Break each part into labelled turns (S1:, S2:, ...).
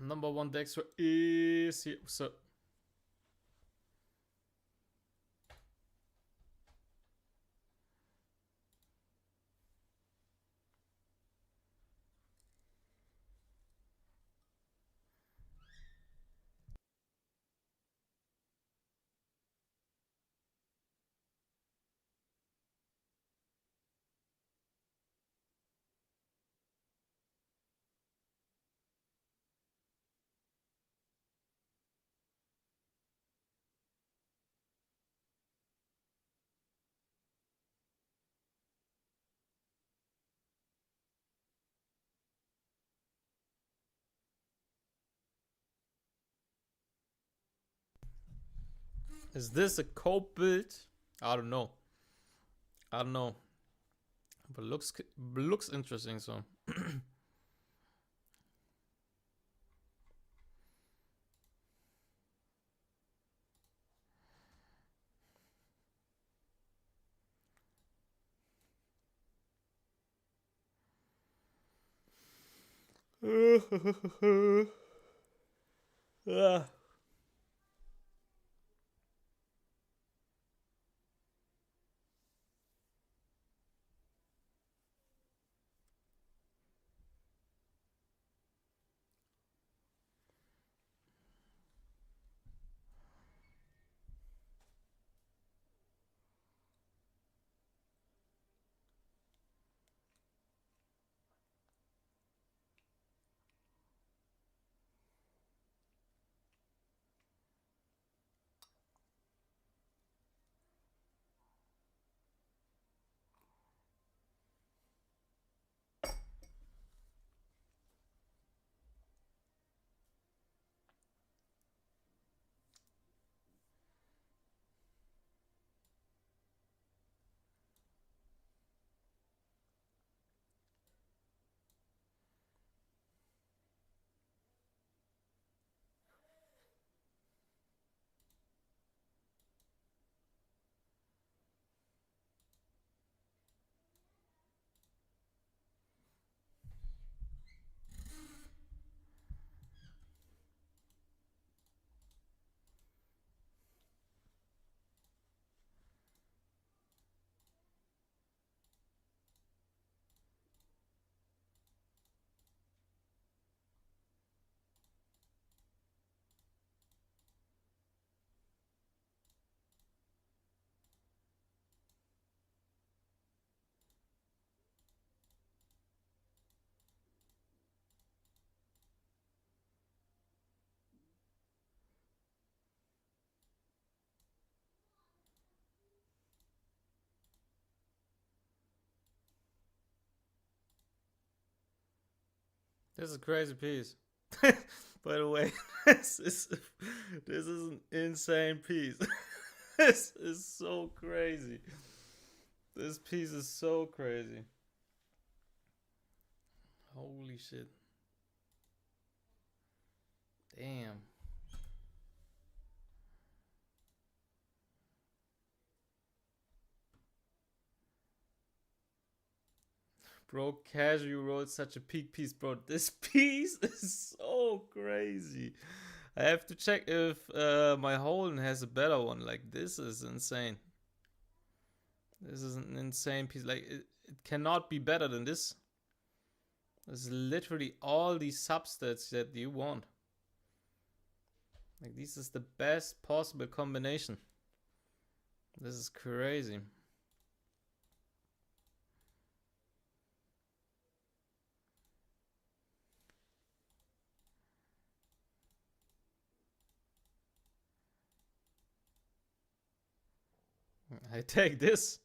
S1: Number one Dexter is here. So is this a cope build? I don't know. I don't know. But looks interesting. So Ah. This is a crazy piece. By the way, this is an insane piece. This is so crazy. This piece is so crazy. Holy shit. Damn. Bro, Casual wrote such a peak piece, bro. This piece is so crazy. I have to check if my Holden has a better one. Like, this is insane. This is an insane piece. Like, it cannot be better than this. This is literally all these substats that you want. Like, this is the best possible combination. This is crazy. I take this.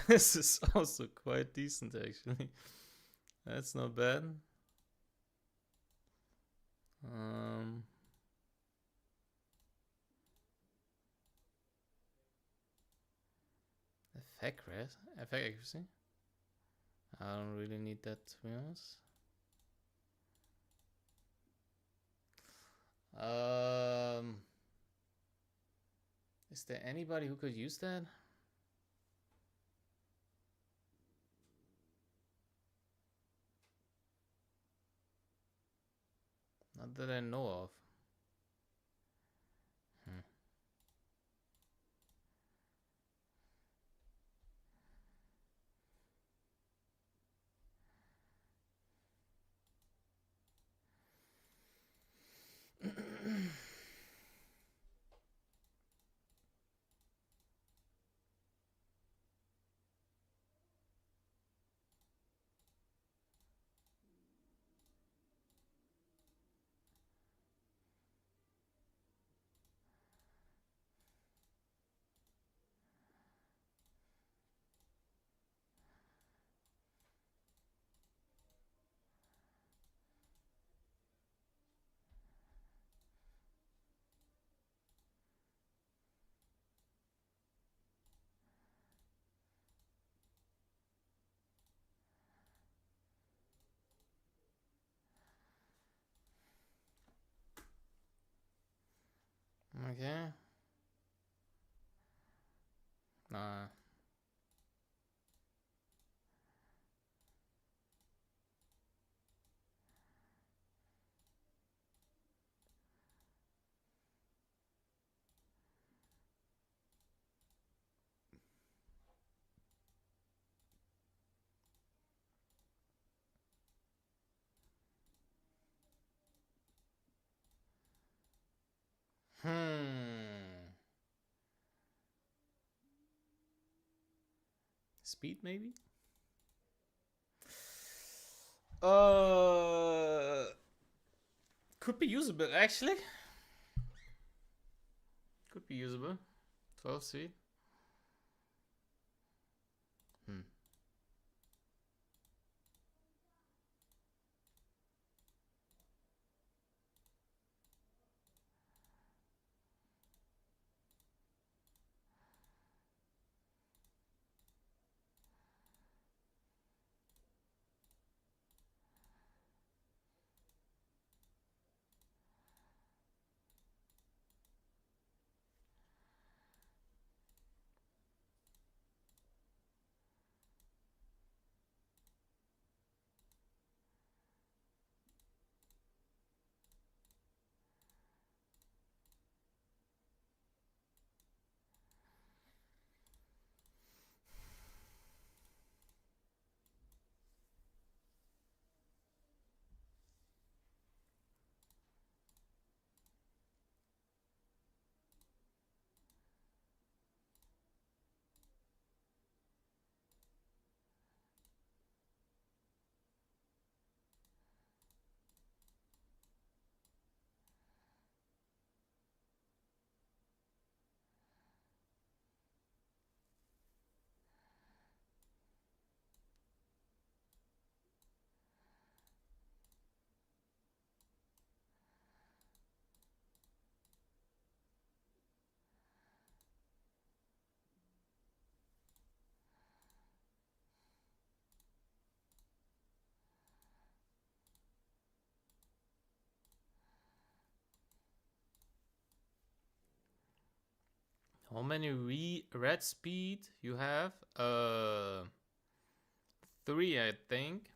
S1: This is also quite decent, actually. That's not bad. Um, effect accuracy. I don't really need that, to be honest. Um, is there anybody who could use that? Not that I know of. Okay. Nah. Speed maybe? Could be usable actually. Could be usable. 12 speed. How many red speed you have? 3 I think.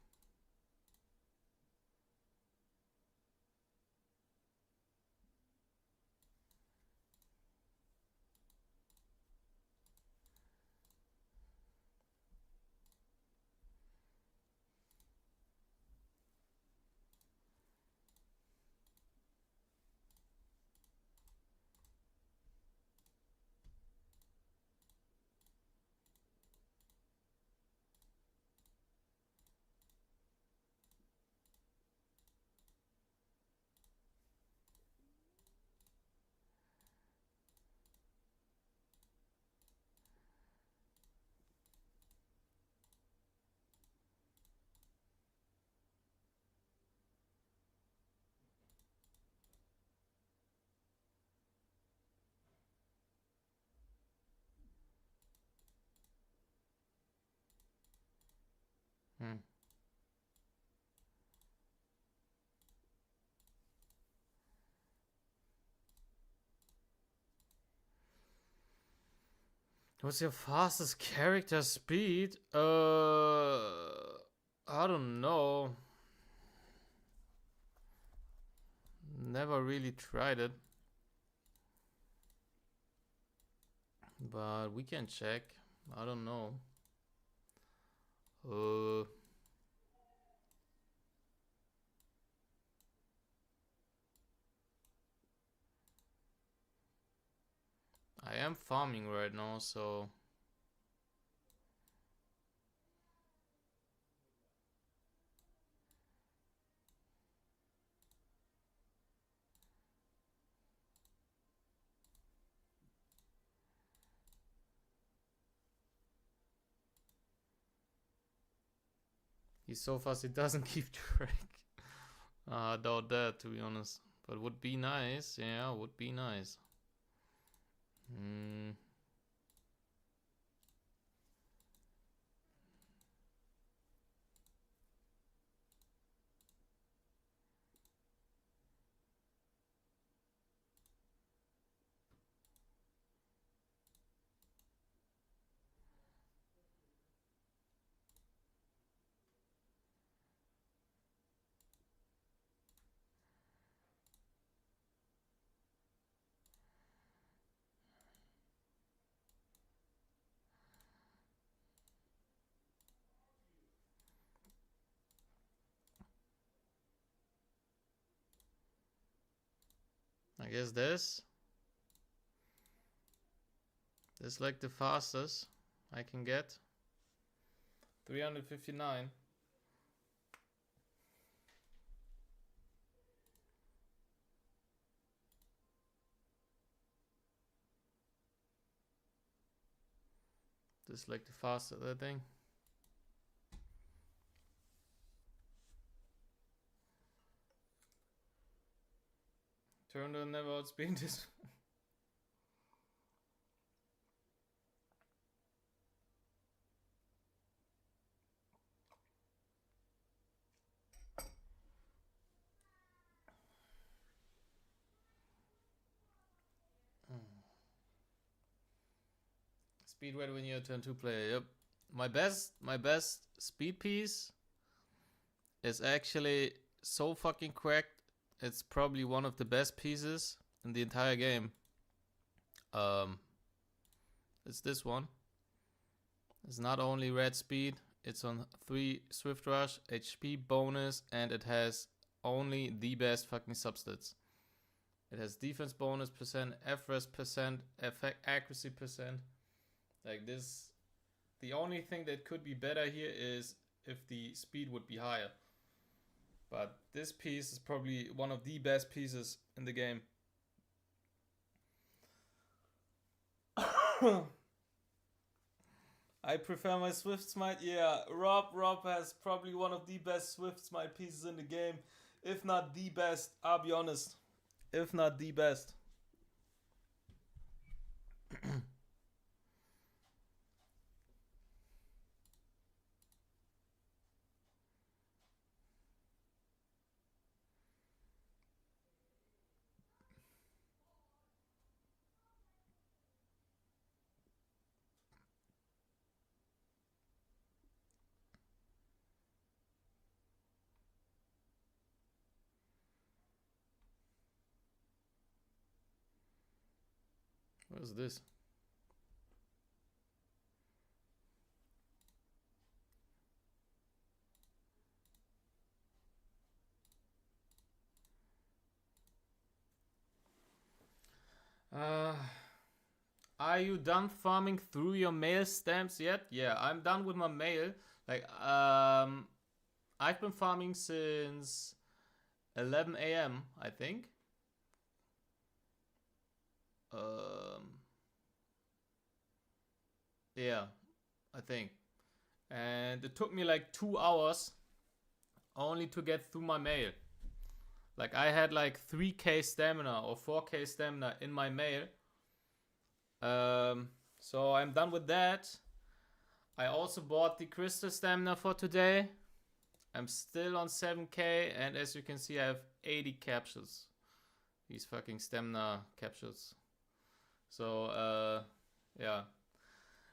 S1: What's your fastest character speed? I don't know. Never really tried it. But we can check. I don't know. I am farming right now, so he's so fast he doesn't keep track. I doubt that, to be honest. But would be nice. Yeah, would be nice. I guess this is like the fastest I can get. 359. This is like the fastest, I think. Turn to never outspeed this. Speed rate when you're turn 2 player. Yep. My best speed piece is actually so fucking cracked. It's probably one of the best pieces in the entire game. It's this one. It's not only red speed, it's on 3 swift rush, HP bonus, and it has only the best fucking substats. It has defense bonus percent, FRS percent, effect accuracy percent. Like this, the only thing that could be better here is if the speed would be higher. But this piece is probably one of the best pieces in the game. I prefer my Swift Smite. Yeah, Rob has probably one of the best Swift Smite pieces in the game. If not the best, I'll be honest. If not the best. What is this? Are you done farming through your mail stamps yet? Yeah, I'm done with my mail. Like, I've been farming since 11 a.m. I think. Yeah, I think. And it took me like 2 hours only to get through my mail. Like I had like 3k stamina or 4k stamina in my mail. So I'm done with that. I also bought the crystal stamina for today. I'm still on 7k, and as you can see I have 80 capsules. These fucking stamina capsules. So yeah.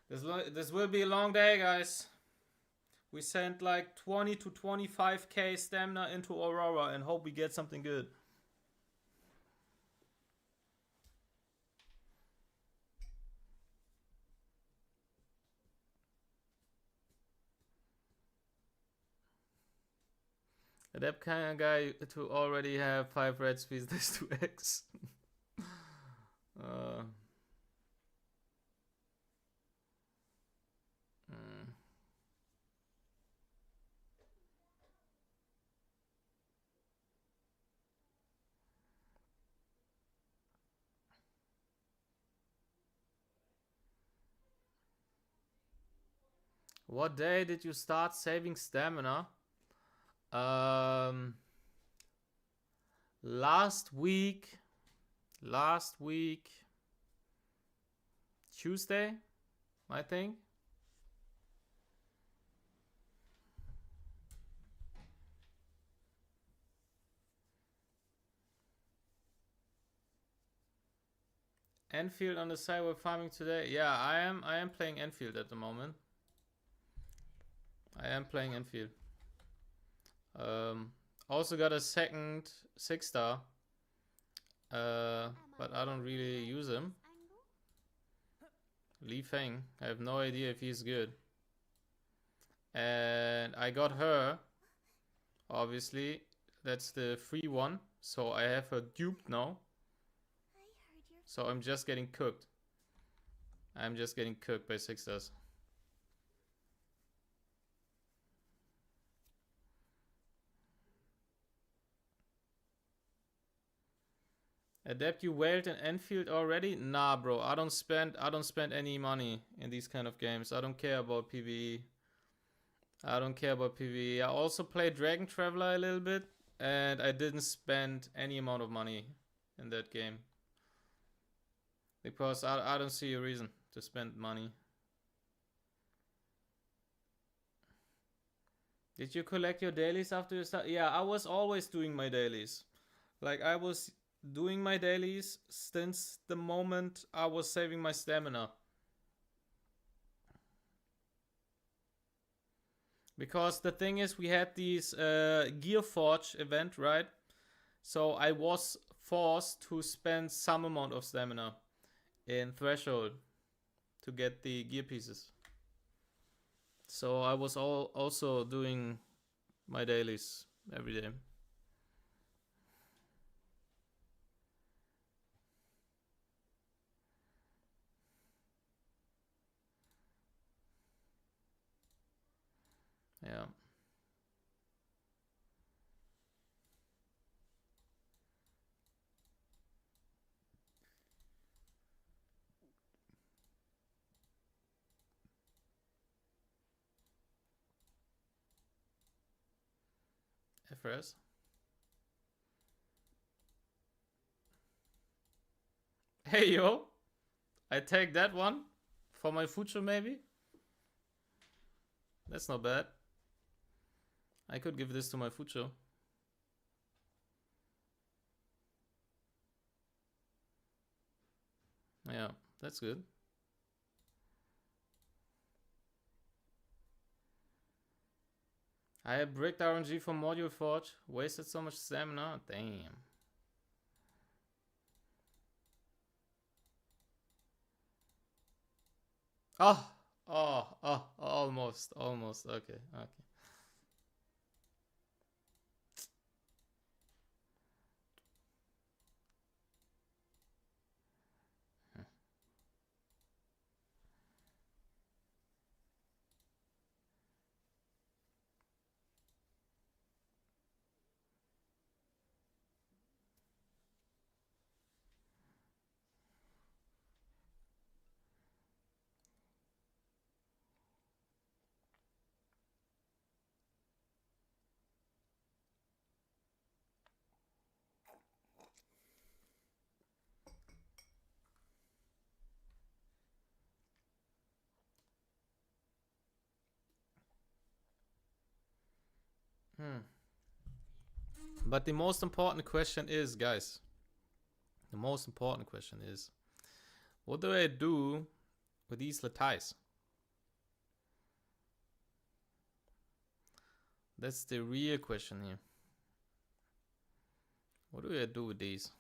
S1: This will be a long day, guys. We sent like 20 to 25k stamina into Aurora and hope we get something good. That kind of guy to already have 5 red speeds, this 2x. uh, mm. What day did you start saving stamina? Um, last week, Tuesday, I think. Enfield on the side we're farming today. Yeah, I am playing Enfield at the moment. I am playing Enfield. Also got a second 6-star. But I don't really use him. Li Feng. I have no idea if he's good. And I got her. Obviously. That's the free one. So I have her duped now. So I'm just getting cooked. I'm just getting cooked by 6-stars. Adapt, you whaled in Enfield already? Nah, bro. I don't spend any money in these kind of games. I don't care about PvE. I don't care about PvE. I also played Dragon Traveler a little bit, and I didn't spend any amount of money in that game. Because I don't see a reason to spend money. Did you collect your dailies after you start? Yeah, I was always doing my dailies. Like, I was doing my dailies since the moment I was saving my stamina. Because the thing is, we had these Gear Forge event, right? So I was forced to spend some amount of stamina in Threshold to get the gear pieces. So I was also doing my dailies every day. Yeah. FRS. Hey yo, I take that one for my future maybe. That's not bad. I could give this to my future. Yeah, that's good. I have bricked RNG for Module Forge. Wasted so much stamina. Damn. Oh, almost. Okay. But the most important question is, guys, the most important question is, what do I do with these latais? That's the real question here. What do I do with these?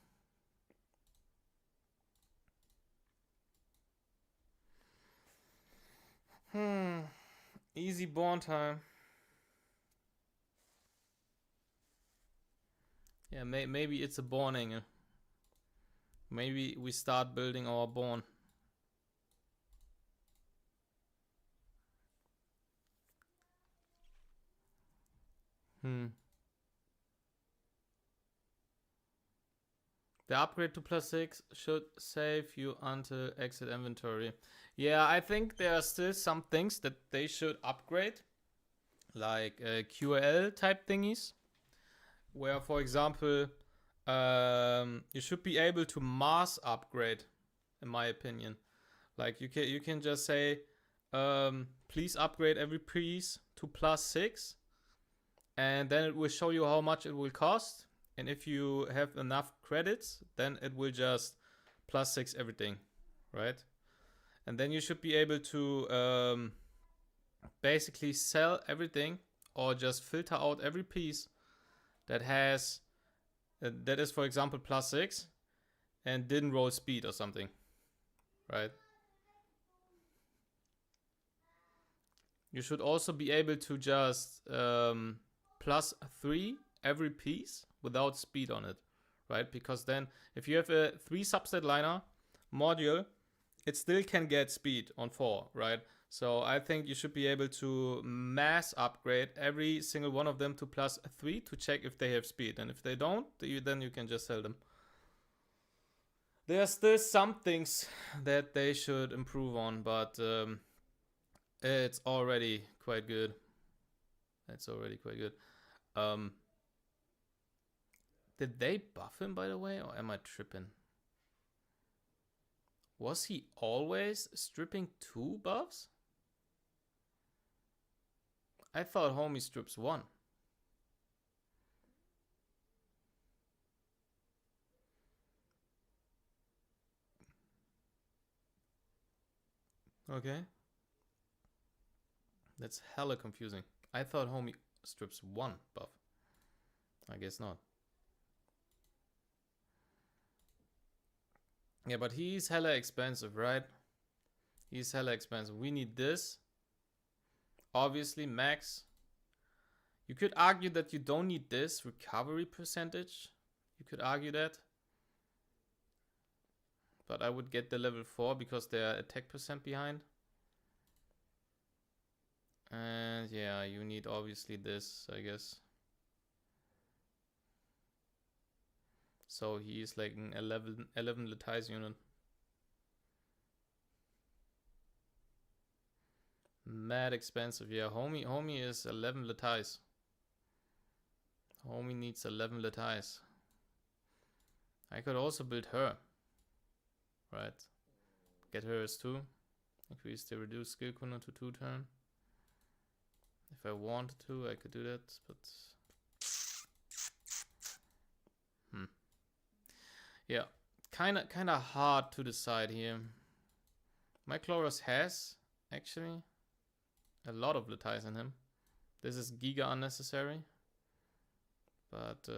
S1: Easy born time. Yeah, maybe it's a Borning. Maybe we start building our Born. The upgrade to +6 should save you until exit inventory. Yeah, I think there are still some things that they should upgrade, like QL type thingies, where, for example, you should be able to mass upgrade, in my opinion. Like you can just say, please upgrade every piece to +6, and then it will show you how much it will cost. And if you have enough credits, then it will just +6 everything, right? And then you should be able to basically sell everything, or just filter out every piece that has that is, for example, +6 and didn't roll speed or something, right? You should also be able to just +3 every piece without speed on it, right? Because then if you have a 3 subset liner module, it still can get speed on 4, right? So I think you should be able to mass upgrade every single one of them to +3 to check if they have speed. And if they don't, then you can just sell them. There are still some things that they should improve on, but it's already quite good. It's already quite good. Did they buff him, by the way, or am I tripping? Was he always stripping 2 buffs? I thought homie strips 1. Okay. That's hella confusing. I thought homie strips 1 buff. I guess not. Yeah, but he's hella expensive, right? He's hella expensive. We need this. Obviously, max. You could argue that you don't need this recovery percentage. You could argue that. But I would get the level 4 because they are attack percent behind. And yeah, you need obviously this, I guess. So he is like an 11 Latize unit. Mad expensive. Yeah, homie is 11 Latize. Homie needs 11 Latize. I could also build her. Right. Get her as 2. Increase the reduced skill cooldown to 2 turn. If I wanted to, I could do that, but yeah, kind of hard to decide here. My Chloros has actually a lot of Latize in him. This is giga unnecessary, but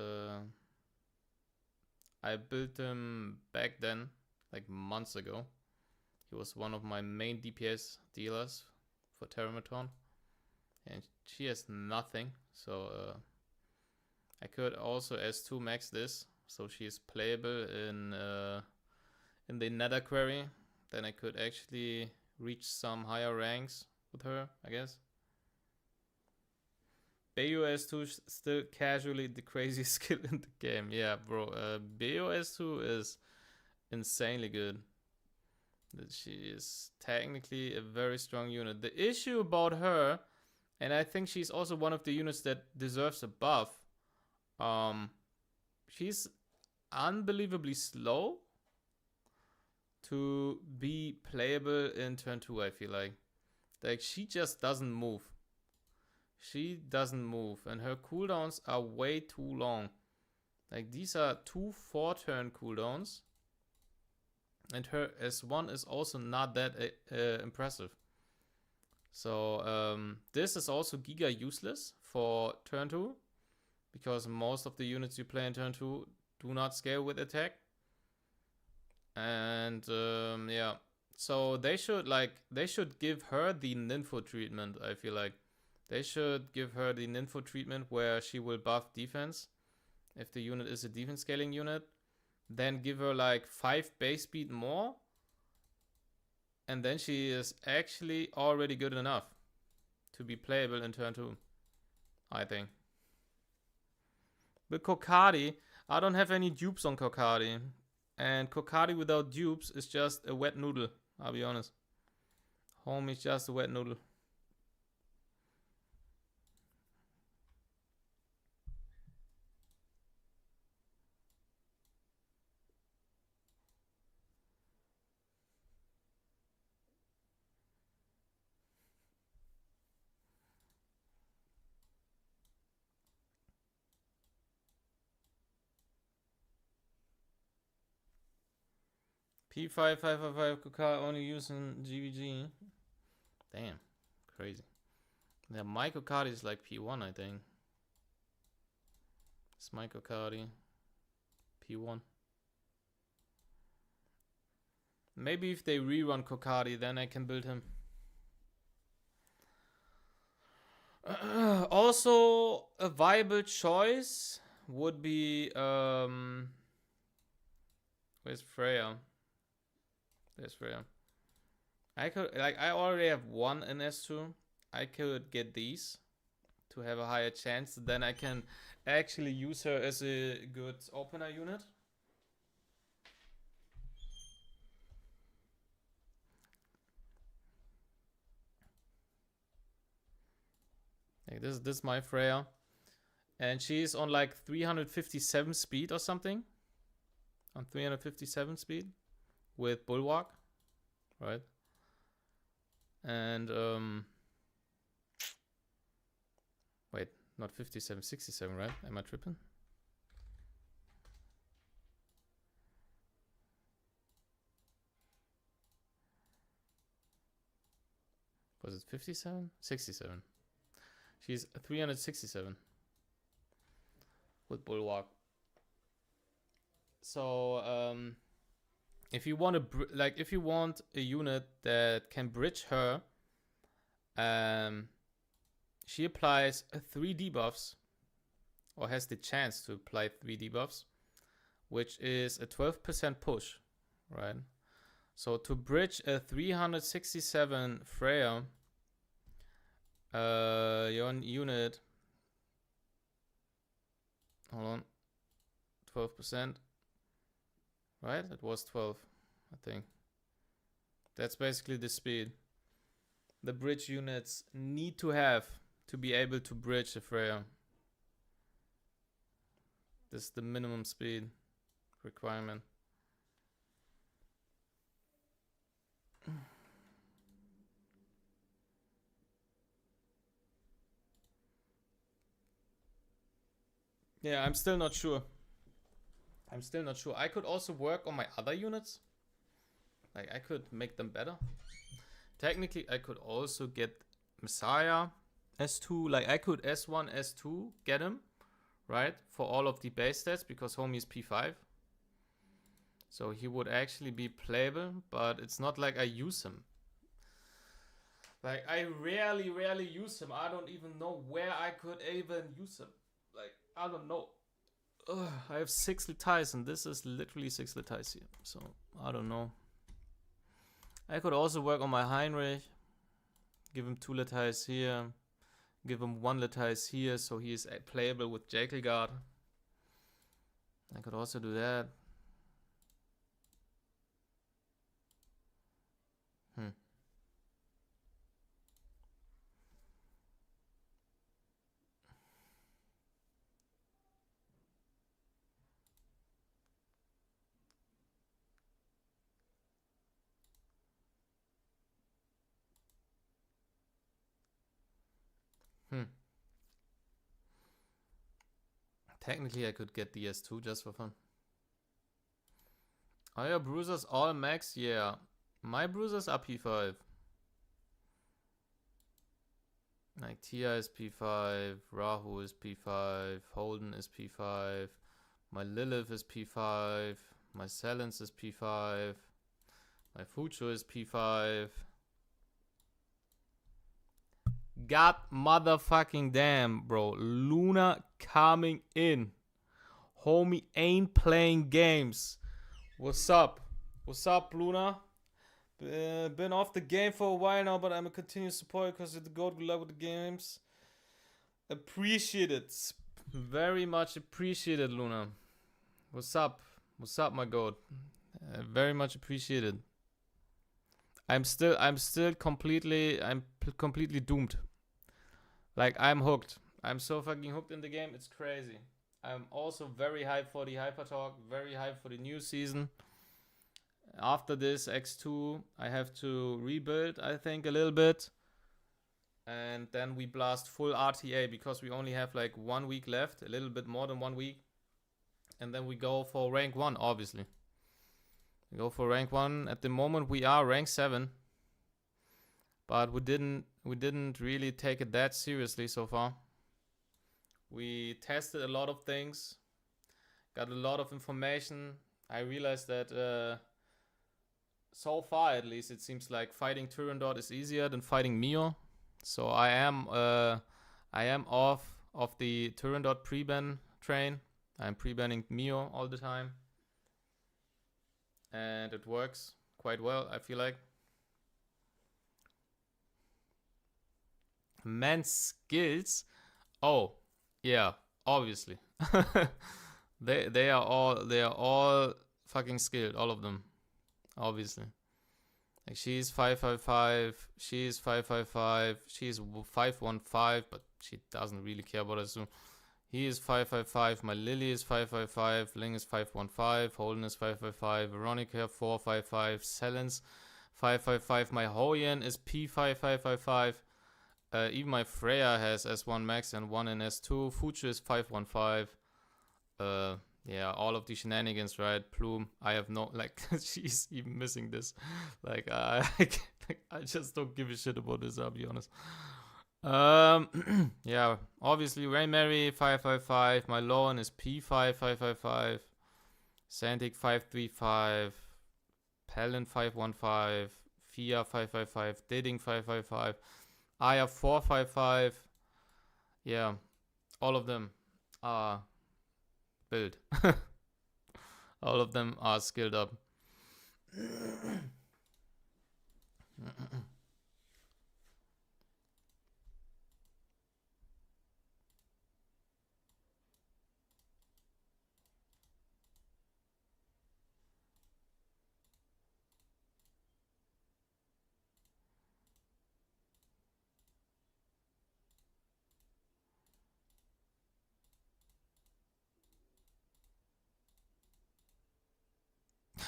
S1: I built him back then, like months ago. He was one of my main DPS dealers for Terramaton, and she has nothing, so I could also S2 max this, so she is playable in the Nether Quarry. Then I could actually reach some higher ranks with her, I guess. Bayo S2 still casually the craziest skill in the game. Yeah, bro. Bayo S2 is insanely good. She is technically a very strong unit. The issue about her, and I think she's also one of the units that deserves a buff. She's unbelievably slow to be playable in turn 2, I feel like. Like, she just doesn't move. She doesn't move, and her cooldowns are way too long. Like, these are 2 4-turn cooldowns, and her S1 is also not that impressive. So this is also giga useless for turn 2, because most of the units you play in turn 2 do not scale with attack. And yeah, so they should give her the Ninfo treatment. I feel like they should give her the Ninfo treatment where she will buff defense if the unit is a defense scaling unit, then give her like 5 base speed more, and then she is actually already good enough to be playable in turn 2, I think. With Kokadi, I don't have any dupes on Kokadi. And Kokadi without dupes is just a wet noodle, I'll be honest. Home is just a wet noodle. P5, 555 Kokadi only using GVG. Damn, crazy. Yeah, my Kokadi is like P1, I think. It's my Kokadi. P1. Maybe if they rerun Kokadi, then I can build him. Also, a viable choice would be where's Freya? There's Freya. I already have one in S2. I could get these to have a higher chance. Then I can actually use her as a good opener unit. Like this is my Freya. And she's on like 357 speed or something. On 357 speed with Bulwark. Right? And wait, not 57, 67, right? Am I tripping? Was it 57? 67. She's 367 with Bulwark. So if you want if you want a unit that can bridge her, she applies 3 debuffs, or has the chance to apply 3 debuffs, which is a 12% push, right? So to bridge a 367 Freya, your unit, hold on, 12%, right? It was 12, I think. That's basically the speed the bridge units need to have to be able to bridge a Freya. This is the minimum speed requirement. Yeah, I'm still not sure. I could also work on my other units. Like, I could make them better. Technically, I could also get Messiah S2. Like, I could S1, S2 get him, right? For all of the base stats, because homie is P5. So he would actually be playable, but it's not like I use him. Like, I rarely use him. I don't even know where I could even use him. Like, I don't know. Ugh, I have 6 Letice, and this is literally 6 Letice here. So, I don't know. I could also work on my Heinrich. Give him 2 Letice here. Give him 1 Letice here, so he is playable with Jekyllguard. I could also do that. Technically, I could get the S2 just for fun. Are your bruisers all max? Yeah. My bruisers are P5. Like, Tia is P5, Rahu is P5, Holden is P5, my Lilith is P5, my Silence is P5, my Fucho is P5. God motherfucking damn, bro. Luna coming in. Homie ain't playing games. What's up? What's up, Luna? Been off the game for a while now, but I'm a continuous supporter because you're the goat. Good luck with the games. Appreciate it. Very much appreciated, Luna. What's up? What's up, my goat? Very much appreciated. I'm still completely doomed. Like, I'm hooked. I'm so fucking hooked in the game. It's crazy. I'm also very hyped for the Hyper Talk. Very hyped for the new season. After this X2, I have to rebuild, I think, a little bit. And then we blast full RTA because we only have like 1 week left. A little bit more than 1 week. And then we go for rank 1, obviously. We go for rank 1. At the moment, we are rank 7. But we didn't really take it that seriously so far. We tested a lot of things. Got a lot of information. I realized that so far, at least, it seems like fighting Turandot is easier than fighting Mio. So I am off of the Turandot pre-ban train. I'm pre-banning Mio all the time. And it works quite well, I feel like. Men's skills. Oh, yeah, obviously. they are all fucking skilled, all of them. Obviously. Like, she's 555, she's 555, she's 515, but she doesn't really care about us. So he is 555, my Lily is 555, Ling is 515, Holden is 555, Veronica 455, Selens 555, my Hoyan is P5555. Even my Freya has S1 max and 1 in S2. Fuchu is 515. Yeah, all of the shenanigans, right? Plume, I have no, like, she's even missing this. Like, I just don't give a shit about this, I'll be honest. Yeah, obviously, Rainmary 555. My Lauren is P5555. Santic 535. Palin 515. Fia 555. Didding 555. Aya 455. Yeah, all of them are built. All of them are skilled up.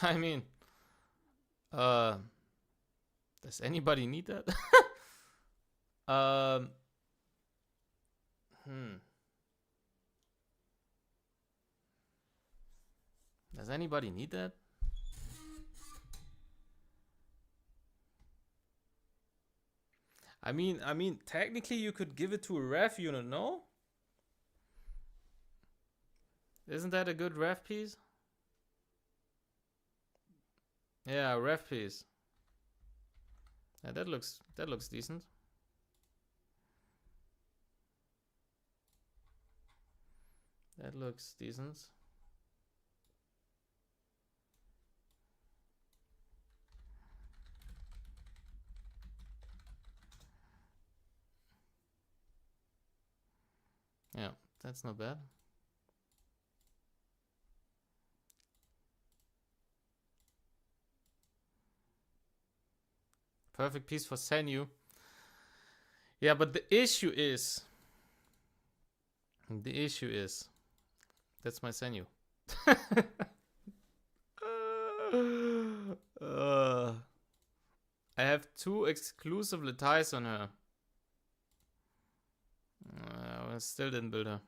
S1: I mean, does anybody need that? Does anybody need that? I mean, technically you could give it to a ref unit, no? Isn't that a good ref piece? Yeah, ref piece. Yeah, that looks decent. That looks decent. Yeah, that's not bad. Perfect piece for Senyu. Yeah, but the issue is... That's my Senyu. I have 2 exclusive Letais on her. I still didn't build her.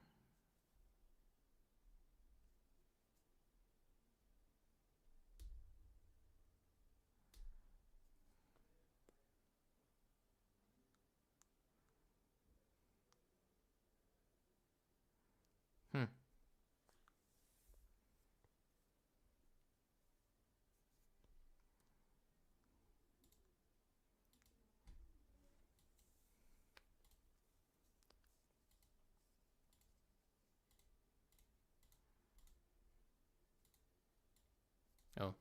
S1: Oh.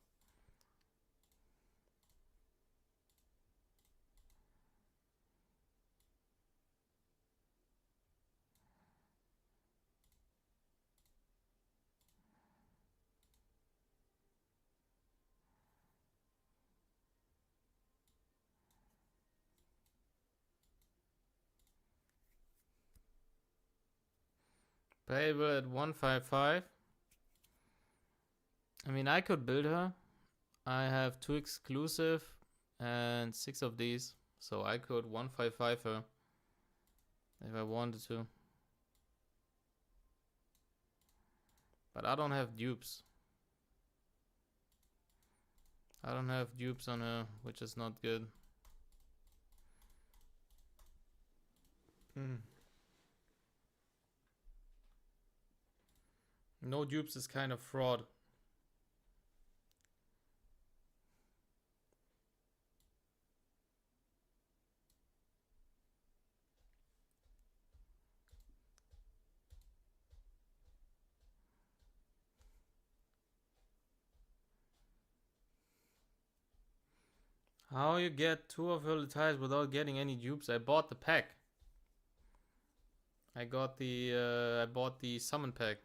S1: Playable at 155. I mean, I could build her. I have 2 exclusive and 6 of these. So I could 155 her if I wanted to. But I don't have dupes. I don't have dupes on her, which is not good. No dupes is kind of fraud. How you get 2 of her ties without getting any dupes? I bought the pack. I bought the summon pack.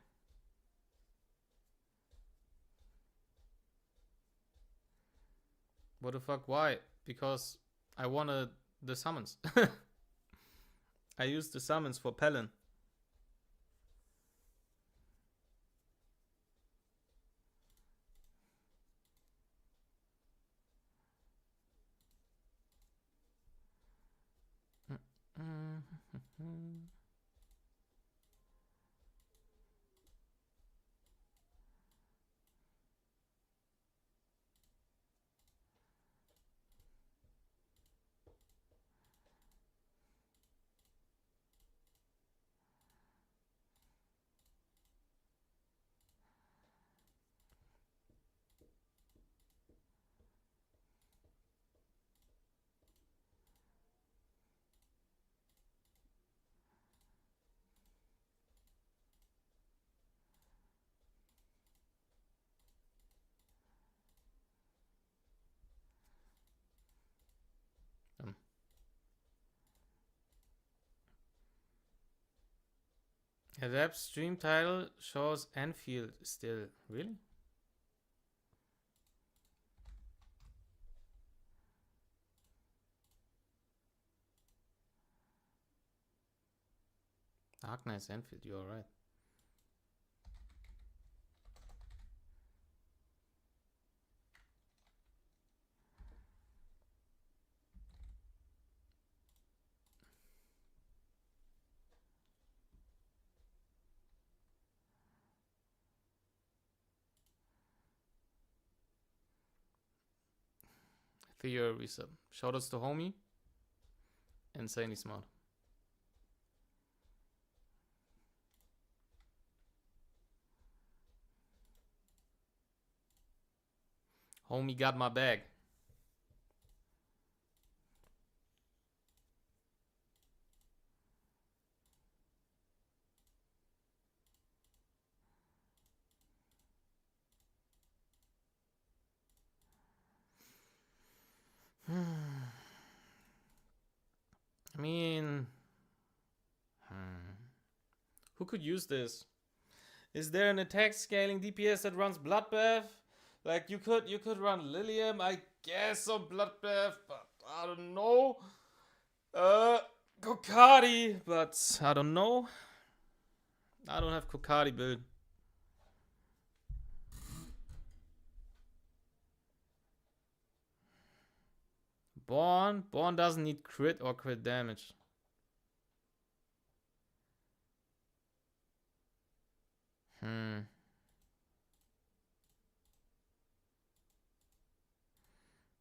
S1: What the fuck? Why? Because I wanted the summons. I used the summons for Pelin. Adapt stream title shows Enfield still. Really? Dark Knight's Enfield, you're right. Etheria resub. Shoutouts to homie. Insanely smart. Homie got my bag. I mean, who could use this? Is there an attack scaling DPS that runs Bloodbath? Like you could run Lilium, I guess, on Bloodbath, but I don't know. Kokari, but I don't know. I don't have Kokari build. Born doesn't need crit or crit damage.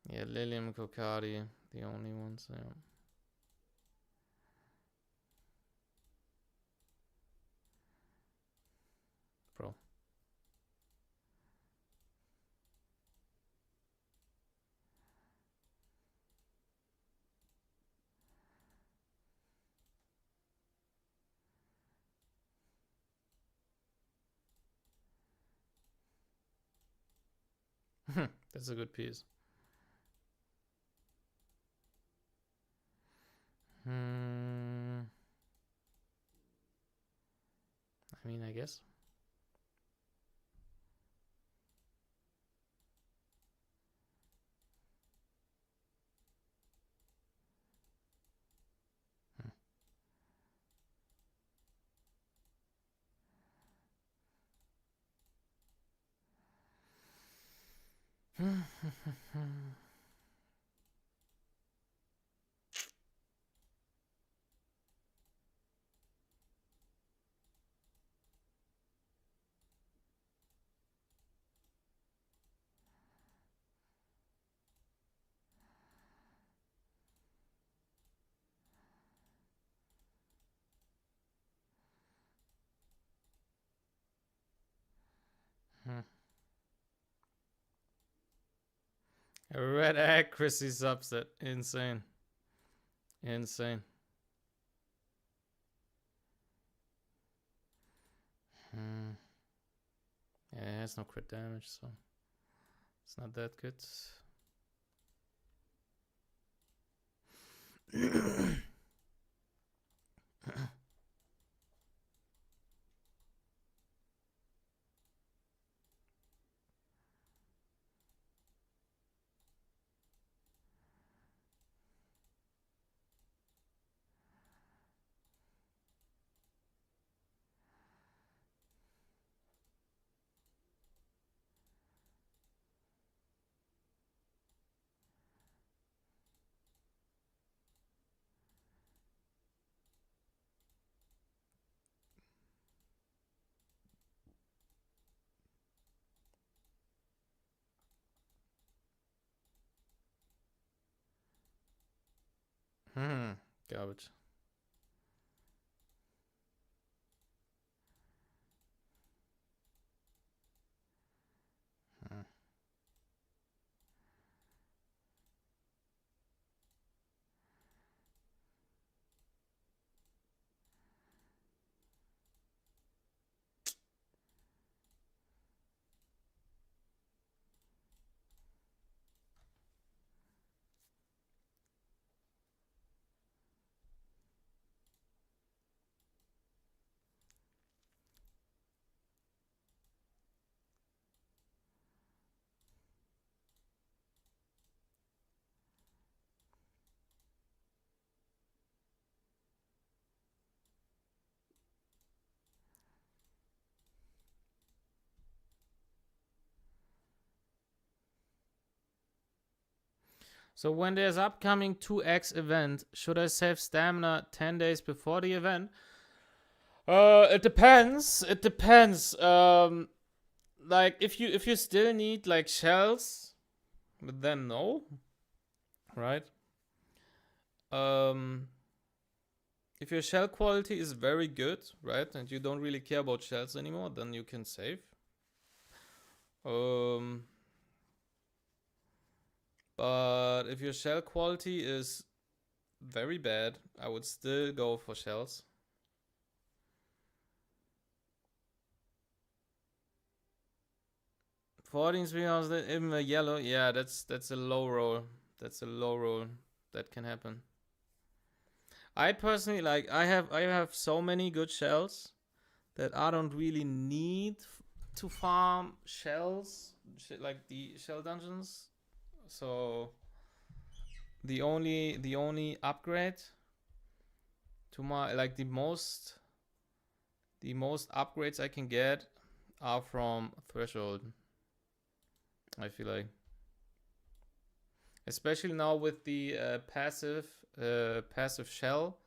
S1: Yeah, Lilium, Kokari, the only ones. Yeah. Bro. That's a good piece. I mean, I guess. A red accuracy subset. Insane. Insane. Yeah, it has no crit damage, so it's not that good. Garbage. So when there's upcoming 2x event, should I save stamina 10 days before the event? It depends. It depends. Like if you still need like shells, then no. Right? If your shell quality is very good, right, and you don't really care about shells anymore, then you can save. But if your shell quality is very bad, I would still go for shells. 14 3 hours, even a yellow, yeah, that's a low roll. That's a low roll. That can happen. I personally like. I have so many good shells that I don't really need to farm shells, like the shell dungeons. So the only upgrade to my like the most upgrades I can get are from threshold. I feel like, especially now with the passive shell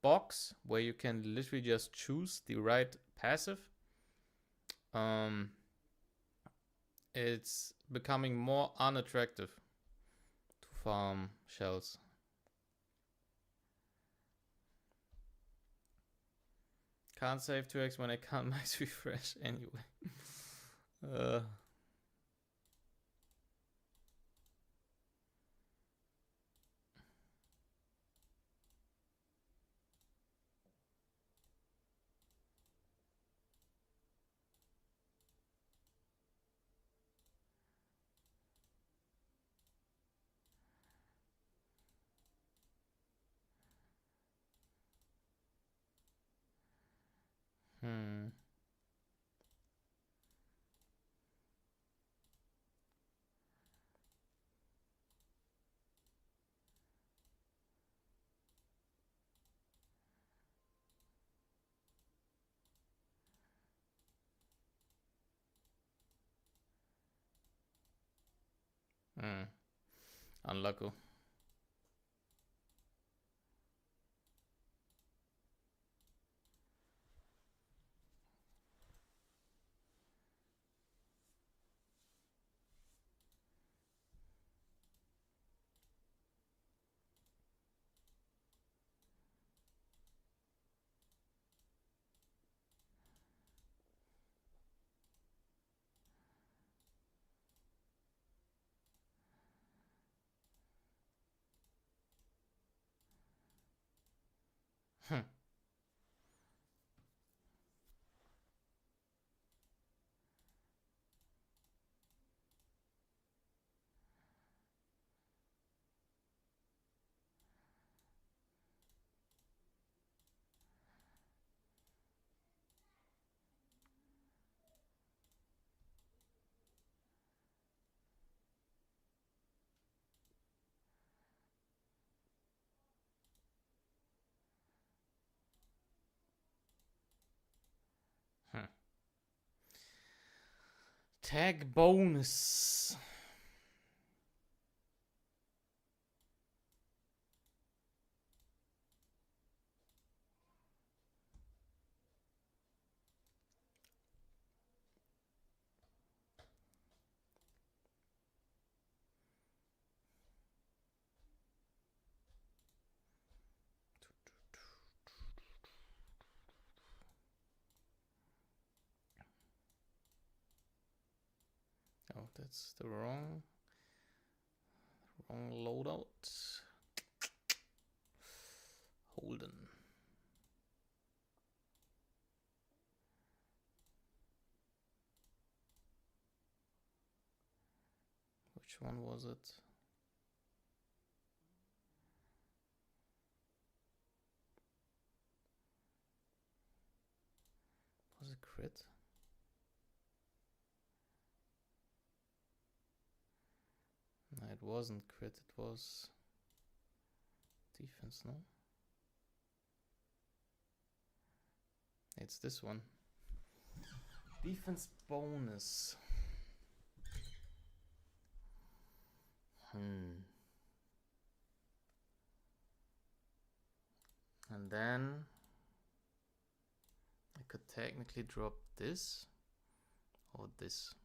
S1: box, where you can literally just choose the right passive. It's becoming more unattractive to farm shells. Can't save 2x when I can't max refresh anyway. Hmm. Hmm. Unlucky. Hmm. Hmm. Tag bonus. Oh, that's the wrong loadout. Holden. Which one was it? Was it crit? No, it wasn't crit, it was defense, no? It's this one. Defense bonus. And then I could technically drop this or this.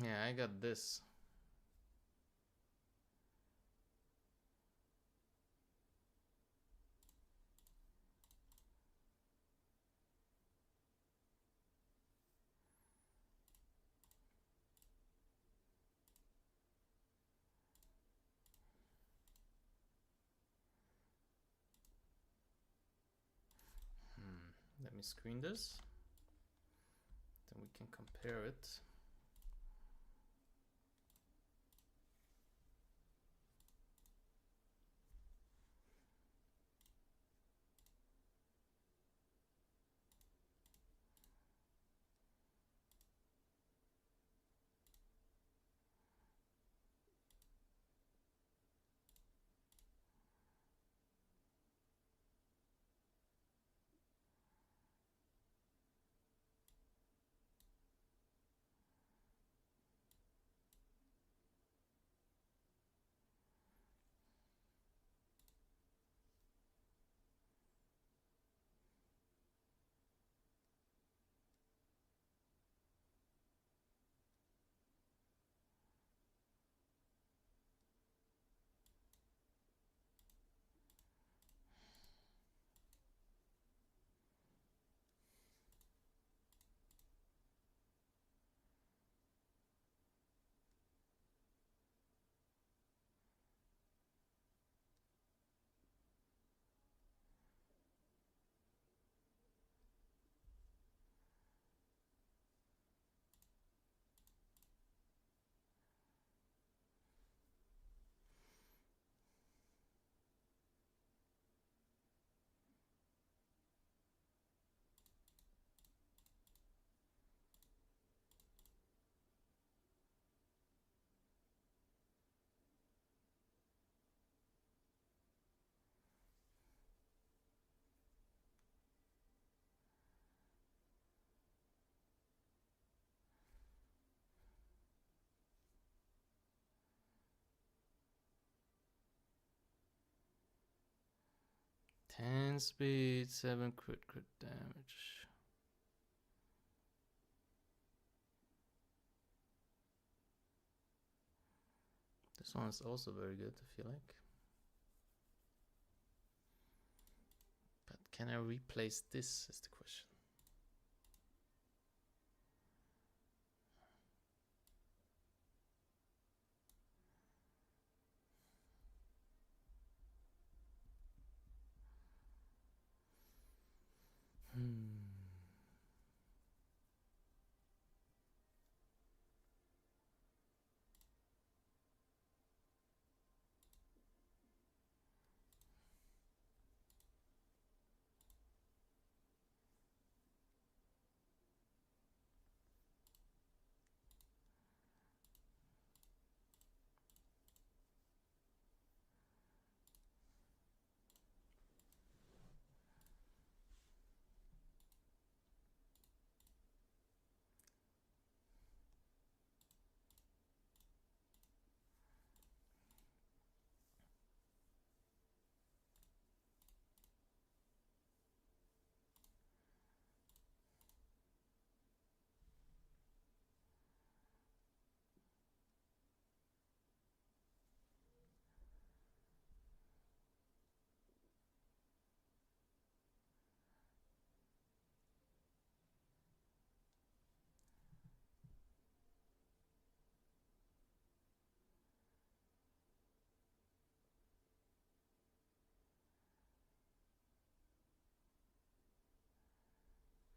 S1: Yeah, I got this. Let me screen this. Then we can compare it. 10 speed, 7 crit damage. This one is also very good, I feel like. But can I replace this is the question.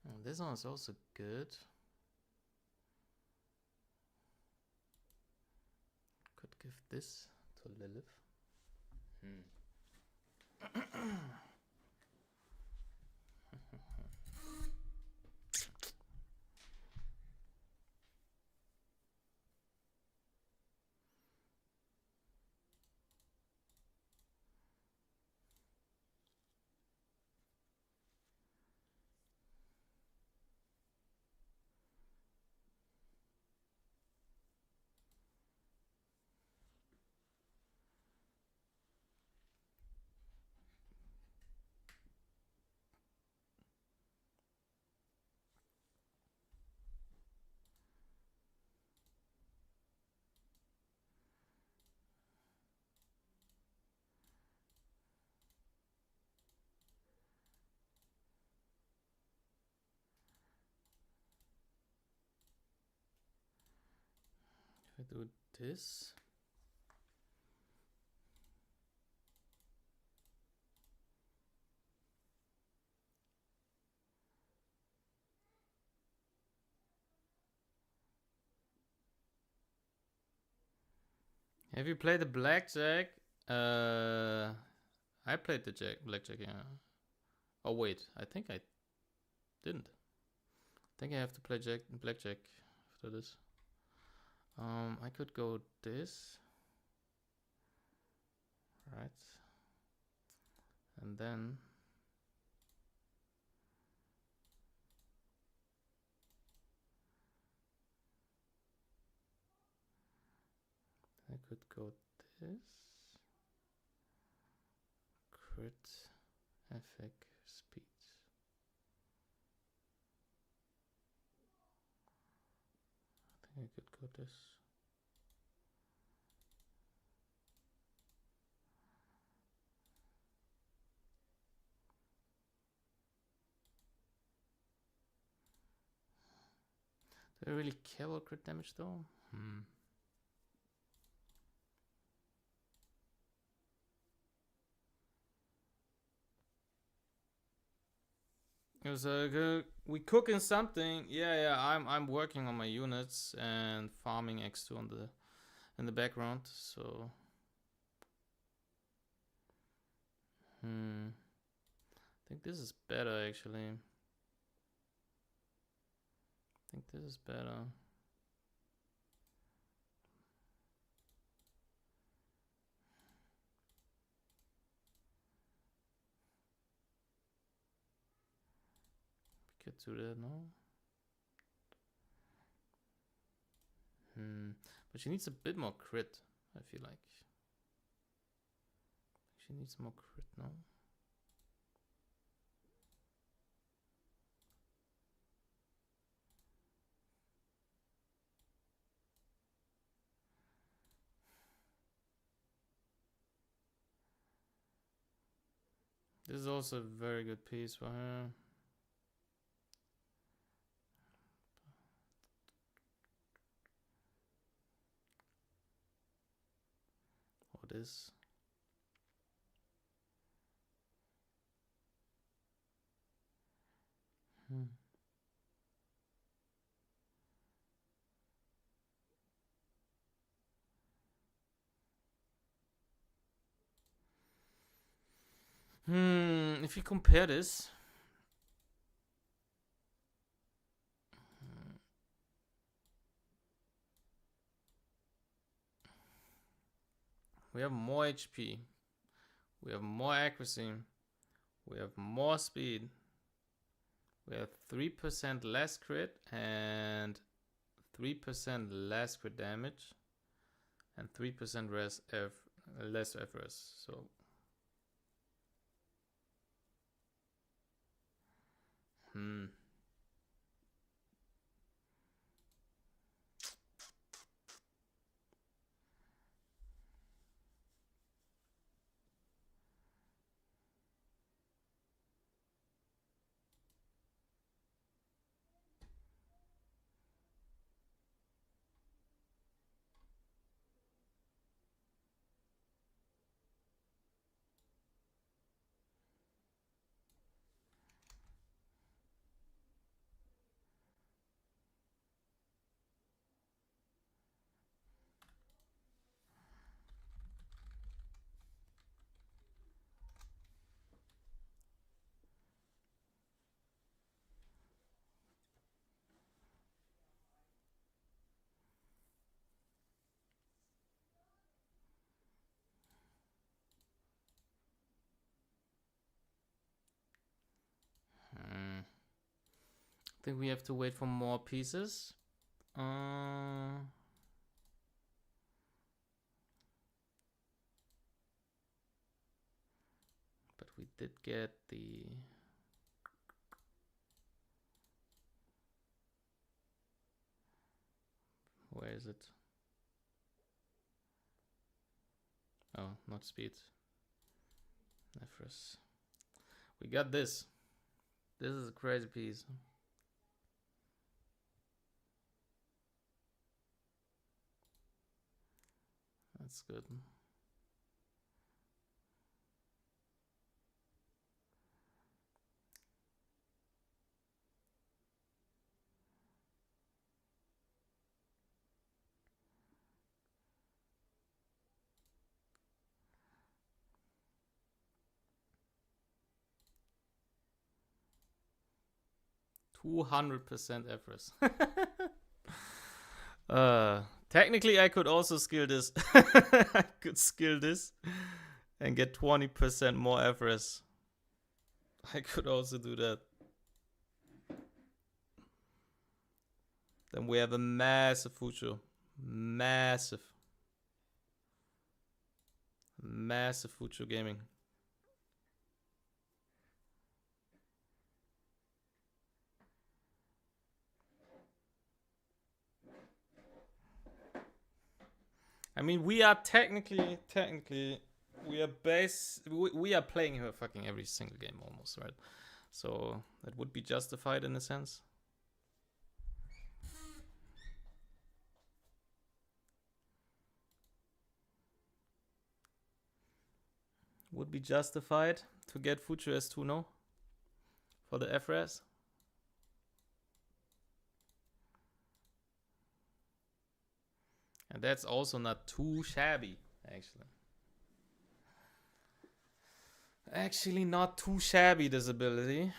S1: And this one is also good. Could give this to Lilith. If I do this. Have you played the blackjack? I played the blackjack, yeah. Oh wait, I think I didn't. I think I have to play blackjack after this. I could go this. Right. And then I could go this. Crit, effect, speed. I think I could go this. Do I really care about crit damage though? It was we cooking something. Yeah. I'm working on my units and farming X2 on the in the background. So I think this is better actually. I think this is better. We could do that, no? But she needs a bit more crit, I feel like. She needs more crit, no? This is also a very good piece for her. What is? If you compare this, we have more HP, we have more accuracy, we have more speed, we have 3% less crit and 3% less crit damage and 3% less FRS. So I think we have to wait for more pieces. But we did get the... Where is it? Oh, not speed. Nephros. We got this. This is a crazy piece. That's good. %200% efforts. Technically, I could also skill this. I could skill this and get 20% more efforts. I could also do that. Then we have a massive future. Massive future gaming. I mean, we are technically, we are playing her fucking every single game almost, right? So that would be justified in a sense. Would be justified to get Future S2, no? For the FRS. And that's also not too shabby, actually. Actually not too shabby, this ability.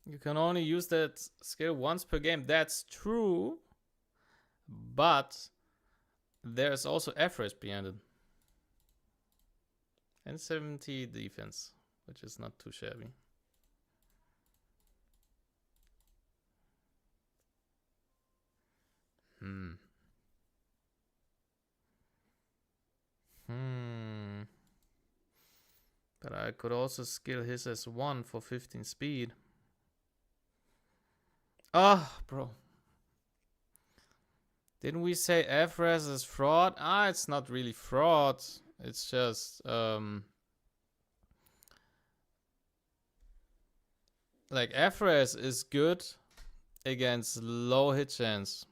S1: You can only use that skill once per game. That's true. But there's also effort behind it. And 70 defense, which is not too shabby. But I could also skill his as 1 for 15 speed. Ah, bro. Didn't we say FRS is fraud? Ah, it's not really fraud. It's just like FRS is good against low hit chance,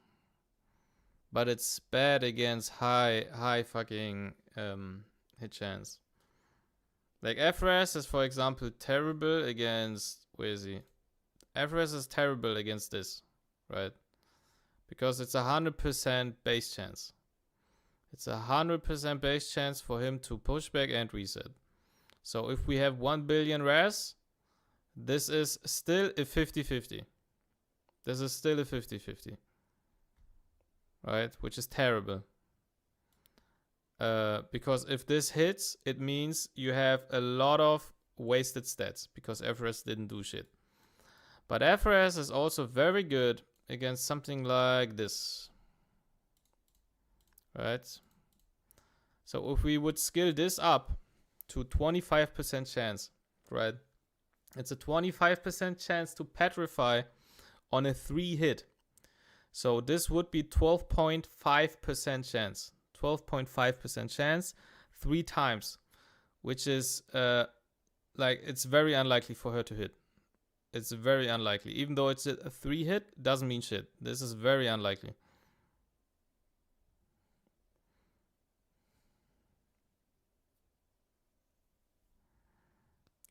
S1: but it's bad against high fucking hit chance. Like FRS is, for example, terrible against, where is he? FRS is terrible against this, right? Because it's 100% base chance. It's 100% base chance for him to push back and reset. So if we have 1 billion res, this is still a 50-50. This is still a 50-50. Right? Which is terrible. Because if this hits, it means you have a lot of wasted stats. Because FRS didn't do shit. But FRS is also very good against something like this. Right? So if we would skill this up to 25% chance, right? It's a 25% chance to petrify on a 3 hit. So this would be 12.5% chance. 12.5% chance 3 times, which is like, it's very unlikely for her to hit. It's very unlikely. Even though it's a 3 hit, doesn't mean shit. This is very unlikely.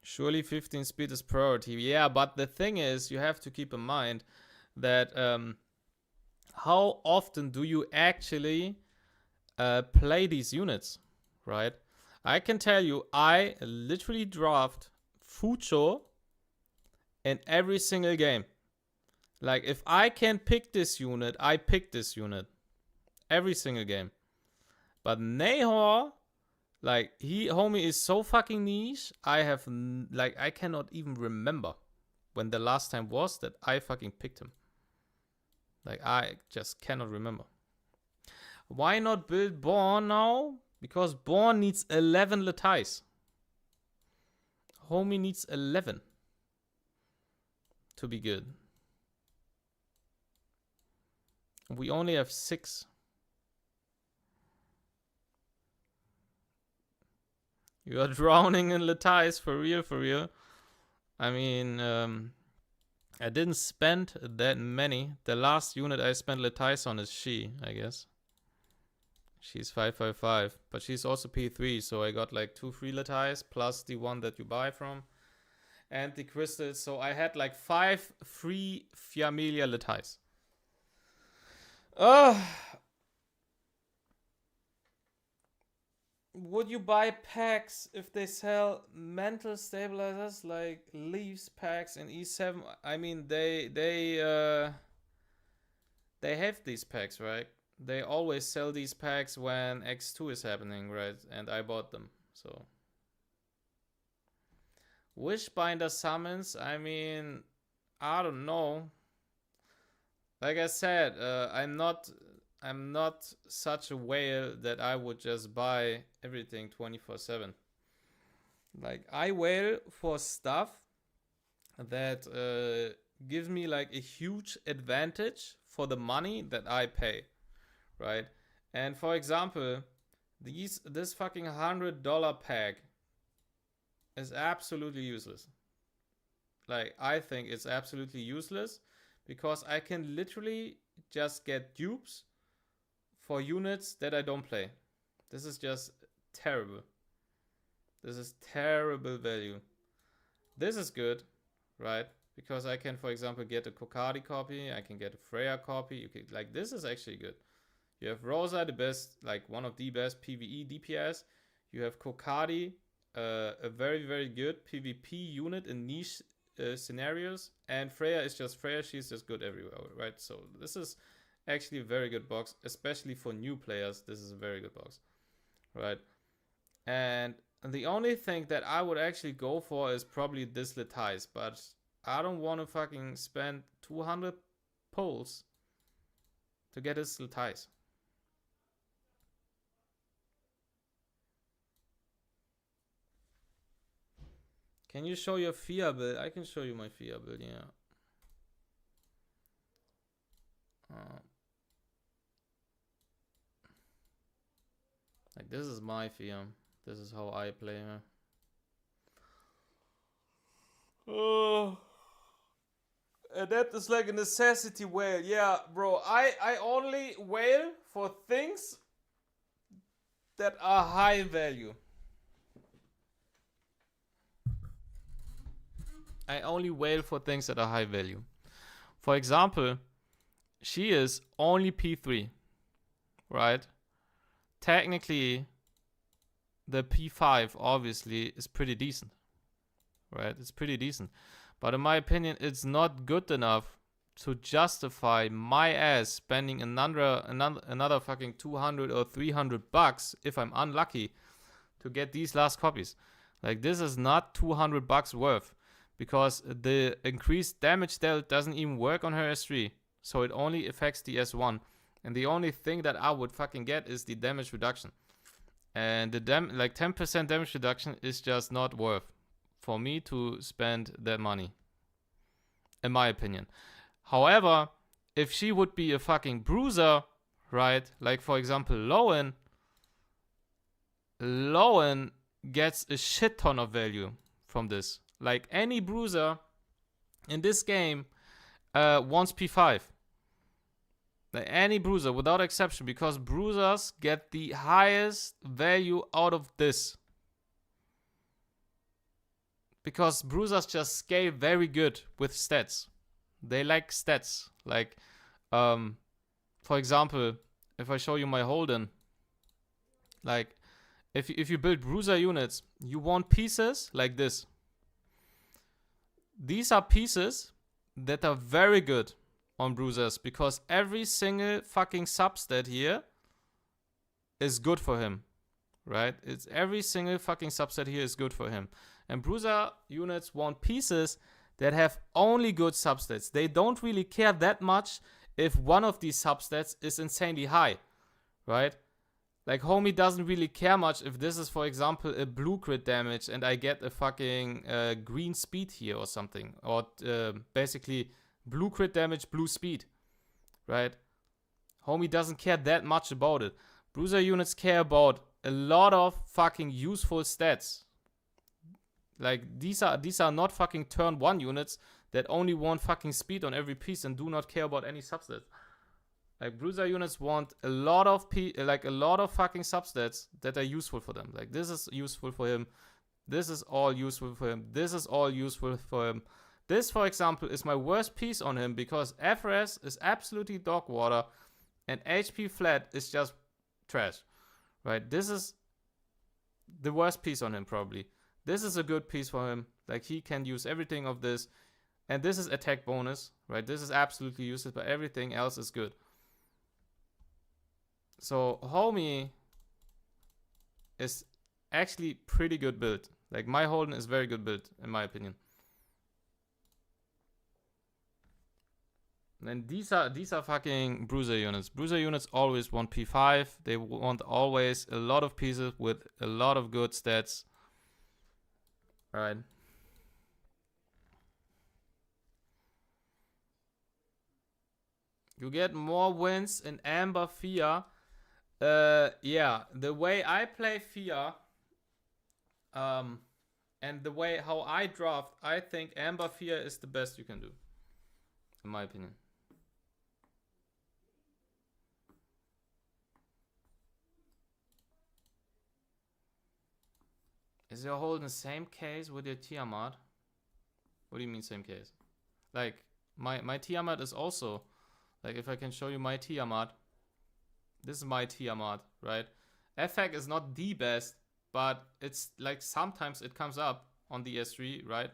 S1: Surely 15 speed is priority. Yeah, but the thing is, you have to keep in mind that how often do you actually play these units, right? I can tell you, I literally draft Fucho in every single game. Like, if I can pick this unit, I pick this unit. Every single game. But Nahor, like, homie is so fucking niche, I cannot even remember when the last time was that I fucking picked him. Like, I just cannot remember. Why not build Born now? Because Born needs 11 Letais. Homie needs 11 to be good. We only have 6. You are drowning in Letais, for real, for real. I mean, I didn't spend that many. The last unit I spent Letais on is she, I guess. She's 555, but she's also P3, so I got like 2 free Letais plus the one that you buy from, and the crystals. So I had like 5 free Fiamelia Letais. Would you buy packs if they sell mental stabilizers like Leaves packs in E7? I mean, they have these packs, right? They always sell these packs when X2 is happening, right? And I bought them, so. Wishbinder summons, I mean, I don't know. Like I said, I'm not such a whale that I would just buy everything 24/7. Like, I whale for stuff that gives me like a huge advantage for the money that I pay, right? And for example, this fucking $100 pack is absolutely useless. Like, I think it's absolutely useless because I can literally just get dupes for units that I don't play. This is just terrible. This is terrible value. This is good, right? Because I can, for example, get a Kokadi copy. I can get a Freya copy. You can, like, this is actually good. You have Rosa, the best, like one of the best PvE DPS. You have Kokadi, a very, very good PvP unit in niche scenarios. And Freya is just Freya. She's just good everywhere, right? So this is actually a very good box, especially for new players. This is a very good box, right? And the only thing that I would actually go for is probably this Latize, but I don't want to fucking spend 200 pulls to get this Latize. Can you show your FIA build? I can show you my FIA build, yeah. Like, this is my FIA. This is how I play her. Oh. And that is like a necessity whale. Yeah, bro. I only whale for things that are high value. I only whale for things that are high value. For example, she is only P3, right? Technically, the P5 obviously is pretty decent, right? It's pretty decent. But in my opinion, it's not good enough to justify my ass spending another fucking 200 or 300 bucks if I'm unlucky to get these last copies. Like, this is not 200 bucks worth, because the increased damage dealt doesn't even work on her S3. So it only affects the S1. And the only thing that I would fucking get is the damage reduction. And the 10% damage reduction is just not worth for me to spend that money, in my opinion. However, if she would be a fucking bruiser, right? Like, for example, Lowen gets a shit ton of value from this. Like, any bruiser in this game wants P5. Like, any bruiser, without exception, because bruisers get the highest value out of this. Because bruisers just scale very good with stats. They like stats. Like, for example, if I show you my Holden, like, if you build bruiser units, you want pieces like this. These are pieces that are very good on bruisers, because every single fucking substat here is good for him, right? It's every single fucking substat here is good for him. And bruiser units want pieces that have only good substats. They don't really care that much if one of these substats is insanely high, right? Like, homie doesn't really care much if this is, for example, a blue crit damage and I get a fucking green speed here or something. Or basically blue crit damage, blue speed, right? Homie doesn't care that much about it. Bruiser units care about a lot of fucking useful stats. Like, these are not fucking turn 1 units that only want fucking speed on every piece and do not care about any substats. Like, bruiser units want a lot of fucking substats that are useful for them. Like, this is useful for him. This is all useful for him. This is all useful for him. This, for example, is my worst piece on him, because FRS is absolutely dog water and HP flat is just trash, right? This is the worst piece on him, probably. This is a good piece for him. Like, he can use everything of this. And this is attack bonus, right? This is absolutely useless, but everything else is good. So, homie is actually pretty good build. Like, my Holden is very good build, in my opinion. And these are fucking bruiser units. Bruiser units always want P5. They want always a lot of pieces with a lot of good stats. Right. You get more wins in Amber FIA. Yeah, the way I play FIA, and the way how I draft, I think Amber FIA is the best you can do, in my opinion. Is your Holden the same case with your Tiamat? What do you mean same case? Like, my Tiamat is also, like, if I can show you my Tiamat, this is my Tiamat, right? FAQ is not the best, but it's like sometimes it comes up on the S3, right?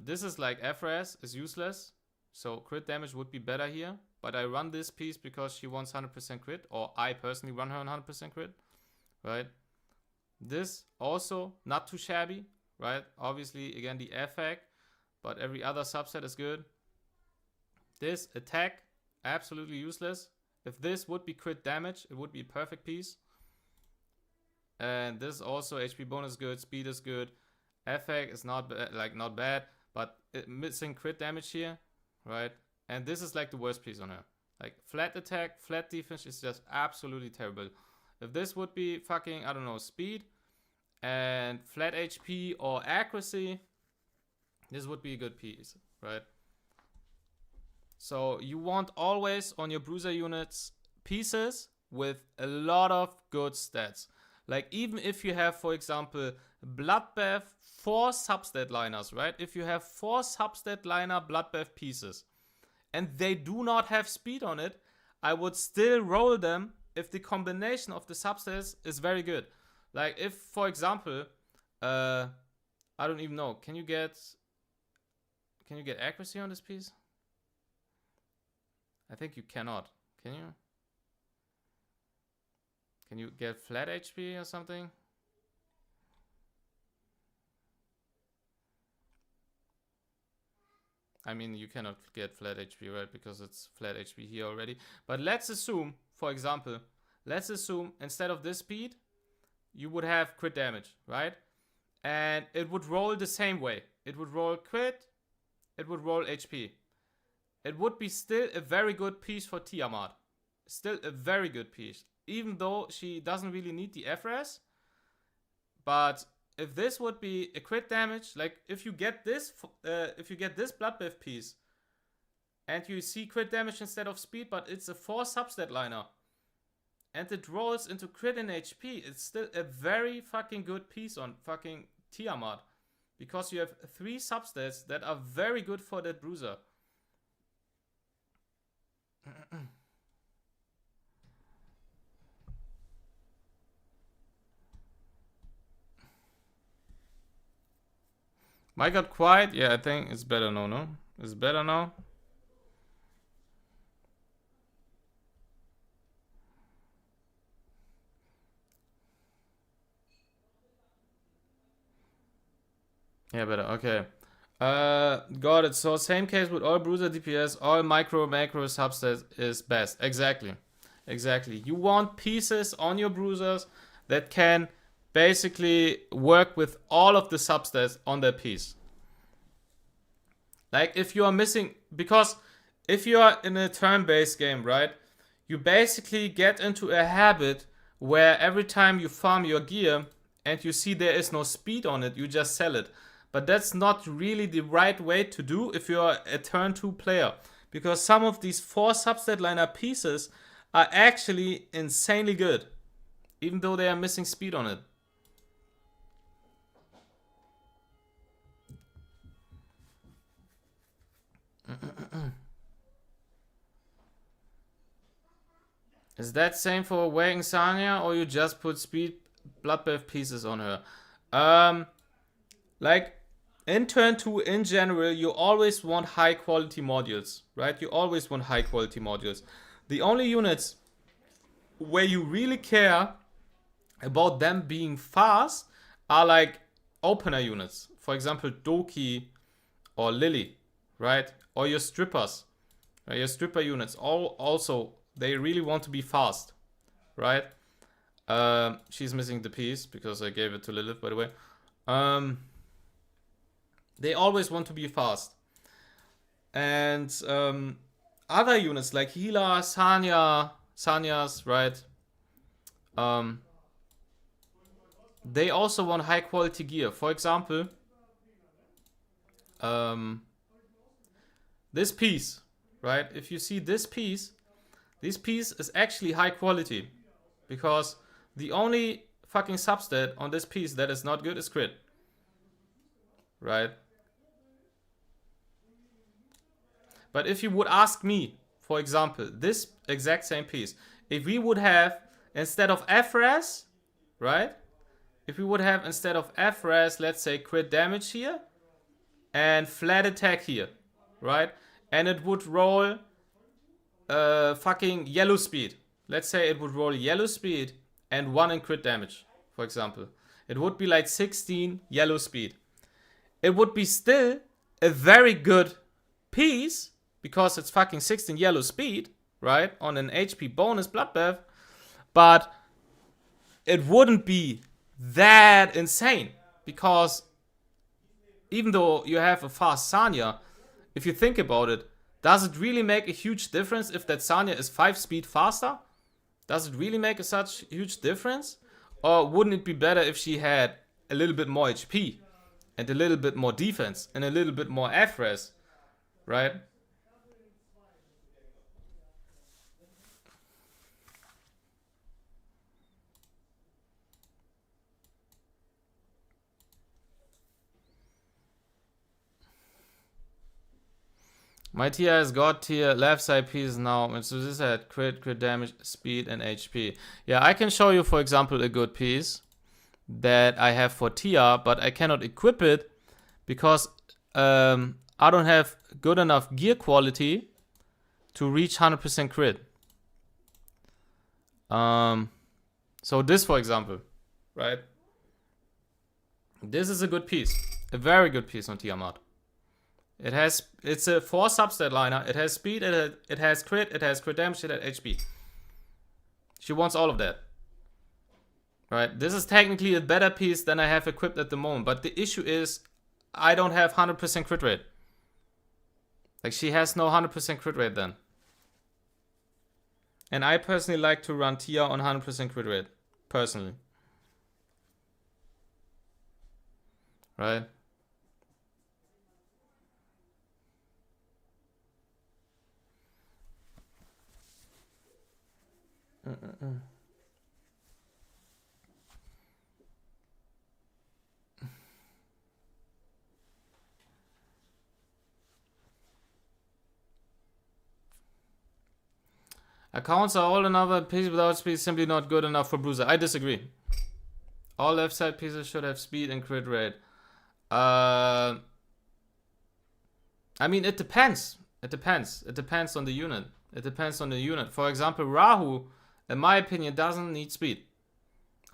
S1: This is like FRS is useless, so crit damage would be better here. But I run this piece because she wants 100% crit, or I personally run her on 100% crit, right? This also not too shabby, right? Obviously, again, the effect, but every other subset is good. This attack, absolutely useless. If this would be crit damage, it would be a perfect piece. And this also HP bonus good, speed is good. Effect is not not bad, but missing crit damage here, right? And this is like the worst piece on her. Like flat attack, flat defense is just absolutely terrible. If this would be fucking, I don't know, speed and flat HP or accuracy, this would be a good piece, right? So you want always on your bruiser units pieces with a lot of good stats. Like even if you have, for example, Bloodbath 4 substat liners, right? If you have 4 substat liner Bloodbath pieces and they do not have speed on it, I would still roll them if the combination of the substats is very good. Like if, for example, I don't even know, can you get accuracy on this piece? I think you cannot. Can you? Can you get flat HP or something? I mean, you cannot get flat HP, right? Because it's flat HP here already. But let's assume, for example, let's assume instead of this speed, you would have crit damage, right? And it would roll the same way. It would roll crit, it would roll HP. It would be still a very good piece for Tiamat. Still a very good piece. Even though she doesn't really need the FRS. But if this would be a crit damage, like if you get this Bloodbath piece and you see crit damage instead of speed, but it's a 4 substat liner and it rolls into crit and HP, it's still a very fucking good piece on fucking Tiamat. Because you have 3 substats that are very good for that bruiser. Mike got quiet? Yeah, I think it's better now, no? It's better now? Yeah, better. Okay. Got it. So same case with all bruiser DPS, all macro substats is best. Exactly. Exactly. You want pieces on your bruisers that can basically work with all of the substats on their piece. Like if you are missing, because if you are in a turn-based game, right, you basically get into a habit where every time you farm your gear and you see there is no speed on it, you just sell it. But that's not really the right way to do if you are a turn 2 player. Because some of these 4 substat liner pieces are actually insanely good. Even though they are missing speed on it. Is that same for Awaken Sanya, or you just put speed Bloodbath pieces on her? Like, in turn 2, in general, you always want high quality modules, right? You always want high quality modules. The only units where you really care about them being fast are like opener units. For example, Doki or Lily, right? Or your strippers, right? Your stripper units. Also, they really want to be fast, right? She's missing the piece because I gave it to Lilith, by the way. They always want to be fast. And other units like Healer, Sanyas, right? They also want high quality gear. For example, this piece, right? If you see this piece is actually high quality. Because the only fucking substat on this piece that is not good is crit. Right? But if you would ask me, for example, this exact same piece, if we would have, instead of FRS, right? If we would have, instead of FRS, let's say crit damage here, and flat attack here, right? And it would roll fucking yellow speed. Let's say it would roll yellow speed and 1 in crit damage, for example. It would be like 16 yellow speed. It would be still a very good piece because it's fucking 16 yellow speed, right? On an HP bonus bloodbath. But it wouldn't be that insane because even though you have a fast Sanya, if you think about it, does it really make a huge difference if that Sanya is 5 speed faster? Does it really make a such huge difference? Or wouldn't it be better if she had a little bit more HP and a little bit more defense and a little bit more FRES, right? My TR is God tier, left side piece now. And so this had crit damage, speed, and HP. Yeah, I can show you, for example, a good piece that I have for TR, but I cannot equip it because I don't have good enough gear quality to reach 100% crit. So this, for example, right? This is a good piece. A very good piece on Tiamat. It's a 4 substat liner. It has speed, it has crit damage, it has HP. She wants all of that. Right? This is technically a better piece than I have equipped at the moment. But the issue is, I don't have 100% crit rate. Like, she has no 100% crit rate then. And I personally like to run Tia on 100% crit rate. Personally. Right? Accounts are all another piece without speed simply not good enough for Bruiser. I disagree. All left side pieces should have speed and crit rate. I mean, it depends. It depends. It depends on the unit. It depends on the unit. For example, Rahu, in my opinion, doesn't need speed.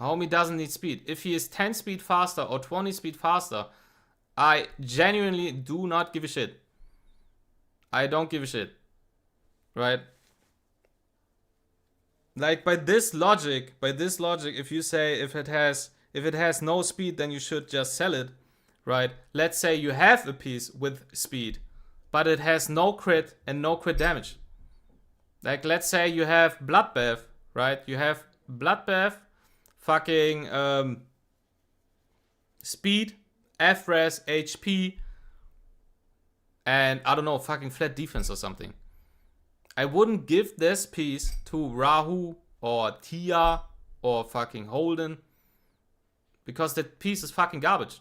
S1: Homie doesn't need speed. If he is 10 speed faster or 20 speed faster, I genuinely do not give a shit. I don't give a shit. Right? Like, by this logic, if you say if it has no speed, then you should just sell it, right? Let's say you have a piece with speed, but it has no crit and no crit damage. Like, let's say you have Bloodbath, right? You have Bloodbath, fucking speed, FRES, HP, and I don't know, fucking flat defense or something. I wouldn't give this piece to Rahu or Tia or fucking Holden because that piece is fucking garbage.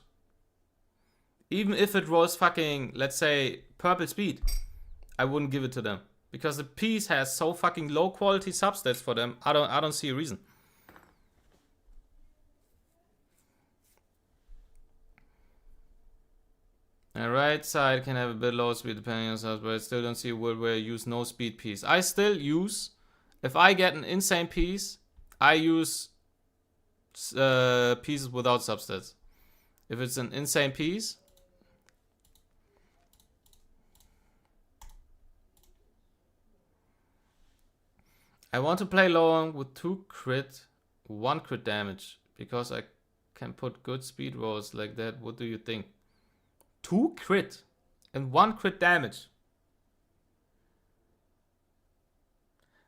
S1: Even if it was fucking, let's say, purple speed, I wouldn't give it to them because the piece has so fucking low quality substats for them. I don't see a reason. And right side can have a bit lower speed depending on stuff, but I still don't see a world where I use no speed piece. I still use, if I get an insane piece, I use pieces without substats. If it's an insane piece, I want to play long with 2 crit, 1 crit damage because I can put good speed rolls like that. What do you think? 2 crit and 1 crit damage.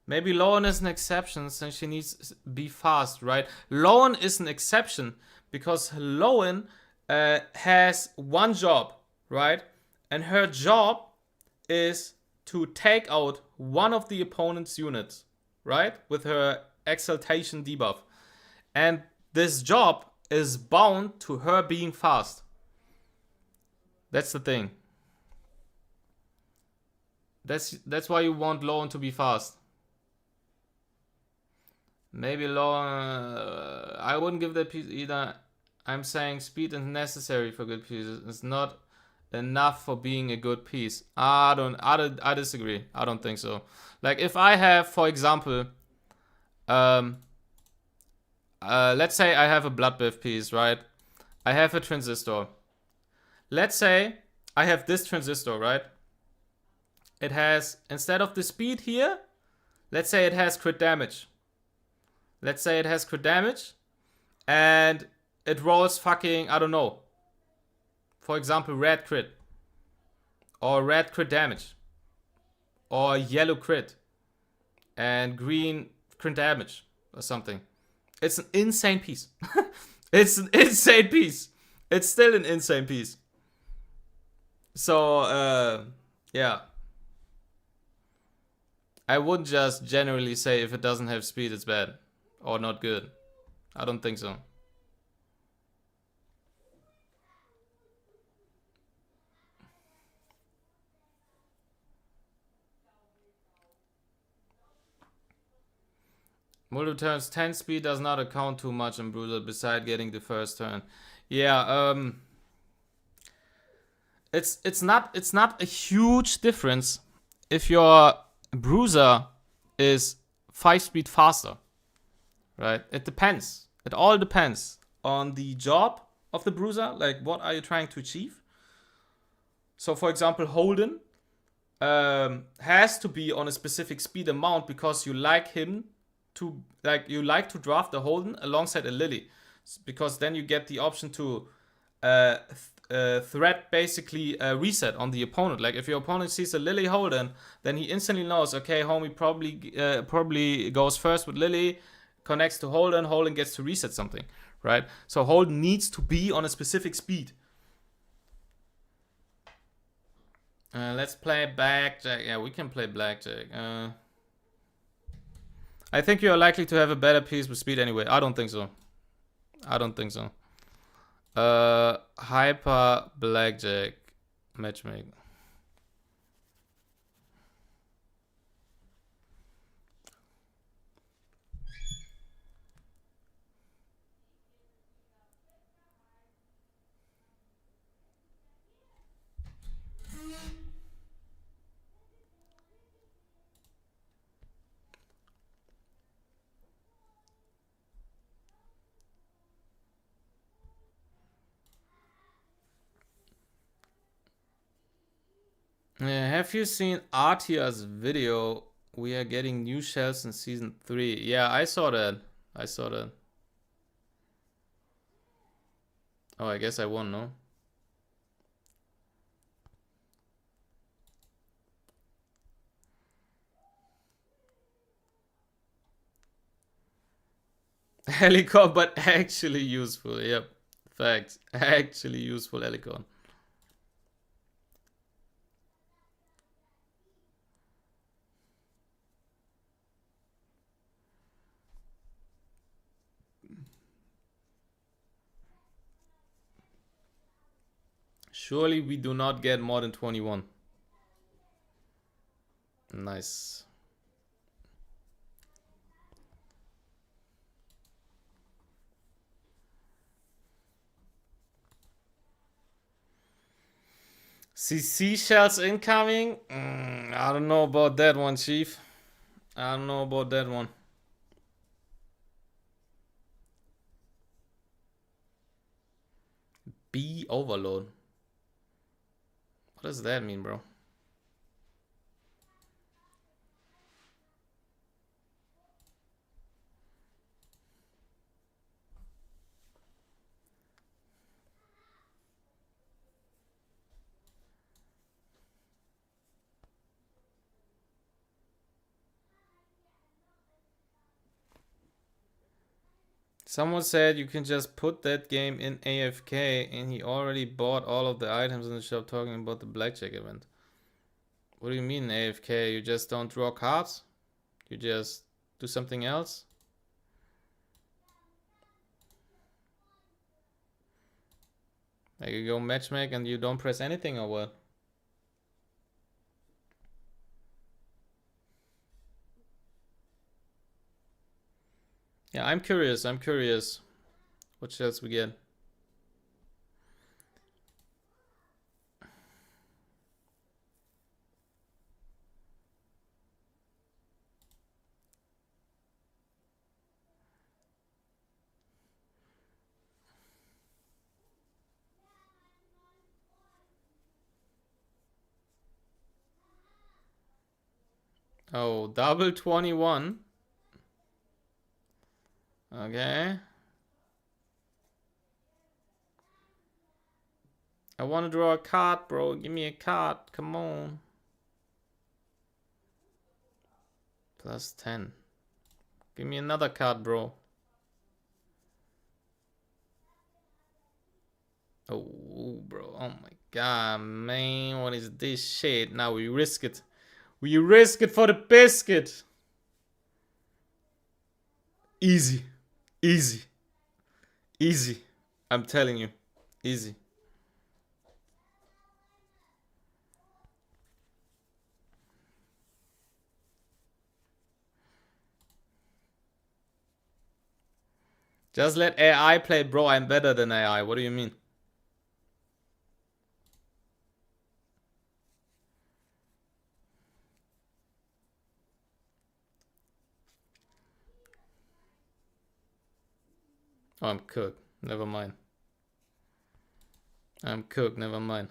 S1: Maybe Lowen is an exception since she needs to be fast, right? Lowen is an exception because Lowen has one job, right? And her job is to take out one of the opponent's units, right? With her exaltation debuff. And this job is bound to her being fast. That's the thing. That's why you want Lowen to be fast. Maybe Lowen... I wouldn't give that piece either. I'm saying speed is necessary for good pieces. It's not enough for being a good piece. I disagree. I don't think so. Like, if I have, for example... I let's say I have a bloodbath piece, right? I have a transistor. Let's say I have this transistor, right? It has, instead of the speed here, let's say it has crit damage. Let's say it has crit damage. And it rolls fucking, I don't know. For example, red crit. Or red crit damage. Or yellow crit. And green crit damage. Or something. It's an insane piece. It's an insane piece. It's still an insane piece. So, yeah. I wouldn't just generally say if it doesn't have speed, it's bad. Or not good. I don't think so. Multiple turns, 10 speed does not account too much in Bruiser beside getting the first turn. Yeah, it's not a huge difference if your Bruiser is 5 speed faster. Right? It depends. It all depends on the job of the Bruiser. Like, what are you trying to achieve? So, for example, Holden has to be on a specific speed amount because you like him to, like, you like to draft the Holden alongside a Lily, because then you get the option to threat basically reset on the opponent. Like, if your opponent sees a Lily Holden, then he instantly knows, okay, homie probably goes first with Lily, connects to Holden, Holden gets to reset something, right? So Holden needs to be on a specific speed. Let's play blackjack. Yeah, we can play blackjack. I think you are likely to have a better piece with speed anyway. I don't think so. I don't think so. Hyper blackjack matchmaking. Have you seen Artia's video? We are getting new shells in season 3. Yeah, I saw that. I saw that. Oh, I guess I won, no? Helicon, but actually useful. Yep. Facts. Actually useful Helicon. Surely we do not get more than 21. Nice. See seashells incoming? I don't know about that one, Chief. I don't know about that one. B overload. What does that mean, bro? Someone said you can just put that game in AFK and he already bought all of the items in the shop, talking about the blackjack event. What do you mean AFK? You just don't draw cards? You just do something else? Like you go matchmake and you don't press anything or what? Yeah, I'm curious. I'm curious. What shells we get? Oh, double 21. Okay. I want to draw a card, bro. Give me a card. Come on. Plus 10. Give me another card, bro. Oh, bro. Oh my god, man. What is this shit? Now we risk it. We risk it for the biscuit. Easy. Easy. Easy. I'm telling you. Easy. Just let AI play, bro. I'm better than AI. What do you mean? Oh, I'm cooked. Never mind. I'm cooked. Never mind.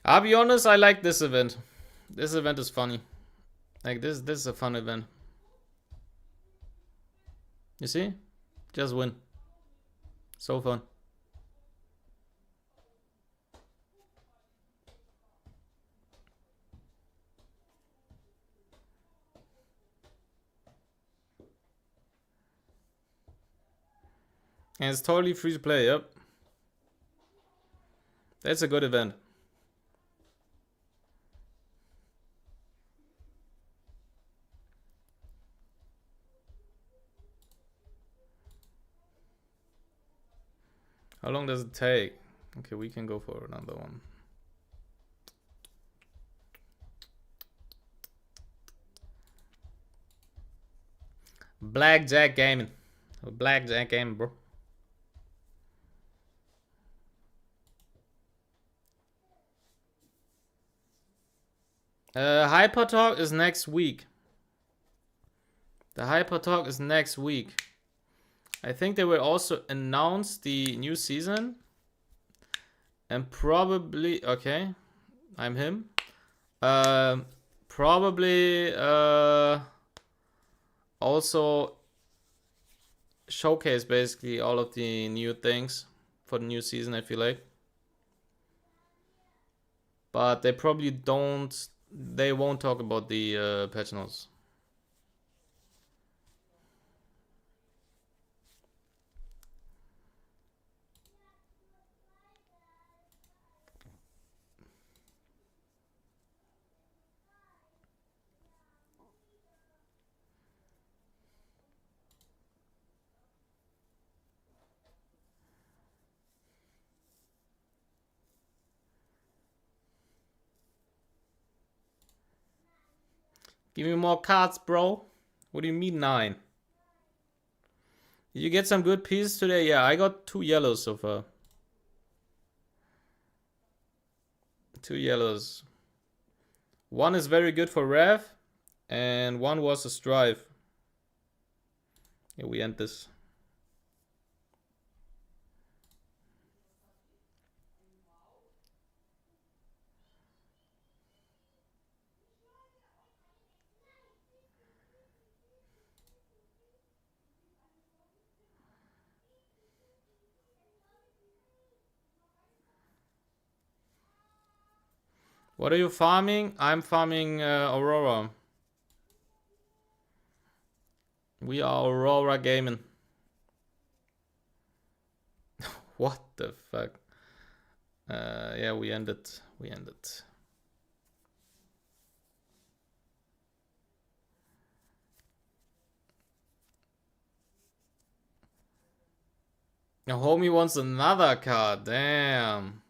S1: I'll be honest, I like this event. This event is funny. Like this is a fun event. You see? Just win. So fun. And it's totally free to play, yep. That's a good event. How long does it take? Okay, we can go for another one. Blackjack gaming. Blackjack gaming, bro. Hyper Talk is next week. The Hyper Talk is next week. I think they will also announce the new season. And probably, okay, I'm him. Probably also showcase basically all of the new things for the new season, I feel like. But they probably they won't talk about the patch notes. Give me more cards, bro. What do you mean 9? Did you get some good pieces today? Yeah, I got 2 yellows so far. 2 yellows. One is very good for Rev, and one was a Strive. Yeah, we end this. What are you farming? I'm farming Aurora. We are Aurora gaming. What the fuck? Yeah, we ended. We ended. Now, homie wants another card. Damn.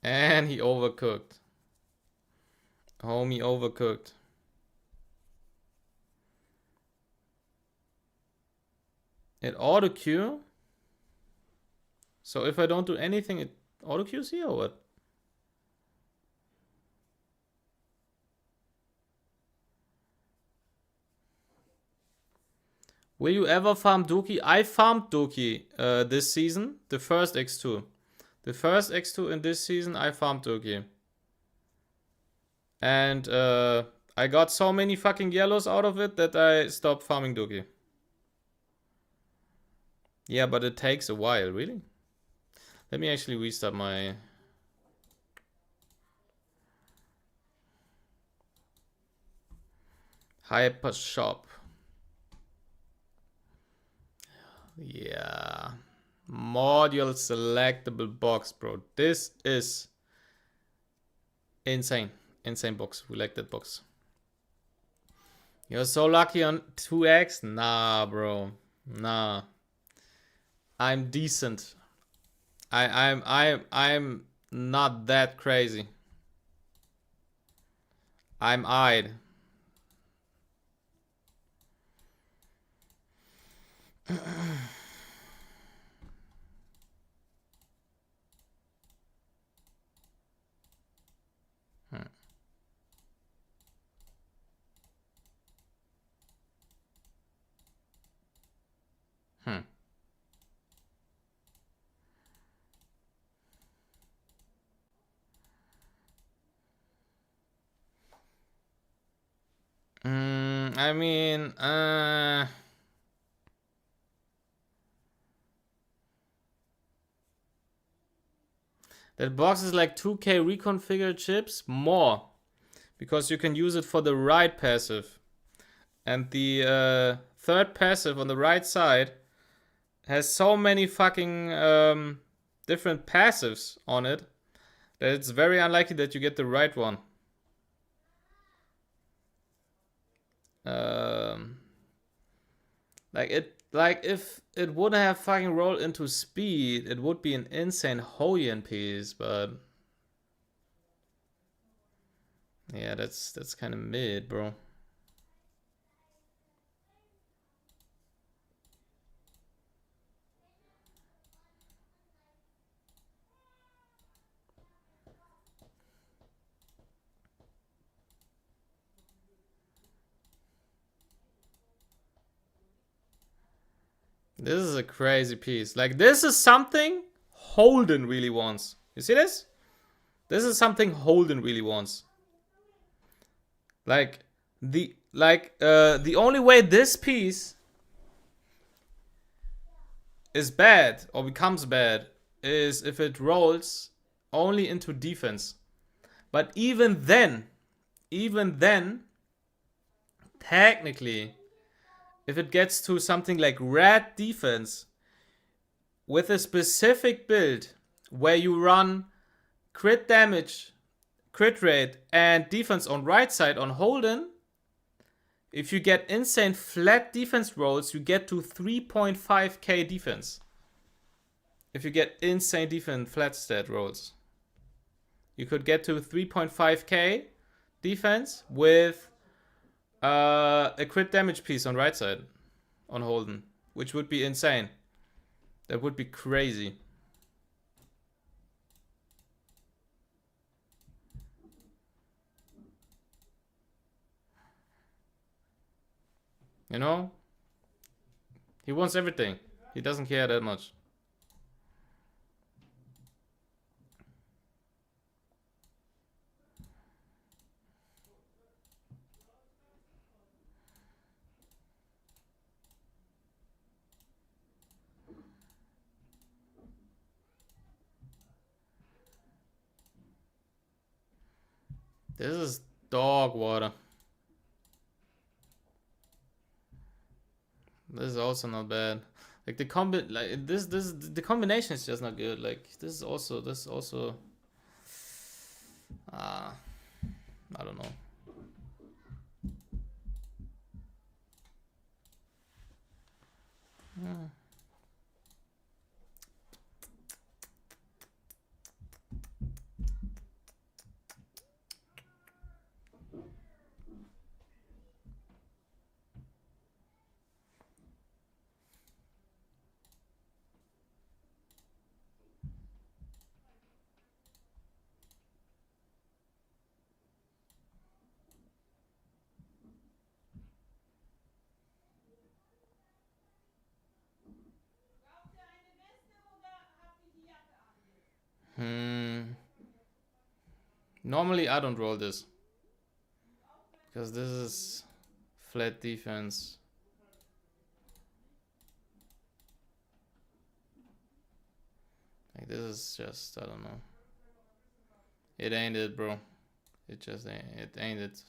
S1: And he overcooked. Homie overcooked. It auto queue. So if I don't do anything, it auto queues here or what? Will you ever farm Doki? I farmed Doki this season. The first X2. The first X2 in this season, I farmed Doki. And I got so many fucking yellows out of it that I stopped farming Doki. Yeah, but it takes a while, really? Let me actually restart my... Hyper Shop. Yeah. Module selectable box, bro. This is insane. Insane box. We like that box. You're so lucky on 2x? Nah, bro. Nah. I'm decent. I'm not that crazy. I'm eyed. I mean, that box is like 2k reconfigured chips more. Because you can use it for the right passive. And the third passive on the right side has so many fucking different passives on it that it's very unlikely that you get the right one. Like if it wouldn't have fucking rolled into speed, it would be an insane Hoyan piece, but yeah, that's kind of mid, bro. This is a crazy piece. Like, this is something Holden really wants. You see this? This is something Holden really wants. Like, the only way this piece is bad or becomes bad is if it rolls only into defense. But even then, technically, if it gets to something like red defense with a specific build where you run crit damage, crit rate, and defense on right side on Holden, if you get insane flat defense rolls, you get to 3.5k defense. If you get insane defense flat stat rolls, you could get to 3.5k defense with a crit damage piece on right side on Holden, which would be insane. That would be crazy. You know? He wants everything. He doesn't care that much. This is dog water. This is also not bad. Like the the combination is just not good. Like this is also I don't know. Normally I don't roll this. Because this is flat defense. Like this is just, I don't know. It ain't it, bro. It just ain't it.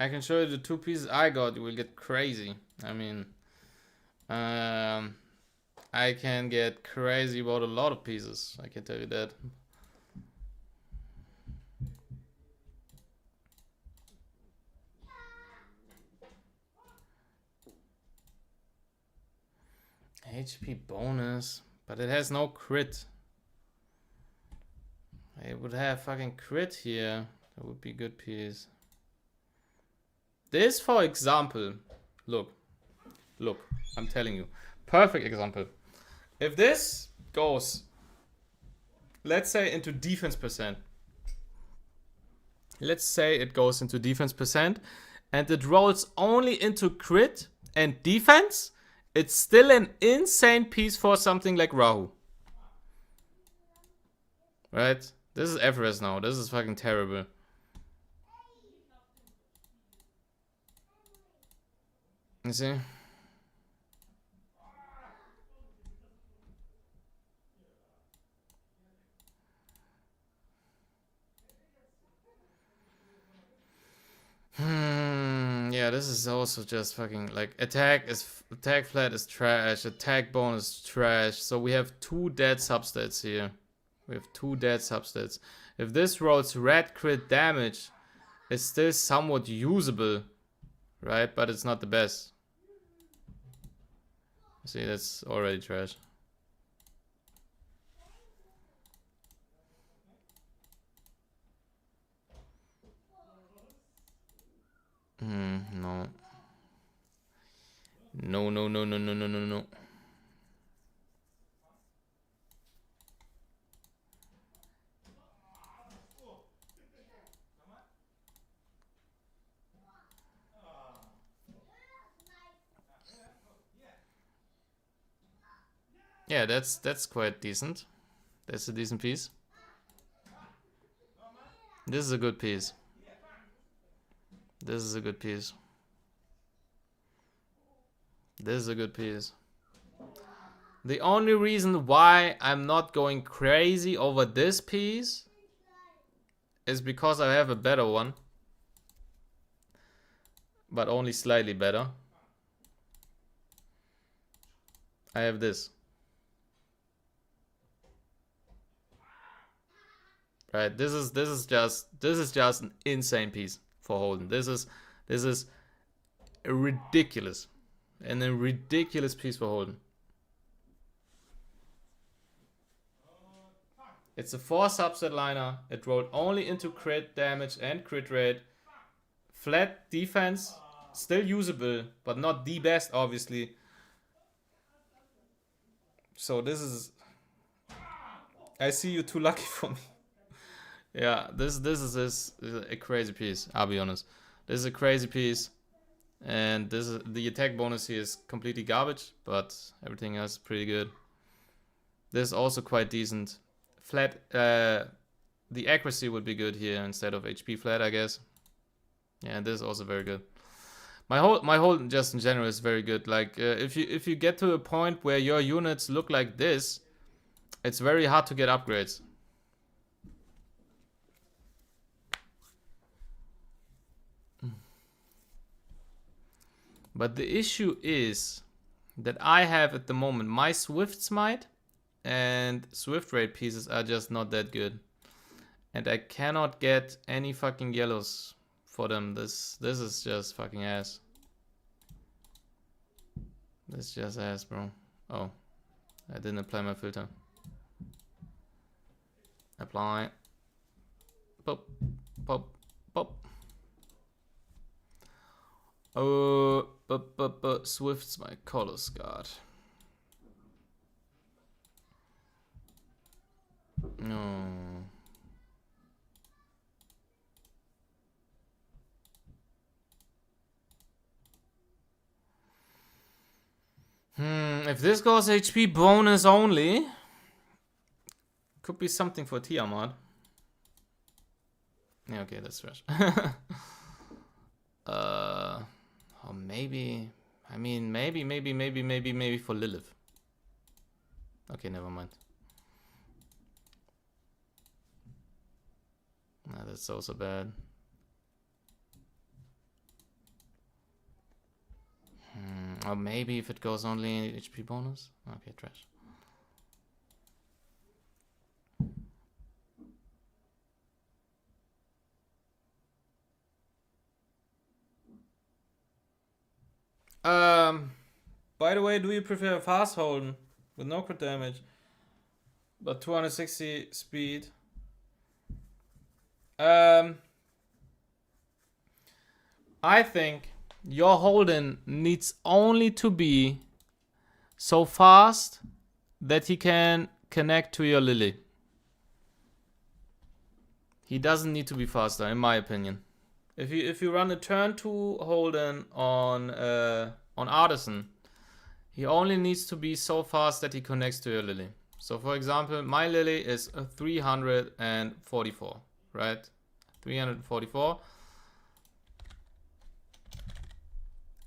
S1: I can show you the 2 pieces I got. You will get crazy. I mean, I can get crazy about a lot of pieces. I can tell you that. HP bonus, but it has no crit. It would have fucking crit here. That would be a good piece. This, for example, look, I'm telling you, perfect example. If this goes, let's say into defense percent. Let's say it goes into defense percent and it rolls only into crit and defense. It's still an insane piece for something like Rahu. Right? This is Everest now. This is fucking terrible. You see? Yeah, this is also just fucking like attack flat is trash, attack bonus trash. So we have 2 dead substats here. We have 2 dead substats. If this rolls red crit damage, it's still somewhat usable, right? But it's not the best. See, that's already trash. No. No. Yeah, that's quite decent. That's a decent piece. This is a good piece. This is a good piece. This is a good piece. The only reason why I'm not going crazy over this piece is because I have a better one. But only slightly better. I have this. Right, this is just an insane piece for Holden. This is ridiculous. And a ridiculous piece for Holden. It's a 4 subset liner. It rolled only into crit damage and crit rate. Flat defense, still usable, but not the best, obviously. So this is... I see you too lucky for me. Yeah, this is a crazy piece, I'll be honest. This is a crazy piece. And this is the attack bonus here is completely garbage, but everything else is pretty good. This is also quite decent. Flat, the accuracy would be good here instead of HP flat, I guess. Yeah, and this is also very good. My whole just in general is very good. Like if you get to a point where your units look like this, it's very hard to get upgrades. But the issue is that I have at the moment my Swift Smite and Swift Rate pieces are just not that good. And I cannot get any fucking yellows for them. This is just fucking ass. This is just ass, bro. Oh, I didn't apply my filter. Apply. Pop, pop, pop. Oh, but Swift's my colors guard. No. If this goes HP bonus only, could be something for Tiamat. Yeah, okay, that's trash. Or maybe, I mean, maybe for Lilith. Okay, never mind. Nah, that's also bad. Or maybe if it goes only HP bonus. Okay, trash. By the way, do you prefer fast holding with no crit damage, but 260 speed? I think your Holden needs only to be so fast that he can connect to your Lily. He doesn't need to be faster, in my opinion. If you run a turn 2 Holden on Artisan, he only needs to be so fast that he connects to your Lily. So for example, my Lily is a 344, right? 344.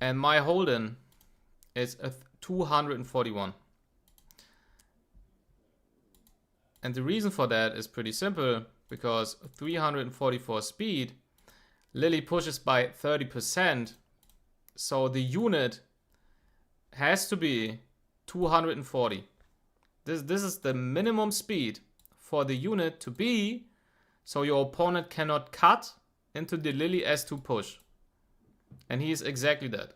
S1: And my Holden is a 241. And the reason for that is pretty simple, because 344 speed, Lily pushes by 30%, so the unit has to be 240. This is the minimum speed for the unit to be, so your opponent cannot cut into the Lily S2 push. And he is exactly that.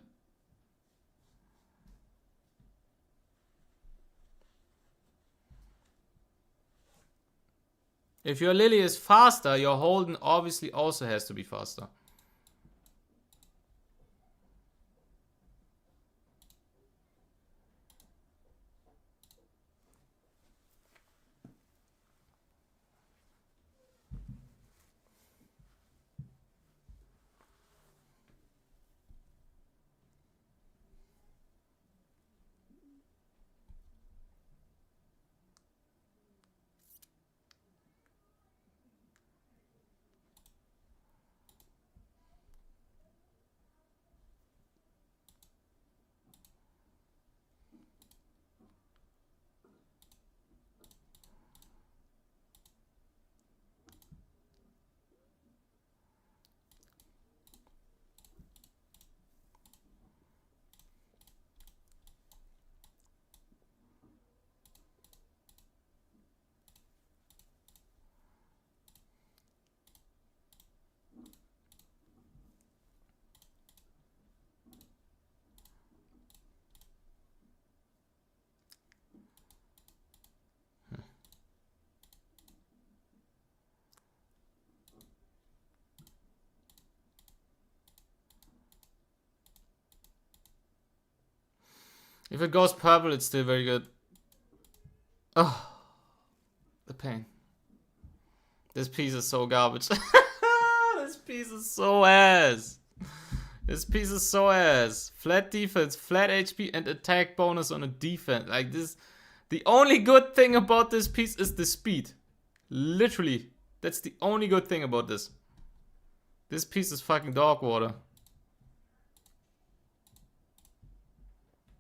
S1: If your Lily is faster, your Holden obviously also has to be faster. If it goes purple, it's still very good. Oh, the pain. This piece is so garbage. This piece is so ass. This piece is so ass. Flat defense, flat HP, and attack bonus on a defense. Like this. The only good thing about this piece is the speed. Literally. That's the only good thing about this. This piece is fucking dog water.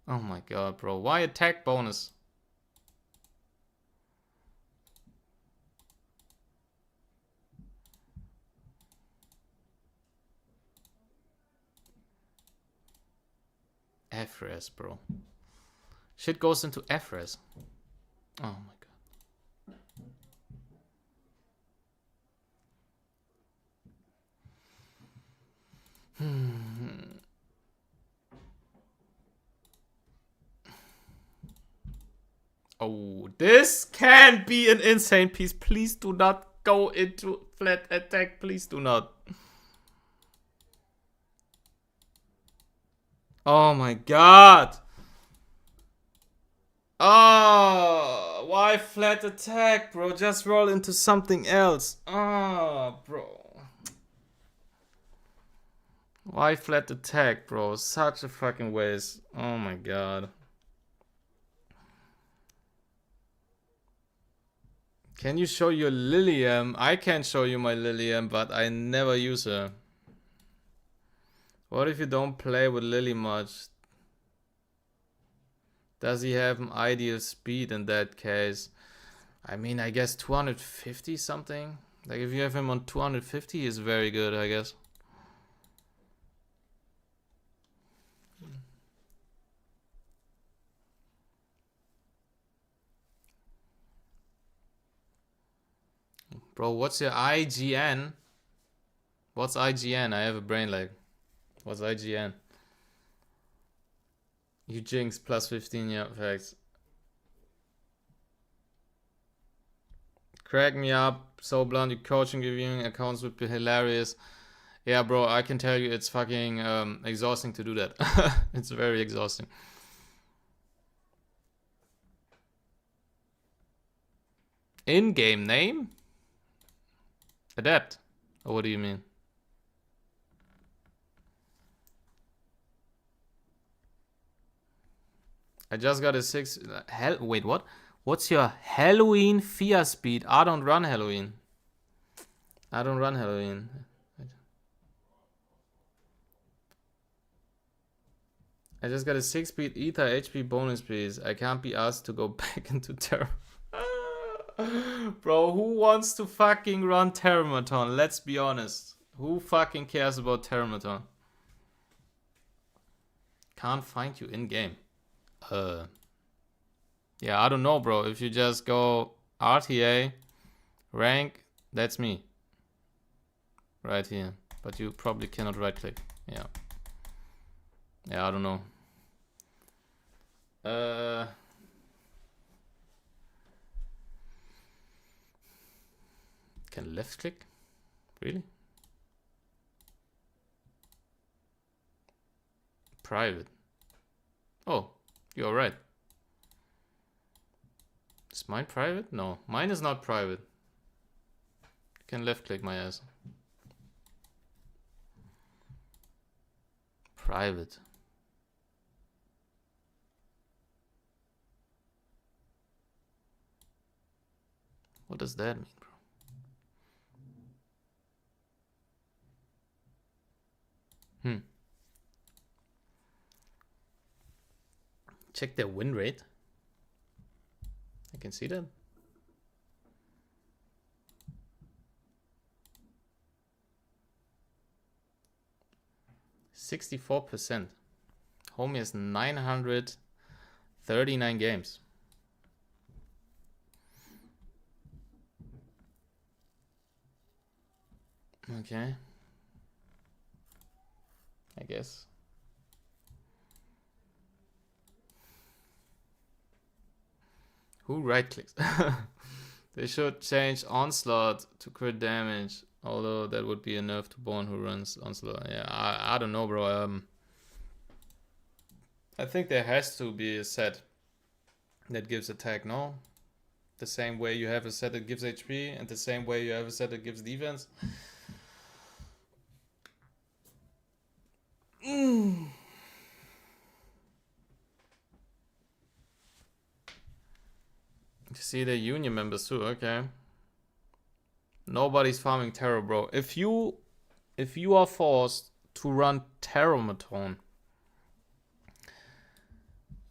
S1: Oh my god, bro. Why attack bonus? FRS, bro. Shit goes into FRS. Oh my god. Oh, this can be an insane piece. Please do not go into flat attack. Please do not. Oh my god. Oh, why flat attack, bro? Just roll into something else. Oh, bro. Why flat attack, bro? Such a fucking waste. Oh my god. Can you show your Lilium? I can show you my Lilium, but I never use her. What if you don't play with Lily much? Does he have an ideal speed in that case? I mean, I guess 250 something. Like if you have him on 250, he's very good, I guess. Bro, what's your IGN? What's IGN? I have a brain lag. What's IGN? You jinx plus 15, yeah, facts. Crack me up. So blunt, your coaching reviewing accounts would be hilarious. Yeah, bro, I can tell you it's fucking exhausting to do that. It's very exhausting. In-game name? Adapt. Or what do you mean? I just got a 6. Wait, what? What's your Halloween fear speed? I don't run Halloween. I don't run Halloween. I just got a 6-speed ether HP bonus, please. I can't be asked to go back into Terra. Bro, who wants to fucking run Terramaton? Let's be honest. Who fucking cares about Terramaton? Can't find you in-game. Yeah, I don't know, bro. If you just go RTA, rank, that's me. Right here. But you probably cannot right-click. Yeah. Yeah, I don't know. Can left-click? Really? Private. Oh, you're right. Is mine private? No, mine is not private. You can left-click my ass. Private. What does that mean, bro? Check their win rate. I can see that. %64%. Homie has 939 games. Okay. I guess. Who right clicks? They should change Onslaught to crit damage. Although that would be a nerf to Born who runs Onslaught. Yeah, I don't know, bro. I think there has to be a set that gives attack, no? The same way you have a set that gives HP, and the same way you have a set that gives defense. You see the union members too, okay. Nobody's farming Terror, bro. If you are forced to run Terramaton,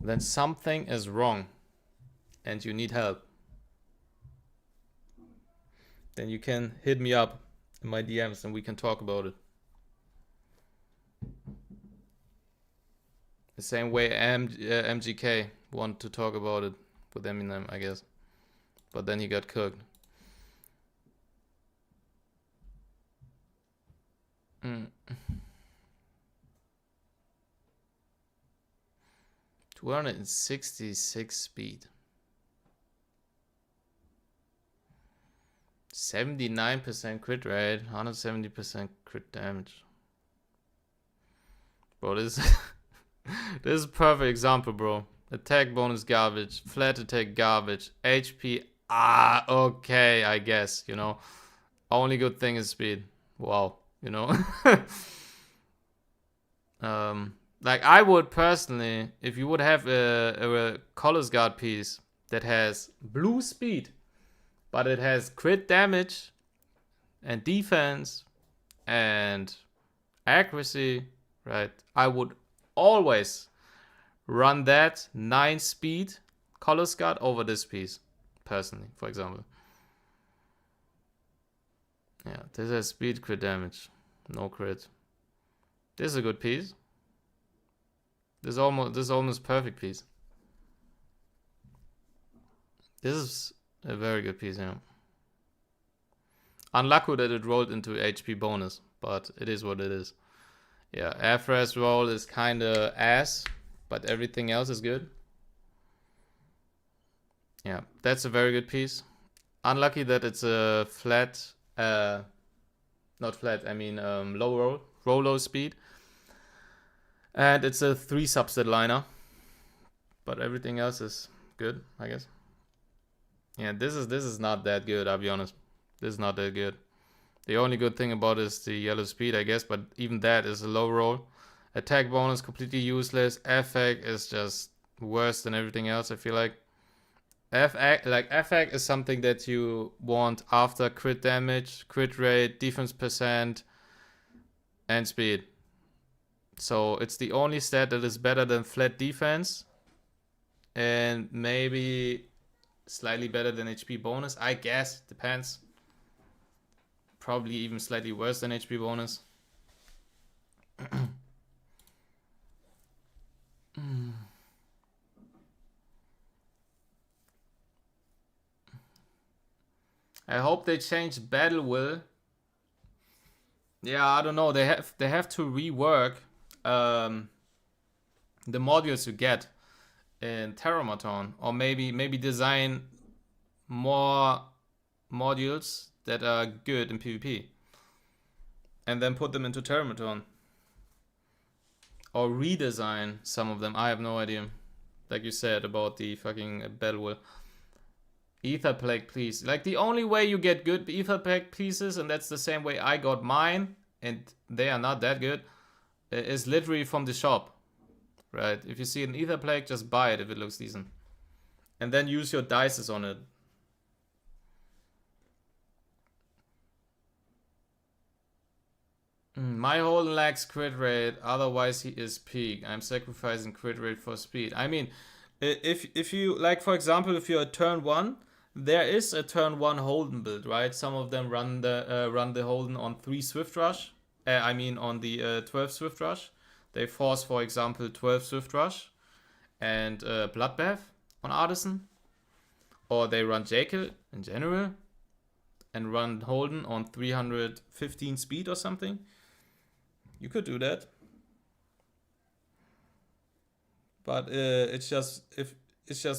S1: then something is wrong and you need help. Then you can hit me up in my DMs and we can talk about it. The same way MGK wanted to talk about it with Eminem, I guess. But then he got cooked. 266 speed. 79% crit rate, 170% crit damage. Bro, this This is a perfect example, bro. Attack bonus garbage, flat attack garbage, HP. Okay, I guess, you know. Only good thing is speed. Wow, you know. Like I would personally, if you would have a Colors Guard piece that has blue speed, but it has crit damage and defense and accuracy, right? I would always run that 9 speed Colors Guard over this piece, personally, for example. Yeah, this has speed, crit damage, no crit. This is a good piece. This is almost perfect piece. This is a very good piece, yeah. Unlucky that it rolled into HP bonus, but it is what it is. Yeah, frfr roll is kinda ass, but everything else is good. Yeah, that's a very good piece. Unlucky that it's a flat, not flat, I mean low low speed. And it's a 3 subset liner. But everything else is good, I guess. Yeah, this is not that good, I'll be honest. This is not that good. The only good thing about it is the yellow speed, I guess, but even that is a low roll. Attack bonus completely useless. Effect is just worse than everything else, I feel like. Effect is something that you want after crit damage, crit rate, defense percent, and speed. So it's the only stat that is better than flat defense. And maybe slightly better than HP bonus, I guess. Depends. Probably even slightly worse than HP bonus. I hope they change Battle Will. Yeah, I don't know. They have to rework the modules you get in Terramaton, or maybe design more modules that are good in PvP and then put them into Terramaton, or redesign some of them. I have no idea, like you said about the fucking Battle Will. Ether Plague, please. Like, the only way you get good Ether Plague pieces, and that's the same way I got mine, and they are not that good, is literally from the shop, right? If you see an Ether Plague, just buy it if it looks decent. And then use your dices on it. My Holden lacks crit rate, otherwise he is peak. I'm sacrificing crit rate for speed. I mean, if you, like, for example, if you're at turn 1, there is a turn 1 Holden build, right? Some of them run the Holden on 3 Swift Rush. I mean on the 12 Swift Rush. They force, for example, 12 Swift Rush and Bloodbath on Artisan. Or they run Jekyll in general and run Holden on 315 speed or something. You could do that. But it's just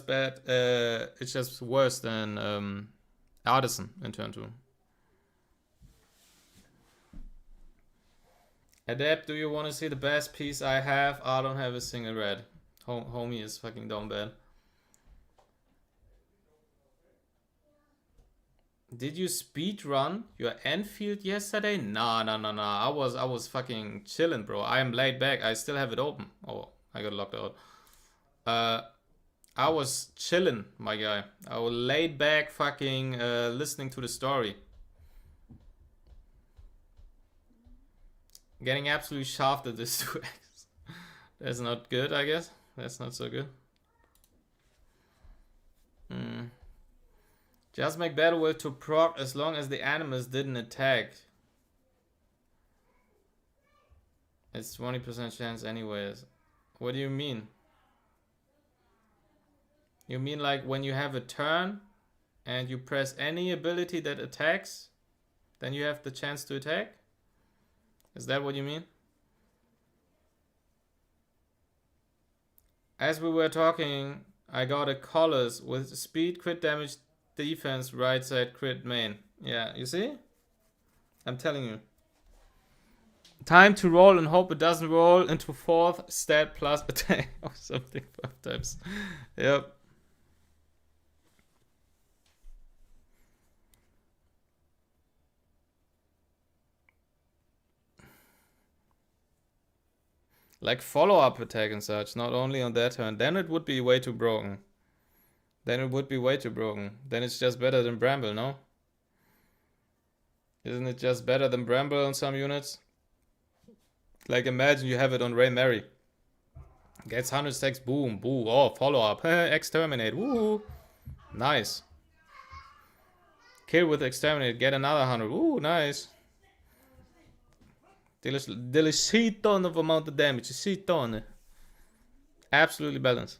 S1: bad. It's just worse than Artisan in turn 2. Adapt, do you want to see the best piece I have? I don't have a single red. Homie is fucking down bad. Did you speed run your Enfield yesterday? Nah. I was fucking chilling, bro. I am laid back. I still have it open. Oh, I got locked out. I was chilling, my guy. I was laid back, fucking listening to the story. Getting absolutely shafted this 2x. That's not good, I guess. That's not so good. Just make Battle Will to proc as long as the animals didn't attack. It's 20% chance anyways. What do you mean? You mean like when you have a turn and you press any ability that attacks, then you have the chance to attack? Is that what you mean? As we were talking, I got a Colors with speed, crit damage, defense, right side, crit main. Yeah, you see? I'm telling you. Time to roll and hope it doesn't roll into 4th stat plus attack or something 5 times. Yep. Like follow-up attack and such, not only on that turn. Then it would be way too broken. Then it's just better than Bramble, no? Isn't it just better than Bramble on some units? Like imagine you have it on Ray Mary. Gets 100 stacks, boom, boo. Oh, follow-up. Exterminate, woo. Nice. Kill with exterminate, get another 100. Ooh, nice. Shit ton of amount of damage. Shit ton. Absolutely balanced.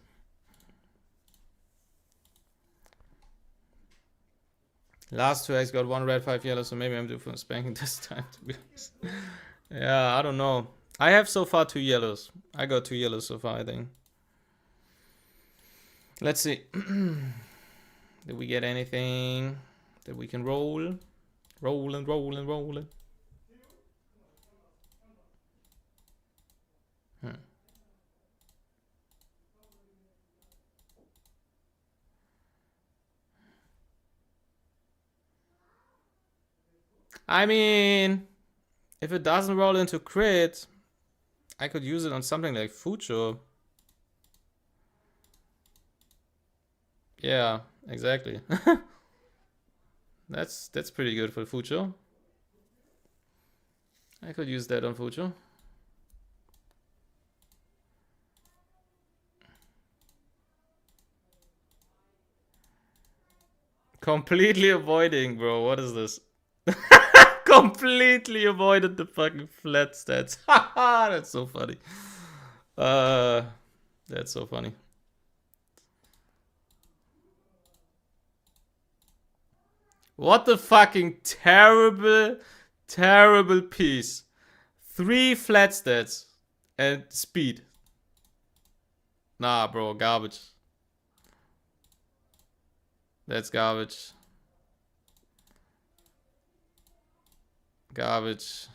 S1: Last 2 eggs got 1 red, 5 yellow, so maybe I'm due for spanking this time, to be honest. Yeah, I don't know. I have so far 2 yellows. I got 2 yellows so far, I think. Let's see. Did we get anything that we can roll? Rolling. I mean, if it doesn't roll into crit, I could use it on something like Fucho. Yeah, exactly. That's pretty good for Fucho. I could use that on Fucho. Completely avoiding, bro. What is this? Completely avoided the fucking flat stats. Haha, that's so funny. That's so funny. What the fucking terrible piece. 3 flat stats and speed. Nah, bro, garbage. That's garbage. Garbage.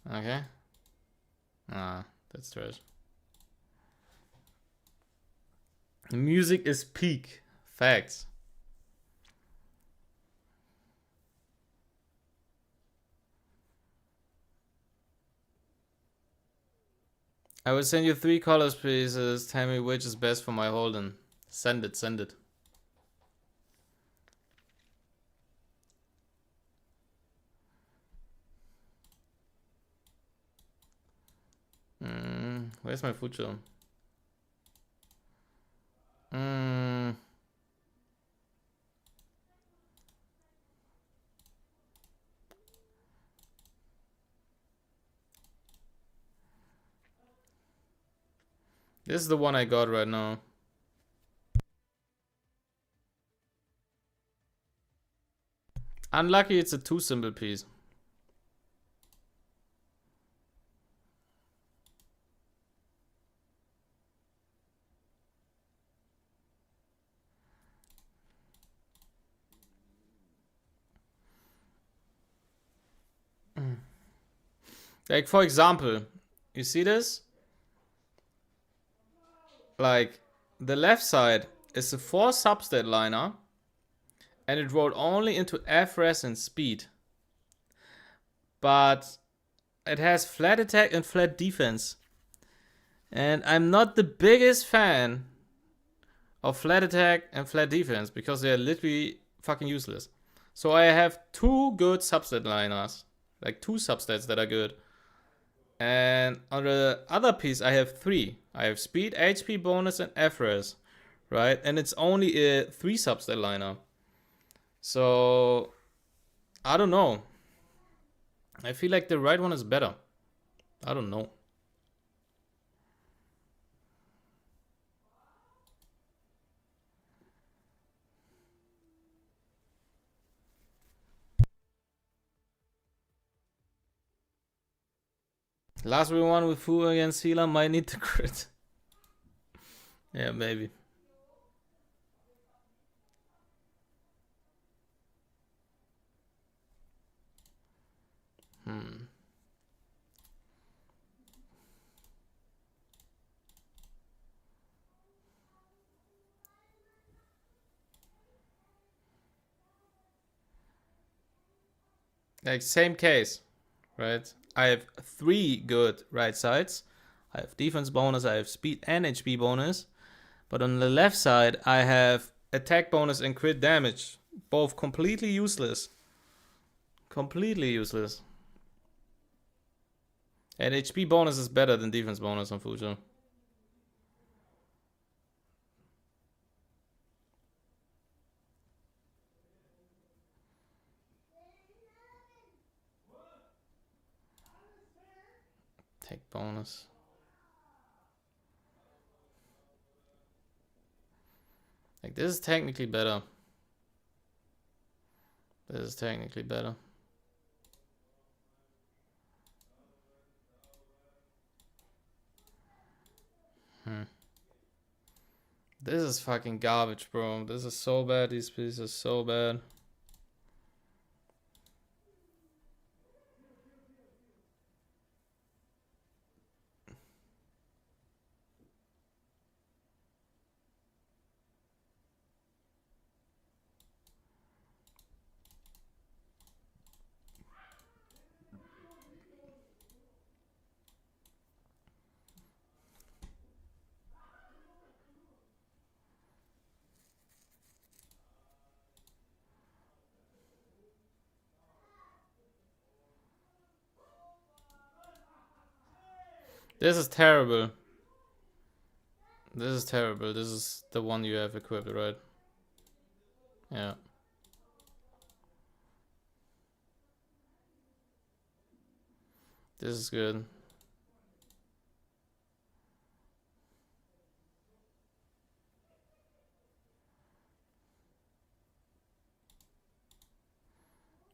S1: Okay. That's trash. The music is peak. Facts. I will send you 3 colors pieces. Tell me which is best for my Holden. Send it. Where's my Fucho? This is the one I got right now. Unlucky it's a 2 symbol piece. Like, for example, you see this? Like, the left side is a 4 substat liner, and it rolled only into FRS and speed. But it has flat attack and flat defense. And I'm not the biggest fan of flat attack and flat defense because they're literally fucking useless. So I have 2 good substat liners. Like 2 substats that are good. And on the other piece, I have 3. I have speed, HP bonus, and FRS, right? And it's only a 3 substat liner. So, I don't know. I feel like the right one is better. I don't know. Last we won with Fu against Healer might need to crit. Yeah, maybe. Like, same case, right? I have 3 good right sides. I have defense bonus, I have speed and HP bonus. But on the left side, I have attack bonus and crit damage. Both completely useless. Completely useless. And HP bonus is better than defense bonus on Fujo. Attack bonus. Like, this is technically better. This is technically better. This is fucking garbage, bro. This is so bad. These pieces are so bad. This is terrible. This is terrible. This is the one you have equipped, right? Yeah. This is good.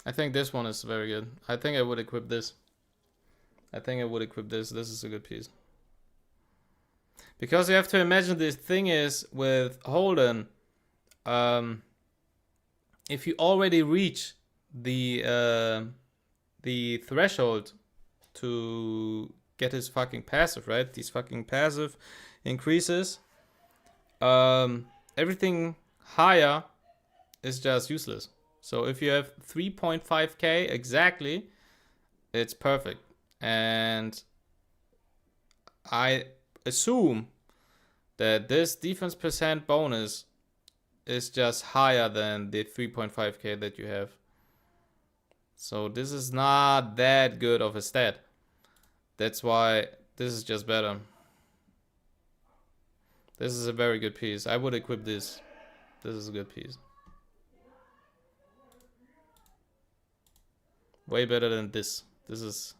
S1: I think this one is very good. I think I would equip this. This is a good piece. Because you have to imagine this thing is with Holden, if you already reach the threshold to get his fucking passive, right? These fucking passive increases. Everything higher is just useless. So if you have 3.5k exactly, it's perfect. And I assume that this defense percent bonus is just higher than the 3.5k that you have. So this is not that good of a stat. That's why this is just better. This is a very good piece. I would equip this. This is a good piece. Way better than this. This is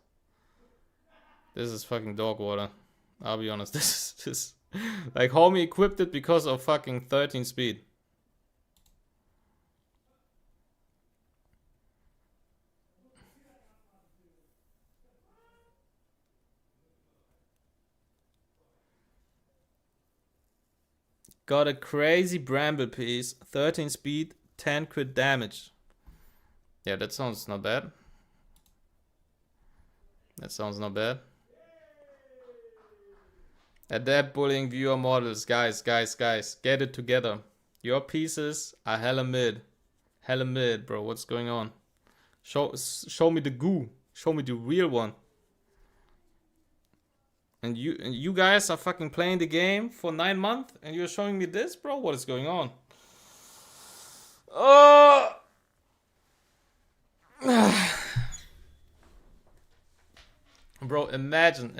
S1: fucking dog water. I'll be honest. This is just like homie equipped it because of fucking 13 speed. Got a crazy bramble piece, 13 speed, 10 crit damage. Yeah, that sounds not bad. That sounds not bad. Adapt bullying viewer models. Guys, get it together. Your pieces are hella mid. Hella mid, bro. What's going on? Show me the goo. Show me the real one. And you guys are fucking playing the game for 9 months and you're showing me this, bro? What is going on? Oh! Bro, imagine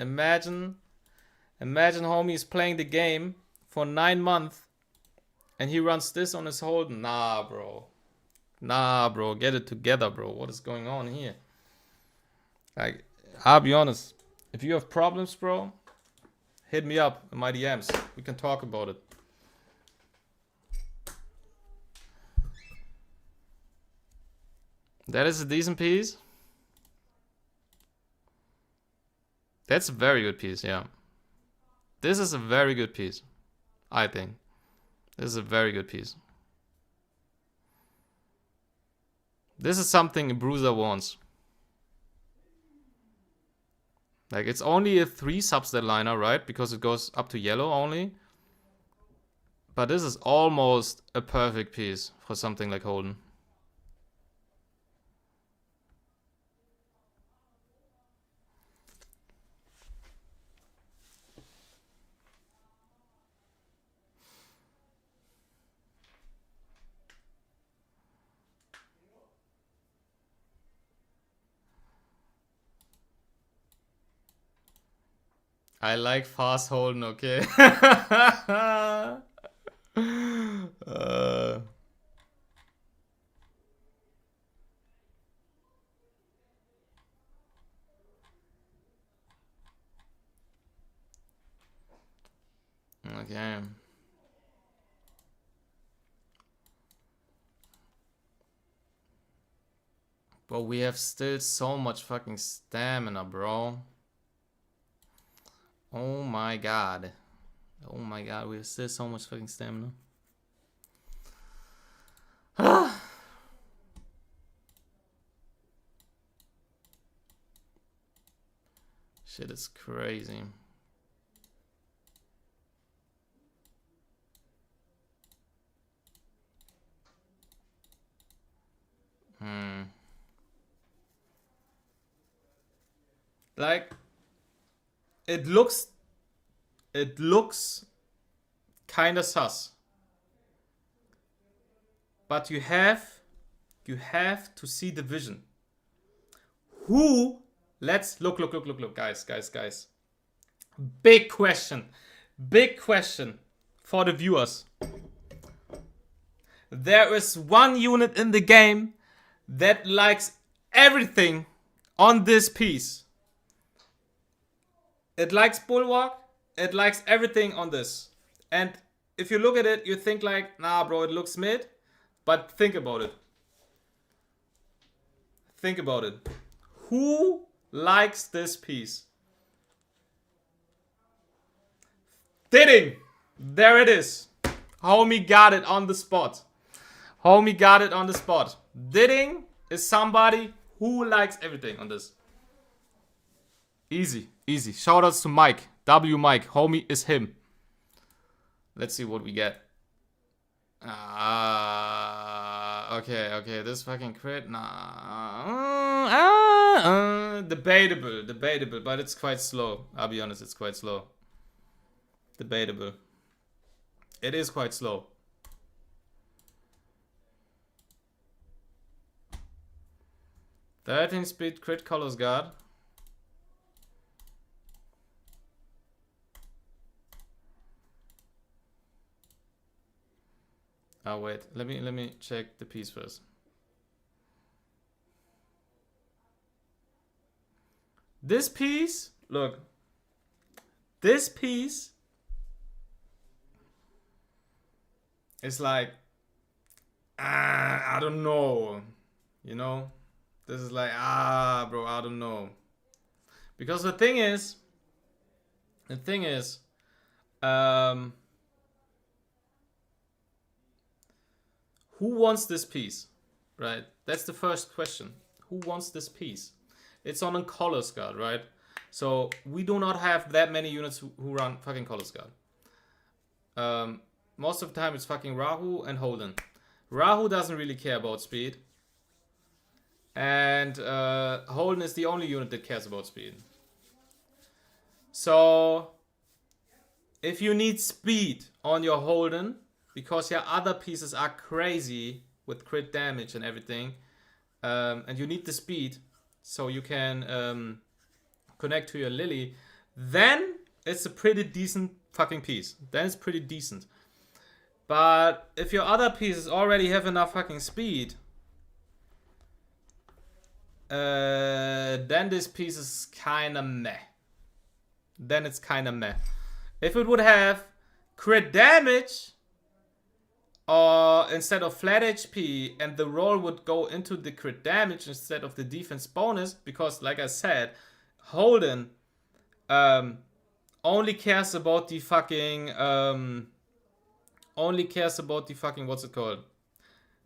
S1: homie is playing the game for 9 months and he runs this on his Holden. Nah, bro. Get it together, bro. What is going on here? Like, I'll be honest. If you have problems, bro, hit me up in my DMs. We can talk about it. That is a decent piece. That's a very good piece, yeah. This is a very good piece, I think. This is a very good piece. This is something a bruiser wants. Like, it's only a 3 substat liner, right? Because it goes up to yellow only. But this is almost a perfect piece for something like Holden. I like fast Holden, okay? Okay. But we have still so much fucking stamina, bro. Oh my god. Oh my god, we have still so much fucking stamina. Shit is crazy. Like, it looks kinda sus. But you have to see the vision. Who? Let's look, guys. Big question for the viewers. There is one unit in the game that likes everything on this piece. It likes Bulwark. It likes everything on this. And if you look at it, you think like, nah, bro, it looks mid. But think about it. Think about it. Who likes this piece? Didding! There it is. Homie got it on the spot. Didding is somebody who likes everything on this. Easy. Shoutouts to Mike. W Mike. Homie is him. Let's see what we get. Okay. This fucking crit. Debatable, but it's quite slow. I'll be honest, it's quite slow. Debatable. It is quite slow. "13 speed crit colors guard." Oh wait, let me check the piece first. This piece, look. This piece is like, I don't know. You know? This is like, bro, I don't know. Because the thing is, who wants this piece? Right? That's the first question. Who wants this piece? It's on a colors guard, right? So we do not have that many units who run fucking colors guard. Most of the time it's fucking Rahu and Holden. Rahu doesn't really care about speed. And Holden is the only unit that cares about speed. So if you need speed on your Holden, because your other pieces are crazy with crit damage and everything, and you need the speed so you can connect to your Lily, then it's a pretty decent fucking piece. Then it's pretty decent. But if your other pieces already have enough fucking speed, then this piece is kinda meh. Then it's kinda meh. If it would have crit damage, or instead of flat HP, and the roll would go into the crit damage instead of the defense bonus, because like I said, Holden only cares about the fucking what's it called?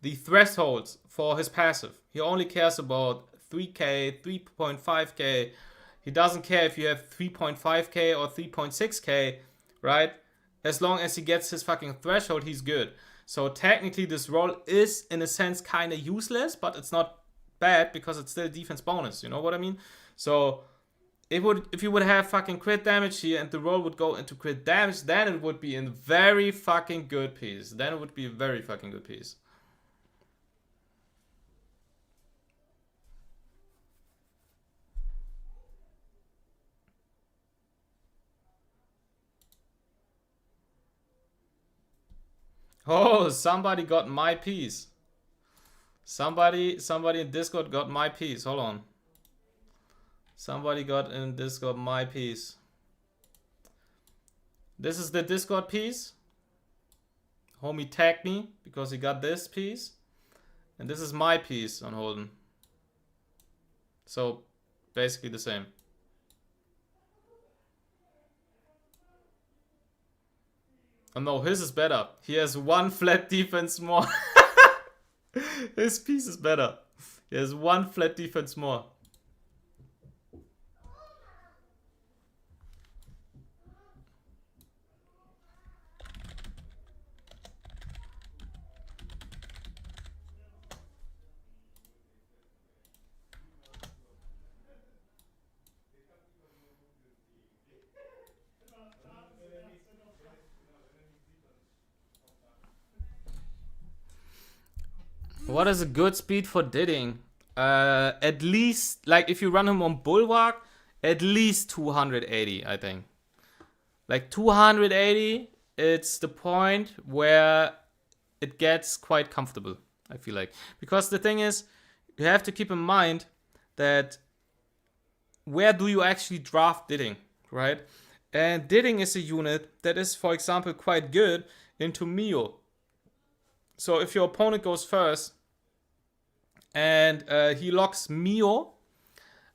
S1: The thresholds for his passive. He only cares about 3k, 3.5k. He doesn't care if you have 3.5k or 3.6k, right? As long as he gets his fucking threshold, he's good. So technically this roll is in a sense kind of useless, but it's not bad because it's still defense bonus, you know what I mean? So if you would have fucking crit damage here and the roll would go into crit damage, then it would be a very fucking good piece. Then it would be a very fucking good piece. Oh, somebody got my piece. Somebody in Discord got my piece. Hold on. Somebody got in Discord my piece. This is the Discord piece. Homie tagged me because he got this piece. And this is my piece on Holden. So, basically the same. Oh no, his is better. He has one flat defense more. His piece is better. He has one flat defense more. What is a good speed for Didding? At least, like if you run him on Bulwark, at least 280, I think. Like 280, it's the point where it gets quite comfortable, I feel like. Because the thing is, you have to keep in mind that where do you actually draft Didding, right? And Didding is a unit that is, for example, quite good into Mio. So if your opponent goes first and he locks Mio,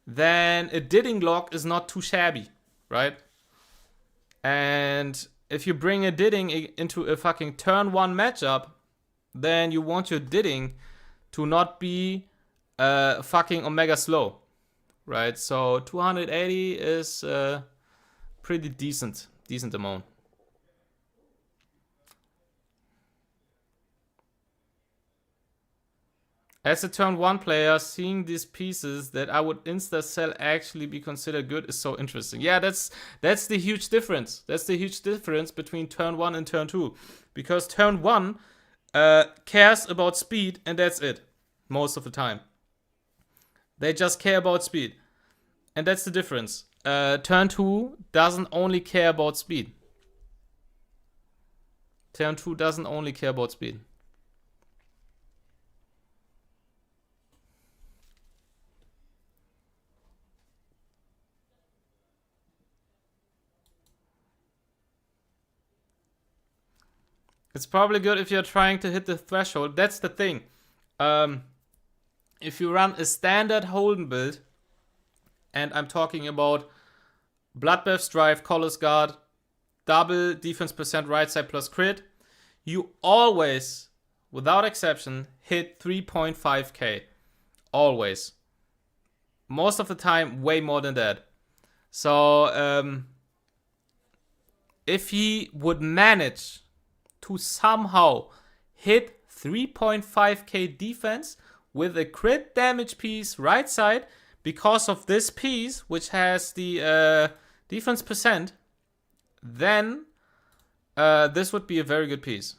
S1: then a Didding lock is not too shabby, right? And if you bring a Didding into a fucking turn 1 matchup, then you want your Didding to not be fucking Omega slow, right? So 280 is pretty decent amount. As a turn 1 player, seeing these pieces that I would insta sell actually be considered good is so interesting. Yeah, that's the huge difference. That's the huge difference between turn 1 and turn 2. Because turn 1 cares about speed and that's it. Most of the time. They just care about speed. And that's the difference. Turn 2 doesn't only care about speed. Turn 2 doesn't only care about speed. It's probably good if you're trying to hit the threshold. That's the thing. If you run a standard Holden build, and I'm talking about Bloodbath Strive, Colossus Guard, double defense percent right side plus crit, you always, without exception, hit 3.5k. Always. Most of the time, way more than that. So, if he would manage to somehow hit 3.5k defense with a crit damage piece right side because of this piece, which has the defense percent, then this would be a very good piece.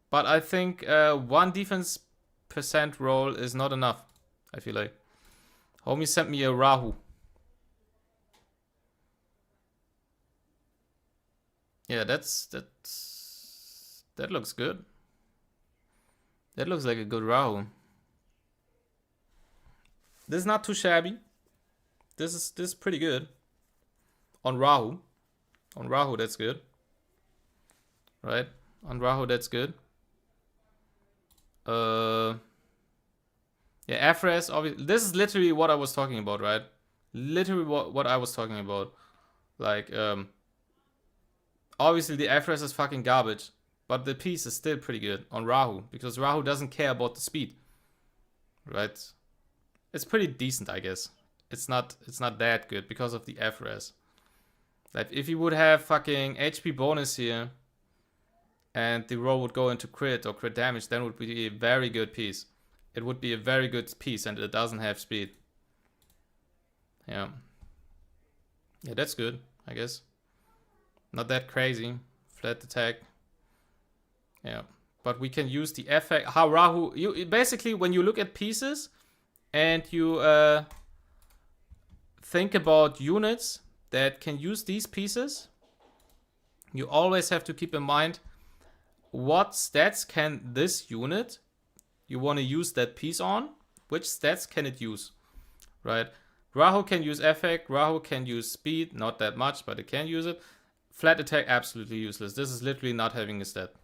S1: But I think one defense percent roll is not enough, I feel like. Homie sent me a Rahu. Yeah, that looks good. That looks like a good Rahu. This is not too shabby. This is pretty good. On Rahu. On Rahu, that's good. Right? On Rahu, that's good. Yeah, frfr, obviously. This is literally what I was talking about, right? Literally what I was talking about. Like, obviously the FRS is fucking garbage, but the piece is still pretty good on Rahu, because Rahu doesn't care about the speed. Right? It's pretty decent, I guess. It's not that good because of the FRS. Like, if you would have fucking HP bonus here, and the roll would go into crit or crit damage, then it would be a very good piece. It would be a very good piece, and it doesn't have speed. Yeah. Yeah, that's good, I guess. Not that crazy. Flat attack. Yeah. But we can use the effect. How Rahu... You basically, when you look at pieces, and you think about units that can use these pieces, you always have to keep in mind what stats can this unit you want to use that piece on, which stats can it use, right? Rahu can use effect, Rahu can use speed, not that much, but it can use it. Flat attack, absolutely useless. This is literally not having a stat.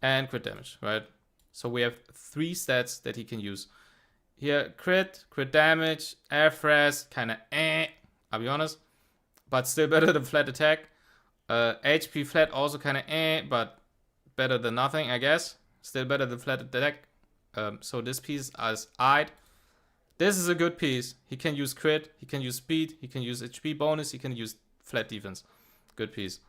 S1: And crit damage, right? So we have 3 stats that he can use. Here, crit damage, airfres, kind of I'll be honest, but still better than flat attack. HP flat also kind of but better than nothing, I guess. Still better than flat attack. So this piece is eyed. This is a good piece. He can use crit, he can use speed, he can use HP bonus, he can use flat defense. Good piece.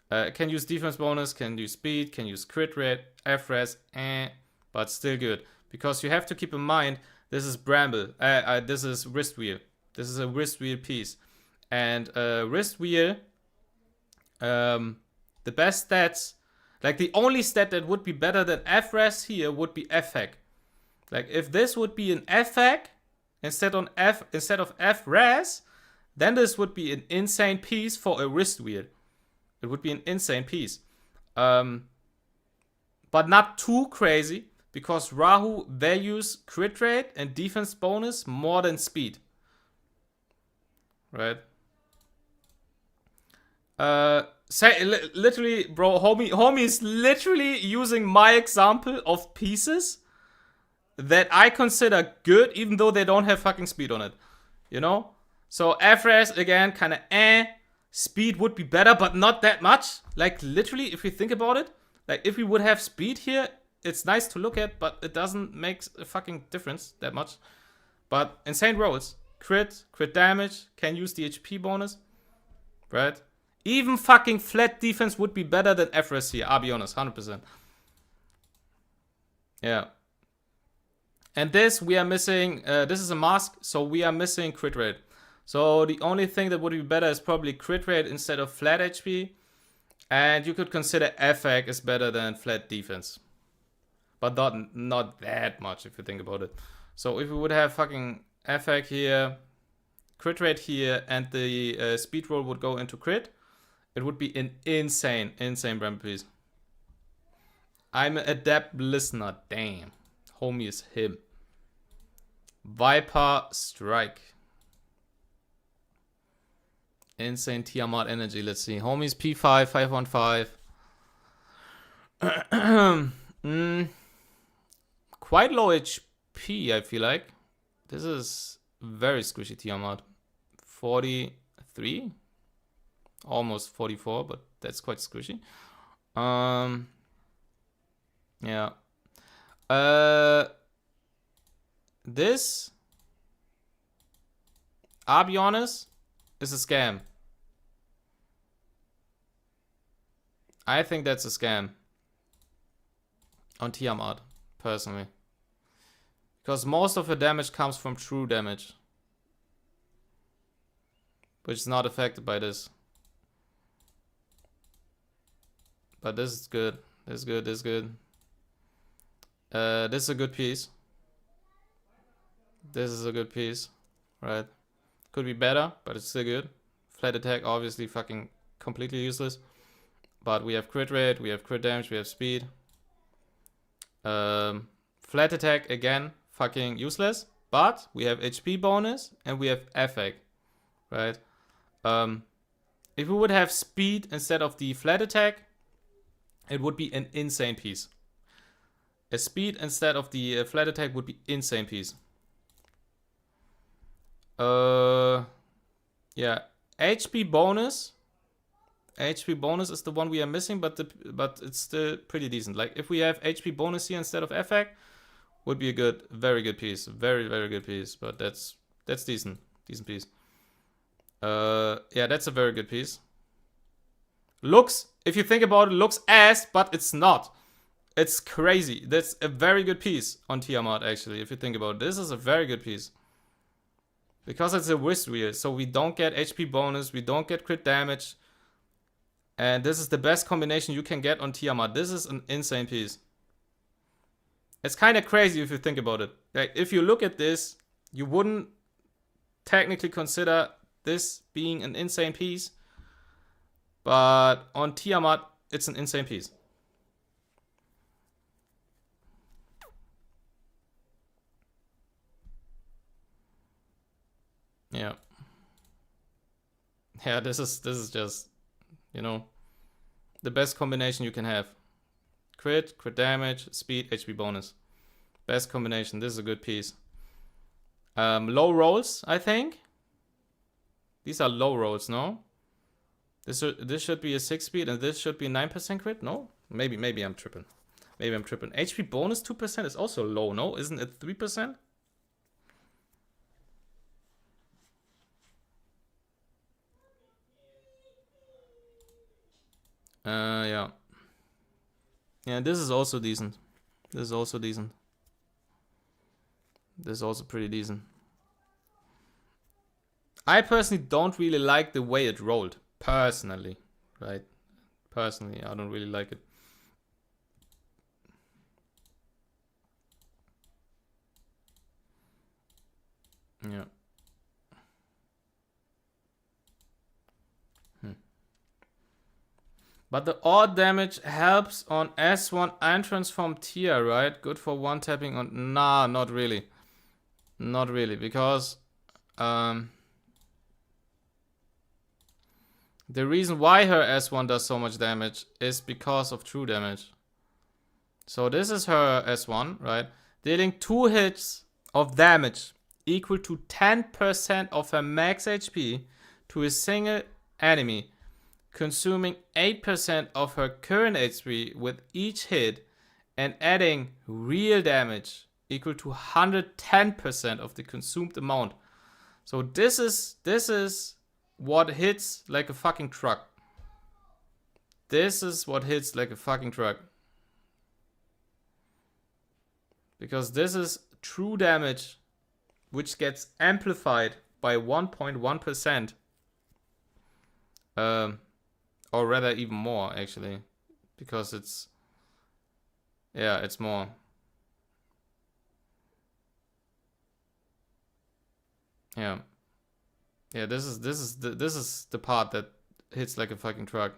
S1: Can use defense bonus, can use speed, can use crit rate, FRS, but still good. Because you have to keep in mind, this is Bramble, this is wrist wheel. This is a wrist wheel piece. And wrist wheel, the best stats, like the only stat that would be better than FRS here would be effect. Like if this would be an effect instead of FRS, then this would be an insane piece for a wrist wheel. It would be an insane piece. But not too crazy, because Rahu values crit rate and defense bonus more than speed. Right? Literally, bro, homie is literally using my example of pieces that I consider good, even though they don't have fucking speed on it. You know? So FRS, again, kind of Speed would be better, but not that much. Like, literally, if we think about it, like, if we would have speed here, it's nice to look at, but it doesn't make a fucking difference that much. But insane rolls. Crit damage, can use the HP bonus. Right? Even fucking flat defense would be better than FRS here, I'll be honest, 100%. Yeah. And this, we are missing, this is a mask, so we are missing crit rate. So the only thing that would be better is probably crit rate instead of flat HP. And you could consider effect is better than flat defense. But not that much if you think about it. So if we would have fucking effect here, crit rate here, and the speed roll would go into crit, it would be an insane Bramble piece. I'm an adept listener, damn. Homie is him. Viper Strike. Insane Tiamat energy. Let's see. Homies P5, 515. Quite low HP, I feel like. This is very squishy Tiamat. 43? Almost 44, but that's quite squishy. Yeah. This, I'll be honest, is a scam. I think that's a scam on Tiamat, personally. Because most of the damage comes from true damage, which is not affected by this. But this is good. This is good. This is good. This is a good piece. This is a good piece. Right. Could be better, but it's still good. Flat attack, obviously fucking completely useless. But we have crit rate, we have crit damage, we have speed. Flat attack, again, fucking useless. But we have HP bonus and we have effect. Right? If we would have speed instead of the flat attack, it would be an insane piece. A speed instead of the flat attack would be insane piece. Yeah, HP bonus. HP bonus is the one we are missing, but it's still pretty decent. Like if we have HP bonus here instead of effect, would be a good, very good piece, very good piece. But that's decent piece. Yeah, that's a very good piece. Looks, if you think about it, looks ass, but it's not. It's crazy. That's a very good piece on Tiamat, actually, if you think about it. This is a very good piece. Because it's a wrist wheel, so we don't get HP bonus, we don't get crit damage. And this is the best combination you can get on Tiamat. This is an insane piece. It's kind of crazy if you think about it. Like, if you look at this, you wouldn't technically consider this being an insane piece. But on Tiamat, it's an insane piece. Yeah. Yeah, this is just, you know, the best combination you can have. Crit damage, speed, HP bonus. Best combination. This is a good piece. Low rolls, I think. These are low rolls, no? This should be a 6 speed and this should be 9% crit, no? Maybe I'm tripping. Maybe I'm tripping. HP bonus 2% is also low, no? Isn't it 3%? Yeah. Yeah, this is also decent. This is also decent. This is also pretty decent. I personally don't really like the way it rolled. Personally, right? Personally, I don't really like it. Yeah. But the odd damage helps on S1 and transform tier, right? Good for one tapping on... Nah, not really. Not really, because... the reason why her S1 does so much damage is because of true damage. So this is her S1, right? Dealing 2 hits of damage equal to 10% of her max HP to a single enemy, consuming 8% of her current HP with each hit, and adding real damage equal to 110% of the consumed amount. So this is what hits like a fucking truck. This is what hits like a fucking truck. Because this is true damage, which gets amplified by 1.1%. Or rather even more, actually. Because it's... Yeah, it's more. Yeah. Yeah, this is the part that hits like a fucking truck.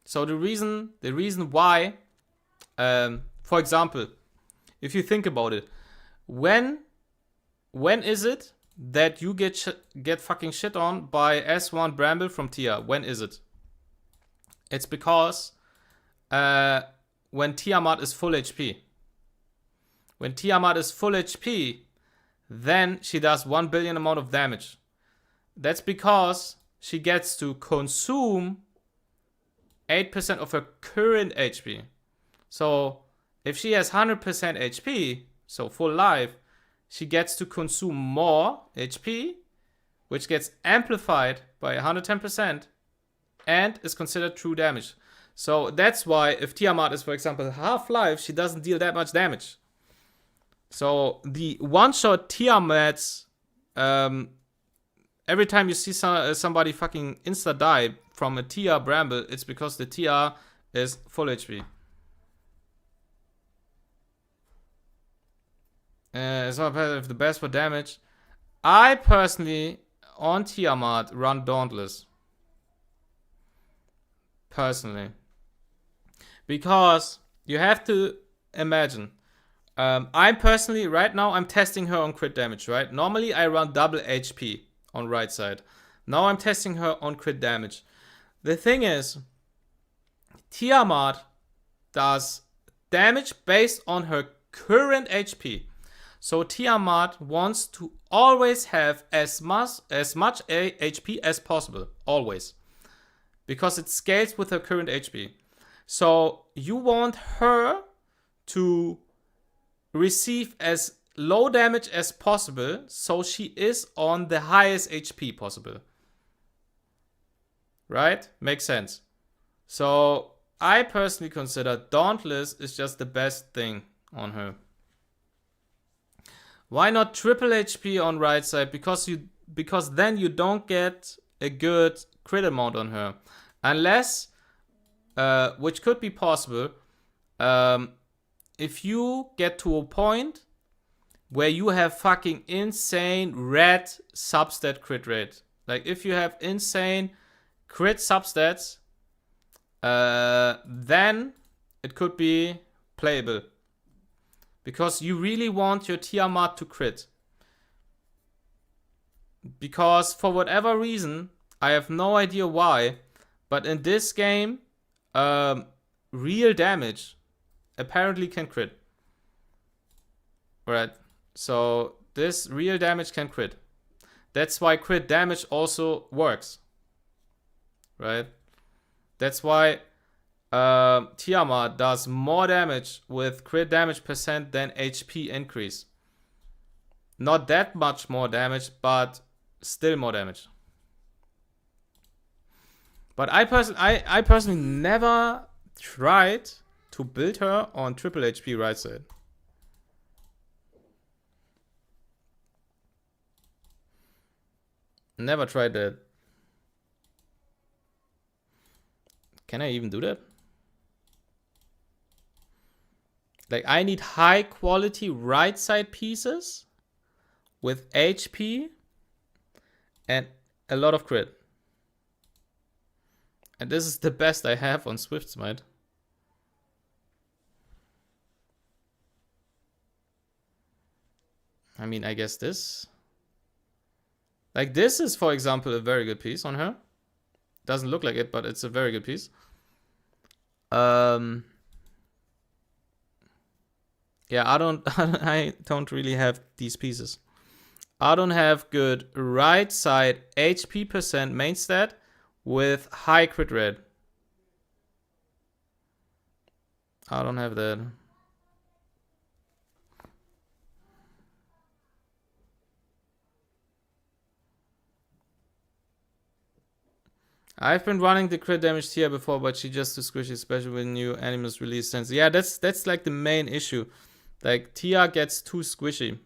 S1: So the reason why, for example, if you think about it, when is it that you get fucking shit on by S1 Bramble from Tia? When is it? It's because when Tiamat is full HP. When Tiamat is full HP, then she does 1 billion amount of damage. That's because she gets to consume 8% of her current HP. So if she has 100% HP, so full life, she gets to consume more HP, which gets amplified by 110% and is considered true damage. So that's why if Tiamat is, for example, half life, she doesn't deal that much damage. So the one-shot Tiamats, every time you see somebody fucking insta-die from a Tia Bramble, it's because the Tia is full HP. It's not the best for damage. I personally, on Tiamat, run Dauntless. Personally. Because you have to imagine. I'm personally, right now, I'm testing her on crit damage, right? Normally, I run double HP on right side. Now I'm testing her on crit damage. The thing is, Tiamat does damage based on her current HP. So Tiamat wants to always have as much HP as possible, always, because it scales with her current HP. So you want her to receive as low damage as possible, so she is on the highest HP possible. Right? Makes sense. So I personally consider Dauntless is just the best thing on her. Why not triple HP on right side? Because then you don't get a good crit amount on her. Unless, which could be possible, if you get to a point where you have fucking insane red substat crit rate. Like if you have insane crit substats, then it could be playable. Because you really want your Tiamat to crit. Because for whatever reason, I have no idea why, but in this game, real damage apparently can crit. Right. So this real damage can crit. That's why crit damage also works. Right? That's why Tiamat does more damage with crit damage percent than HP increase. Not that much more damage, but still more damage. But I personally never tried to build her on triple HP right side. Never tried that. Can I even do that? Like, I need high quality right side pieces with HP and a lot of crit. And this is the best I have on Swift Smite. I mean, I guess this. Like, this is, for example, a very good piece on her. Doesn't look like it, but it's a very good piece. Yeah, I don't really have these pieces. I don't have good right side HP percent main stat with high crit rate. I don't have that. I've been running the crit damage tier before, but she just too squishy, especially when new animals release sense. Yeah, that's like the main issue. Like, Tia gets too squishy.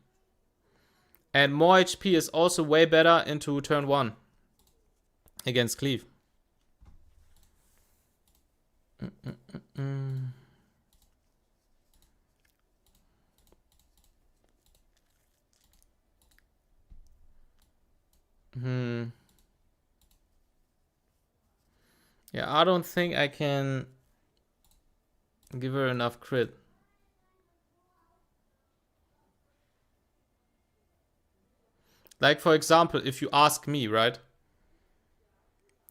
S1: And more HP is also way better into turn 1 against Cleave. Yeah, I don't think I can give her enough crit. Like, for example, if you ask me, right?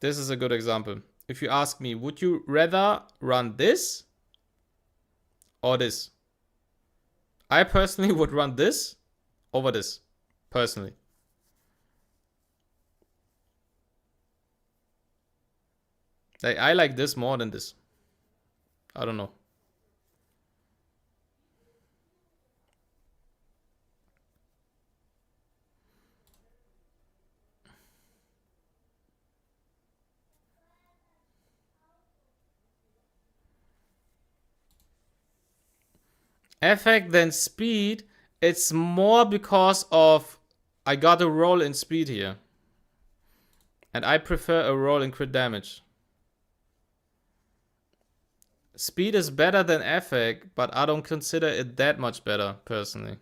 S1: This is a good example. If you ask me, would you rather run this or this? I personally would run this over this, personally. Like, I like this more than this. I don't know. Effect than speed, it's more because of I got a roll in speed here. And I prefer a roll in crit damage. Speed is better than effect, but I don't consider it that much better, personally.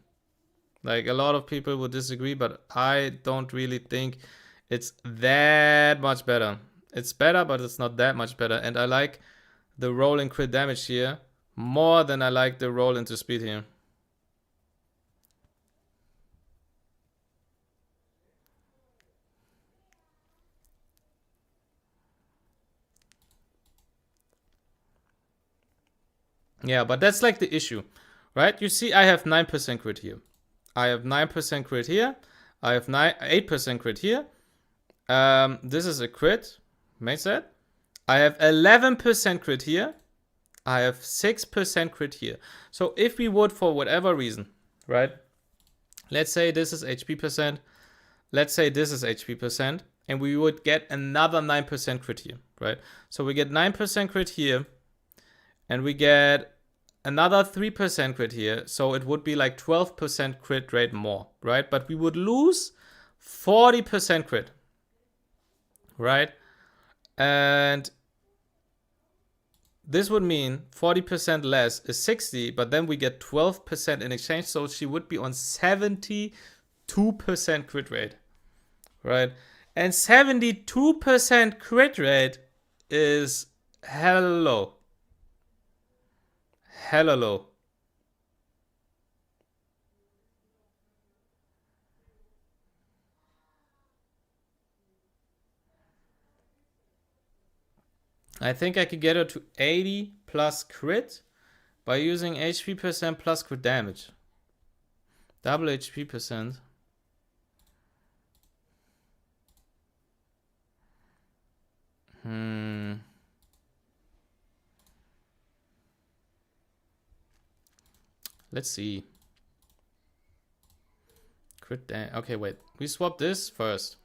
S1: Like, a lot of people would disagree, but I don't really think it's that much better. It's better, but it's not that much better. And I like the roll in crit damage here more than I like the roll into speed here. Yeah, but that's like the issue, right? You see, I have 9% crit here. I have 9% crit here. I have 8% crit here. This is a crit. Makes that. I have 11% crit here. I have 6% crit here. So if we would, for whatever reason, right? Let's say this is HP percent. Let's say this is HP percent. And we would get another 9% crit here, right? So we get 9% crit here. And we get another 3% crit here. So it would be like 12% crit rate more, right? But we would lose 40% crit, right? And this would mean 40% less is 60, but then we get 12% in exchange. So she would be on 72% crit rate, right? And 72% crit rate is hella low. Hella low. I think I could get her to 80 plus crit by using HP percent plus crit damage. Double HP percent. Let's see. Crit damage. Okay, wait. We swap this first.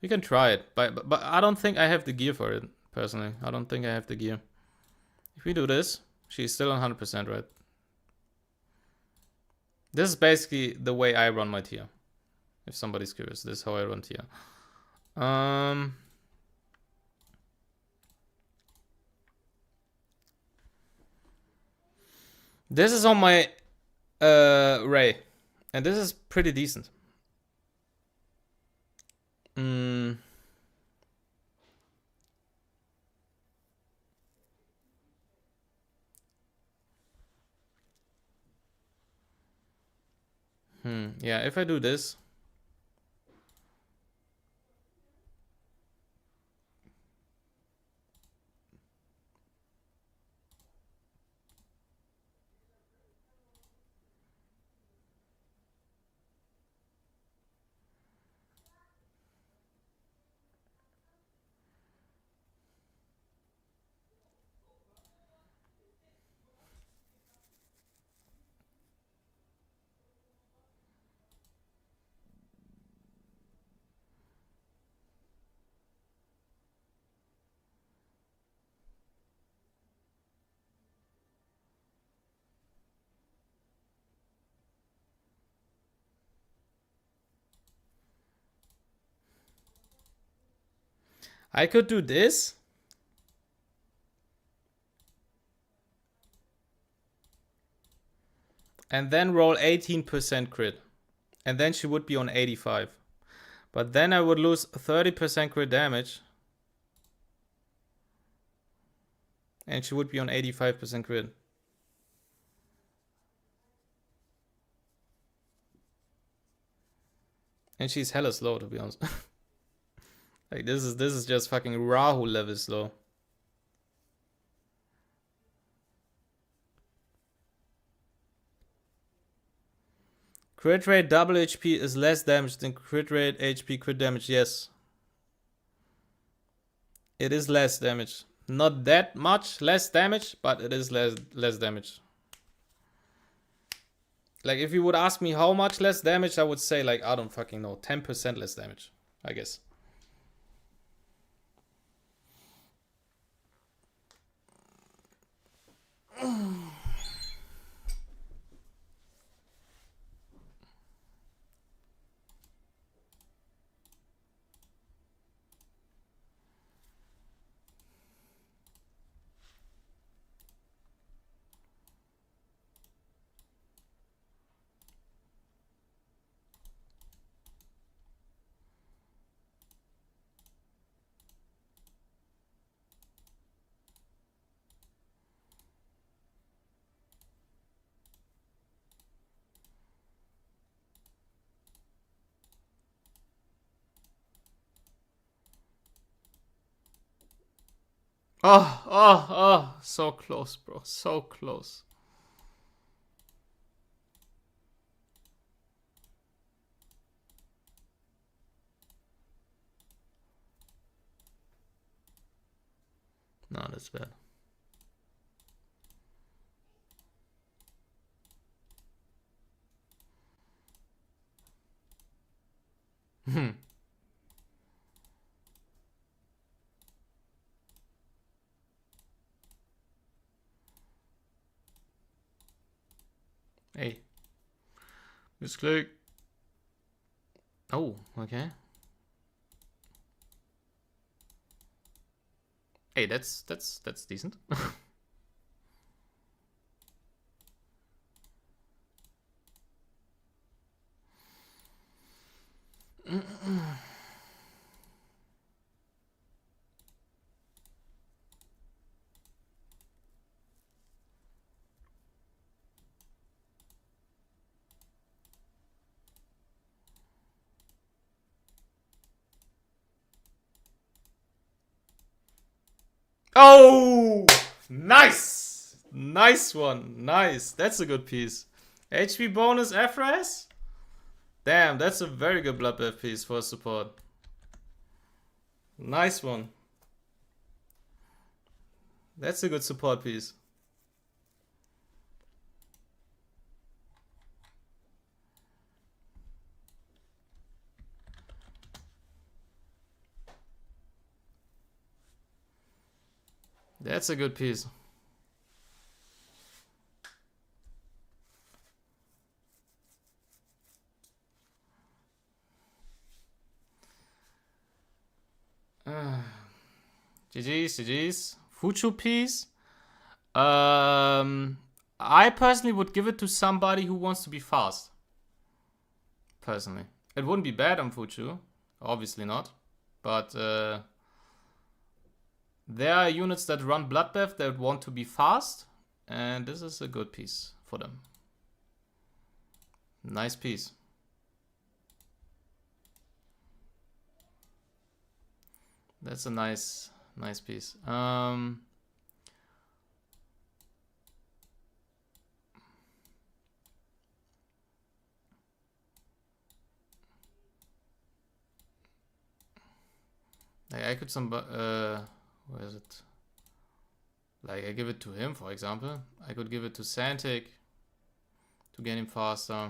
S1: We can try it, but I don't think I have the gear for it, personally. I don't think I have the gear. If we do this, she's still on 100%, right? This is basically the way I run my tier. If somebody's curious, this is how I run tier. This is on my Ray. And this is pretty decent. Yeah, if I do this. I could do this. And then roll 18% crit. And then she would be on 85. But then I would lose 30% crit damage. And she would be on 85% crit. And she's hella slow, to be honest. Like this is just fucking Rahu level slow. Crit rate double HP is less damage than crit rate HP crit damage. Yes. It is less damage. Not that much less damage, but it is less damage. Like if you would ask me how much less damage, I would say like, I don't fucking know, 10% less damage, I guess. Oh, so close, bro. So close. No, that's bad. Hey. Misclick. Oh, okay. Hey, that's decent. Oh, nice. Nice one. Nice. That's a good piece. HP bonus FRS? Damn, that's a very good bloodbath piece for support. Nice one. That's a good support piece. That's a good piece. GG's. Fuchu piece. I personally would give it to somebody who wants to be fast. Personally. It wouldn't be bad on Fuchu. Obviously not. But there are units that run Bloodbath that want to be fast. And this is a good piece for them. Nice piece. That's a nice piece. Like I could where is it? Like I give it to him, for example. I could give it to Santic to get him faster.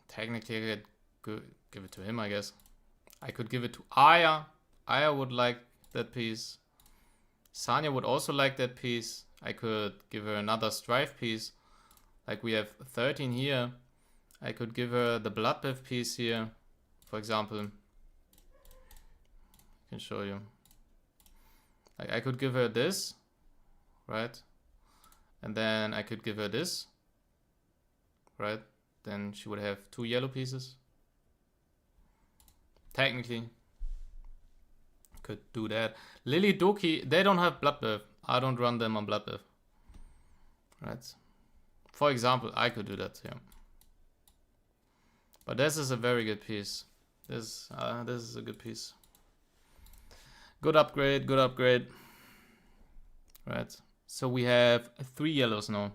S1: Technically, I could give it to him, I guess. I could give it to Aya. Aya would like that piece. Sanya would also like that piece. I could give her another Strife piece. Like we have 13 here. I could give her the Bloodbath piece here, for example. I can show you. Like I could give her this, right? And then I could give her this, right? Then she would have 2 yellow pieces. Technically, could do that. Lily Doki, they don't have Bloodbath. I don't run them on Bloodbath. Right? For example, I could do that here. But this is a very good piece. This is a good piece. Good upgrade, good upgrade. Right. So we have 3 yellows now.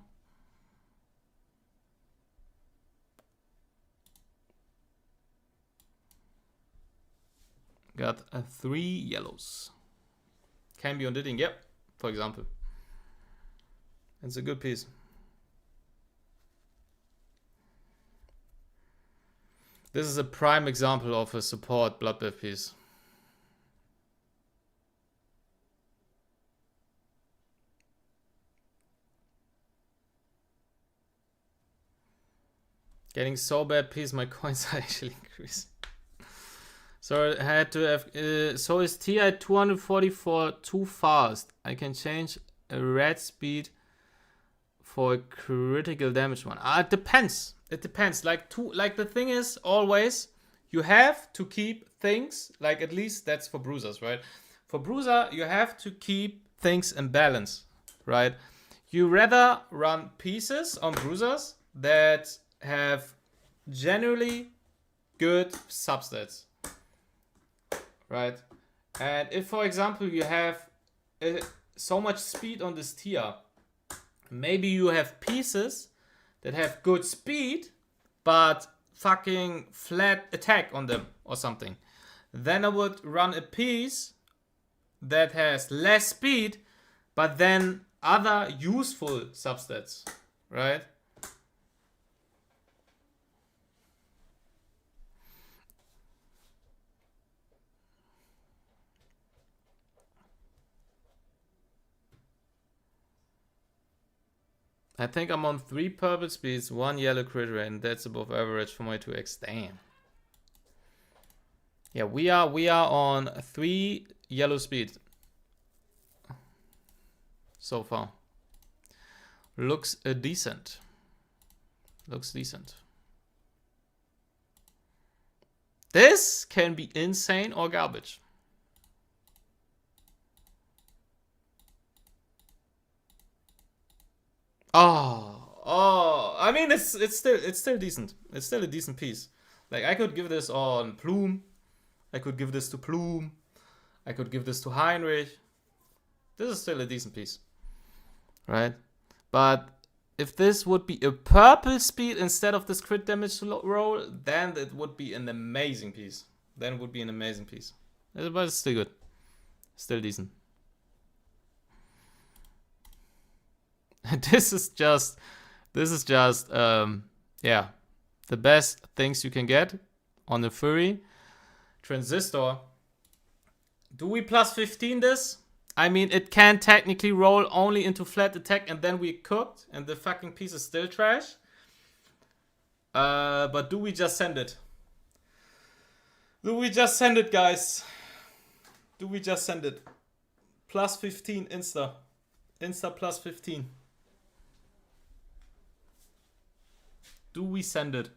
S1: Got 3 yellows. Can be on Didding, yep, for example. It's a good piece. This is a prime example of a support Bloodbath piece. Getting so bad piece, my coins are actually increasing. So I had to have. So is TI 244 too fast? I can change a red speed for a critical damage one. It depends. It depends. Like the thing is always you have to keep things like, at least that's for bruisers, right? For bruiser you have to keep things in balance, right? You rather run pieces on bruisers that have generally good substats. Right? And if, for example, you have so much speed on this tier, maybe you have pieces that have good speed, but fucking flat attack on them or something. Then I would run a piece that has less speed, but then other useful substats, right? I think I'm on 3 purple speeds, 1 yellow crit rate, and that's above average for my 2x. Damn. Yeah, we are on 3 yellow speed so far. Looks decent. Looks decent. This can be insane or garbage. Oh, I mean it's still decent. It's still a decent piece. Like I could give this on Plume. I could give this to Plume. I could give this to Heinrich. This is still a decent piece. Right? But if this would be a purple speed instead of this crit damage roll, then it would be an amazing piece. Then it would be an amazing piece. But it's still good. Still decent. This is just yeah, the best things you can get on the Fury. Transistor. Do we plus 15 this? I mean, it can technically roll only into flat attack and then we cooked and the fucking piece is still trash. But do we just send it? Do we just send it, guys? Do we just send it? Plus 15 insta. Insta plus 15. Do we send it?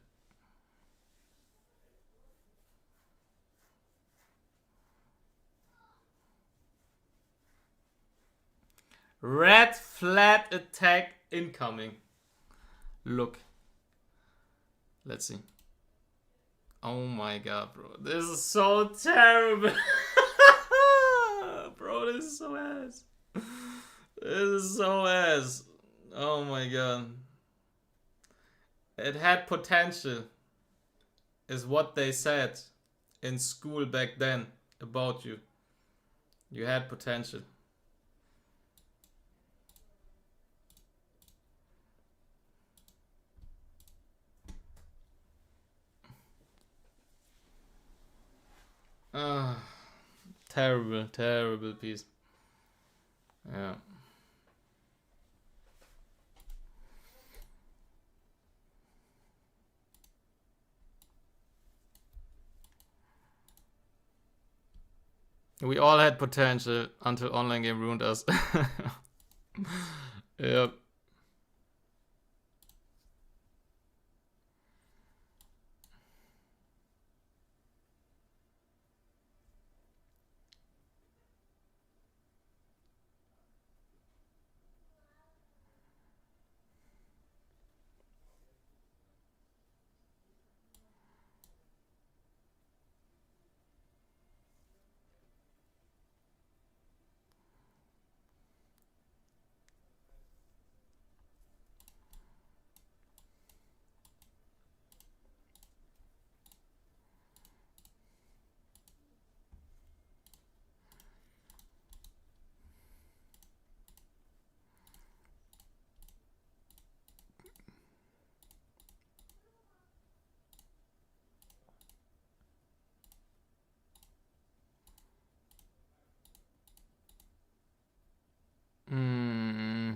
S1: Red flat attack incoming. Look. Let's see. Oh my god, bro. This is so terrible. Bro, this is so ass. This is so ass. Oh my god. It had potential, is what they said in school back then about you. You had potential. Terrible, terrible piece. Yeah. We all had potential until online game ruined us. Yep. Hmm.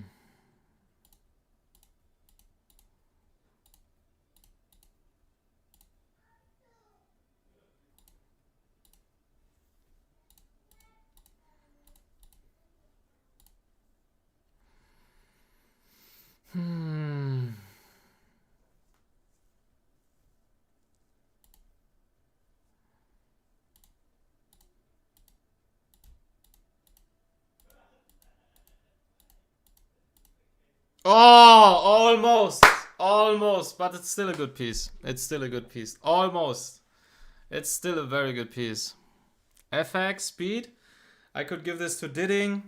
S1: Hmm. Oh, almost. Almost. But it's still a good piece. It's still a good piece. Almost. It's still a very good piece. FX, speed. I could give this to Didding.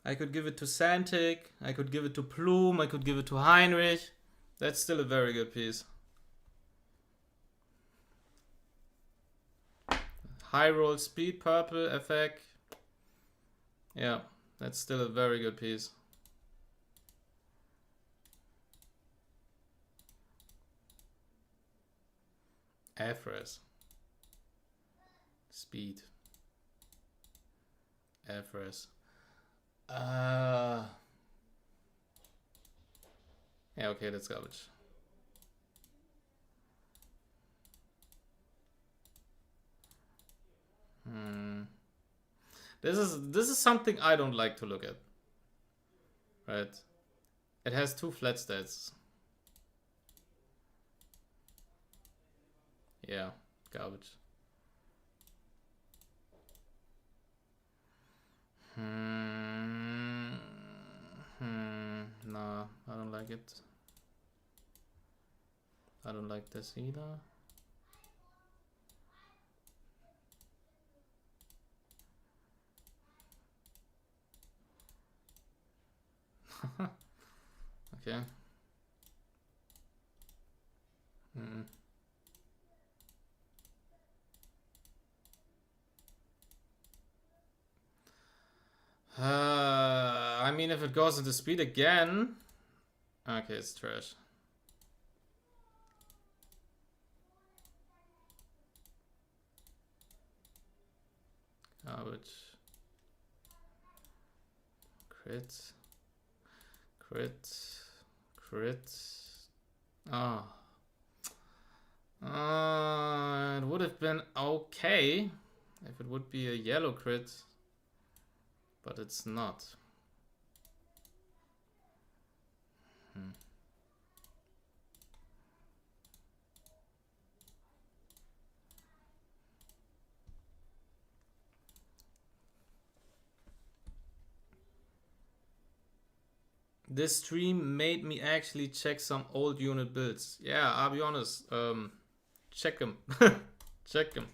S1: I could give it to Santic. I could give it to Plume. I could give it to Heinrich. That's still a very good piece. High roll, speed, purple, FX. Yeah, that's still a very good piece. FRS. Speed. FRS. Yeah, okay, that's garbage. This is something I don't like to look at. Right. It has 2 flat stats. Yeah, garbage. Nah, I don't like it. I don't like this either. Okay. I mean, if it goes into speed again... Okay, it's trash. Garbage. Crit. Crit. Crit. Ah. It would have been okay if it would be a yellow crit. But it's not. This stream made me actually check some old unit builds. Yeah, I'll be honest. Check them. Check them.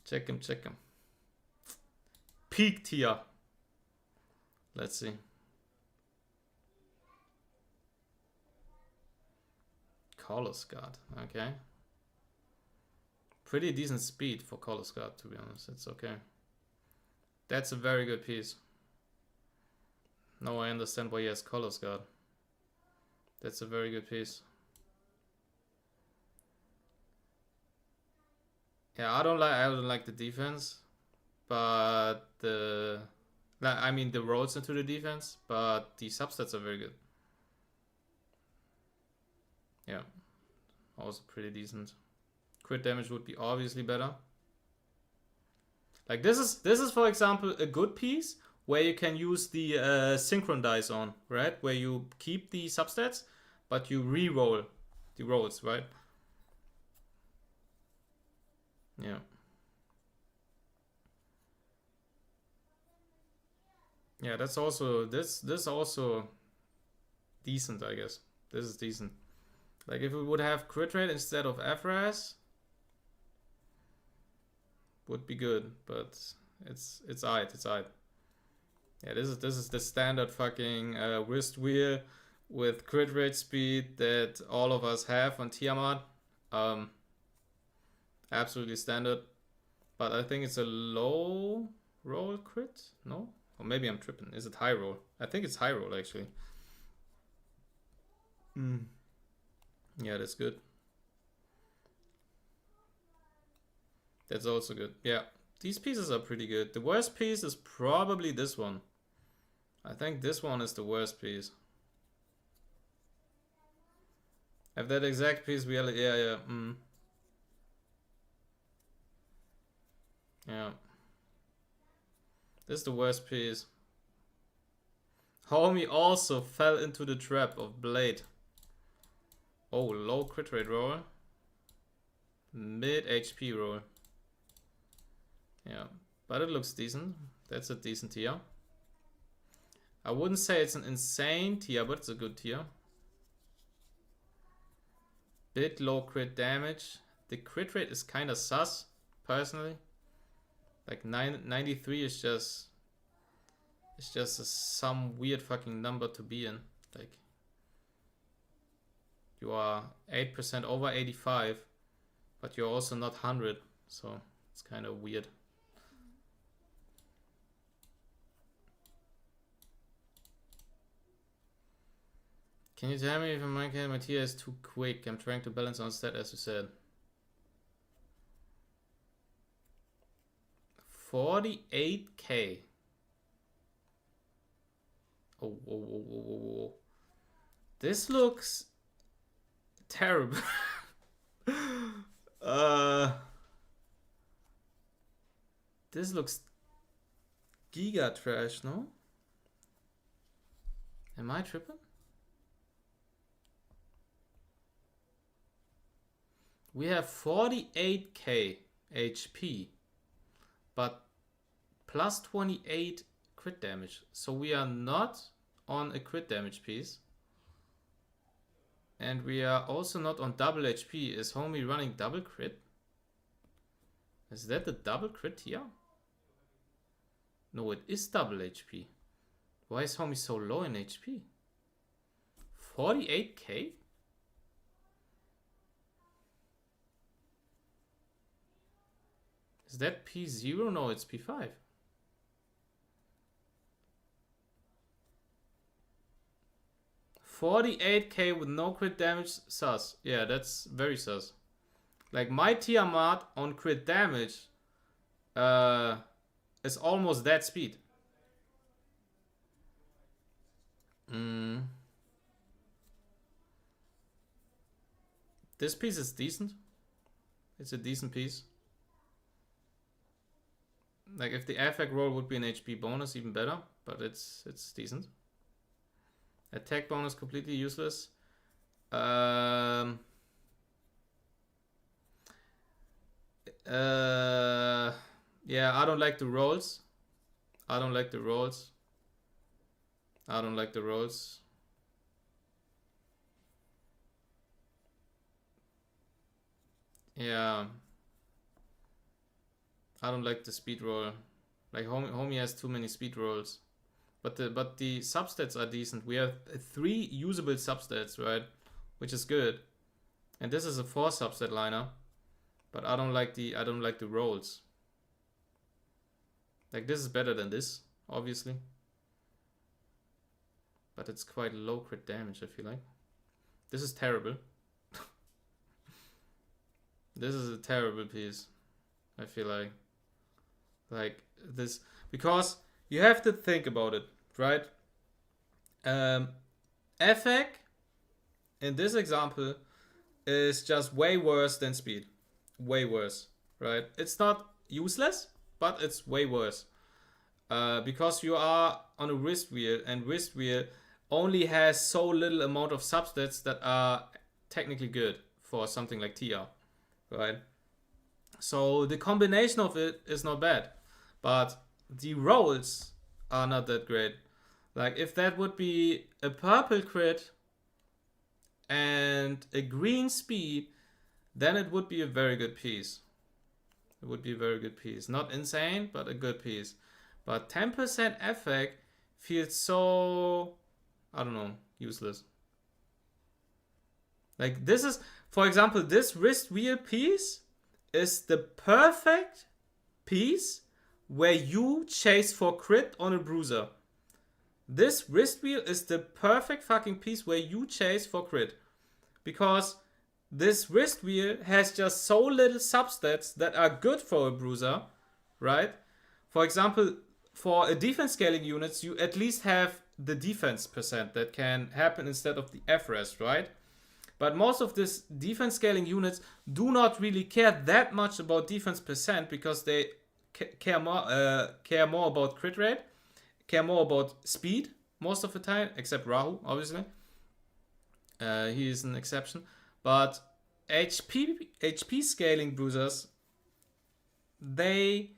S1: Check them, check them. Peak tier. Let's see. Color Guard, okay. Pretty decent speed for Color Guard, to be honest. It's okay. That's a very good piece. Now I understand why he has Color Guard. That's a very good piece. Yeah, I don't like the defense, but the rolls into the defense, but the substats are very good. Yeah, also pretty decent. Crit damage would be obviously better. Like this is for example a good piece where you can use the synchron dice on, right? Where you keep the substats, but you re-roll the rolls, right? Yeah. Yeah, that's also this also decent, I guess. This is decent. Like if we would have crit rate instead of FRS, would be good, but it's alright, it's alright. Yeah, this is the standard fucking wrist wheel with crit rate speed that all of us have on Tiamat. Absolutely standard. But I think it's a low roll crit? No? Or maybe I'm tripping. Is it high roll? I think it's high roll actually. Yeah, that's good. That's also good. Yeah, these pieces are pretty good. The worst piece is probably this one. I think this one is the worst piece. Have that exact piece really? Yeah. Yeah. This is the worst piece. Homie also fell into the trap of Blade. Oh, low crit rate roll. Mid HP roll. Yeah, but it looks decent. That's a decent tier. I wouldn't say it's an insane tier, but it's a good tier. Bit low crit damage. The crit rate is kind of sus. personally. Like 93 is just... It's just some weird fucking number to be in. Like, you are 8% over 85, but you're also not 100, so it's kind of weird. Can you tell me if my Etheria is too quick? I'm trying to balance on stat, as you said. 48k. Oh. This looks terrible. This looks giga trash, no? Am I tripping? We have 48k HP, but plus 28 crit damage. So we are not on a crit damage piece. And we are also not on double HP. Is homie running double crit? Is that the double crit here? No, it is double HP. Why is homie so low in HP? 48k? Is that P0? No, it's P5. $48k with no crit damage, sus. Yeah, that's very sus. Like, my Tiamat on crit damage is almost that speed. This piece is decent. It's a decent piece. Like, if the affect roll would be an HP bonus, even better. But it's decent. Attack bonus completely useless. Yeah, I don't like the rolls. I don't like the rolls. Yeah. I don't like the speed roll. Like, homie has too many speed rolls. But the substats are decent. We have 3 usable substats, right? Which is good. And this is a 4 substat liner. But I don't like the rolls. Like, this is better than this, obviously. But it's quite low crit damage, I feel like. This is terrible. This is a terrible piece, I feel like. Like, this, because you have to think about it, right? Effect in this example is just way worse than speed. Way worse, right? It's not useless, but it's way worse. Because you are on a wrist wheel, and wrist wheel only has so little amount of substats that are technically good for something like Tia, right? So the combination of it is not bad, but the rolls are not that great. Like, if that would be a purple crit and a green speed, then it would be a very good piece. It would be a very good piece. Not insane, but a good piece. But 10% effect feels so, I don't know, useless. Like, this is, for example, this wrist wheel piece is the perfect piece where you chase for crit on a bruiser. This wrist wheel is the perfect fucking piece where you chase for crit. Because this wrist wheel has just so little substats that are good for a bruiser, right? For example, for a defense scaling units, you at least have the defense percent that can happen instead of the FRS, right? But most of these defense scaling units do not really care that much about defense percent because they care more about crit rate, care more about speed most of the time, except Rahu, obviously. He is an exception. But HP scaling bruisers, they,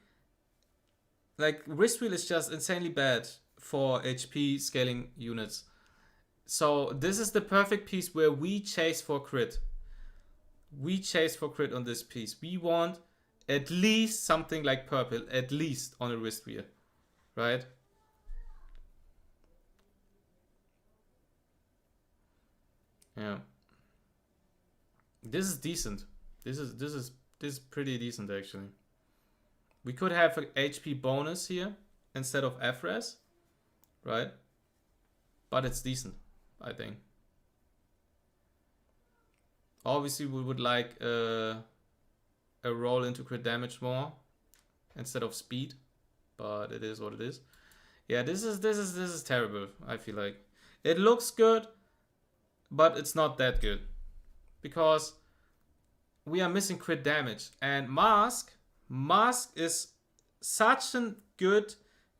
S1: like, wrist wheel is just insanely bad for HP scaling units. So this is the perfect piece where we chase for crit. We chase for crit on this piece. We want at least something like purple, at least on a wrist wear, right? Yeah. This is decent. This is pretty decent actually. We could have an HP bonus here instead of FRS, right? But it's decent, I think. Obviously, we would like a roll into crit damage more instead of speed, but it is what it is. Yeah, this is terrible. I feel like it looks good, but it's not that good because we are missing crit damage, and mask is such a good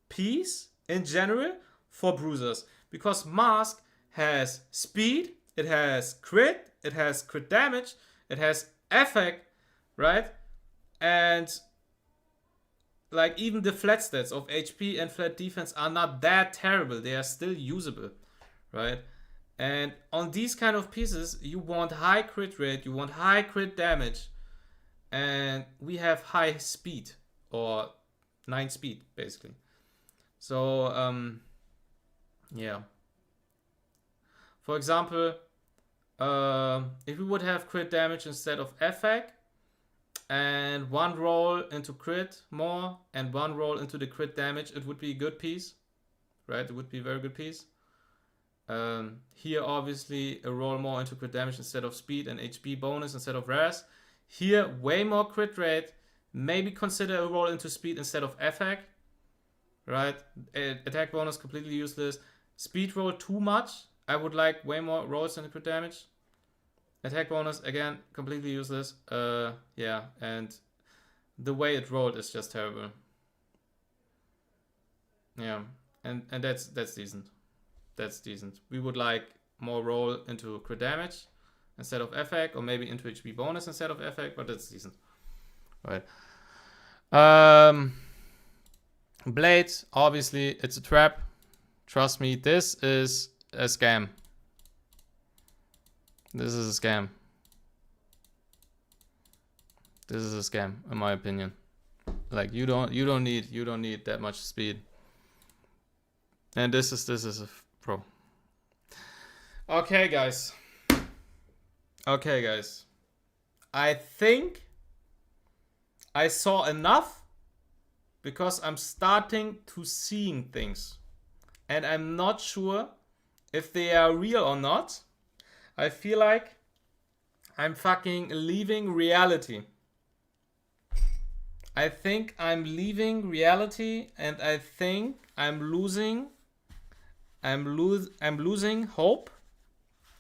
S1: piece in general for bruisers because mask has speed, it has crit damage, it has effect, right? And like even the flat stats of HP and flat defense are not that terrible. They are still usable, right? And on these kind of pieces, you want high crit rate, you want high crit damage, and we have high speed or 9 speed basically. So yeah. For example, if we would have crit damage instead of effect, and one roll into crit more and one roll into the crit damage, it would be a good piece, right? It would be a very good piece. Here obviously a roll more into crit damage instead of speed and HP bonus instead of res. Here way more crit rate, maybe consider a roll into speed instead of effect, right? Attack bonus completely useless. Speed roll too much. I would like way more rolls into crit damage. Attack bonus again completely useless. Yeah, and the way it rolled is just terrible. Yeah, and that's decent. That's decent. We would like more roll into crit damage instead of effect, or maybe into HP bonus instead of effect, but that's decent. Right. Blade, obviously it's a trap. Trust me, this is a scam. This is a scam. This is a scam, in my opinion. Like you don't need that much speed. And this is a pro. Okay, guys. I think I saw enough because I'm starting to seeing things. And I'm not sure if they are real or not. I feel like I'm fucking leaving reality. I think I'm leaving reality, and I think I'm losing hope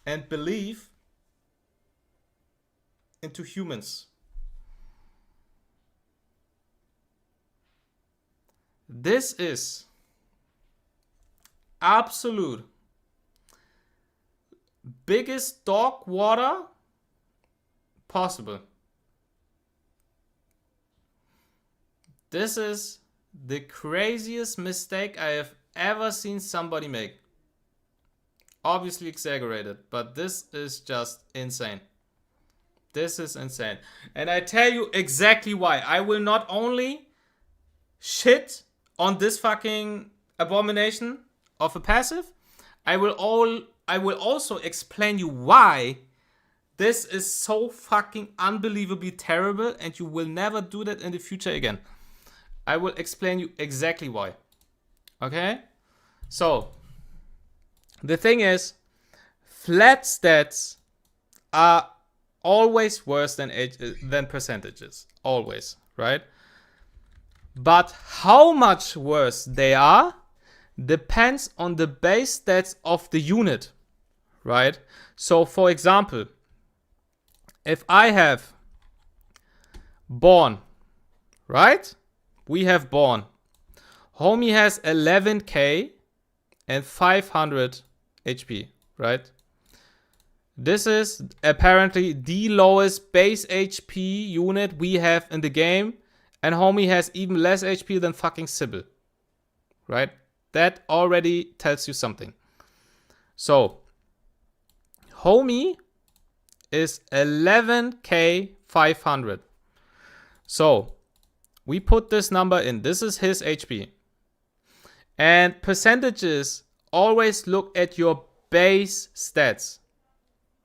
S1: and belief into humans. This is absolute biggest dog water possible. This is the craziest mistake I have ever seen somebody make. Obviously exaggerated, but this is just insane. This is insane. And I tell you exactly why. I will not only shit on this fucking abomination of a passive, I will also explain you why this is so fucking unbelievably terrible, and you will never do that in the future again. I will explain you exactly why. Okay? So, the thing is, flat stats are always worse than percentages. Always, right? But how much worse they are depends on the base stats of the unit, right? So, for example, if I have Born, right? We have Born. Homie has 11k and 500 HP, right? This is apparently the lowest base HP unit we have in the game. And homie has even less HP than fucking Sybil, right? That already tells you something. So, homie is 11k 500. So, We put this number in. This is his HP. And percentages, always look at your base stats,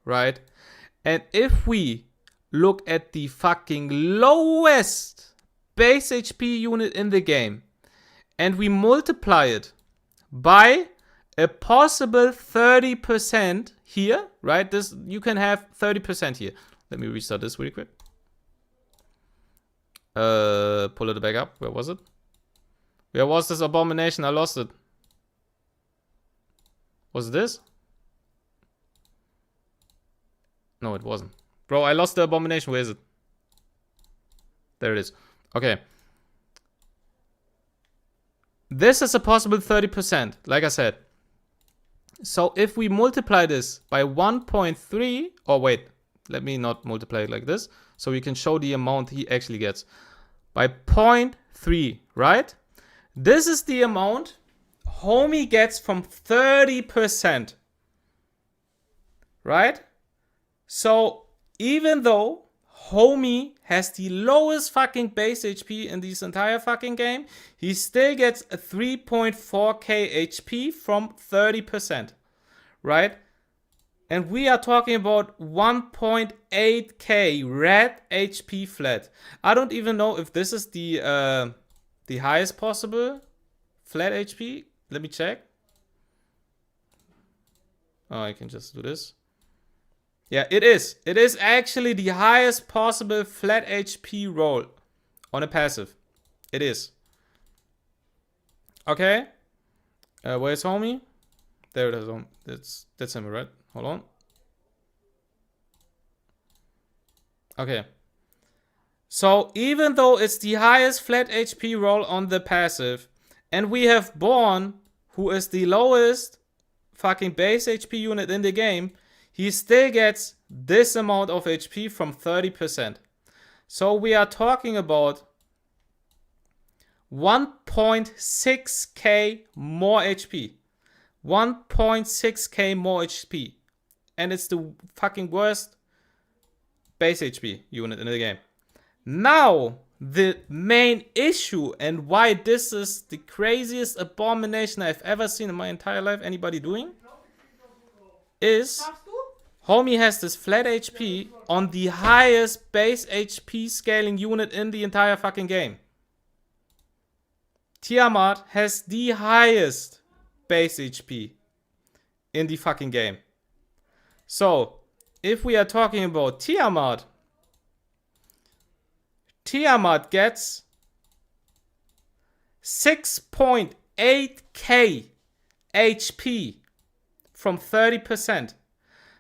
S1: right? And if we look at the fucking lowest base HP unit in the game and we multiply it by a possible 30% here, right? This, you can have 30% here. Let me restart this really quick. Pull it back up. Where was it? Where was this abomination? I lost it. Was it this? No, it wasn't. Bro, I lost the abomination. Where is it? There it is. Okay. This is a possible 30%, like I said. So if we multiply this by 1.3, or wait, let me not multiply it like this, so we can show the amount he actually gets. By 0.3, right? This is the amount homie gets from 30%. Right? So even though homie has the lowest fucking base HP in this entire fucking game, he still gets a 3.4k HP from 30%. Right? And we are talking about 1.8k red HP flat. I don't even know if this is the highest possible flat HP. Let me check. Oh, I can just do this. Yeah, it is. It is actually the highest possible flat HP roll on a passive. It is. Okay. Where's homie? There it is. That's him, right? Hold on. Okay. So even though it's the highest flat HP roll on the passive, and we have Born, who is the lowest fucking base HP unit in the game, he still gets this amount of HP from 30%. So we are talking about 1.6k more HP. 1.6k more HP. And it's the fucking worst base HP unit in the game. Now, the main issue and why this is the craziest abomination I've ever seen in my entire life anybody doing is homie has this flat HP on the highest base HP scaling unit in the entire fucking game. Tiamat has the highest base HP in the fucking game. So, if we are talking about Tiamat gets 6.8k HP from 30%.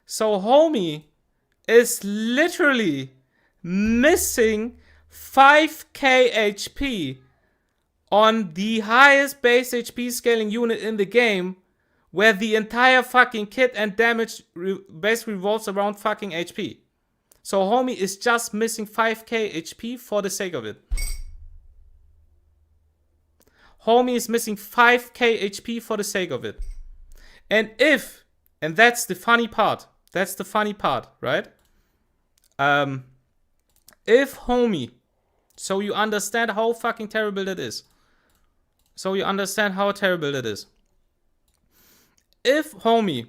S1: So homie is literally missing 5k HP on the highest base HP scaling unit in the game, where the entire fucking kit and damage base revolves around fucking HP. So homie is just missing 5k HP for the sake of it. Homie is missing 5k HP for the sake of it. And that's the funny part. That's the funny part, right? If homie, so you understand how fucking terrible that is. So you understand how terrible that is. If homie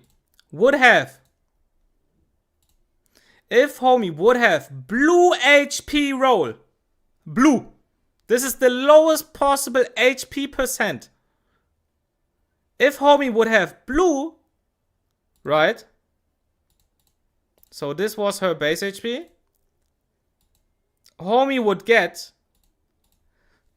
S1: would have blue HP roll, blue, this is the lowest possible HP percent. If homie would have blue, right? So this was her base HP. Homie would get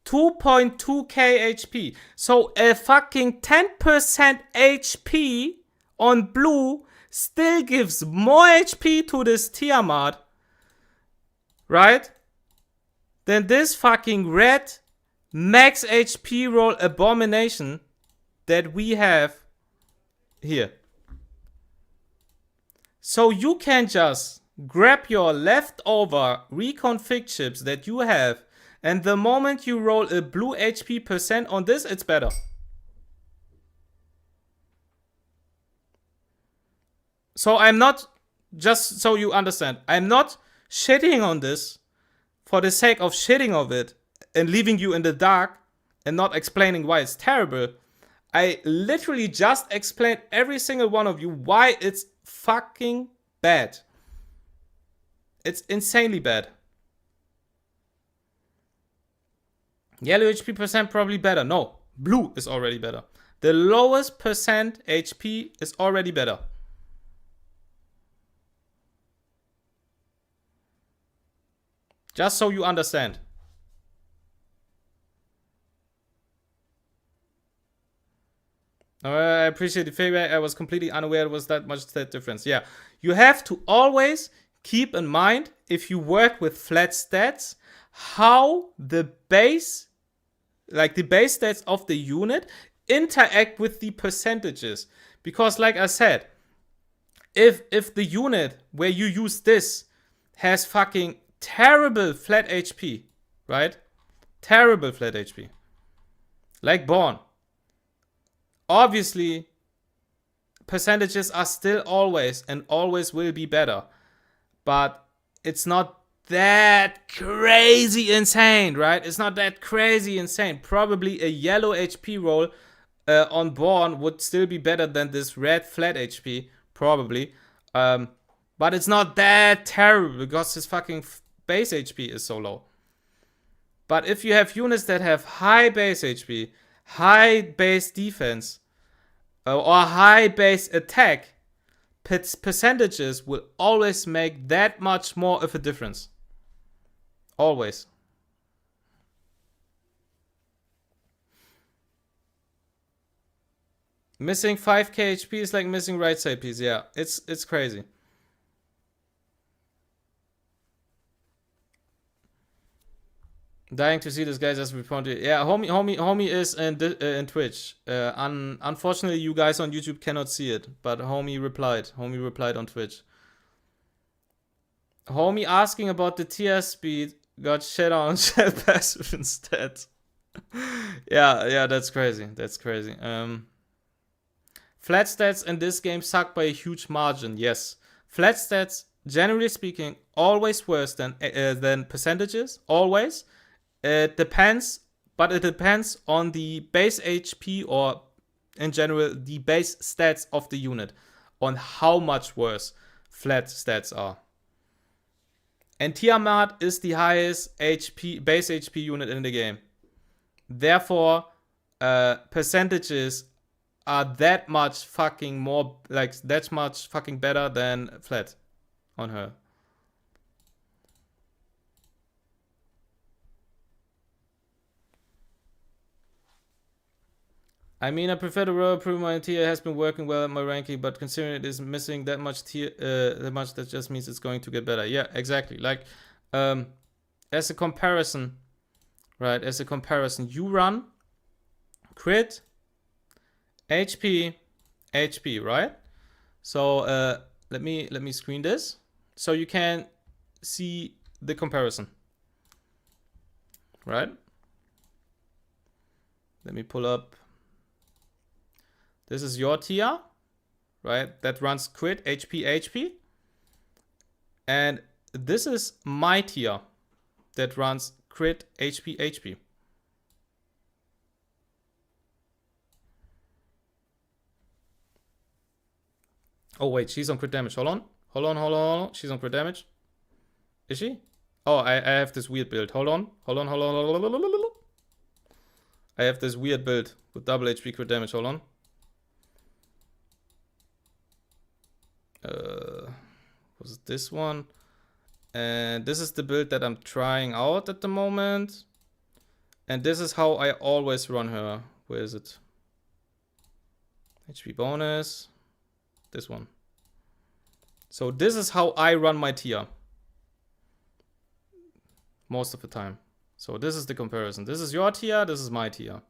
S1: 2.2k HP. So a fucking 10% HP on blue still gives more HP to this Tiamat, right? Than this fucking red max HP roll abomination that we have here. So you can just grab your leftover reconfig chips that you have, and the moment you roll a blue HP percent on this, it's better. So I'm not, just so you understand, I'm not shitting on this for the sake of shitting of it. and leaving you in the dark and not explaining why it's terrible. I literally just explained every single one of you why it's fucking bad. It's insanely bad. Yellow HP percent probably better. No, blue is already better. The lowest percent HP is already better. Just so you understand. I appreciate the feedback. I was completely unaware it was that much stat difference. Yeah, you have to always keep in mind, if you work with flat stats, how the base, like the base stats of the unit, interact with the percentages. Because like I said, if the unit where you use this has fucking terrible flat HP, right? Terrible flat HP. Like Born. Obviously, percentages are still always and always will be better. But it's not that crazy insane, right? It's not that crazy insane. Probably a yellow HP roll on Born would still be better than this red flat HP, probably. But it's not that terrible because his fucking base HP is so low. But if you have units that have high base HP, high base defense, or high base attack, percentages will always make that much more of a difference. Always. Missing 5k HP is like missing right side piece. Yeah, it's crazy. Dying to see this guy just responded. Yeah, homie is in Twitch. Unfortunately, you guys on YouTube cannot see it, but homie replied. Homie replied on Twitch. Homie asking about the TS speed got shit on chat passive instead. yeah, that's crazy. That's crazy. Flat stats in this game suck by a huge margin. Yes, flat stats, generally speaking, always worse than percentages. Always. It depends, but it depends on the base HP or, in general, the base stats of the unit, on how much worse flat stats are. And Tiamat is the highest base HP unit in the game. Therefore, percentages are that much fucking more, like, that much fucking better than flat on her. I mean, I prefer the royal proof my tier has been working well at my ranking, but considering it is missing that much tier, that just means it's going to get better. Yeah, exactly. Like, as a comparison, right? As a comparison, you run crit, HP, HP, right? So let me screen this so you can see the comparison, right? Let me pull up. This is your tier, right? That runs crit, HP, HP. And this is my tier that runs crit, HP, HP. Oh, wait, she's on crit damage. Hold on. She's on crit damage. Is she? Oh, I have this weird build. Hold on. I have this weird build with double HP crit damage. Hold on. Was it this one? And this is the build that I'm trying out at the moment. And this is how I always run her. Where is it? HP bonus. This one. So this is how I run my tier. Most of the time. So this is the comparison. This is your tier, this is my tier.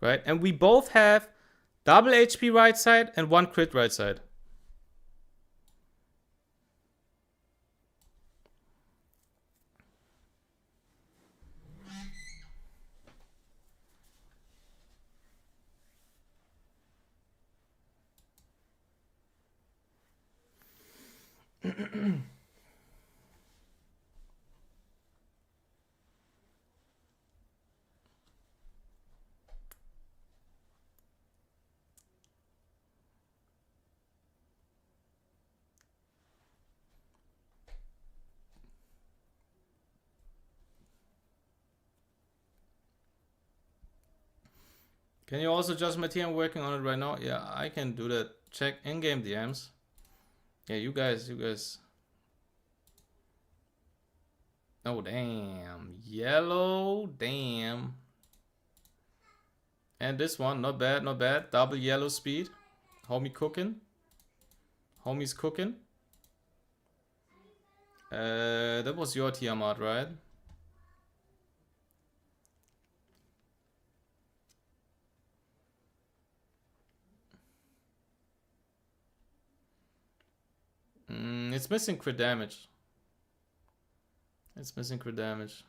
S1: Right? And we both have double HP right side and one crit right side. Can you also judge my team? I'm working on it right now. Yeah, I can do that. Check in-game DMs. Yeah, you guys. Oh, damn. Yellow, damn. And this one, not bad, not bad. Double yellow speed. Homie cooking. Homie's cooking. That was your Tiamat, right? It's missing crit damage. It's missing crit damage.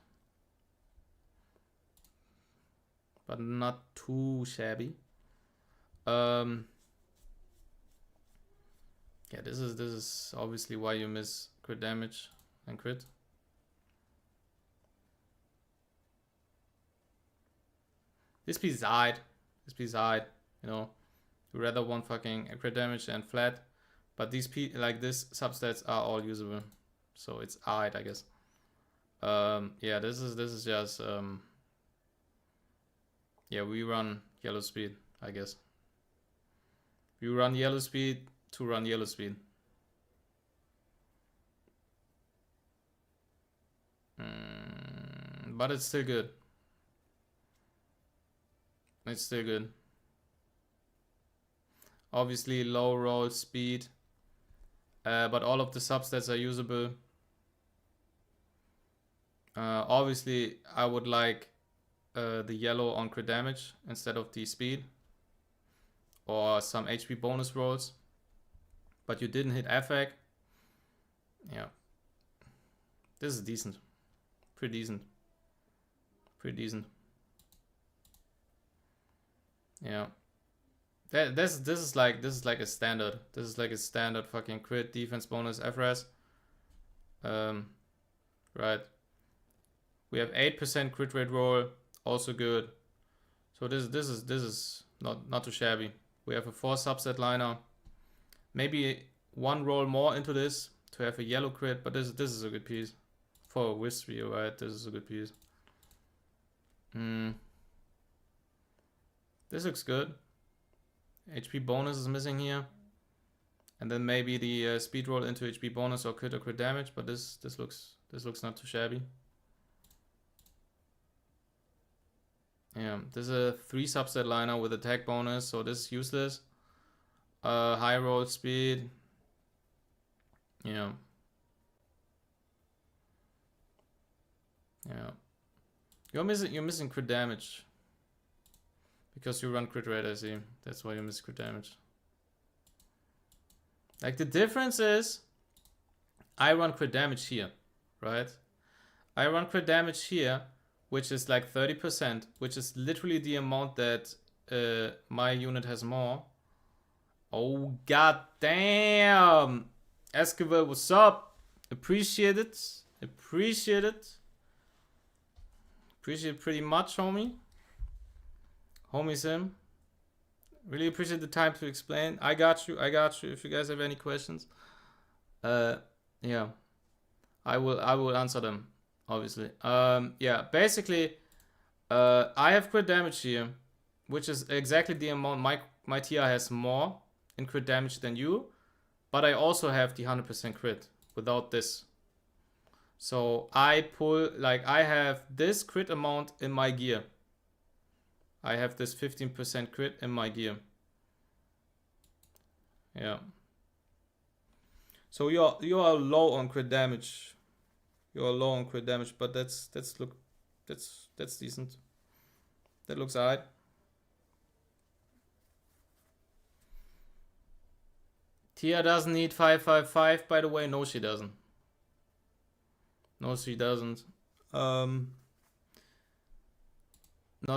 S1: But not too shabby. Yeah, this is obviously why you miss crit damage and crit. This piece died. This piece died. You know, you rather want fucking crit damage and flat, but these like this substats are all usable, so it's alright, I guess. Yeah, this is just yeah, we run yellow speed, I guess. We run yellow speed to run yellow speed. But it's still good. It's still good. Obviously low roll speed, but all of the substats are usable. Obviously I would like the yellow on crit damage instead of the speed, or some HP bonus rolls, but you didn't hit FAC. Yeah, this is decent. Pretty decent. Pretty decent. Yeah. This is like a standard. This is like a standard fucking crit defense bonus FRS. Right. We have 8% crit rate roll, also good. So this is not too shabby. We have a 4 subset liner. Maybe one roll more into this to have a yellow crit, but this is a good piece. For a Wistry, right? This is a good piece. This looks good. HP bonus is missing here. And then maybe the speed roll into HP bonus or crit damage, but this looks not too shabby. Yeah, this is a 3 subset liner with attack bonus, so this is useless. High roll speed. Yeah. Yeah. You're missing crit damage. Because you run crit rate, I see. That's why you miss crit damage. Like, the difference is I run crit damage here, right? I run crit damage here, which is like 30%, which is literally the amount that my unit has more. Oh, god damn! Esquivel, what's up? Appreciate it. Appreciate it. Appreciate it pretty much, homie. Homie Sim. Really appreciate the time to explain. I got you. If you guys have any questions. Yeah. I will answer them, obviously. Yeah, basically, I have crit damage here, which is exactly the amount my TR has more in crit damage than you, but I also have the 100% crit without this. So I pull, like, I have this crit amount in my gear. I have this 15% crit in my gear. Yeah. So you are low on crit damage. You are low on crit damage, but that's decent. That looks alright. Tia doesn't need 555, by the way. No, she doesn't. No, she doesn't. Not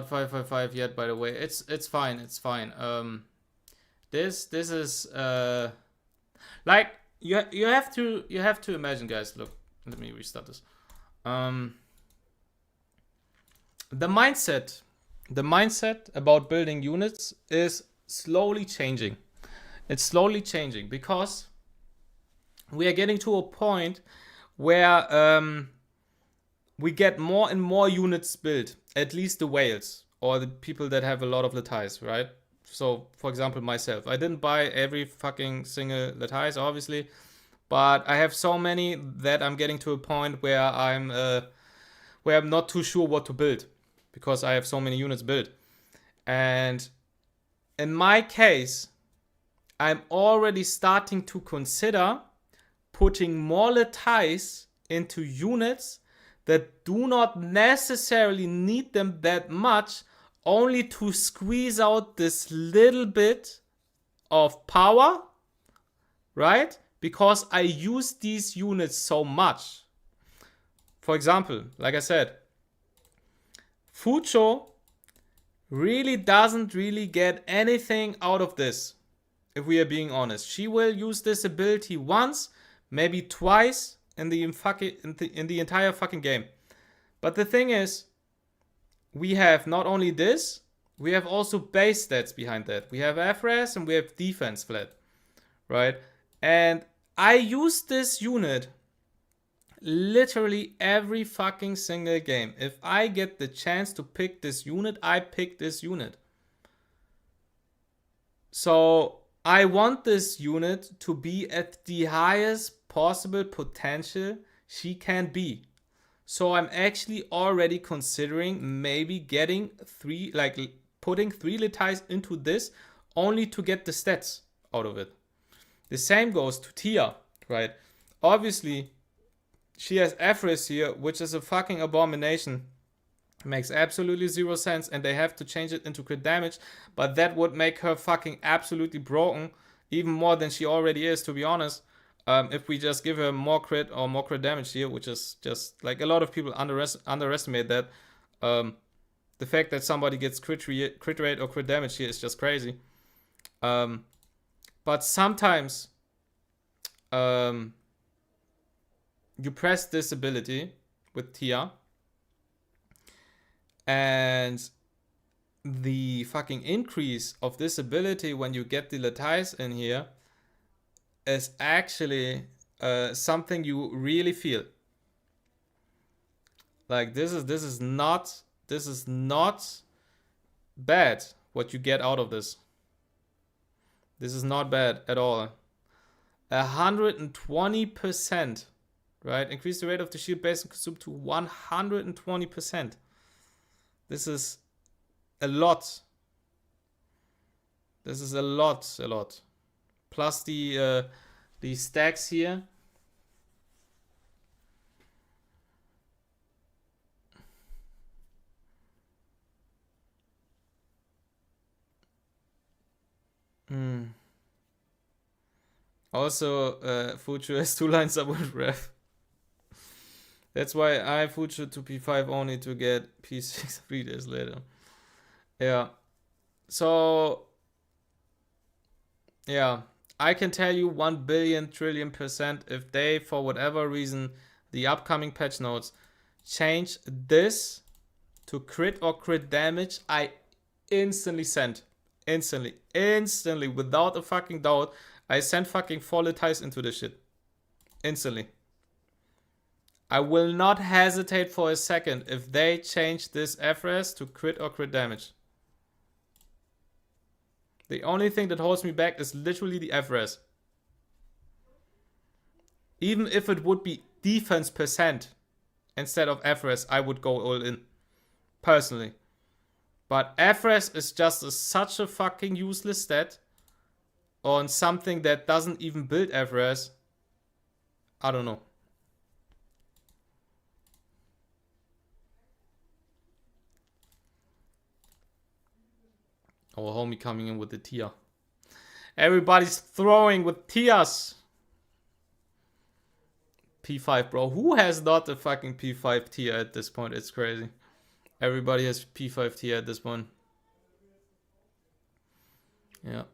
S1: 555 yet, by the way. It's fine. It's fine. This is like you have to imagine, guys. Look, let me restart this. The mindset about building units is slowly changing. It's slowly changing because we are getting to a point where we get more and more units built, at least the whales. or the people that have a lot of Latize, right? So, for example, myself. I didn't buy every fucking single Latize, obviously. But I have so many that I'm getting to a point where I'm not too sure what to build. Because I have so many units built. And in my case, I'm already starting to consider putting more Latize into units that do not necessarily need them that much, only to squeeze out this little bit of power, right? Because I use these units so much. For example, like I said, Fucho really doesn't really get anything out of this, if we are being honest. She will use this ability once, maybe twice in the entire fucking game. But the thing is, we have not only this, we have also base stats behind that. We have FRS and we have defense flat, right? And I use this unit literally every fucking single game. If I get the chance to pick this unit, I pick this unit. So I want this unit to be at the highest possible potential she can be. So I'm actually already considering maybe getting putting 3 Latize into this only to get the stats out of it. The same goes to Tia, right? Obviously, she has Efris here, which is a fucking abomination. Makes absolutely zero sense, and they have to change it into crit damage, but that would make her fucking absolutely broken, even more than she already is, to be honest. If we just give her more crit or more crit damage here, which is just like a lot of people underestimate that. The fact that somebody gets crit rate or crit damage here is just crazy. But sometimes you press this ability with Tia, and the fucking increase of this ability when you get the Latize in here is actually something you really feel. Like this is not bad what you get out of this. This is not bad at all. 120%, right? Increase the rate of the shield base and consume to 120%. This is a lot. This is a lot. Plus the stacks here. Also, Fuchu has 2 lines up with ref. That's why I Fuchu to P5 only to get P6 3 days later. Yeah. So, yeah. I can tell you 1 billion trillion % if they, for whatever reason, the upcoming patch notes change this to crit or crit damage, I instantly send. Instantly, without a fucking doubt, I send fucking 4 Latize into this shit. Instantly. I will not hesitate for a second if they change this FRS to crit or crit damage. The only thing that holds me back is literally the FRS. Even if it would be defense % instead of FRS, I would go all in. Personally. But FRS is just such a fucking useless stat on something that doesn't even build FRS. I don't know. Our homie coming in with the Tia. Everybody's throwing with Tias. P5, bro. Who has not a fucking P5 Tia at this point? It's crazy. Everybody has P5 Tia at this point. Yeah.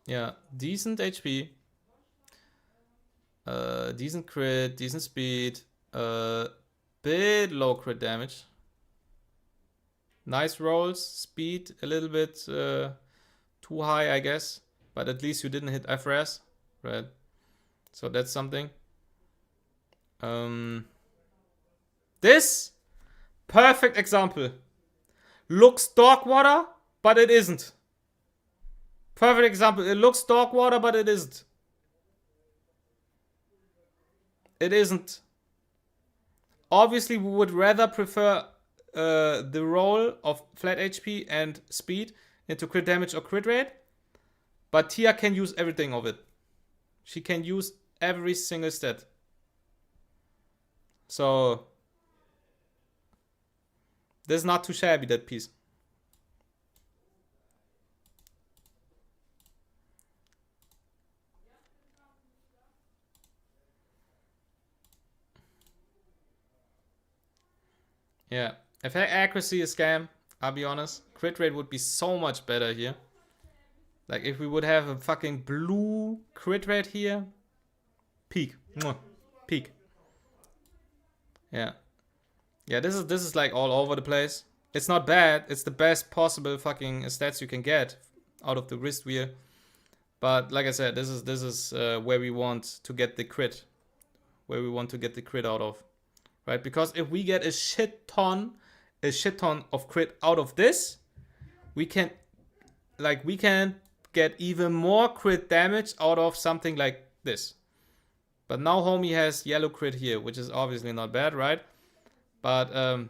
S1: Yeah. Decent HP. Decent crit. Decent speed. Bit low crit damage. Nice rolls. Speed a little bit too high, I guess. But at least you didn't hit FRS. Right. So that's something. This Perfect example. Looks dog water, but it isn't. Perfect example. It looks dog water, but it isn't. It isn't. Obviously, we would rather prefer the roll of flat HP and speed into crit damage or crit rate. But Tia can use everything of it. She can use every single stat. So this is not too shabby, that piece. Yeah. Effect accuracy is scam, I'll be honest. Crit rate would be so much better here. Like if we would have a fucking blue crit rate here. Peak. Peak. Yeah. Yeah, this is like all over the place. It's not bad. It's the best possible fucking stats you can get out of the wrist wheel. But like I said, this is where we want to get the crit. Where we want to get the crit out of. Right? Because if we get a shit ton of crit out of this, we can get even more crit damage out of something like this. But now homie has yellow crit here, which is obviously not bad, right? But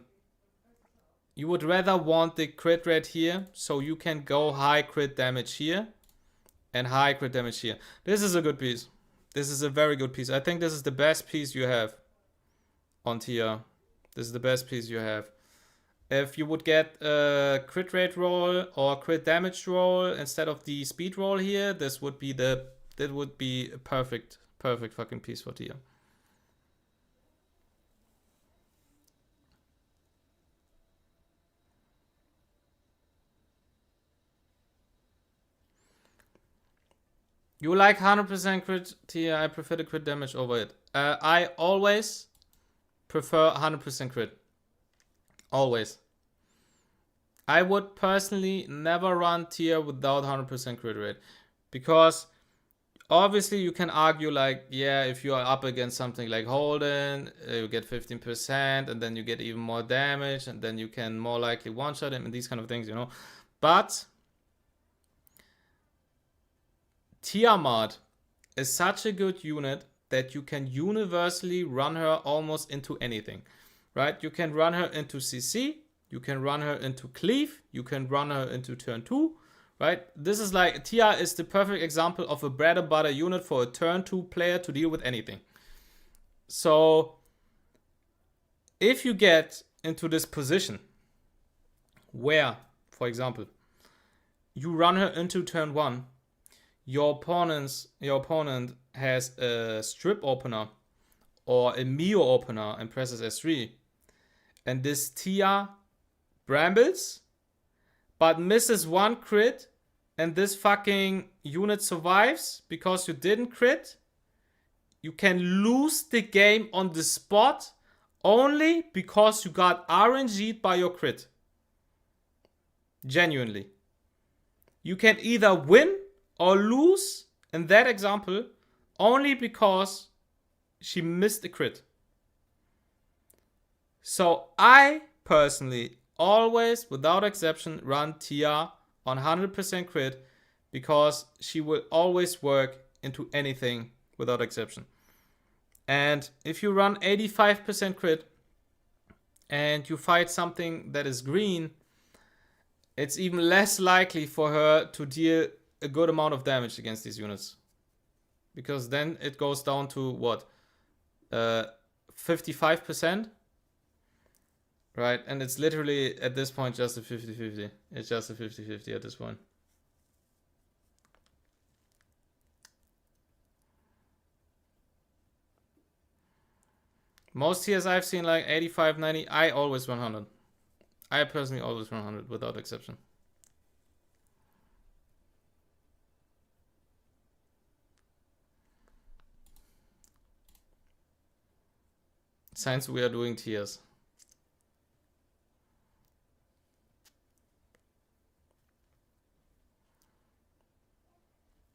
S1: you would rather want the crit rate here, so you can go high crit damage here and high crit damage here. This is a good piece. This is a very good piece. I think this is the best piece you have on Tia. This is the best piece you have. If you would get a crit rate roll or crit damage roll instead of the speed roll here, this would be a perfect fucking piece for Tia. You like 100% crit Tia, I prefer the crit damage over it. I always prefer 100% crit. Always. I would personally never run Tia without 100% crit rate. Because obviously you can argue like, yeah, if you are up against something like Holden, you get 15% and then you get even more damage and then you can more likely one-shot him and these kind of things, you know. But Tiamat is such a good unit that you can universally run her almost into anything. Right? You can run her into CC, you can run her into cleave, you can run her into turn 2, right? This is like, Tia is the perfect example of a bread and butter unit for a turn 2 player to deal with anything. So, if you get into this position where, for example, you run her into turn 1, your opponent has a strip opener or a Mio opener and presses S3, and this Tia brambles, but misses one crit, and this fucking unit survives because you didn't crit, you can lose the game on the spot only because you got RNG'd by your crit. Genuinely. You can either win or lose in that example only because she missed a crit. So I personally always, without exception, run Tia on 100% crit because she will always work into anything without exception. And if you run 85% crit and you fight something that is green, it's even less likely for her to deal a good amount of damage against these units. Because then it goes down to what? 55%? Right, and it's literally at this point just a 50-50. It's just a 50-50 at this point. Most tiers I've seen like 85, 90. I always 100. I personally always 100 without exception. Since we are doing tiers.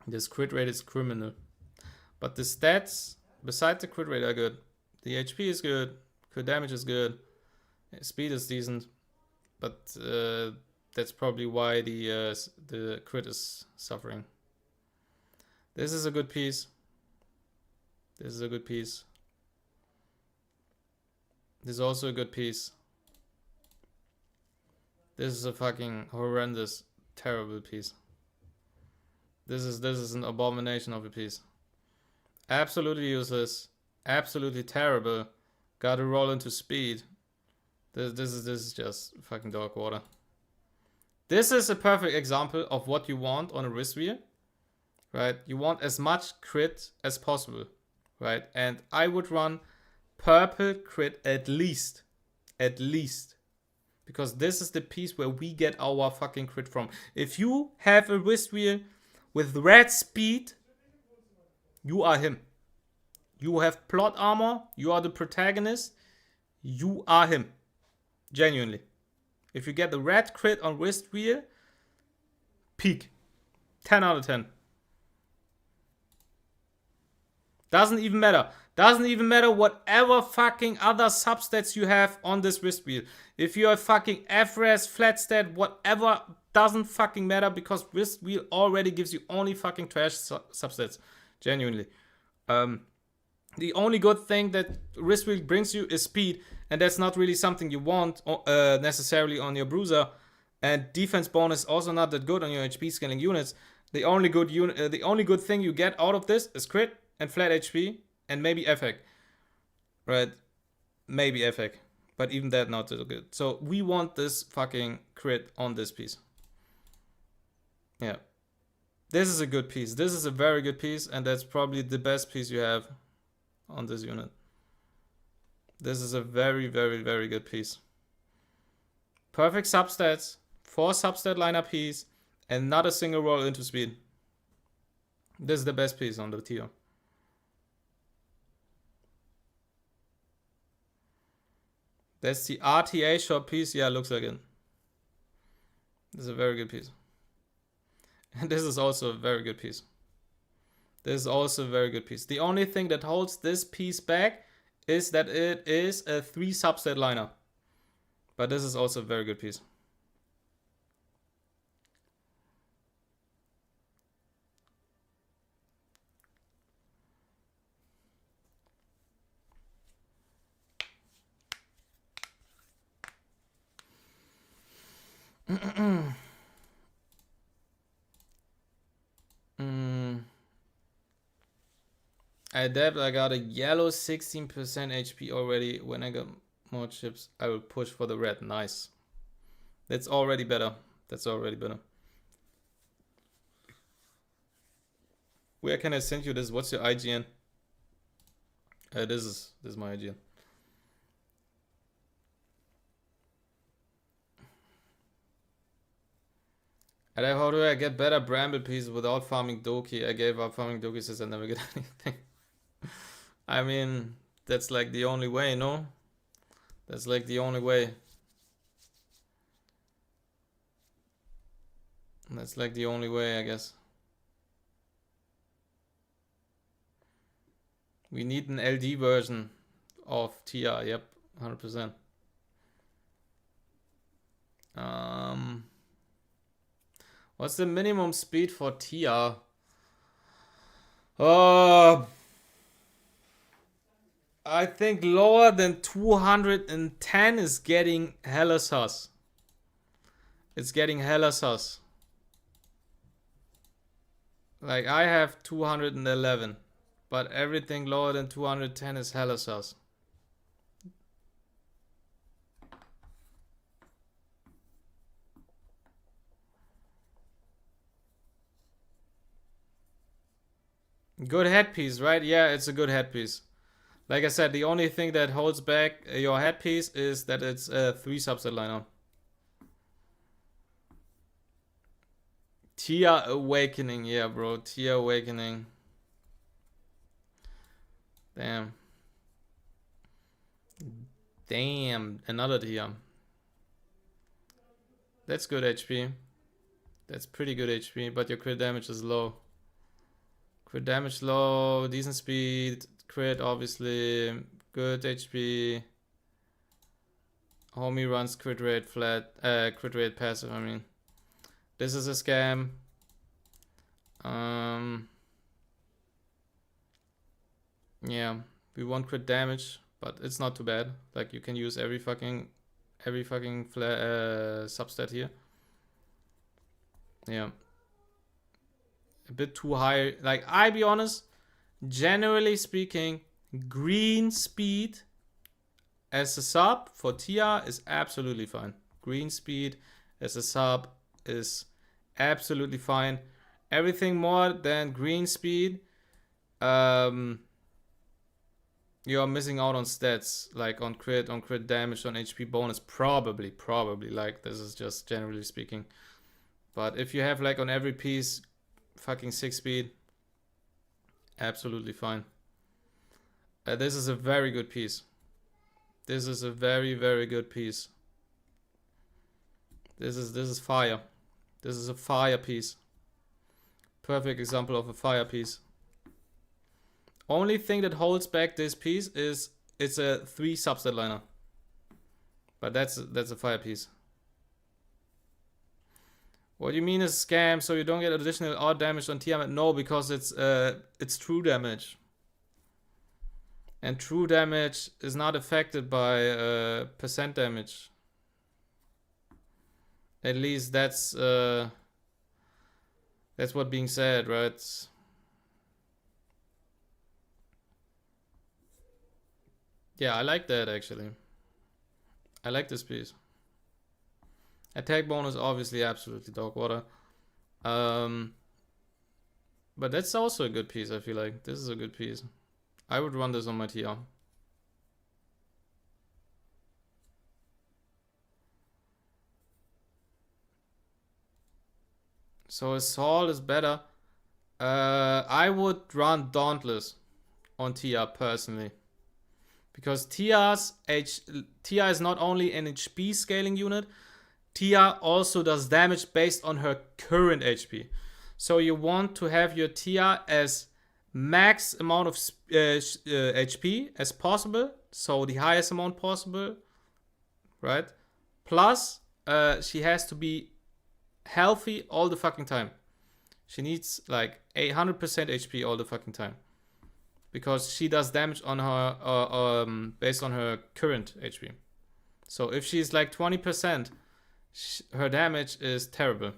S1: This crit rate is criminal. But the stats, besides the crit rate, are good. The HP is good. Crit damage is good. Speed is decent, but that's probably why the crit is suffering. This is a good piece. This is a good piece. This is also a good piece. This is a fucking horrendous, terrible piece. This is an abomination of a piece. Absolutely useless. Absolutely terrible. Gotta roll into speed. This is just fucking dog water. This is a perfect example of what you want on a wrist wheel. Right? You want as much crit as possible. Right? And I would run purple crit at least. At least. Because this is the piece where we get our fucking crit from. If you have a wrist wheel with red speed, you are him. You have plot armor. You are the protagonist. You are him. Genuinely. If you get the red crit on wrist wheel, peak. 10 out of 10. Doesn't even matter. Doesn't even matter whatever fucking other substats you have on this wrist wheel. If you're a fucking FRS, flat stat, whatever, doesn't fucking matter because wrist wheel already gives you only fucking trash substats. Genuinely. The only good thing that wrist wheel brings you is speed, and that's not really something you want necessarily on your bruiser. And defense bonus also not that good on your HP scaling units. The only good thing you get out of this is crit and flat HP and maybe effect. Right? Maybe effect. But even that not so good. So we want this fucking crit on this piece. Yeah. This is a good piece. This is a very good piece, and that's probably the best piece you have on this unit. This is a very, very, very good piece. Perfect substats, 4 substat liner piece, and not a single roll into speed. This is the best piece on the tier. That's the RTA shop piece. Yeah, looks like it. This is a very good piece. And this is also a very good piece. This is also a very good piece. The only thing that holds this piece back is that it is a 3 substat liner. But this is also a very good piece. I got a yellow 16% HP already. When I got more chips, I will push for the red. Nice. That's already better. That's already better. Where can I send you this? What's your IGN? This is my IGN. And how do I get better bramble pieces without farming Doki? I gave up farming Doki since I never get anything. I mean, that's like the only way, no? That's like the only way. That's like the only way, I guess. We need an LD version of TR. Yep, 100%. What's the minimum speed for TR? I think lower than 210 is getting hella sus. It's getting hella sus. Like, I have 211. But everything lower than 210 is hella sus. Good headpiece, right? Yeah, it's a good headpiece. Like I said, the only thing that holds back your headpiece is that it's a 3 subset liner. Tia Awakening, yeah, bro. Tia Awakening. Damn. Damn, another Tia. That's good HP. That's pretty good HP, but your crit damage is low. Crit damage low, decent speed, crit obviously, good HP. Homie runs crit rate flat, crit rate passive, I mean. This is a scam. Yeah, we want crit damage, but it's not too bad. Like, you can use every fucking substat here. Yeah. A bit too high. Like, I be honest, generally speaking, green speed as a sub for TR is absolutely fine. Green speed as a sub is absolutely fine. Everything more than green speed, you are missing out on stats, like on crit damage, on HP bonus, probably, like, this is just generally speaking. But if you have, like, on every piece, fucking 6 speed, absolutely fine. This is a very good piece. This is a very, very good piece. This is fire. This is a fire piece. Perfect example of a fire piece. Only thing that holds back this piece is it's a 3 substat liner. But that's a fire piece. What do you mean is scam? So you don't get additional odd damage on Tiamat? No, because it's true damage. And true damage is not affected by percent damage. At least that's what being said, right? Yeah, I like that actually. I like this piece. Attack bonus, obviously, absolutely dog water. But that's also a good piece, I feel like. This is a good piece. I would run this on my TR. So Assault is better. I would run Dauntless on TR personally. Because TR is not only an HP scaling unit, TR also does damage based on her current HP. So you want to have your TR as max amount of HP as possible. So the highest amount possible, right? Plus, she has to be healthy all the fucking time. She needs like 100% HP all the fucking time. Because she does damage on her based on her current HP. So if she's like 20%, her damage is terrible.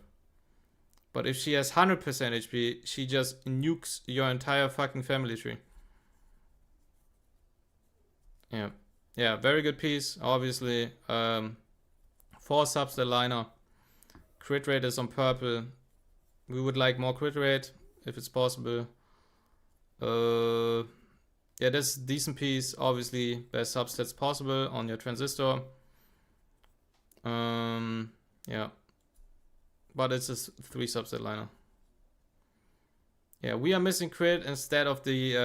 S1: But if she has 100% HP, she just nukes your entire fucking family tree. Yeah. Yeah, very good piece, obviously. 4 substat liner. Crit rate is on purple. We would like more crit rate, if it's possible. Yeah, that's a decent piece. Obviously, best substats possible on your transistor. Yeah. But it's a 3 substat liner. Yeah, we are missing crit instead of the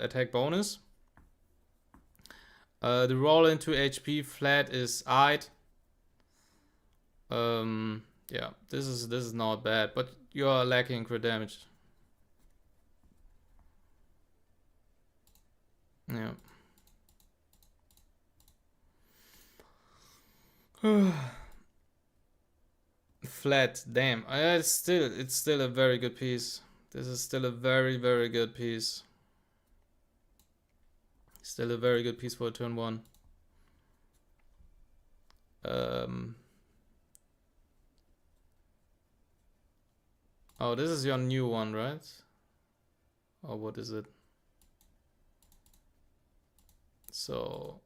S1: attack bonus. The roll into HP flat is eyed. Yeah, this is not bad, but you are lacking crit damage. Yeah. Flat, damn. It's still a very good piece. This is still a very, very good piece. Still a very good piece for a turn 1. Oh, this is your new one, right? Or what is it? So,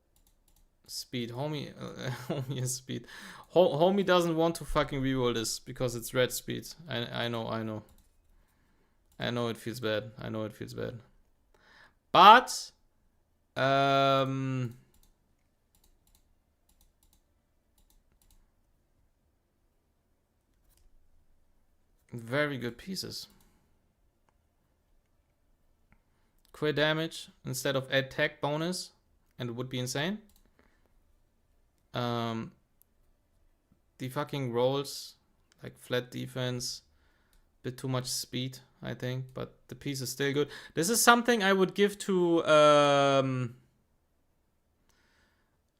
S1: speed. Homie, homie is speed. Homie doesn't want to fucking reroll this because it's red speed. I know. I know it feels bad. I know it feels bad. But, very good pieces. Crit damage instead of attack bonus, and it would be insane. The fucking rolls, like flat defense, bit too much speed, I think, but the piece is still good. This is something I would give to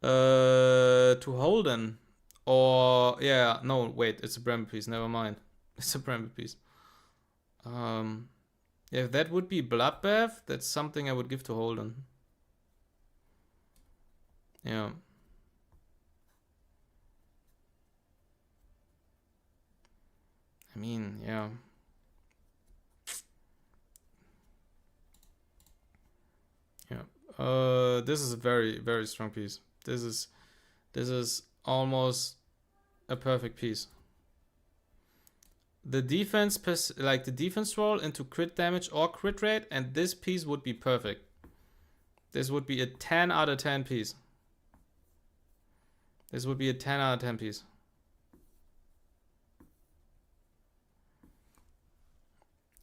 S1: To Holden. Or, yeah, no, wait, it's a Brembe piece, never mind. It's a Brembe piece. Yeah, if that would be Bloodbath, that's something I would give to Holden. Yeah. I mean, yeah. Yeah. This is a very, very strong piece. This is almost a perfect piece. The defense, like the defense roll into crit damage or crit rate, and this piece would be perfect. This would be a 10 out of 10 piece. This would be a 10 out of 10 piece.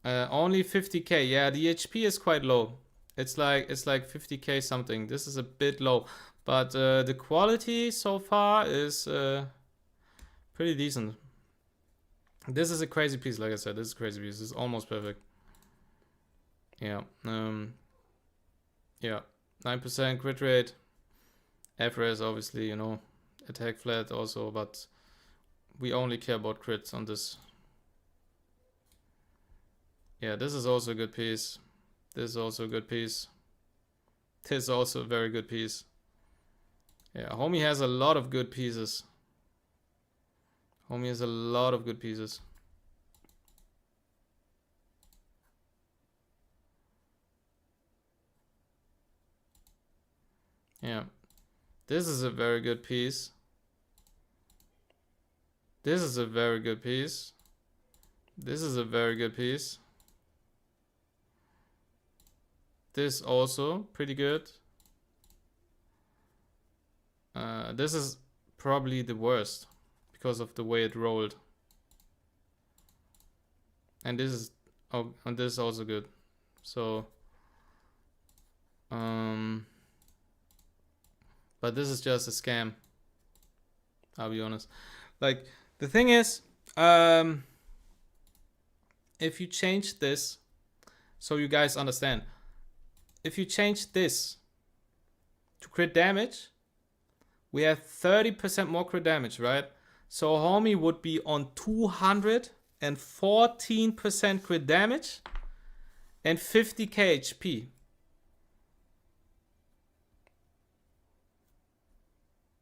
S1: Only 50k. Yeah, the HP is quite low. It's like 50k something. This is a bit low, but the quality so far is pretty decent. This is a crazy piece, like I said. This is a crazy piece. This is almost perfect. Yeah. Yeah. 9% crit rate. FRS, obviously, you know. Attack flat also, but we only care about crits on this. Yeah, this is also a good piece. This is also a good piece. This is also a very good piece. Yeah, homie has a lot of good pieces. Homie has a lot of good pieces. Yeah. This is a very good piece. This is a very good piece. This is a very good piece. This also pretty good. This is probably the worst because of the way it rolled. And this is and this is also good. So but this is just a scam. I'll be honest. Like the thing is, if you change this, so you guys understand, if you change this to crit damage, we have 30% more crit damage, right? So homie would be on 214% crit damage and 50k HP.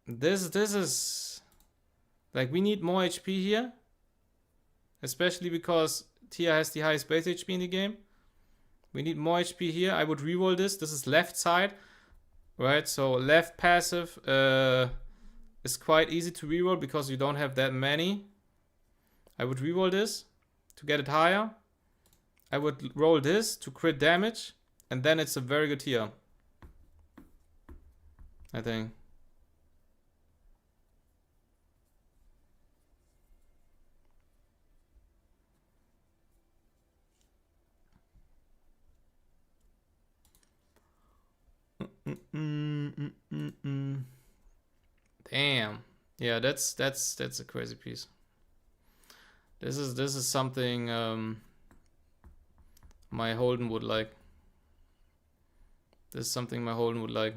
S1: This is like, we need more HP here, especially because Tia has the highest base HP in the game. We need more HP here. I would reroll this. This is left side, right? So left passive is quite easy to reroll because you don't have that many. I would reroll this to get it higher. I would roll this to crit damage, and then it's a very good tier, I think. Damn. Yeah, that's a crazy piece. This is something my Holden would like. This is something my Holden would like.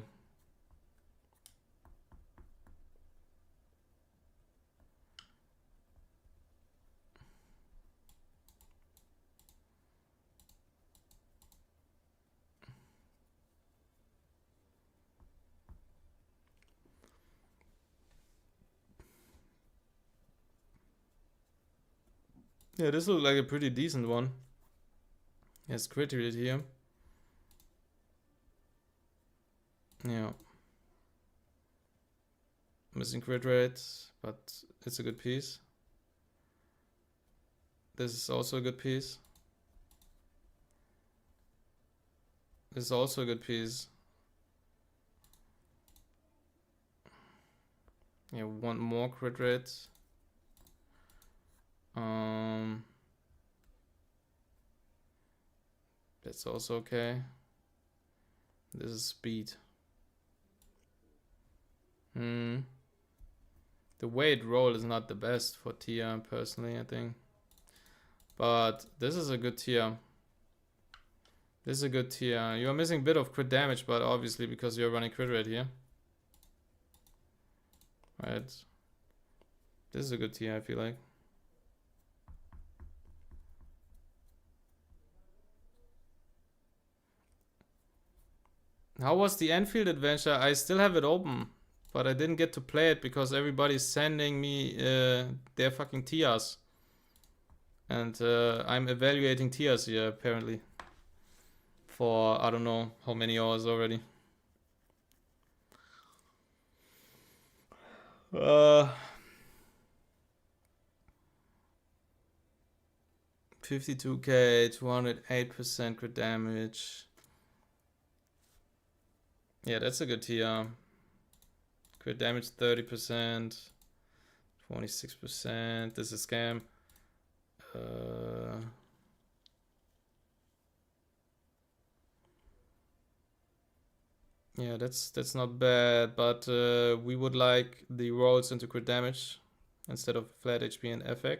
S1: Yeah, this looks like a pretty decent one. Yes, crit rate here. Yeah. Missing crit rate, but it's a good piece. This is also a good piece. This is also a good piece. Yeah, one more crit rate. That's also okay. This is speed. The way it rolled is not the best for Tia, personally, I think. But this is a good tier. This is a good tier. You are missing a bit of crit damage, but obviously because you're running crit rate here. Right. This is a good tier, I feel like. How was the Enfield adventure? I still have it open, but I didn't get to play it because everybody's sending me their fucking tiers. And I'm evaluating tiers here, apparently. For, I don't know how many hours already. 52k, 208% crit damage. Yeah, that's a good tier. Crit damage 30%, 26%. This is scam. Yeah, that's not bad, but we would like the rolls into crit damage instead of flat HP and FX.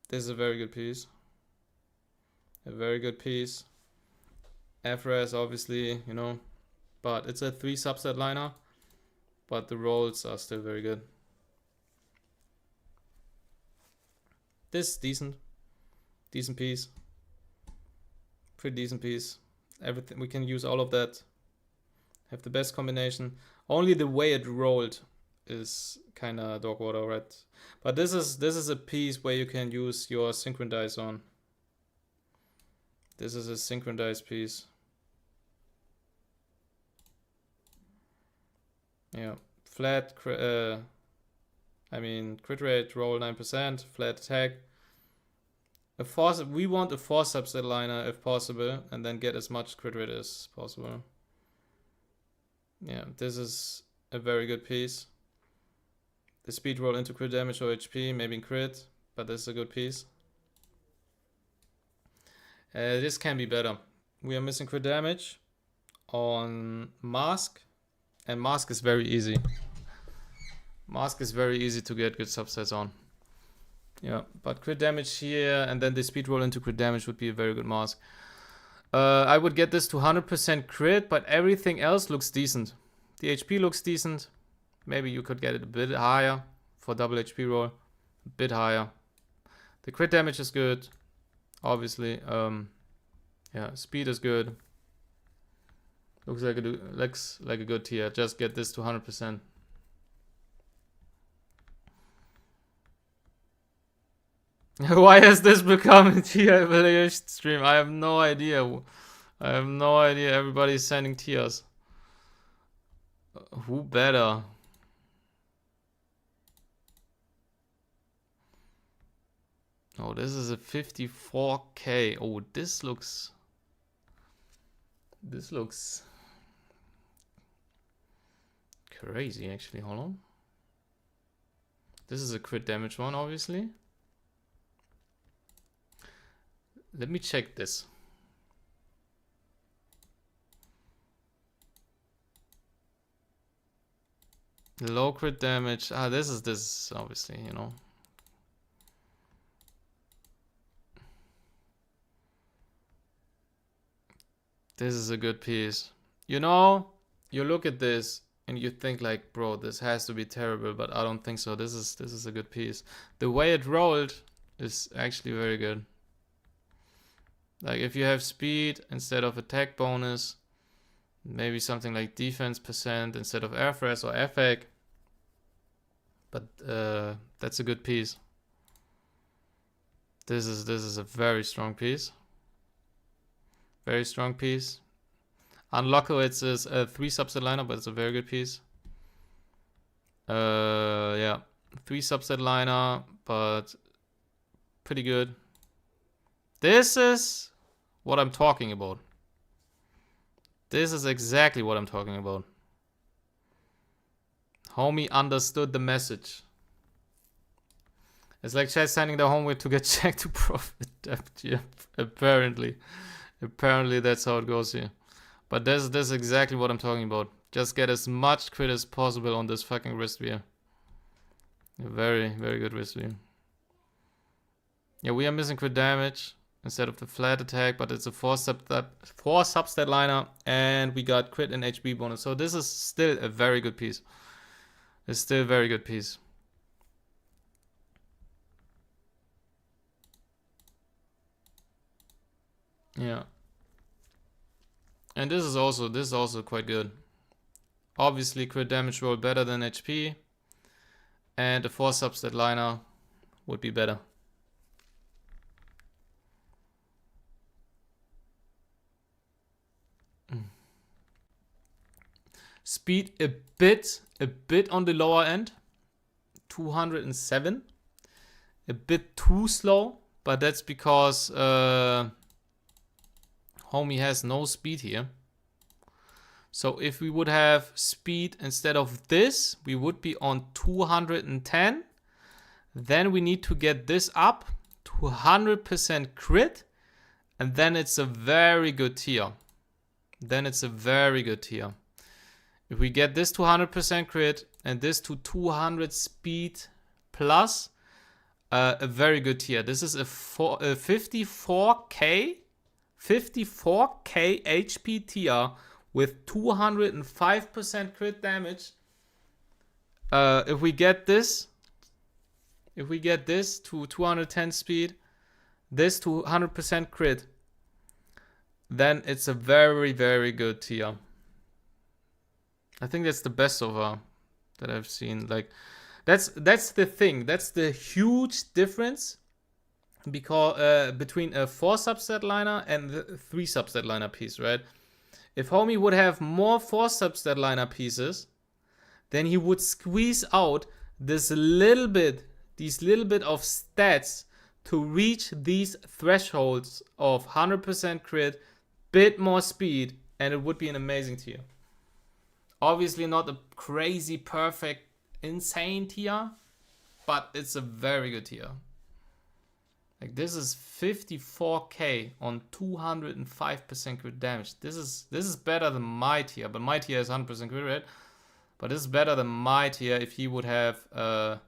S1: This is a very good piece. A very good piece. FRS, obviously, you know, but it's a 3 subset liner, but the rolls are still very good. This is decent. Decent piece. Pretty decent piece. Everything, we can use all of that. Have the best combination. Only the way it rolled is kind of dog water, right? But this is a piece where you can use your synchronize on. This is a synchronized piece. Yeah, flat. I mean, crit rate, roll 9%, flat attack. We want a 4 subset liner if possible, and then get as much crit rate as possible. Yeah, this is a very good piece. The speed roll into crit damage or HP, maybe in crit, but this is a good piece. This can be better. We are missing crit damage on Mask, and Mask is very easy. Mask is very easy to get good subsets on. Yeah, but crit damage here, and then the speed roll into crit damage would be a very good Mask. I would get this to 100% crit, but everything else looks decent. The HP looks decent. Maybe you could get it a bit higher for double HP roll. A bit higher. The crit damage is good, obviously. Yeah, speed is good. Looks like a good tier. Just get this to 100%. Why has this become a tier evaluation stream? I have no idea. I have no idea. Everybody's sending tiers. Who better? Oh, this is a 54k. Oh, this looks crazy, actually. Hold on. This is a crit damage one, obviously. Let me check this. Low crit damage. Ah, this is obviously, you know. This is a good piece. You know, you look at this and you think like, bro, this has to be terrible, but I don't think so. This is a good piece. The way it rolled is actually very good. Like if you have speed instead of attack bonus, maybe something like defense percent instead of air threat or FX. But that's a good piece. This is a very strong piece. Very strong piece. Unlockable, it's a 3 subset liner, but it's a very good piece. Yeah, 3 subset liner, but pretty good. This is what I'm talking about. This is exactly what I'm talking about. Homie understood the message. It's like Chad sending the homework to get checked to profit depth. Yeah, apparently. Apparently that's how it goes here. But this is exactly what I'm talking about. Just get as much crit as possible on this fucking wrist wheel. Very, very good wrist wheel. Yeah, we are missing crit damage instead of the flat attack, but it's a 4 substat liner, and we got crit and HP bonus. So this is still a very good piece. It's still a very good piece. Yeah. And this is also quite good. Obviously, crit damage roll better than HP, and a 4 substat liner would be better. Speed a bit on the lower end, 207, a bit too slow, but that's because homie has no speed here. So if we would have speed instead of this, we would be on 210. Then we need to get this up to 100% crit, and then it's a very good tier. If we get this to 100% crit and this to 200 speed plus, a very good tier. This is a 54k HP tier with 205% crit damage. If we get this to 210 speed, this to 100% crit, then it's a very, very good tier. I think that's the best so far that I've seen. Like, that's the thing. That's the huge difference because between a 4 substat liner and the 3 substat liner piece, right? If homie would have more 4 substat liner pieces, then he would squeeze out these little bit of stats to reach these thresholds of 100% crit, bit more speed, and it would be an amazing tier. Obviously not a crazy, perfect, insane tier, but it's a very good tier. Like, this is 54k on 205% crit damage. This is better than my tier, but my tier is 100% crit rate. But this is better than my tier if he would have a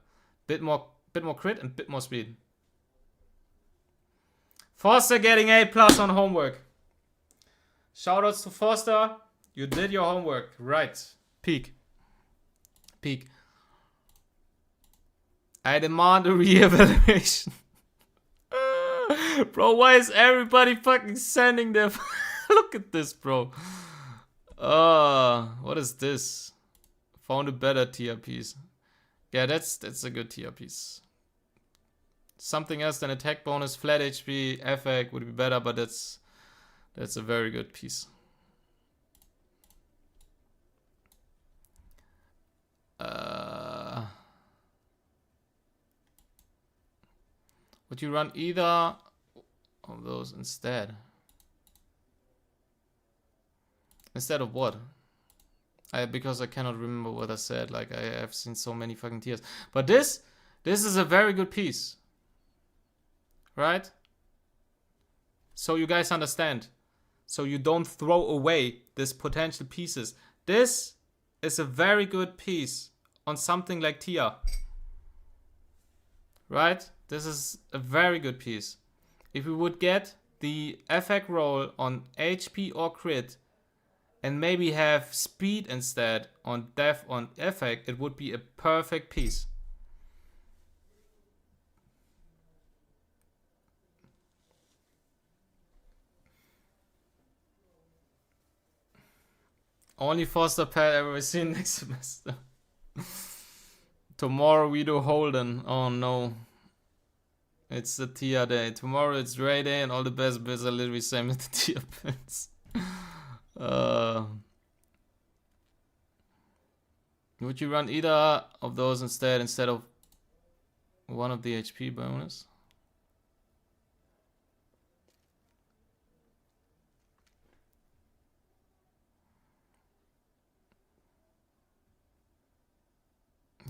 S1: bit more crit and bit more speed. Foster getting A+ on homework. Shoutouts to Foster. You did your homework. Right. Peak. I demand a re-evaluation. Bro, why is everybody fucking sending their... Look at this, bro. What is this? Found a better tier piece. Yeah, that's a good tier piece. Something else than attack bonus, flat HP, effect would be better, but that's a very good piece. Would you run either of those instead? Instead of what? Because I cannot remember what I said. Like, I have seen so many fucking tiers. But this is a very good piece. Right? So you guys understand. So you don't throw away these potential pieces. This is a very good piece on something like tier. Right? This is a very good piece. If we would get the effect roll on HP or crit and maybe have speed instead on def on effect, it would be a perfect piece. Only Foster pad ever seen next semester. Tomorrow we do Holden. Oh no. It's the tier day. Tomorrow it's Ray Day and all the best bits are literally same as the tier pins. Would you run either of those instead of one of the HP bonus?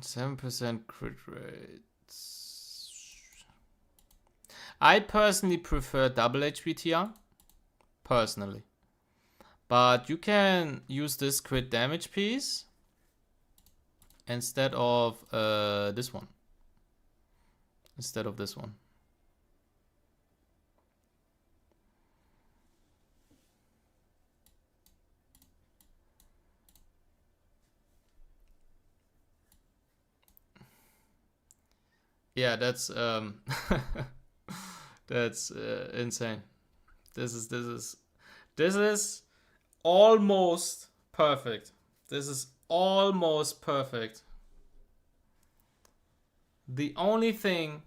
S1: %7 crit rate. I personally prefer double HP tier. Personally. But you can use this crit damage piece instead of this one. Instead of this one. Yeah, that's that's insane. This is almost perfect. This is almost perfect. The only thing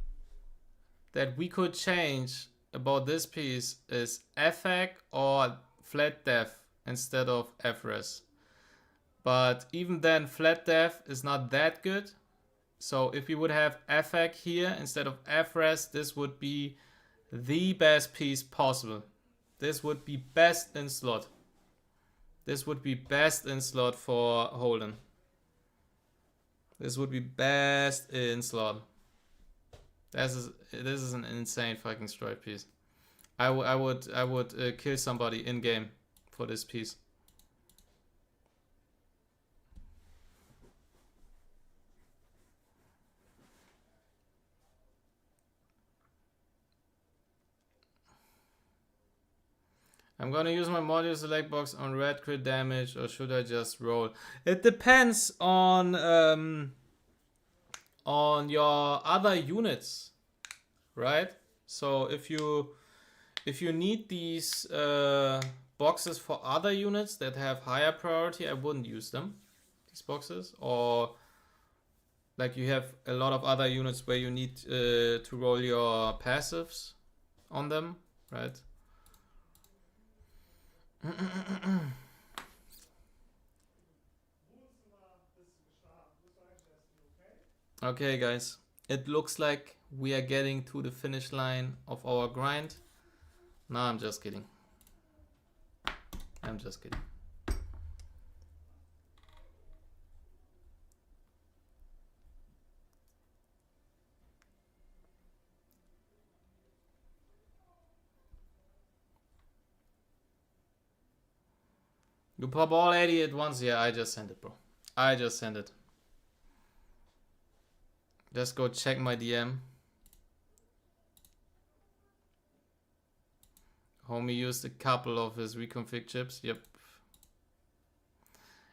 S1: that we could change about this piece is FX or flat def instead of FRS. But even then, flat def is not that good. So if we would have FX here instead of FRS, this would be the best piece possible. This would be best in slot. This would be best in slot for Holden. This would be best in slot. This is an insane fucking strike piece. I would kill somebody in game for this piece. I'm gonna use my module select box on red crit damage, or should I just roll? It depends on your other units, right? So if you need these boxes for other units that have higher priority, I wouldn't use them. These boxes, or like you have a lot of other units where you need to roll your passives on them, right? Okay, guys, it looks like we are getting to the finish line of our grind. No, I'm just kidding. I'm just kidding. You pop all 80 at once? Yeah, I just sent it, bro. I just sent it. Just go check my DM. Homie used a couple of his reconfig chips. Yep.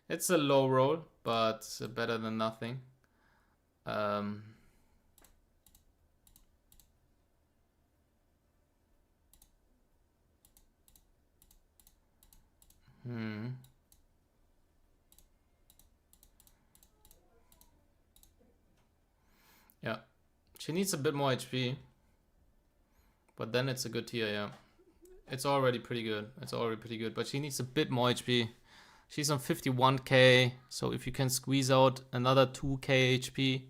S1: It's a low roll, but better than nothing. Yeah. She needs a bit more HP. But then it's a good tier, yeah. It's already pretty good. It's already pretty good. But she needs a bit more HP. She's on 51k. So if you can squeeze out another 2k HP,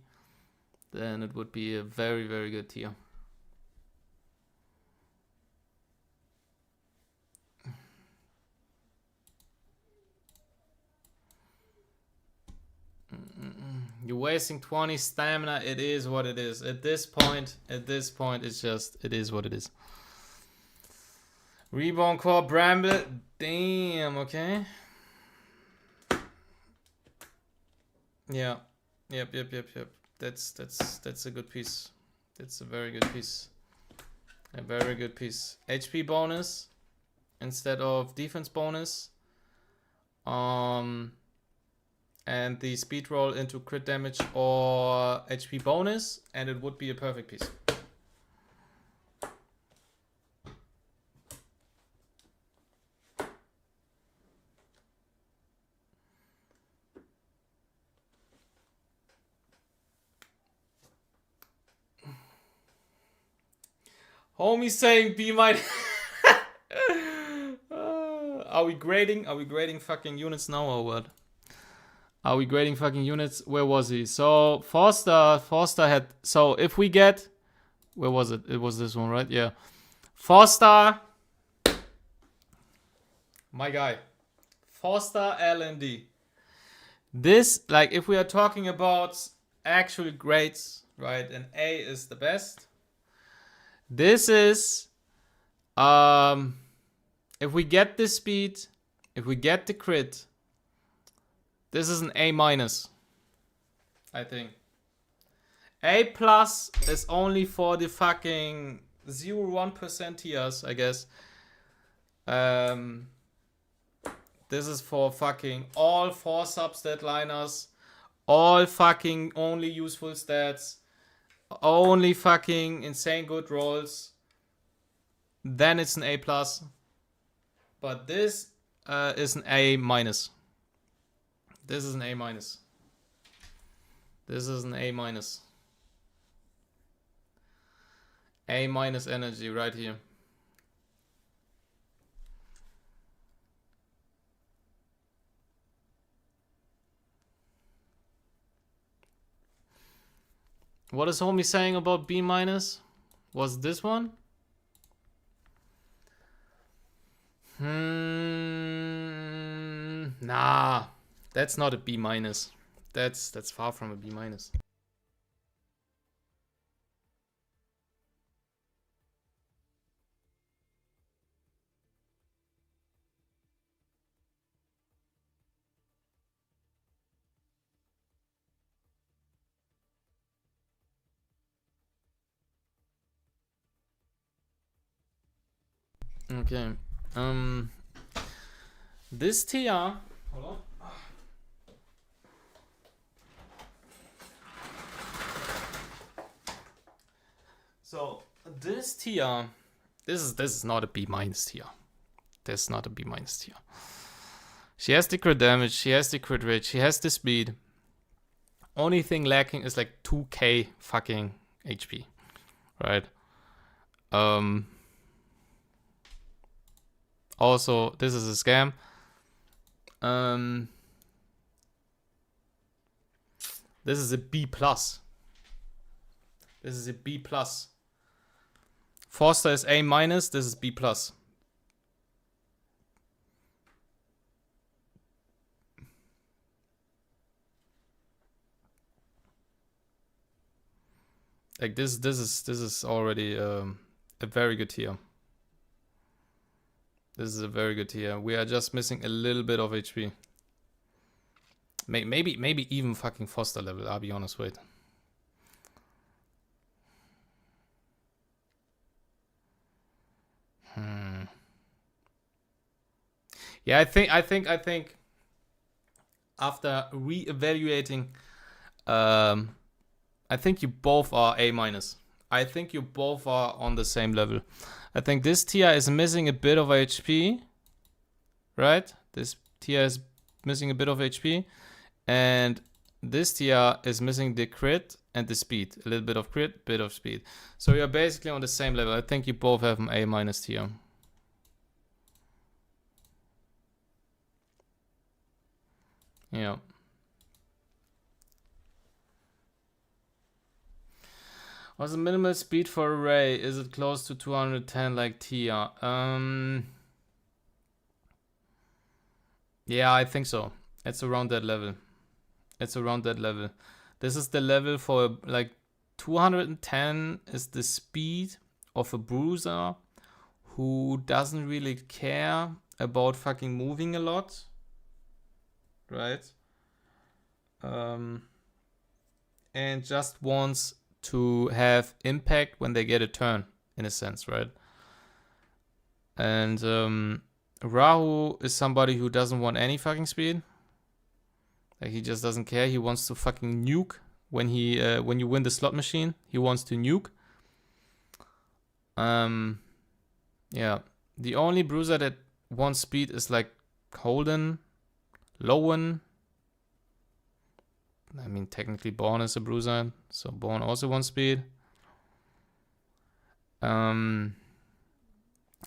S1: then it would be a very, very good tier. You're wasting 20 stamina. It is what it is. At this point, it's just, it is what it is. Reborn Core Bramble. Damn, okay. Yeah. Yep. That's a good piece. That's a very good piece. A very good piece. HP bonus instead of defense bonus. And the speed roll into crit damage or HP bonus, and it would be a perfect piece. Homie saying be my... Are we grading? Are we grading fucking units now or what? Are we grading fucking units? Where was he? So Forster had, so if we get, where was it? It was this one, right? Yeah. Forster, my guy. Forster LND. This, like, if we are talking about actual grades, right? And A is the best. This is, if we get the speed, if we get the crit, this is an A minus, I think. A plus is only for the fucking 0.1% tiers, I guess. This is for fucking all 4 substat liners, all fucking only useful stats. only fucking insane good rolls, then it's an A plus. But this is an A minus. This is an A minus. This is an A minus. A minus energy right here. What is homie saying about B minus? Was this one? Nah, that's not a B minus. That's far from a B minus. Okay. This tier. Hold on. So this tier, this is not a B minus tier. This is not a B minus tier. She has the crit damage. She has the crit rate. She has the speed. Only thing lacking is like 2k fucking HP, right? Also, this is a scam. This is a B plus. This is a B plus. Forster is A minus. This is B plus. Like this is already a very good tier. This is a very good tier. We are just missing a little bit of HP. Maybe even fucking Foster level. I'll be honest. Wait. Yeah, I think after re-evaluating, I think you both are A minus. I think you both are on the same level. I think this tier is missing a bit of HP, right? This tier is missing a bit of HP, and this tier is missing the crit and the speed. A little bit of crit, bit of speed. So you're basically on the same level. I think you both have an A minus tier. Yeah. What's the minimal speed for a ray? Is it close to 210 like Tia? Yeah, I think so. It's around that level. It's around that level. This is the level for like 210 is the speed of a bruiser who doesn't really care about fucking moving a lot. Right? And just wants to have impact when they get a turn, in a sense, right? And Rahu is somebody who doesn't want any fucking speed. Like he just doesn't care. He wants to fucking nuke when you win the slot machine. He wants to nuke. Yeah. The only bruiser that wants speed is like Holden, Lowen. I mean, technically Born is a bruiser, so Born also wants speed. I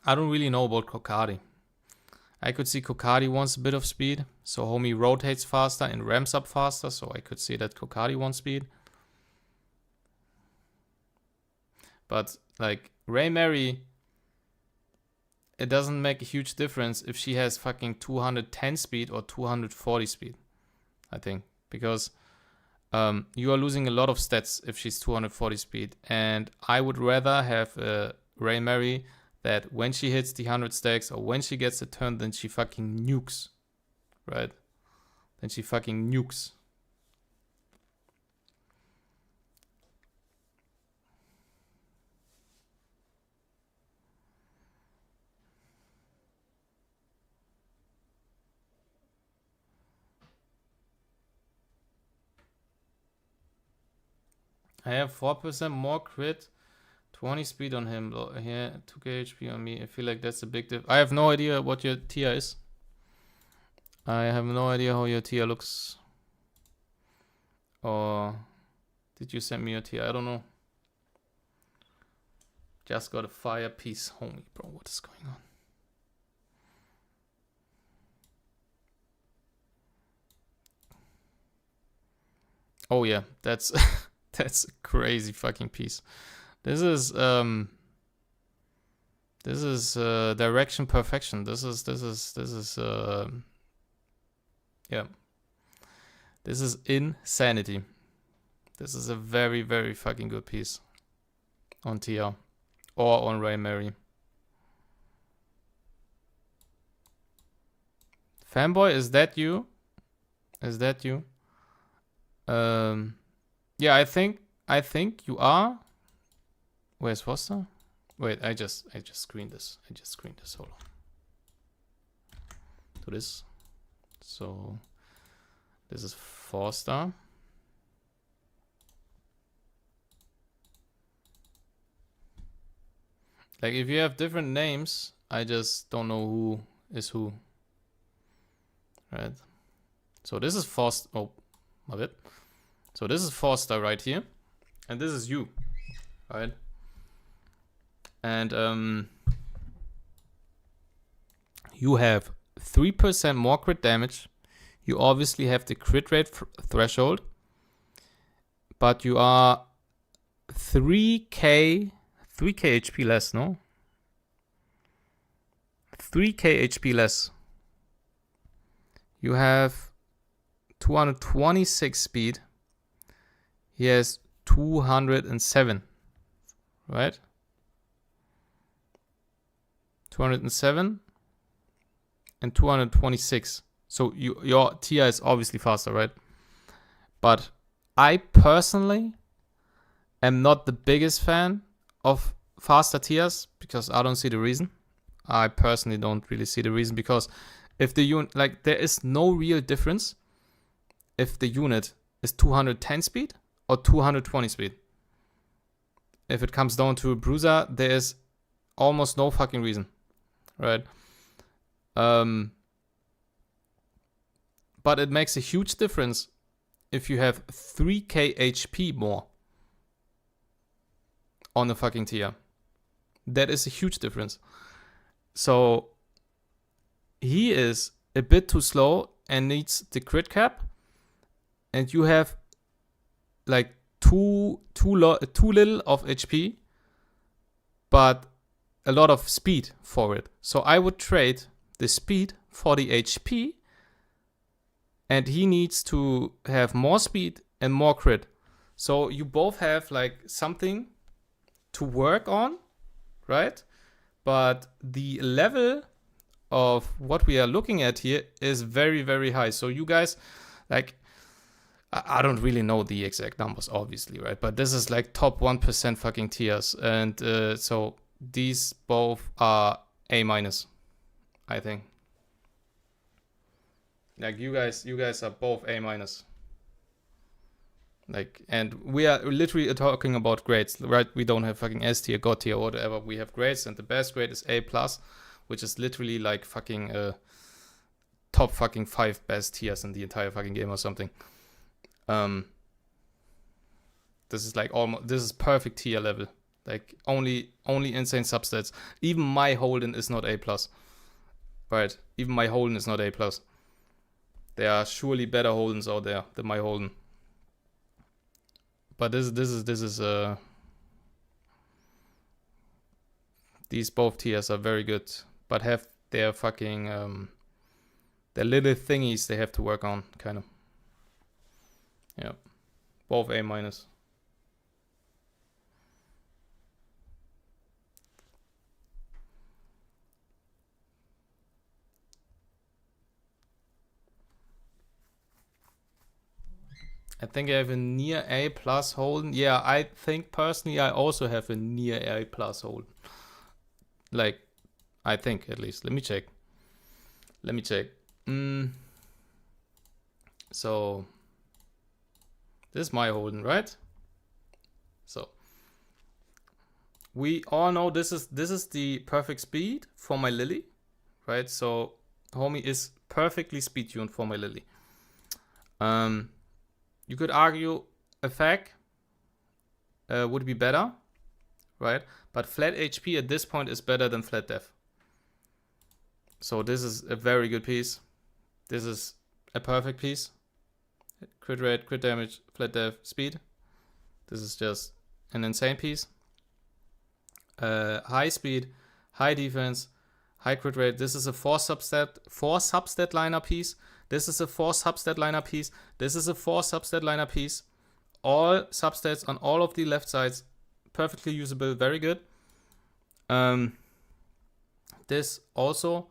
S1: don't really know about Kokari. I could see Kokari wants a bit of speed, so homie rotates faster and ramps up faster, so I could see that Kokari wants speed. But like Ray Mary, it doesn't make a huge difference if she has fucking 210 speed or 240 speed, I think, because you are losing a lot of stats if she's 240 speed, and I would rather have Ray Mary that when she hits the 100 stacks or when she gets a turn, then she fucking nukes, right? Then she fucking nukes. I have 4% more crit, 20 speed on him. Here, 2k HP on me. I feel like that's a big diff. I have no idea what your tier is. I have no idea how your tier looks. Or did you send me your tier? I don't know. Just got a fire piece, homie, bro. What is going on? Oh yeah, that's that's a crazy fucking piece. This is direction perfection. This is yeah. This is insanity. This is a very, very fucking good piece on TR or on Ray Mary. Fanboy, is that you? Is that you? Yeah, I think you are. Where's Foster? Wait, I just screened this. Hold on. Do this. So this is Foster. Like if you have different names, I just don't know who is who. Right. So this is Foster. Oh, my bad. So this is Foster right here, and this is you, right? And you have 3% more crit damage. You obviously have the crit rate threshold, but you are 3k HP less, no? 3k HP less. You have 226 speed. He has 207, right? 207 and 226. So your tier is obviously faster, right? But I personally am not the biggest fan of faster tiers because I don't see the reason. I personally don't really see the reason because if the unit, like, there is no real difference if the unit is 210 speed or 220 speed. If it comes down to a bruiser, there is almost no fucking reason, right? But it makes a huge difference if you have 3k HP more on the fucking tier. That is a huge difference. So he is a bit too slow and needs the crit cap, and you have like too little of HP, but a lot of speed for it. So I would trade the speed for the HP, and he needs to have more speed and more crit. So you both have like something to work on, right? But the level of what we are looking at here is very, very high. So you guys, like, I don't really know the exact numbers, obviously, right? But this is like top 1% fucking tiers. And so these both are A-, I think. Like you guys are both A-. Like, and we are literally talking about grades, right? We don't have fucking S tier, God tier, whatever. We have grades, and the best grade is A+, which is literally like fucking top fucking 5 best tiers in the entire fucking game or something. This is like almost, this is perfect tier level. Like only insane substats. Even my Holden is not A+. Right? Even my Holden is not A+. There are surely better Holdens out there than my Holden. But this is these both tiers are very good, but have their fucking their little thingies they have to work on, kind of. Yeah, both A-. I think I have a near A+ Holden. Yeah, I think personally I also have a near A+ Holden. Like, I think at least. Let me check. So, this is my Holden, right? So we all know this is the perfect speed for my Lily, right? So homie is perfectly speed tuned for my Lily. You could argue a FAC would be better, right? But flat HP at this point is better than flat def. So this is a very good piece. This is a perfect piece. Crit rate, crit damage, flat def, speed. This is just an insane piece. High speed, high defense, high crit rate. This is a 4 substat liner piece. This is a 4 substat liner piece. This is a 4 substat liner piece. All substats on all of the left sides, perfectly usable, very good. This also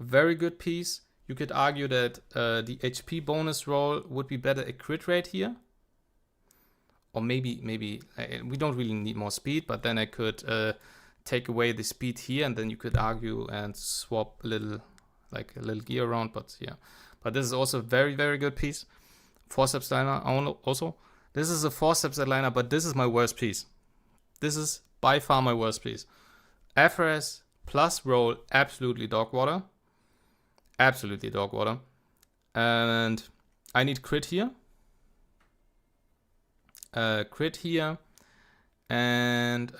S1: very good piece. You could argue that the HP bonus roll would be better at crit rate here. Or maybe we don't really need more speed, but then I could take away the speed here, and then you could argue and swap a little gear around. But yeah, but this is also a very, very good piece. Forceps liner also. This is a forceps liner, but this is my worst piece. This is by far my worst piece. FRS plus roll, absolutely dog water. Absolutely dog water. And I need crit here. Crit here. And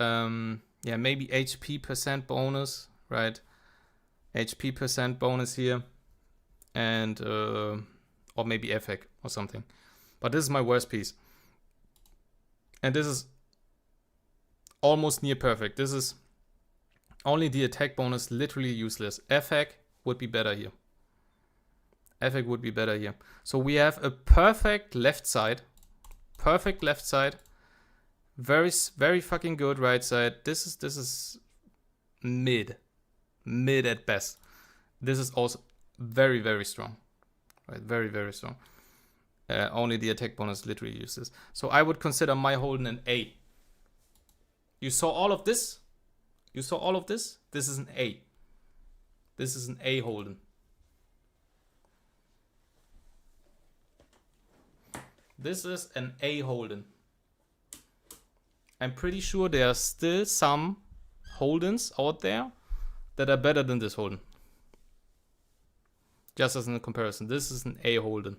S1: yeah, maybe HP percent bonus, right? HP percent bonus here. And or maybe FX or something. But this is my worst piece. And this is almost near perfect. This is only the attack bonus, literally useless. FX would be better here. FX would be better here. So we have a perfect left side. Perfect left side. Very, very fucking good right side. This is mid. Mid at best. This is also very, very strong. Right, very, very strong. Only the attack bonus literally uses. So I would consider my Holden an A. You saw all of this? You saw all of this? This is an A. This is an A Holden. This is an A Holden. I'm pretty sure there are still some Holdens out there that are better than this Holden. Just as a comparison, this is an A Holden.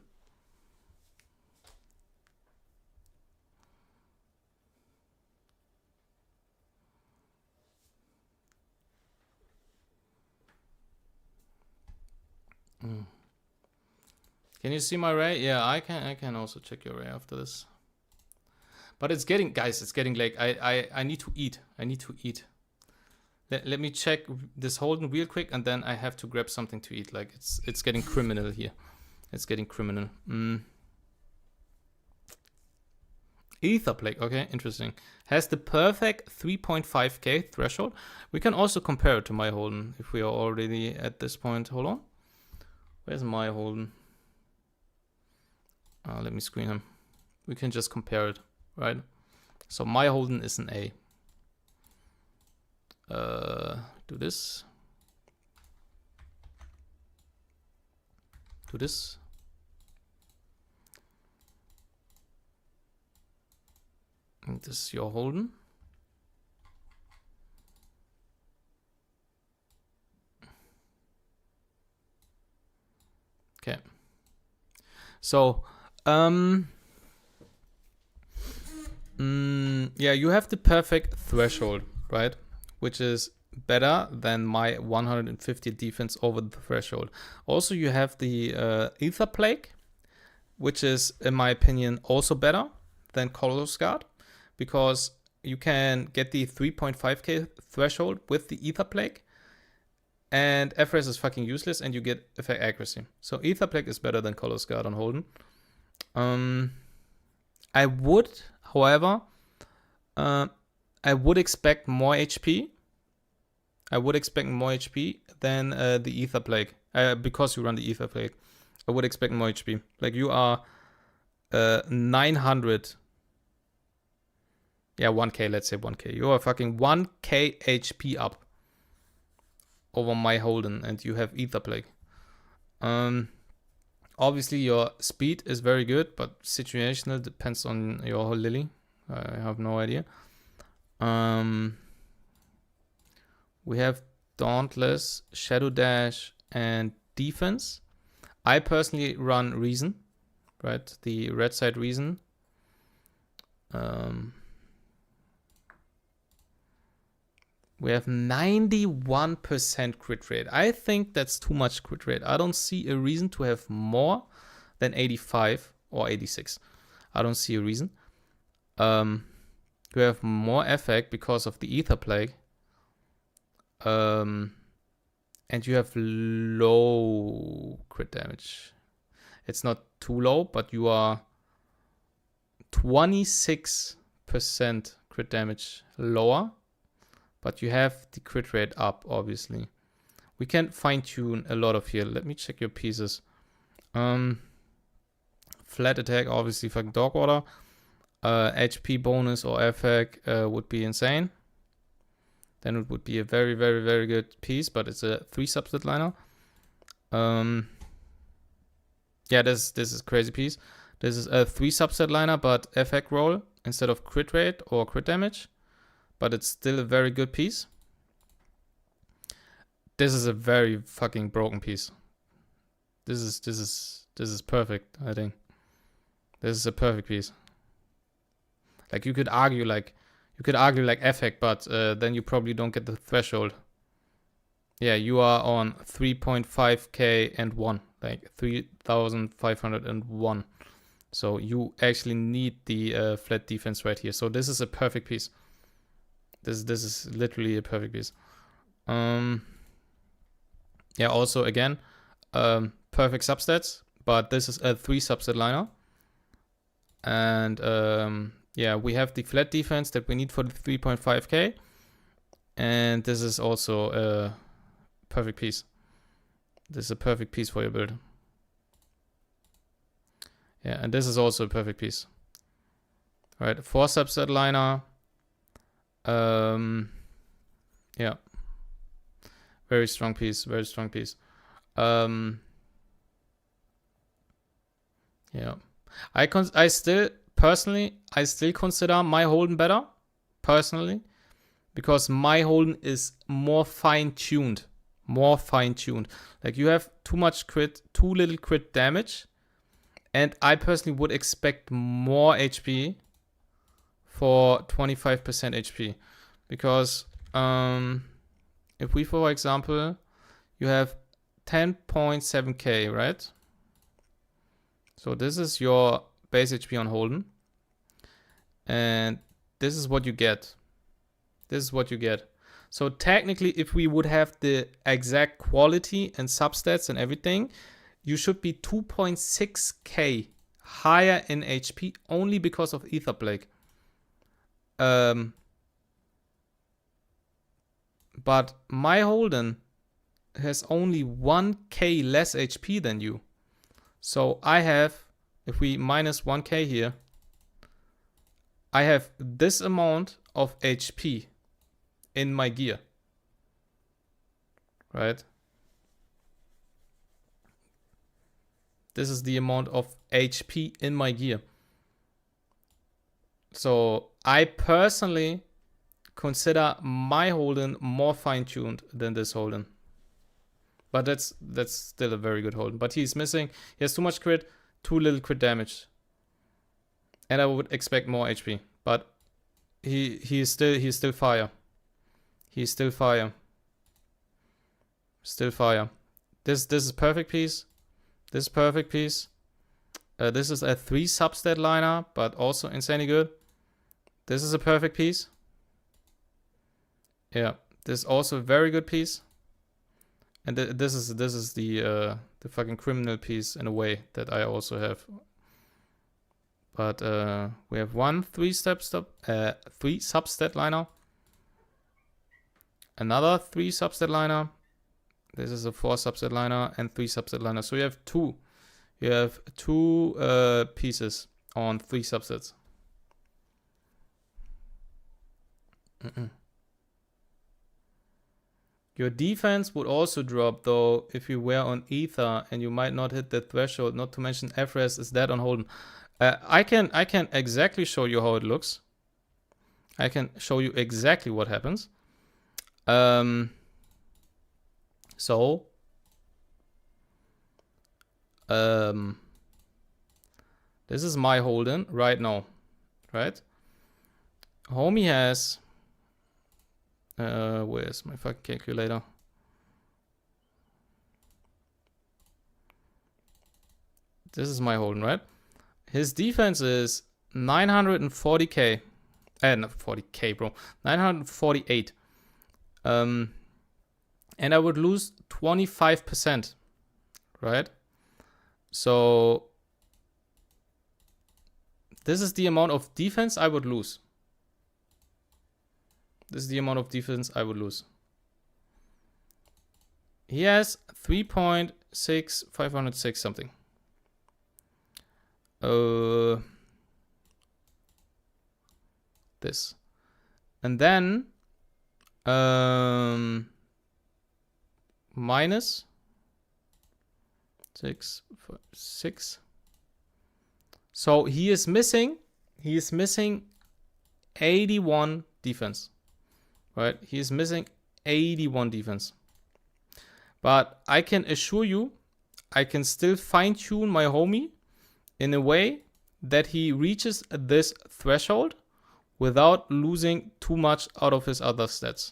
S1: Can you see my ray? Yeah, I can also check your ray after this. But it's getting, guys, it's getting late. I need to eat. I need to eat. Let me check this Holden real quick, and then I have to grab something to eat. Like it's getting criminal here. It's getting criminal. Ether Plague, okay, interesting. Has the perfect 3.5k threshold. We can also compare it to my Holden if we are already at this point. Hold on. Where's my Holden? Let me screen him. We can just compare it, right? So my Holden is an A. Do this. Do this. And this is your Holden. Okay. So, yeah, you have the perfect threshold, right? Which is better than my 150 defense over the threshold. Also, you have the Ether Plague, which is, in my opinion, also better than Colossus Guard, because you can get the 3.5k threshold with the Ether Plague, and FRS is fucking useless, and you get effect accuracy. So Ether Plague is better than Colossus Guard on Holden. I would, however, I would expect more HP. I would expect more HP than the Ether Plague. Because you run the Ether Plague. I would expect more HP. Like you are 900. Yeah, 1k, let's say 1k. You are fucking 1k HP up over my Holden, and you have Ether Plague. Obviously your speed is very good, but situational depends on your whole Lily. I have no idea. We have Dauntless, Shadow Dash, and Defense. I personally run Reason, right? The red side Reason. We have 91% crit rate. I think that's too much crit rate. I don't see a reason to have more than 85 or 86. I don't see a reason. You have more effect because of the Ether Plague. And you have low crit damage. It's not too low, but you are 26% crit damage lower. But you have the crit rate up, obviously. We can fine-tune a lot of here. Let me check your pieces. Flat attack, obviously, fucking dog water. HP bonus or effect would be insane. Then it would be a very, very, very good piece, but it's a 3 subset liner. Yeah, this is crazy piece. This is a 3 subset liner, but effect roll instead of crit rate or crit damage. But it's still a very good piece. This is a very fucking broken piece. This is perfect, I think. This is a perfect piece. Like you could argue like effect, but then you probably don't get the threshold. Yeah, you are on 3.5k and 1, like 3,501. So you actually need the flat defense right here. So this is a perfect piece. This is literally a perfect piece. Yeah, also again, perfect substats, but this is a 3 subset liner. And yeah, we have the flat defense that we need for the 3.5k. And this is also a perfect piece. This is a perfect piece for your build. Yeah, and this is also a perfect piece. All right, 4 subset liner. Yeah, very strong piece, very strong piece. Yeah, I still consider my Holden better, personally, because my Holden is more fine-tuned. Like you have too much crit, too little crit damage, and I personally would expect more HP for 25% HP, because if we, for example, you have 10.7k, right? So this is your base HP on Holden, and this is what you get. So technically, if we would have the exact quality and substats and everything, you should be 2.6k higher in HP only because of Ether Plague. But my Holden has only 1k less HP than you. So I have, if we minus 1k here, I have this amount of HP in my gear. Right? This is the amount of HP in my gear. So I personally consider my Holden more fine-tuned than this Holden. But that's still a very good Holden. But he's missing. He has too much crit, too little crit damage. And I would expect more HP. But he's still fire. He's still fire. Still fire. This is perfect piece. This is perfect piece. This is a 3 substat liner, but also insanely good. This is a perfect piece. Yeah, this is also a very good piece. And this is the fucking criminal piece in a way that I also have. But we have one 3 substat liner. Another 3 substat liner. This is a 4 substat liner and 3 substat liner. So you have 2. You have 2 pieces on 3 subsets. Your defense would also drop though if you were on Ether and you might not hit the threshold. Not to mention FRS is that on Holden. I can exactly show you how it looks. I can show you exactly what happens. So this is my hold'em right now, right? Homie has where's my fucking calculator? This is my hold'em, right? His defense is 940k. Not 40k, bro. 948. And I would lose 25%, right? So this is the amount of defense I would lose. This is the amount of defense I would lose. He has 3.6, 506 something. This. And then minus 6, 6. So he is missing 81 defense. Right? He is missing 81 defense. But I can assure you, I can still fine-tune my homie in a way that he reaches this threshold without losing too much out of his other stats.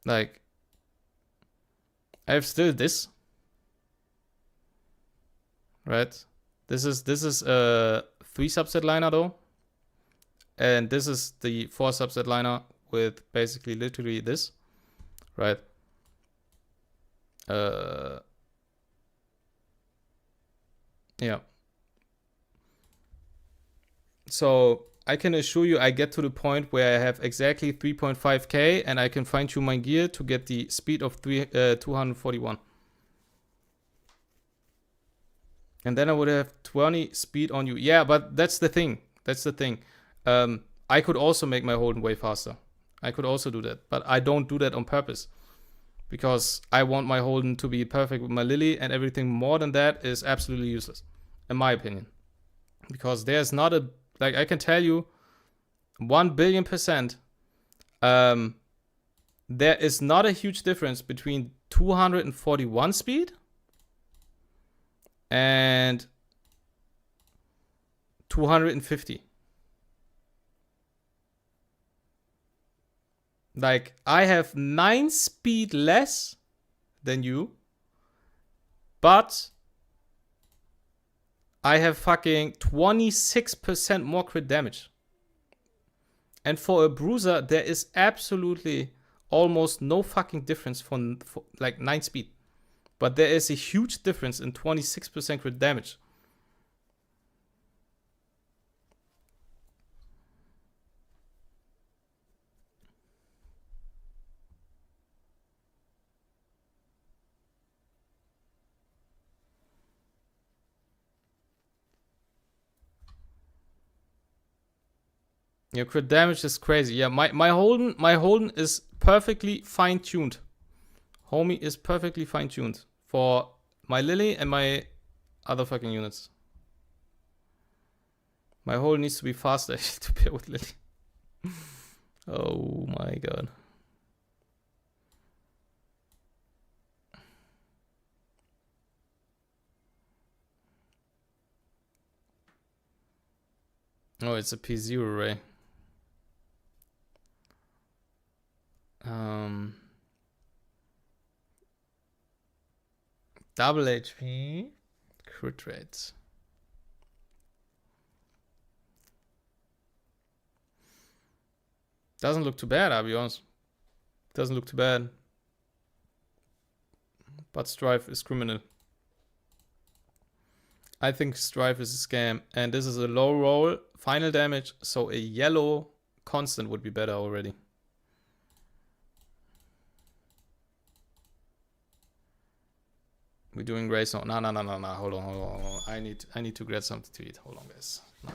S1: Like, I have still this, right? This is a 3 subset liner though, and this is the 4 subset liner with basically literally this, right? Yeah. So I can assure you I get to the point where I have exactly 3.5k and I can fine tune my gear to get the speed of 241. And then I would have 20 speed on you. Yeah, but that's the thing. That's the thing. I could also make my hold'em way faster. I could also do that. But I don't do that on purpose. Because I want my hold'em to be perfect with my Lily, and everything more than that is absolutely useless. In my opinion. Because there's not a... Like, I can tell you 1 billion %, there is not a huge difference between 241 speed and 250. Like, I have 9 speed less than you, but I have fucking 26% more crit damage. And for a bruiser, there is absolutely almost no fucking difference for like 9 speed. But there is a huge difference in 26% crit damage. Yeah, crit damage is crazy. Yeah, my hold'em is perfectly fine-tuned. Homie is perfectly fine-tuned for my Lily and my other fucking units. My hold needs to be faster to pair with Lily. Oh my god. Oh, it's a P0 array. Double HP. Crit rates. Doesn't look too bad, I'll be honest. Doesn't look too bad. But Strife is criminal. I think Strife is a scam. And this is a low roll. Final damage. So a yellow constant would be better already. We're doing race now. No. Hold on. I need to grab something to eat. Hold on, guys. No.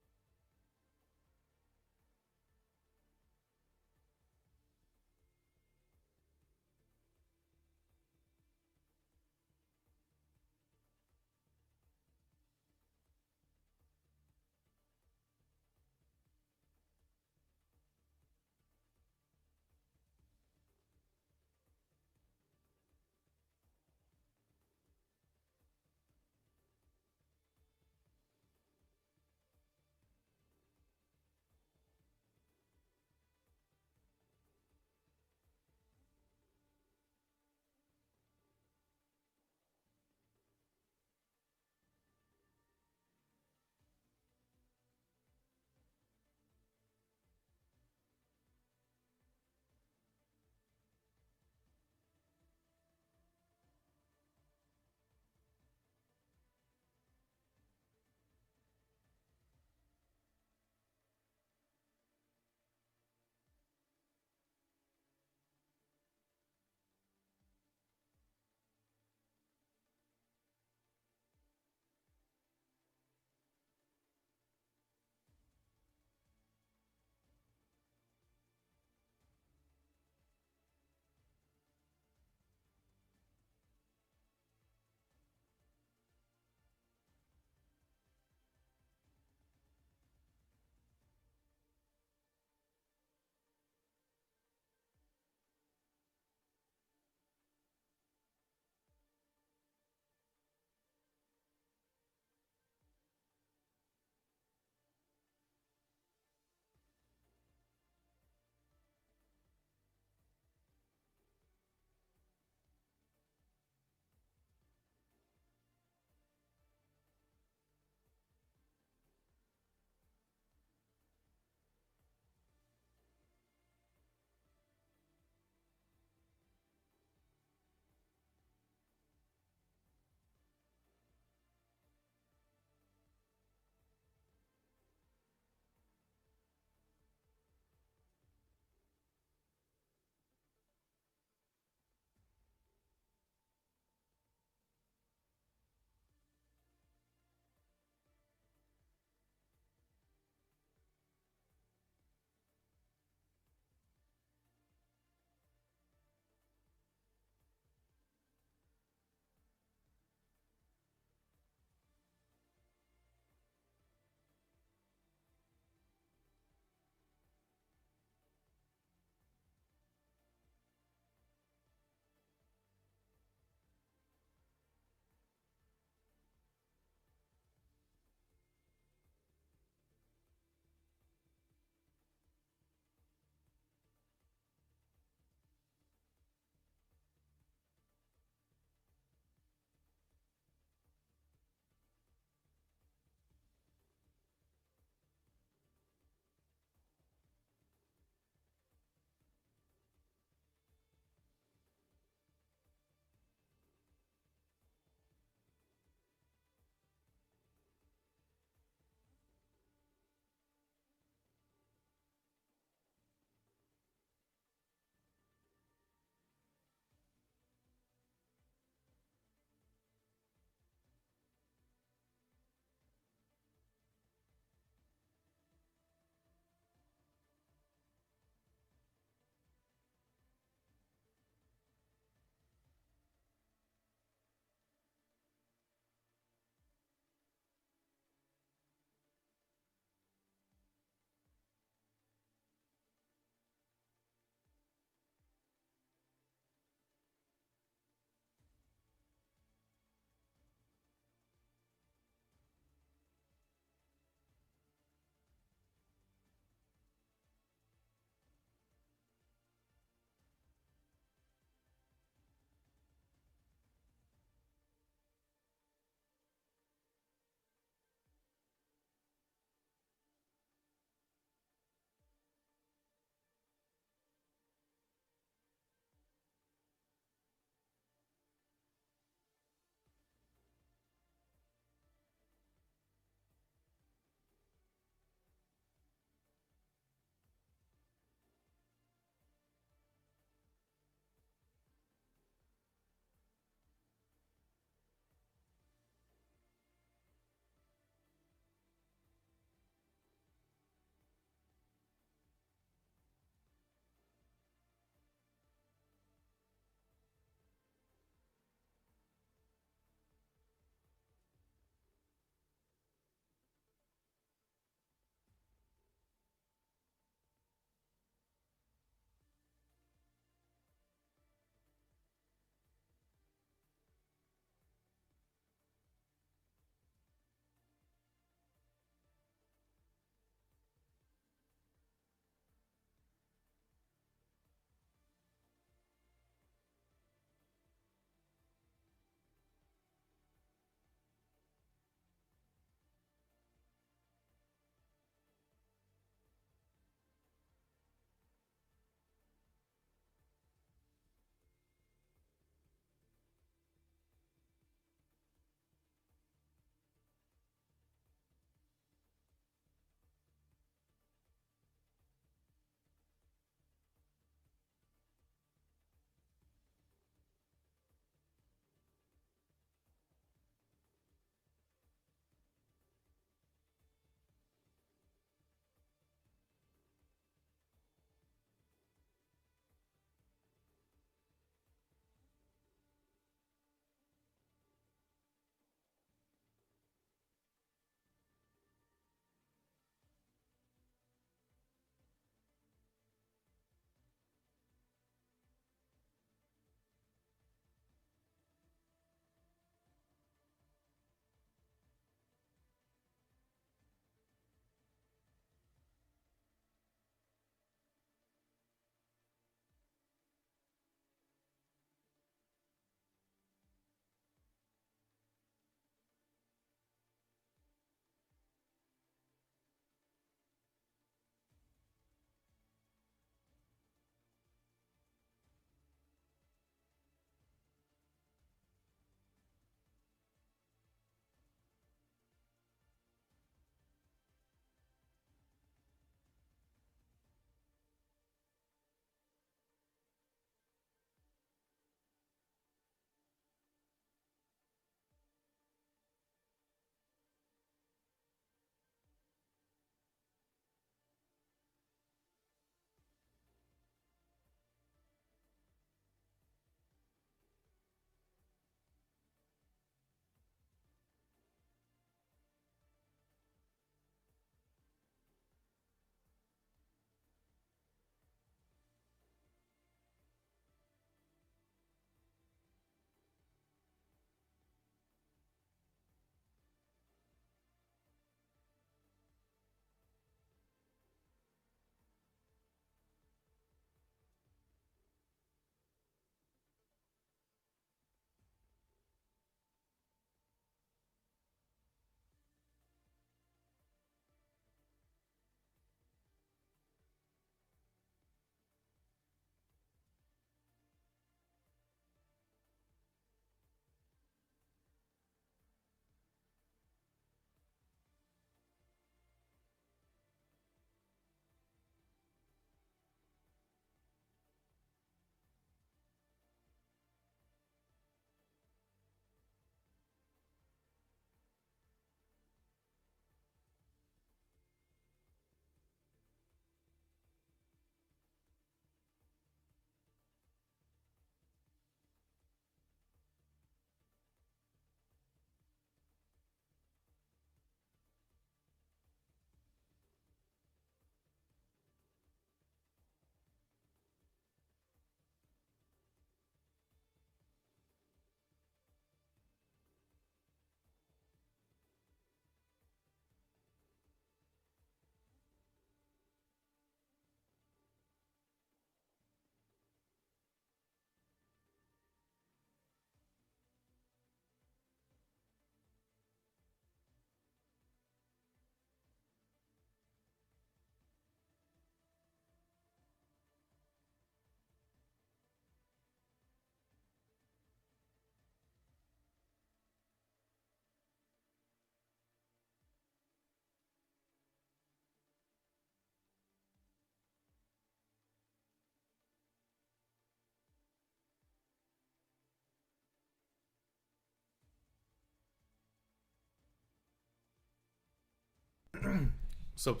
S1: Sup.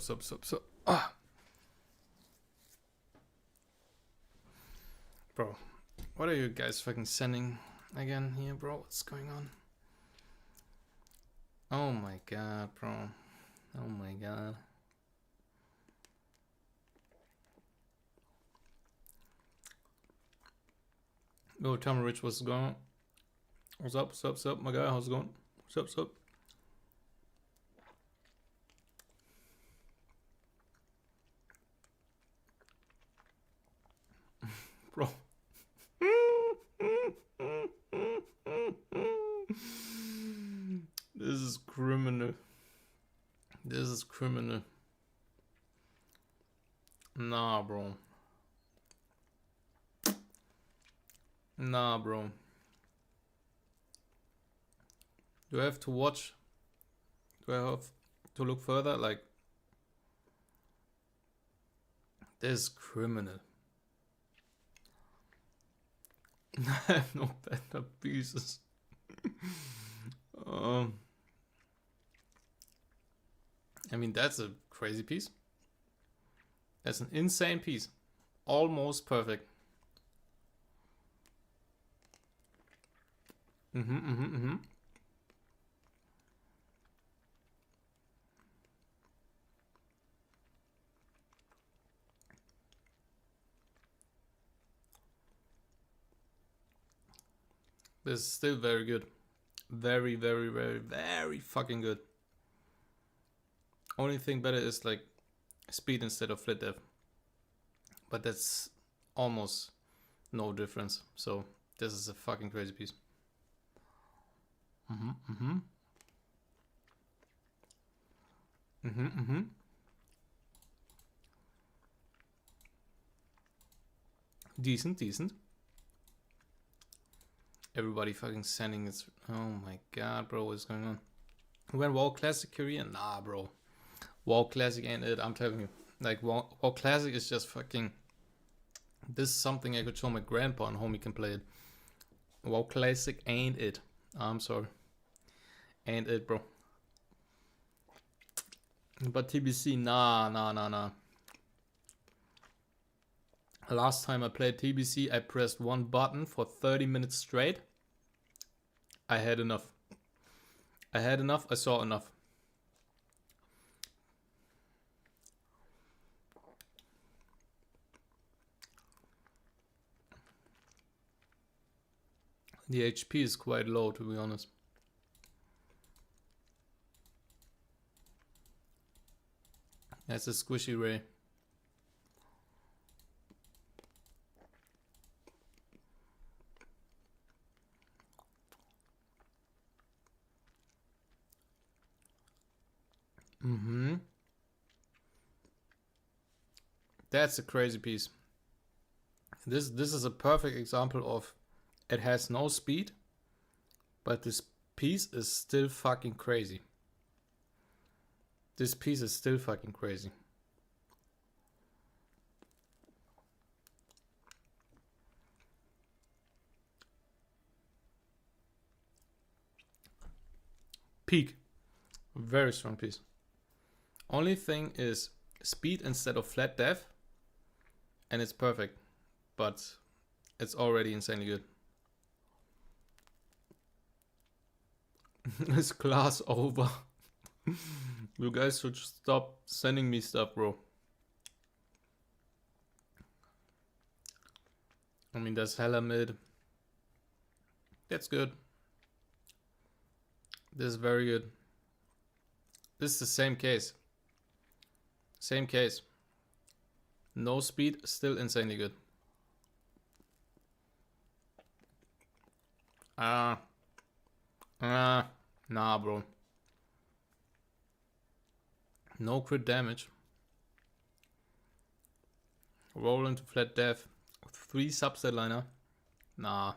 S1: Ah. Bro, what are you guys fucking sending again here, bro? What's going on? Oh my god, bro. Oh my god. Yo, tell me, Rich, what's going on? What's up, my guy? How's it going? What's up? Bro. This is criminal. This is criminal. Nah, bro. Nah, bro. Do I have to watch? Do I have to look further? Like, this is criminal. I have no better pieces. I mean, that's a crazy piece. That's an insane piece. Almost perfect. This is still very good. Very fucking good. Only thing better is like speed instead of flat dev. But that's almost no difference. So this is a fucking crazy piece. Decent. Everybody fucking sending it. Oh my god, bro, what's going on? When WoW Classic career? Nah, bro. WoW Classic ain't it, I'm telling you. Like, WoW Classic is just fucking... This is something I could show my grandpa and homie can play it. WoW Classic ain't it. I'm sorry. Ain't it, bro. But TBC, nah. Last time I played TBC, I pressed one button for 30 minutes straight. I had enough. I saw enough. The HP is quite low, to be honest. That's a squishy ray. That's a crazy piece. This is a perfect example of it has no speed, but this piece is still fucking crazy. This piece is still fucking crazy. Peak. Very strong piece. Only thing is speed instead of flat dev, and it's perfect, but it's already insanely good. It's class over. You guys should stop sending me stuff, bro. I mean, that's hella mid. That's good. This is very good. This is the same case. Same case. No speed, still insanely good. Nah, bro. No crit damage. Roll into flat dev. 3 subset liner. Nah.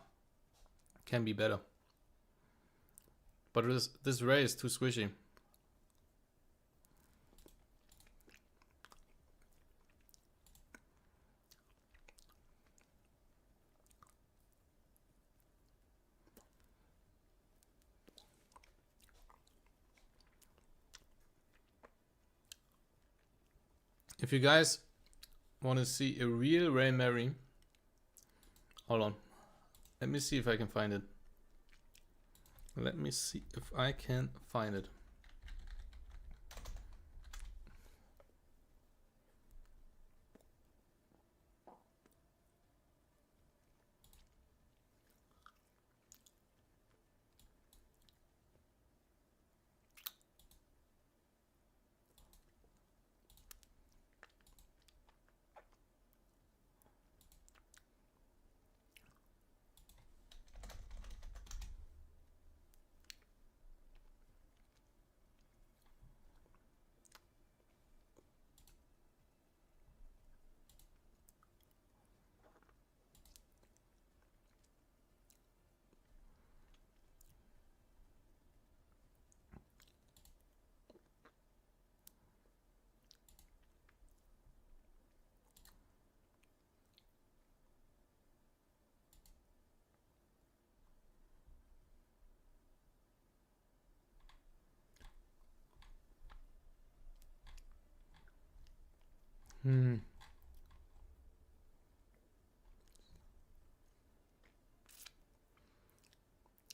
S1: Can be better. But this ray is too squishy. If you guys want to see a real Ray Mary, hold on. Let me see if I can find it. Let me see if I can find it.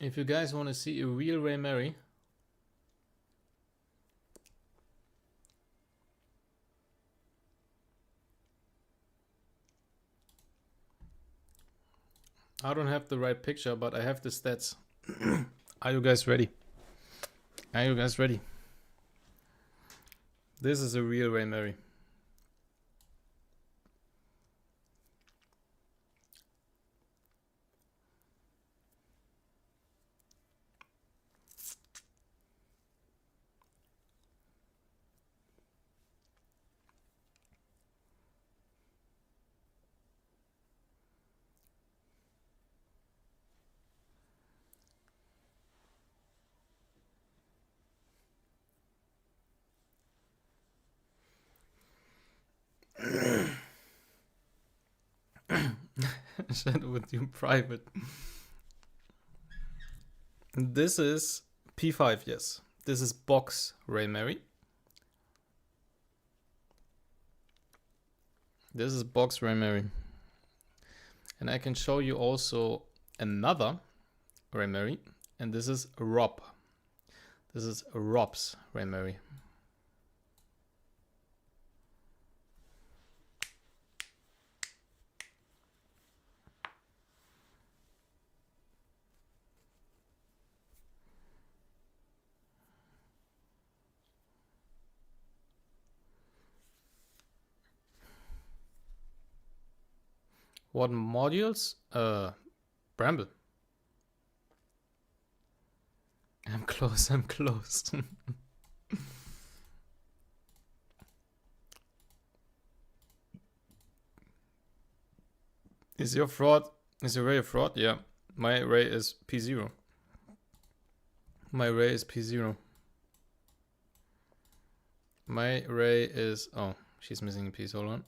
S1: If you guys want to see a real Ray Mary, I don't have the right picture, but I have the stats. Are you guys ready? Are you guys ready? This is a real Ray Mary. Share it with you private. This is P5, yes. This is box Ray Mary. This is box Ray Mary. And I can show you also another Ray Mary. And this is Rob. This is Rob's Ray Mary. What modules? Bramble. I'm close, I'm close. Is your fraud, is your ray a fraud? Yeah, my ray is P0. My ray is P0. My ray is, oh, she's missing a piece, hold on.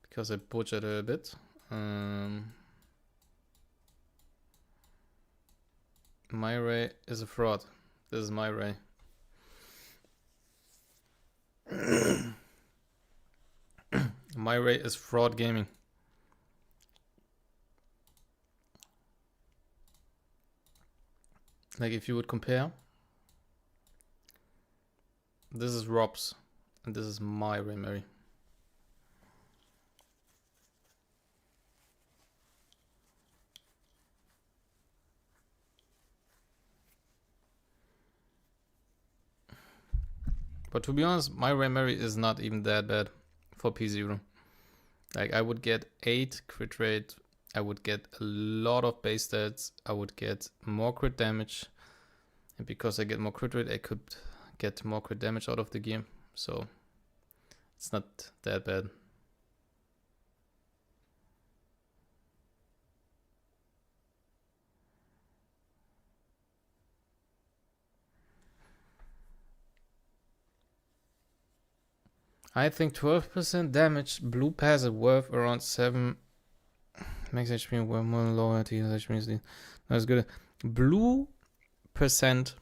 S1: Because I butchered it a bit. My ray is a fraud. This is my ray. My ray is fraud gaming. Like if you would compare, this is Rob's and this is my Ray Mary. But to be honest, my Ray Mary is not even that bad for P0. Like I would get 8 crit rate, I would get a lot of base stats, I would get more crit damage. And because I get more crit rate, I could get more crit damage out of the game. So it's not that bad. I think 12% damage, blue passive worth around 7. Max HP worth more than lower HP. That's good. Blue percent,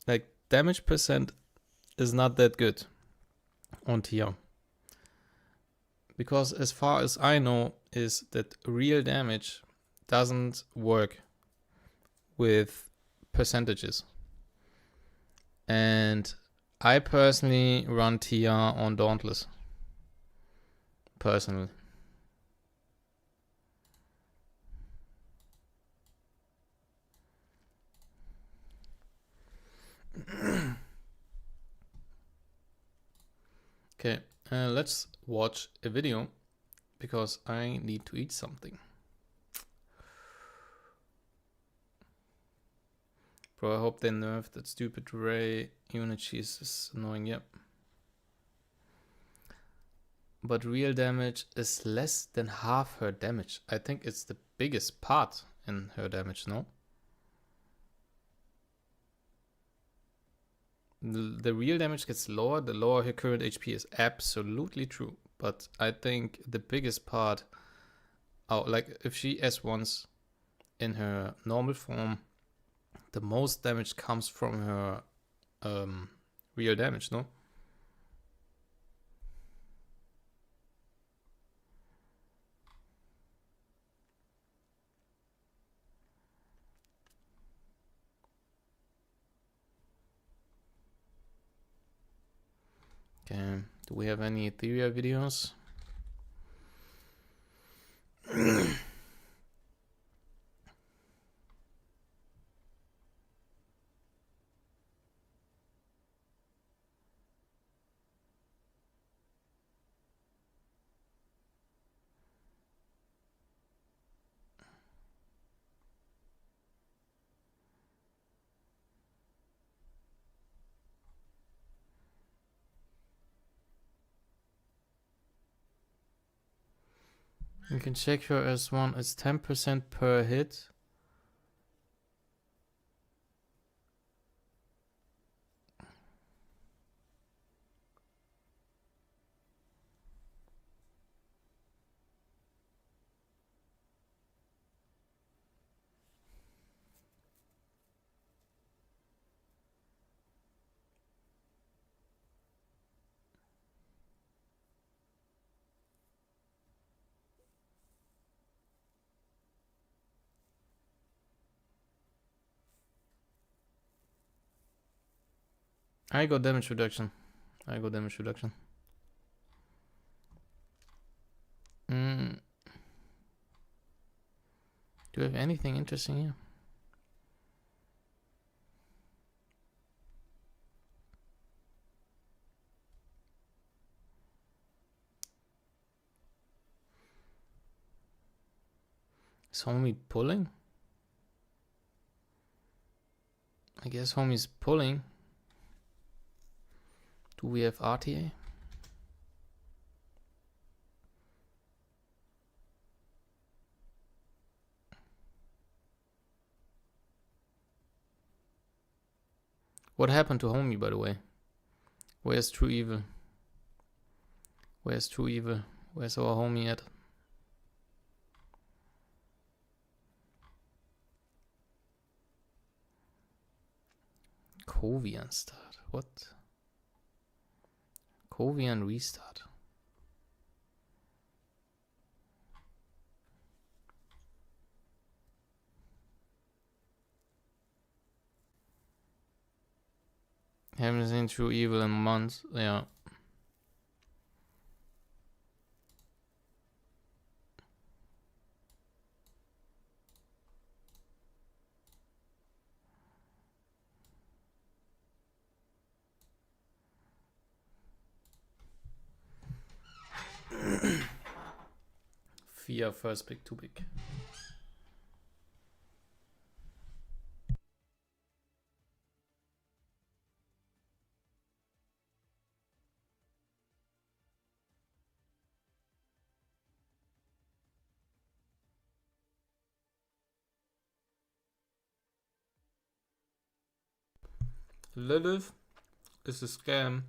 S1: like damage percent, is not that good. on tier. Because as far as I know is that real damage doesn't work with percentages. And I personally run tier on Dauntless. Personally. Okay, let's watch a video because I need to eat something. Bro, I hope they nerf that stupid Ray unit. Cheese is annoying, yep. But real damage is less than half her damage. I think it's the biggest part in her damage, no? The real damage gets lower the lower her current HP is. Absolutely true. But I think the biggest part, like if she S1s in her normal form, the most damage comes from her real damage, no? Okay, do we have any Etheria videos? You can check her S1, it's 10% per hit. I got damage reduction. Do you have anything interesting here? Is homie pulling? I guess homie's pulling. Do we have RTA? What happened to homie, by the way? Where's True Evil? Where's our homie at? Kovian start. What? Kovian restart. Haven't seen True Evil in months. Yeah. Fear first pick, too big. Lilith is a scam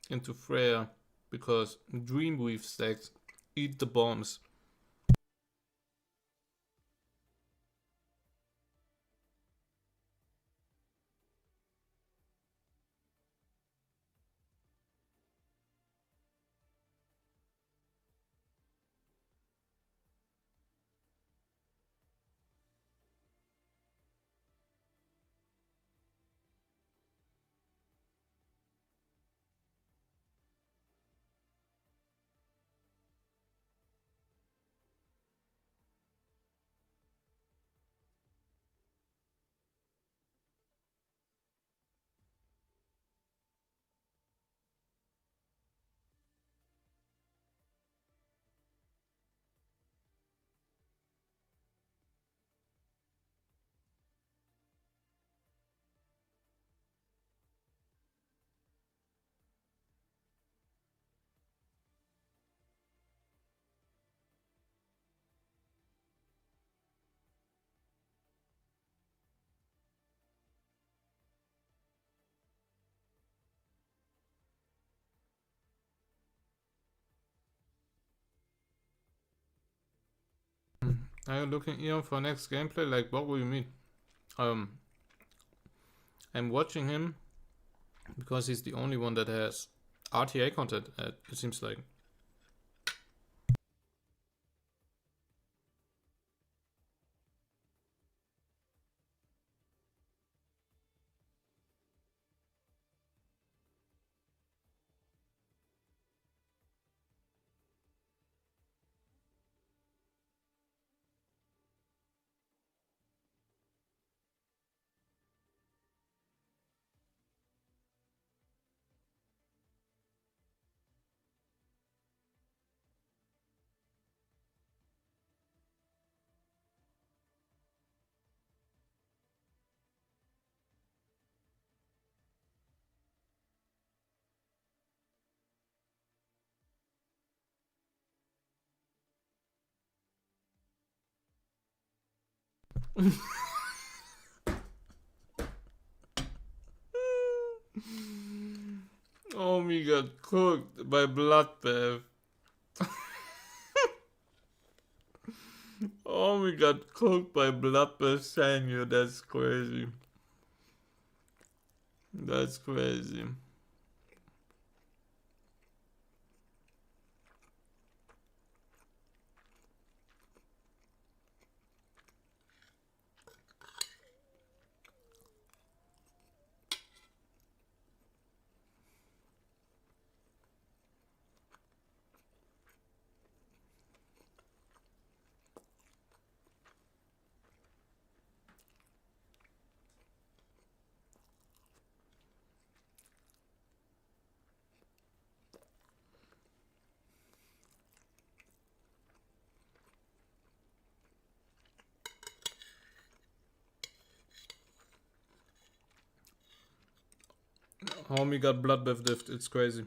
S1: into Freya because Dreamweave stacks eat the bombs. Are you looking Eon for next gameplay? Like, what will you mean? Um, I'm watching him because he's the only one that has RTA content, it seems like. Omi got cooked by bloodbath. Omi got cooked by bloodbath Sanyo. That's crazy. That's crazy. Homie got bloodbath diffed. It's crazy.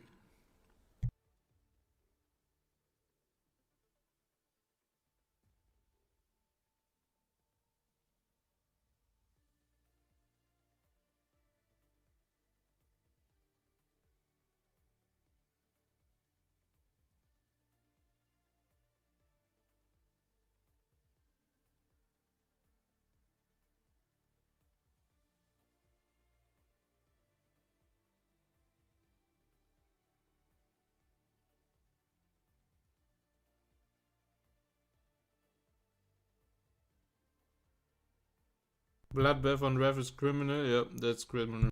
S1: Bloodbath on ref is criminal. Yeah, that's criminal.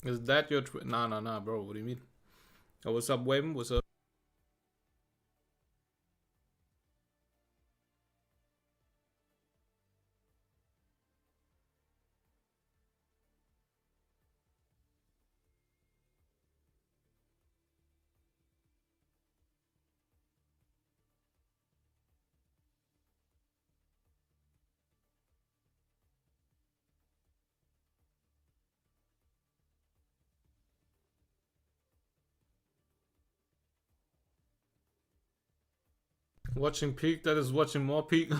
S1: Is that your nah, bro? What do you mean? Oh, what's up, Wim? What's up? Watching Peak? That is watching more Peak.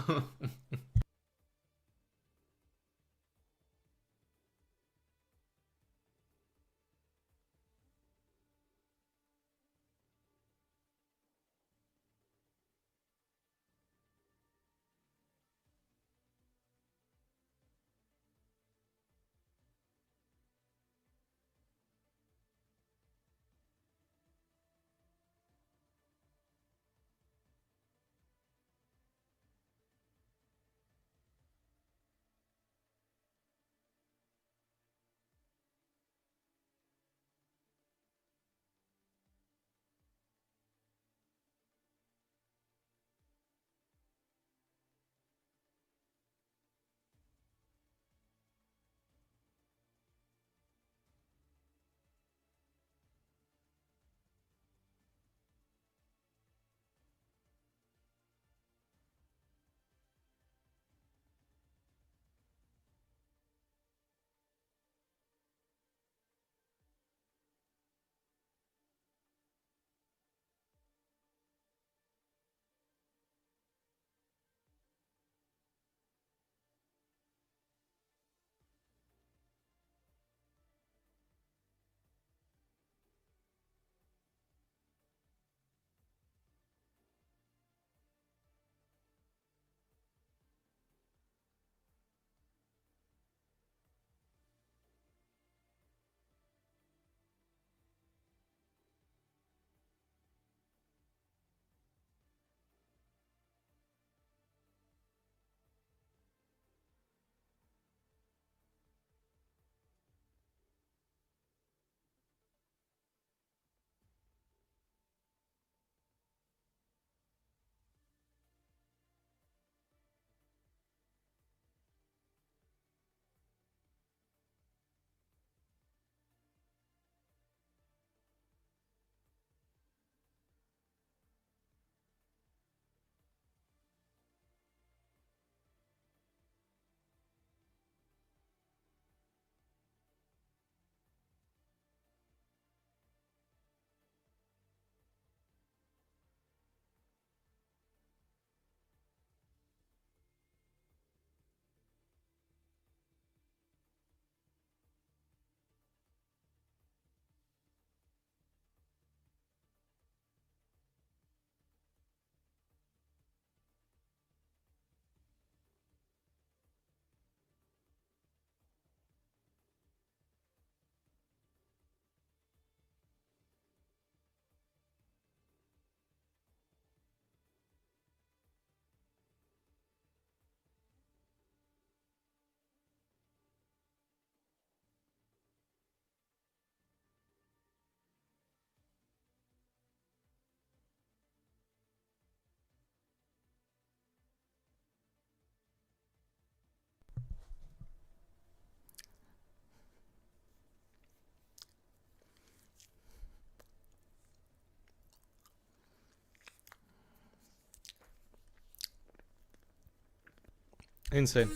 S1: Insane.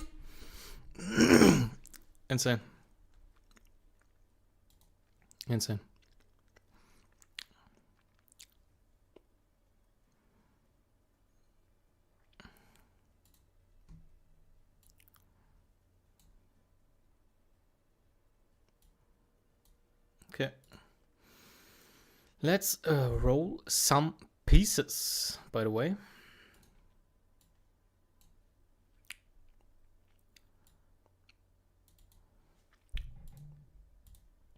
S1: Insane. Insane. Okay. Let's roll some pieces, by the way.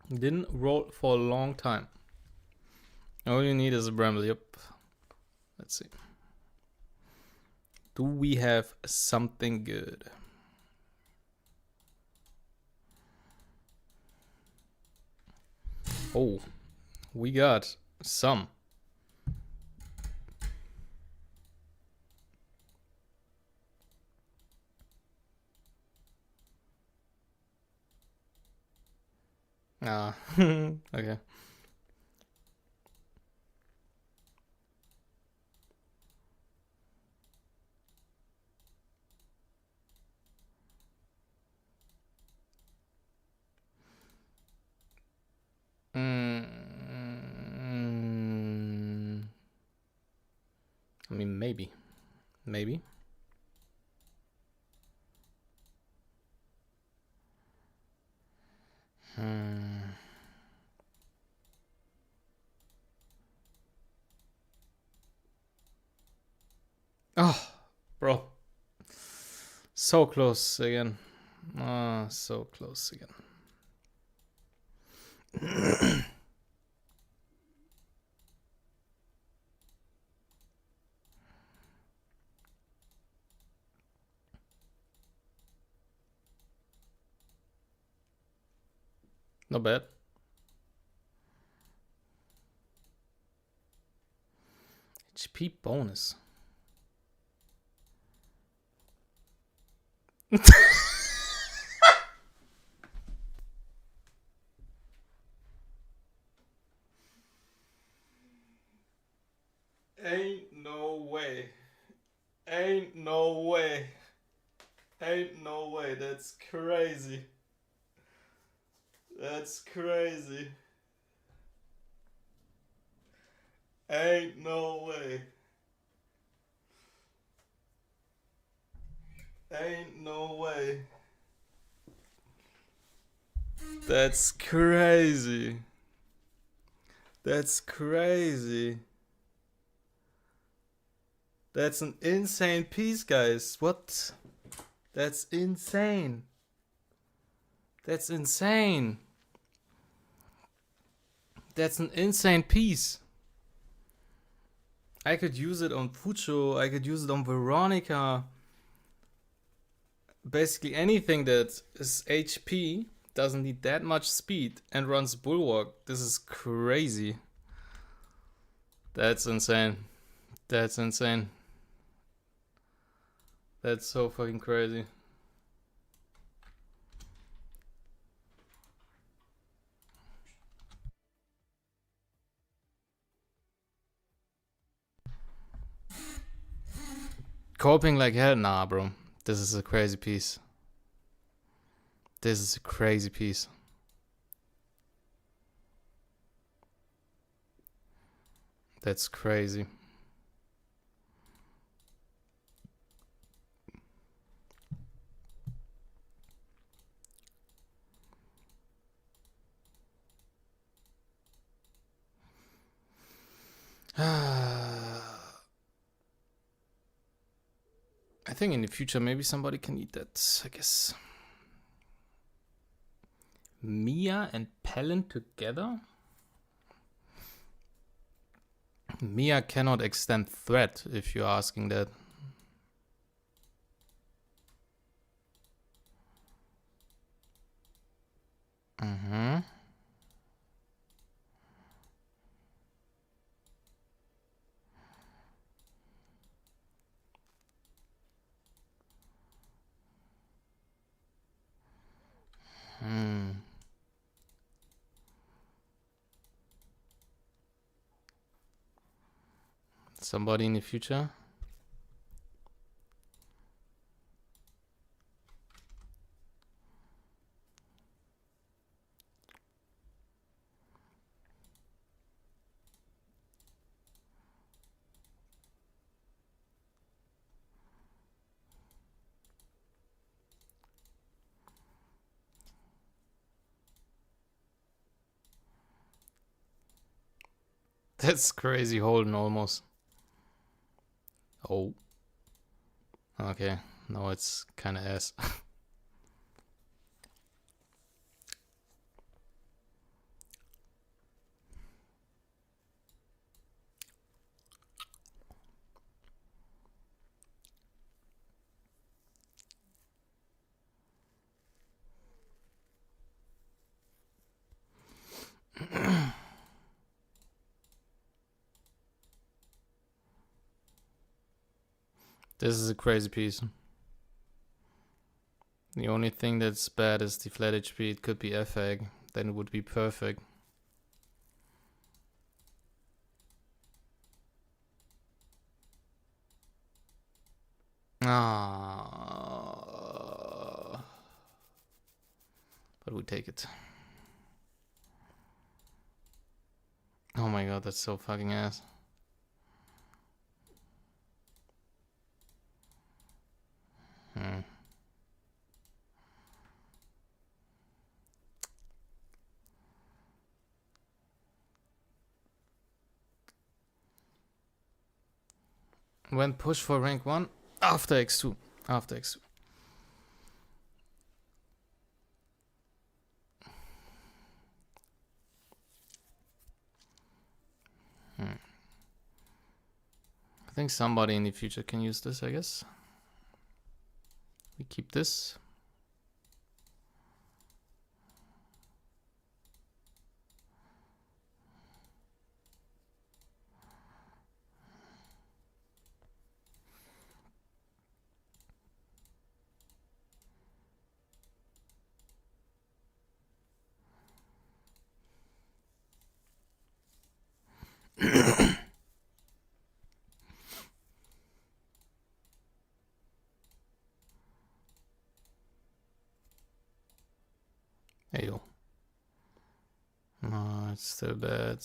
S1: Didn't roll for a long time. All you need is a bramble, yep. Let's see. Do we have something good? Oh, we got some. Ah, okay. I mean, maybe. Maybe. Oh, bro. So close again. Ah, so close again. Not bad. HP bonus. Ain't no way. Ain't no way. Ain't no way. That's crazy. That's crazy. Ain't no way. Ain't no way. That's crazy. That's crazy. That's an insane piece, guys. What? That's insane. That's insane. That's an insane piece. I could use it on Fucho. I could use it on Veronica. Basically anything that is HP, doesn't need that much speed, and runs Bulwark. This is crazy. That's insane. That's insane. That's so fucking crazy. Coping like hell? Nah, bro. This is a crazy piece. This is a crazy piece. That's crazy. I think in the future maybe somebody can eat that, I guess. Mia and Pelin together? Mia cannot extend threat, if you're asking that. Mm-hmm. Somebody in the future? That's crazy holding almost. Oh. Okay. No, it's kind of ass. This is a crazy piece. The only thing that's bad is the flat HP. It could be FAG. Then it would be perfect. Ah. But we take it. Oh my god, that's so fucking ass. When push for rank 1 after X2. After X2. I think somebody in the future can use this, I guess. We keep this. Hey yo. No, it's still bad.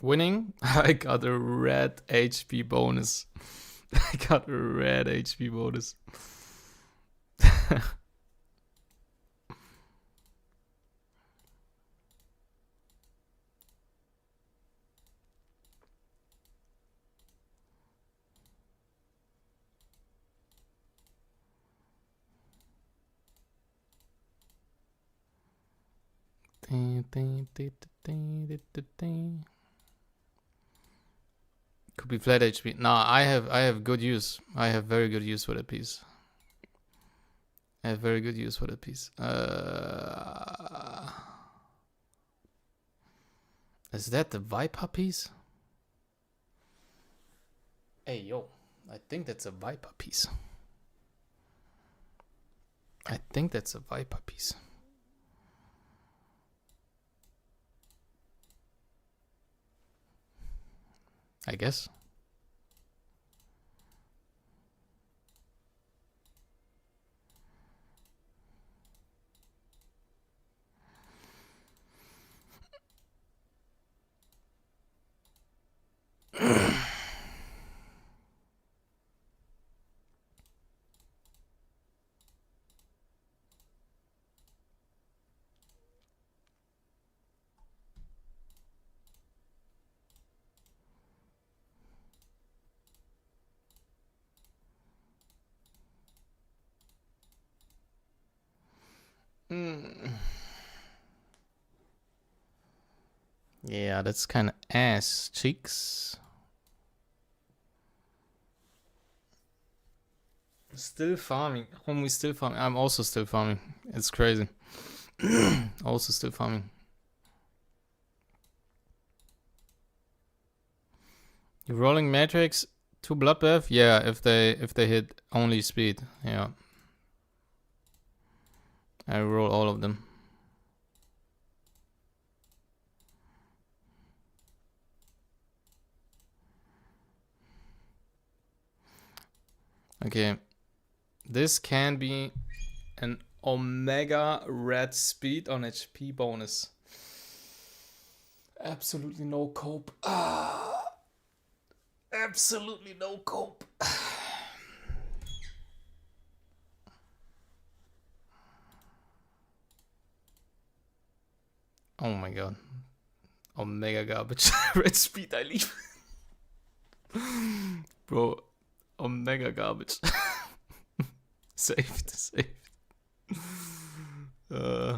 S1: Winning, I got a red HP bonus. I got a red HP bonus. Could be flat HP. Nah, I have good use. I have very good use for that piece. I have very good use for that piece. Is that the Viper piece? Hey yo, I think that's a Viper piece. I think that's a Viper piece. I guess. Yeah, that's kind of ass cheeks. Still farming. Homie, still farming. I'm also still farming. It's crazy. Also still farming. You rolling matrix, 2 bloodbath? Yeah, if they hit only speed. Yeah. I roll all of them. Okay. This can be an Omega red speed on HP bonus. Absolutely no cope. Absolutely no cope. Oh my god. Omega garbage. Red speed, I leave. Bro, Omega garbage. Saved, saved. Uh,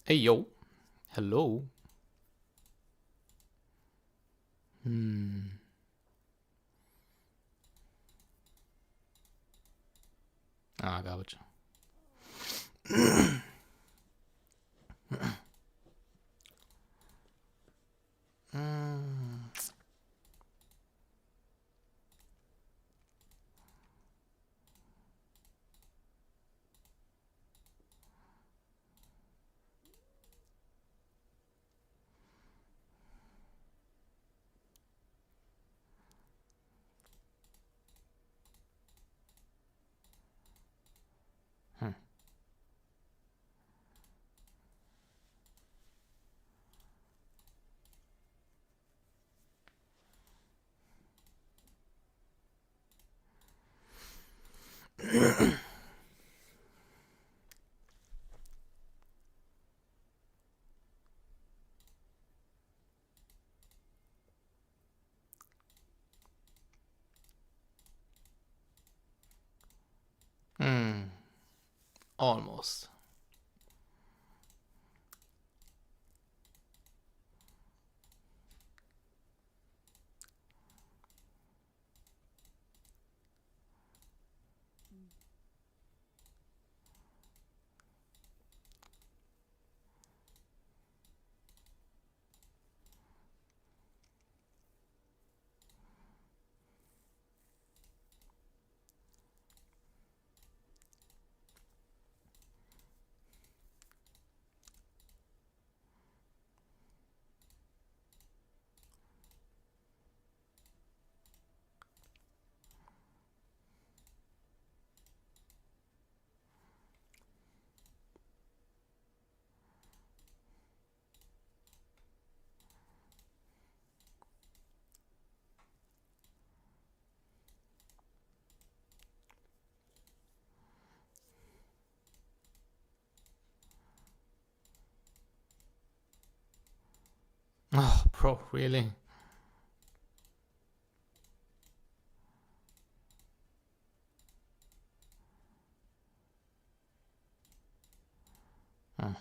S1: hey yo. Hello. Ah, garbage. Almost. Oh, bro, really? Oh.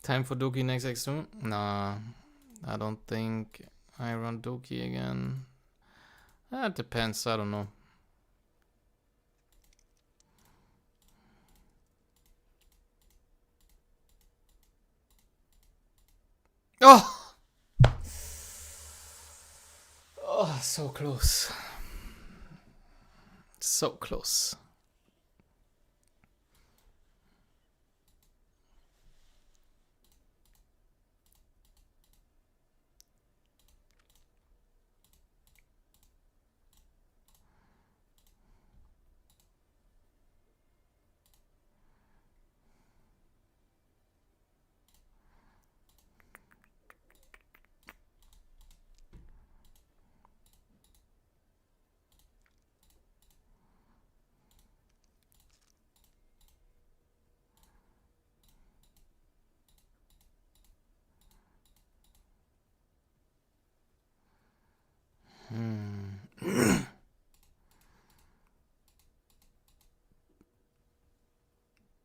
S1: Time for Doki next X2? Nah, I don't think I run Doki again. It depends, I don't know. Oh! Oh, so close. So close.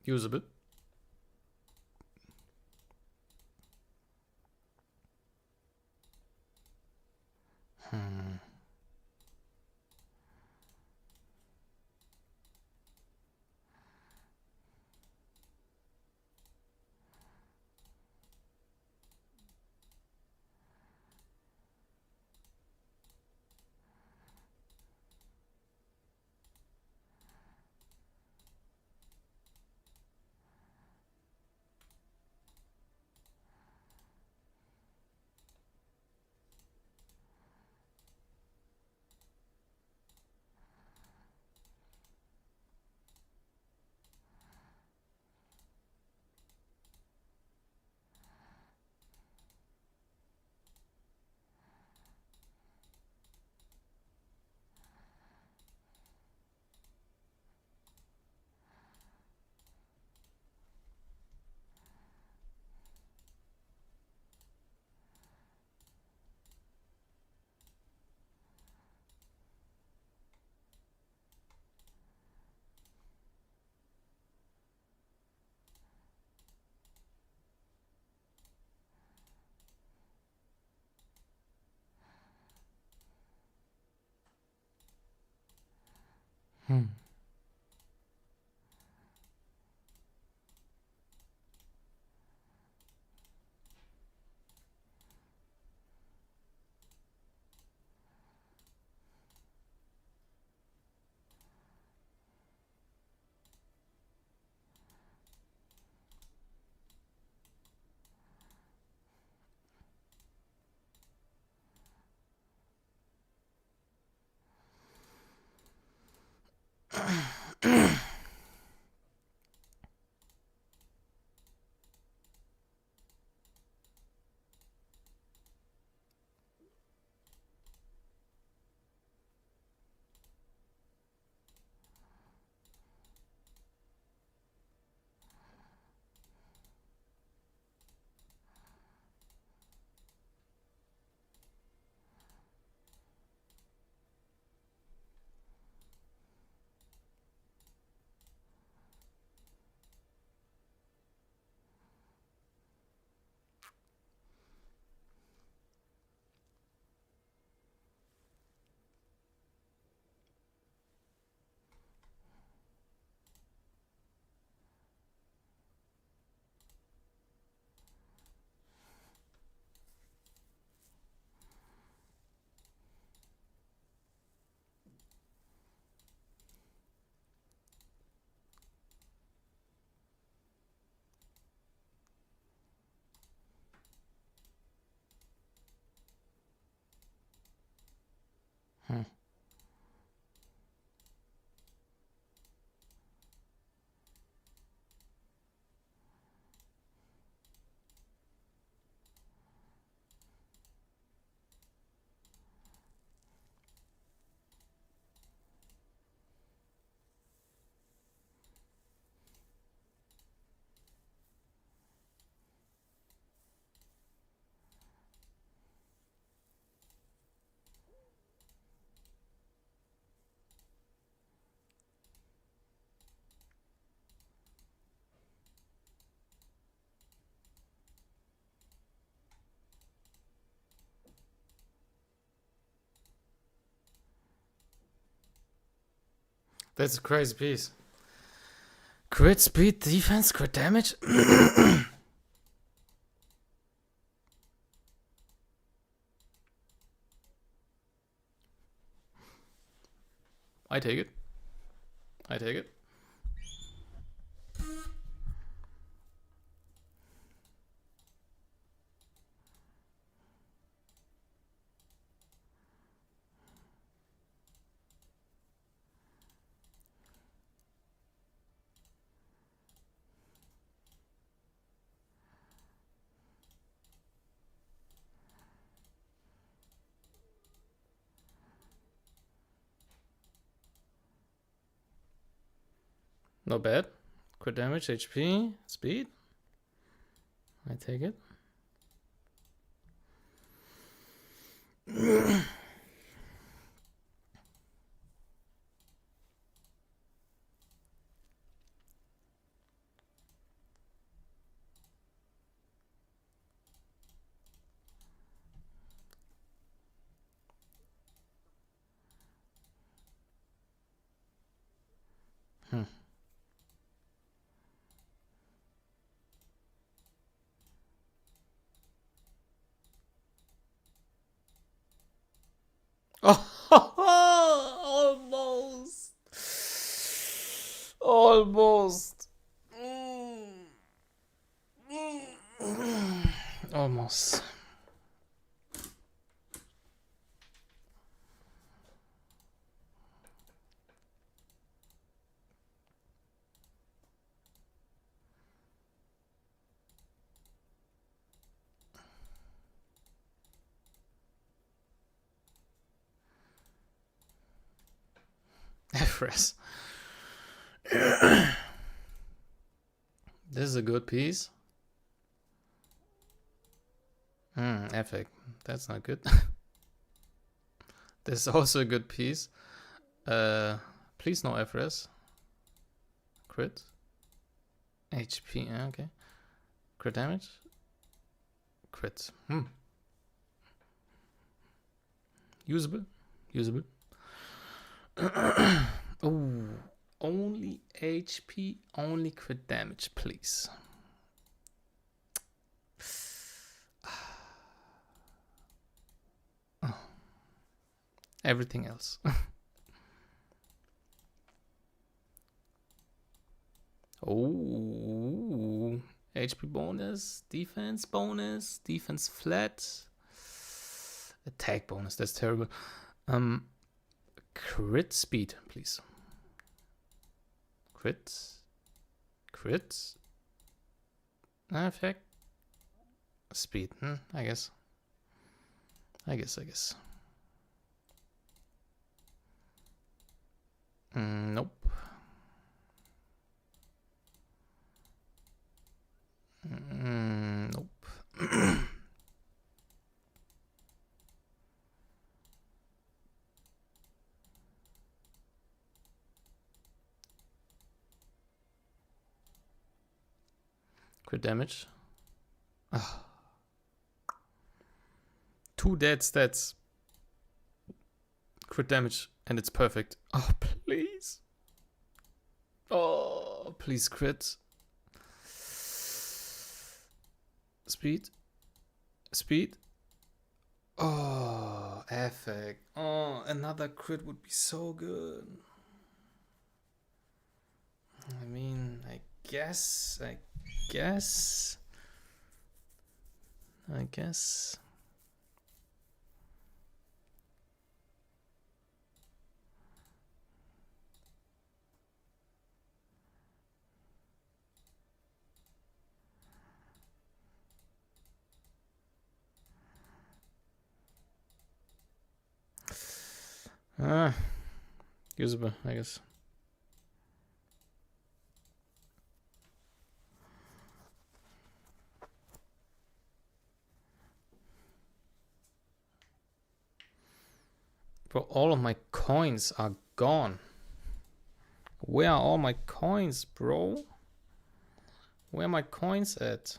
S1: Usable. That's a crazy piece. Crit speed, defense, crit damage. I take it. I take it. Not bad. Crit damage, HP, speed. I take it. Almost. Almost. Almost. FRS. This is a good piece. Epic. That's not good. This is also a good piece. Please no FRS. Crit. HP, okay. Crit damage. Crit. Usable. Usable. Oh, only HP, only crit damage, please. Everything else. Oh, HP bonus, defense flat, attack bonus. That's terrible. Crit speed, please. Crit. Effect. Speed. I guess. Nope. Nope. Crit damage. Oh. 2 dead stats. Crit damage, and it's perfect. Oh, please. Oh, please crit. Speed. Oh, epic. Oh, another crit would be so good. I mean, I guess. Usable, I guess. Bro, all of my coins are gone. Where are all my coins, bro? Where are my coins at?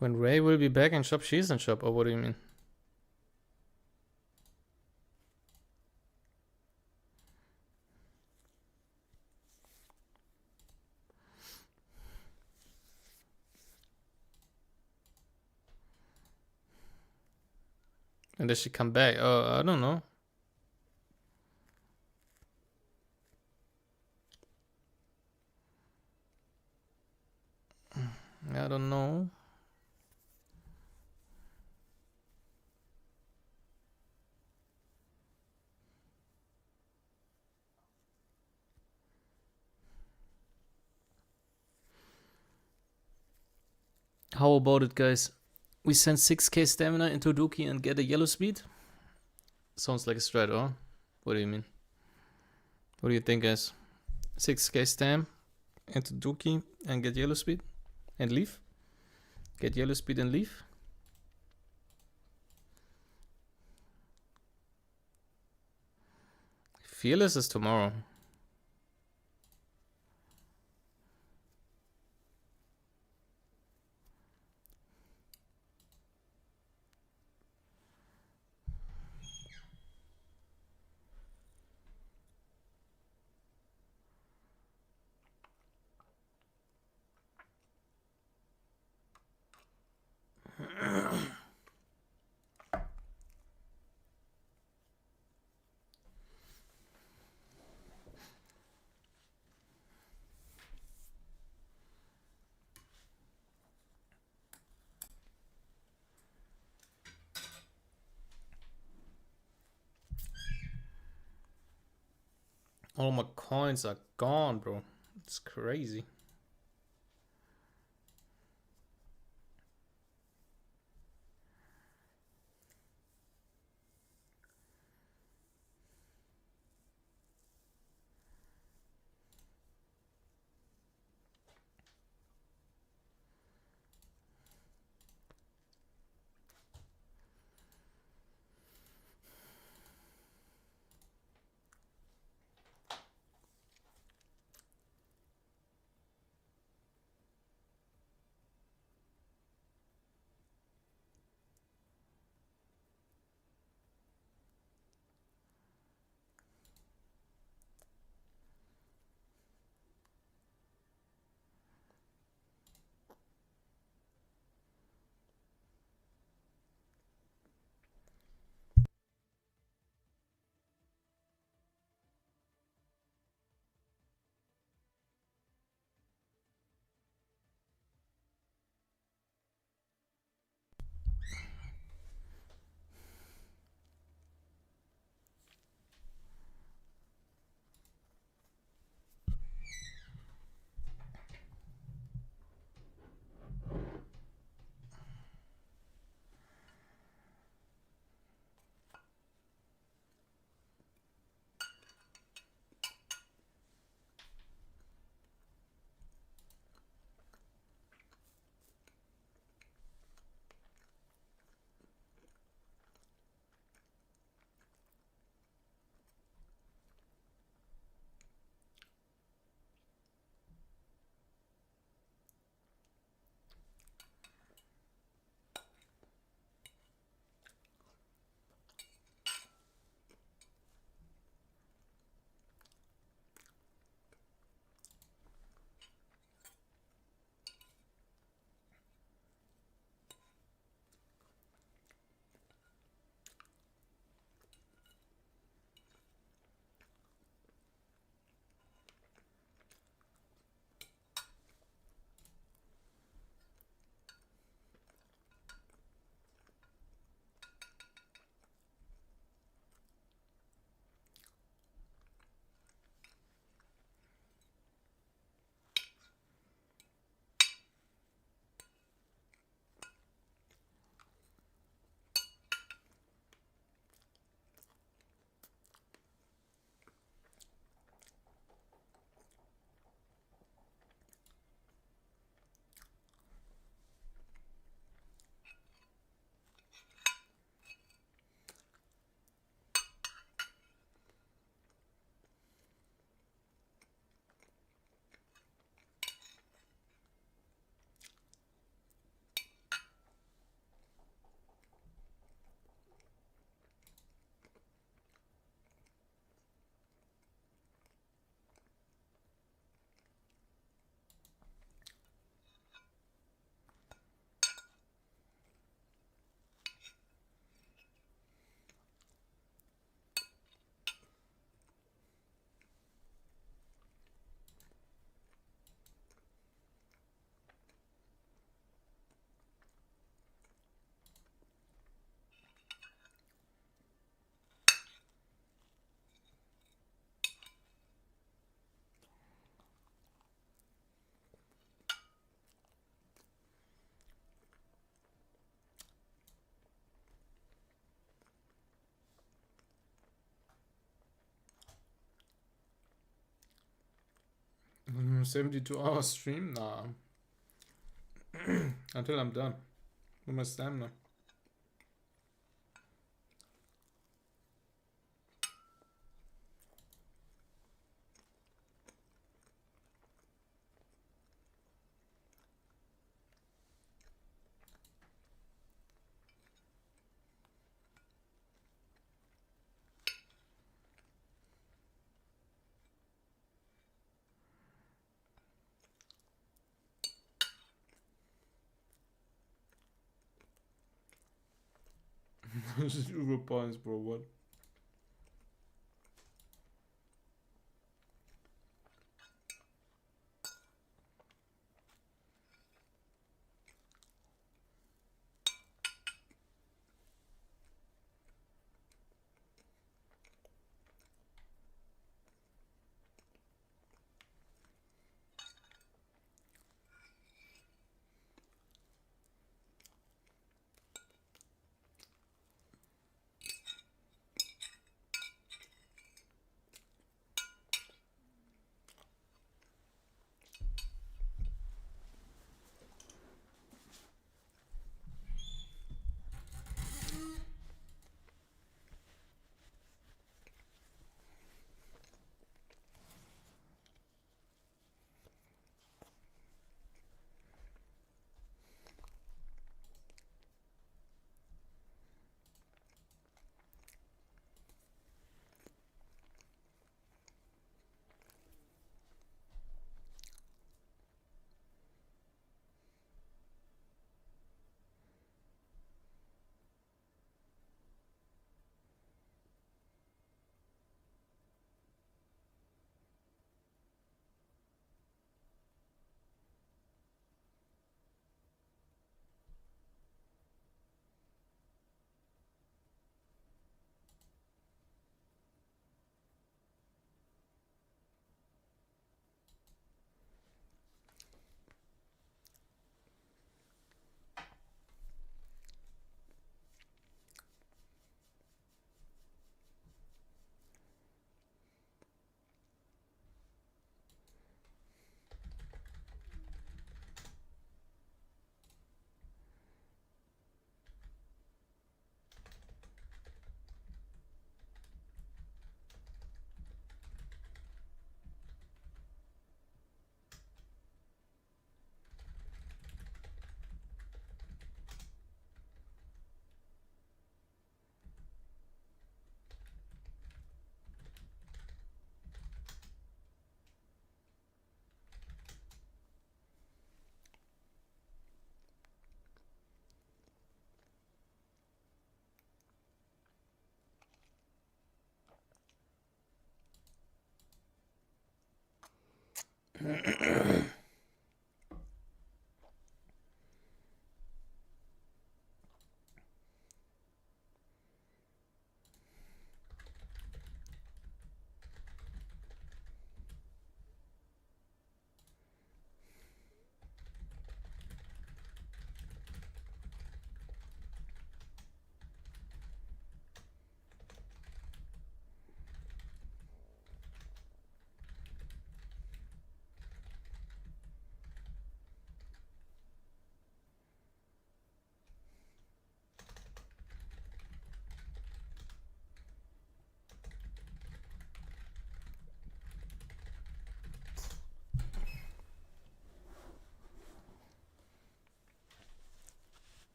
S1: When Ray will be back in shop, she's in shop, or what do you mean? And does she come back? I don't know. I don't know. How about it, guys? We send 6k stamina into Dookie and get a yellow speed? Sounds like a strat, or? What do you mean? What do you think, guys? 6k stam into Dookie and get yellow speed and leave? Get yellow speed and leave. Fearless is tomorrow. All my coins are gone, bro. It's crazy. Mm, 72-hour stream? Nah. Until I'm done with my stamina. Zero points, bro. What?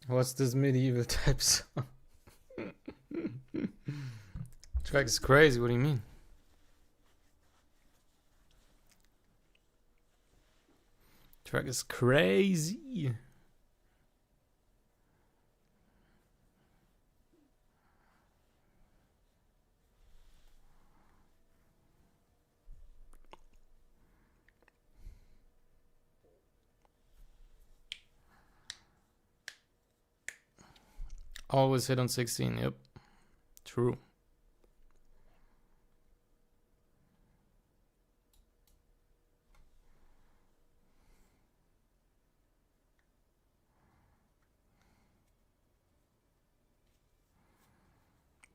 S1: What's this medieval type song? Track is crazy. What do you mean? Track is crazy. Always hit on 16. Yep. True.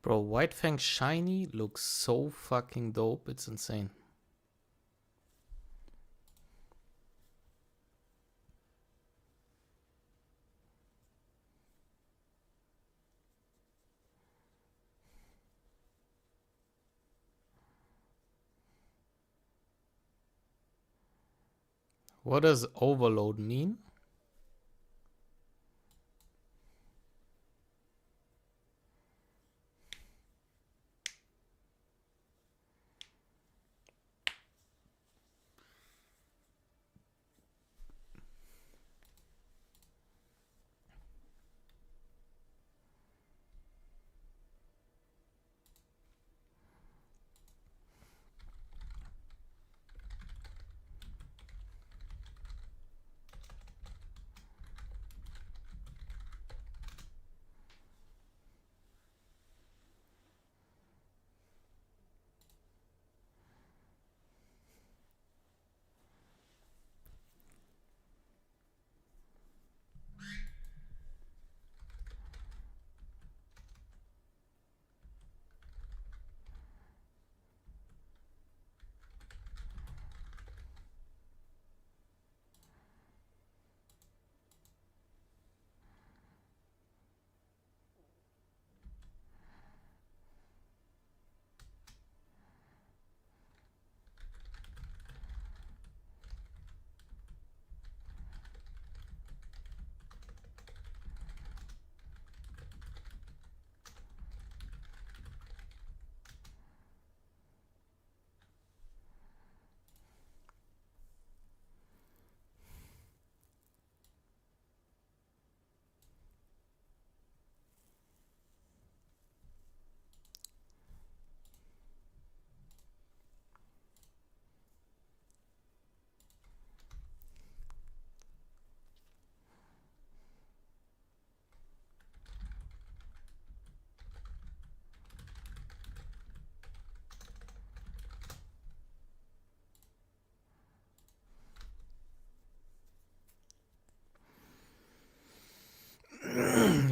S1: Bro, White Fang Shiny looks so fucking dope. It's insane. What does overload mean?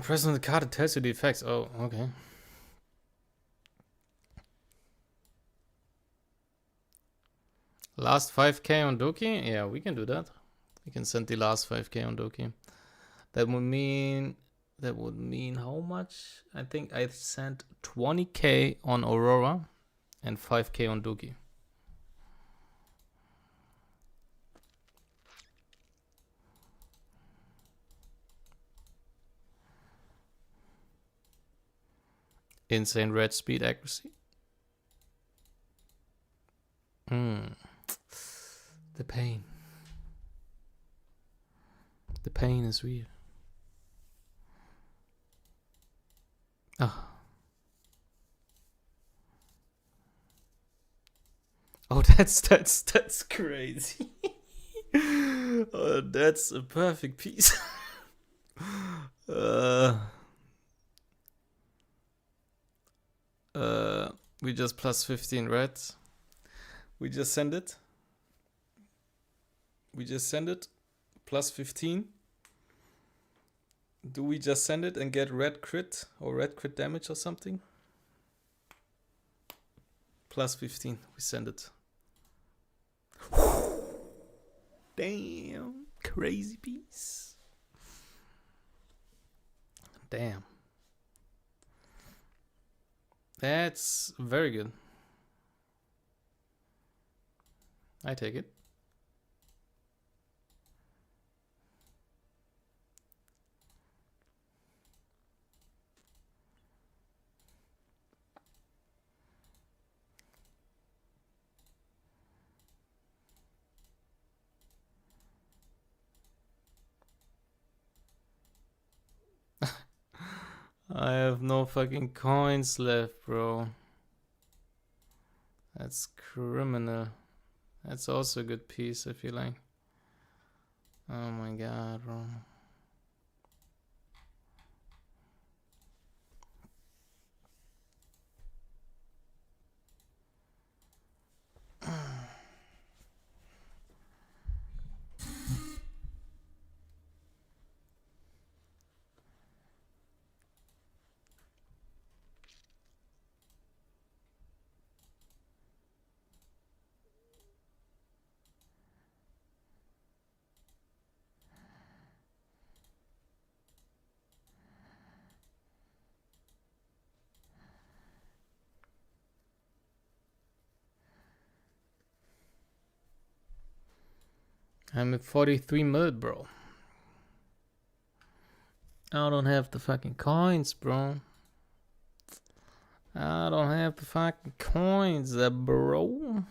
S1: Press on the card, it tells you the effects. Oh, okay. Last 5k on Doki? Yeah, we can do that. We can send the last 5k on Doki. That would mean how much? I think I sent 20k on Aurora and 5k on Doki. Insane red speed accuracy. The pain. The pain is real. Oh, that's crazy. Oh, that's a perfect piece. We just plus 15, right? We just send it. Plus 15. Do we just send it and get red crit or red crit damage or something? Plus 15. We send it. Damn. Crazy piece. Damn. That's very good. I take it. I have no fucking coins left, bro. That's criminal. That's also a good piece, I feel like. Oh my god, bro. I'm at 43 mil, bro. I don't have the fucking coins, bro. I don't have the fucking coins, bro.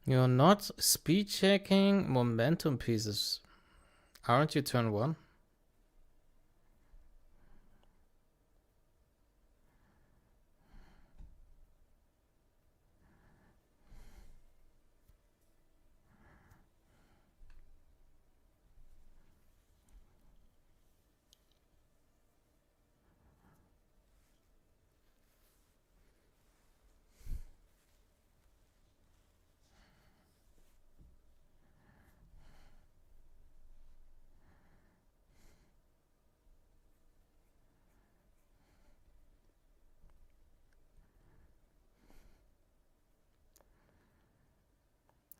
S1: You're not speed checking momentum pieces. Aren't you turn 1?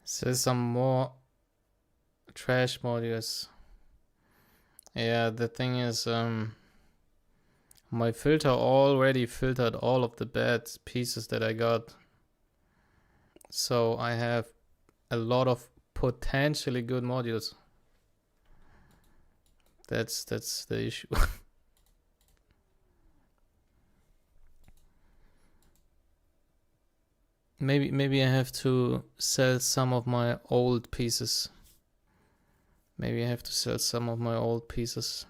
S1: Says some more trash modules. Yeah, the thing is, my filter already filtered all of the bad pieces that I got. So I have a lot of potentially good modules. That's the issue. Maybe I have to sell some of my old pieces. Maybe I have to sell some of my old pieces.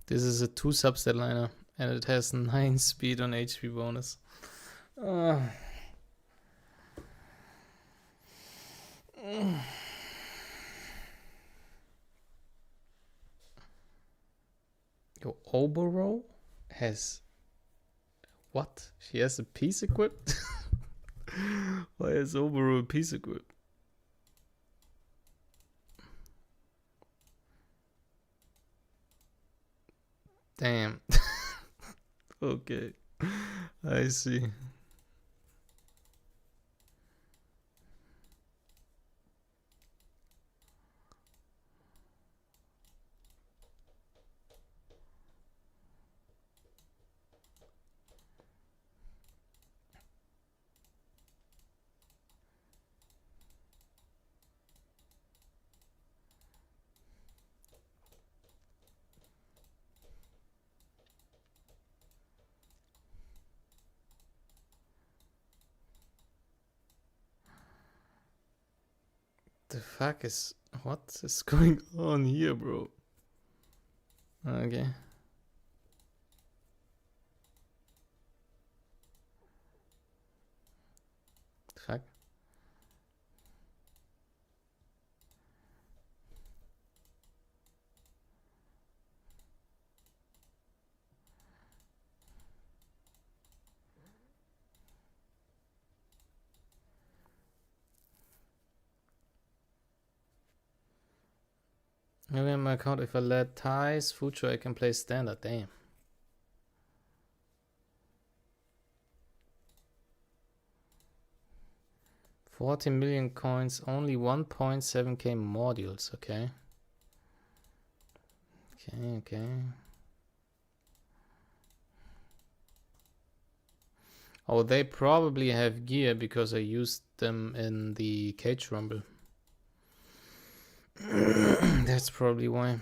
S1: This is a 2 subset liner and it has 9 speed on HP bonus. Your Oboro has what? She has a piece equipped? Why is Oboro a piece equipped? Damn. Okay. I see. The fuck is... What is going on here, bro? Okay. Fuck. Maybe in my account, if I let ties, future, I can play standard. Damn. 40 million coins, only 1.7k modules. Okay. Okay. Oh, they probably have gear because I used them in the cage rumble. That's probably why.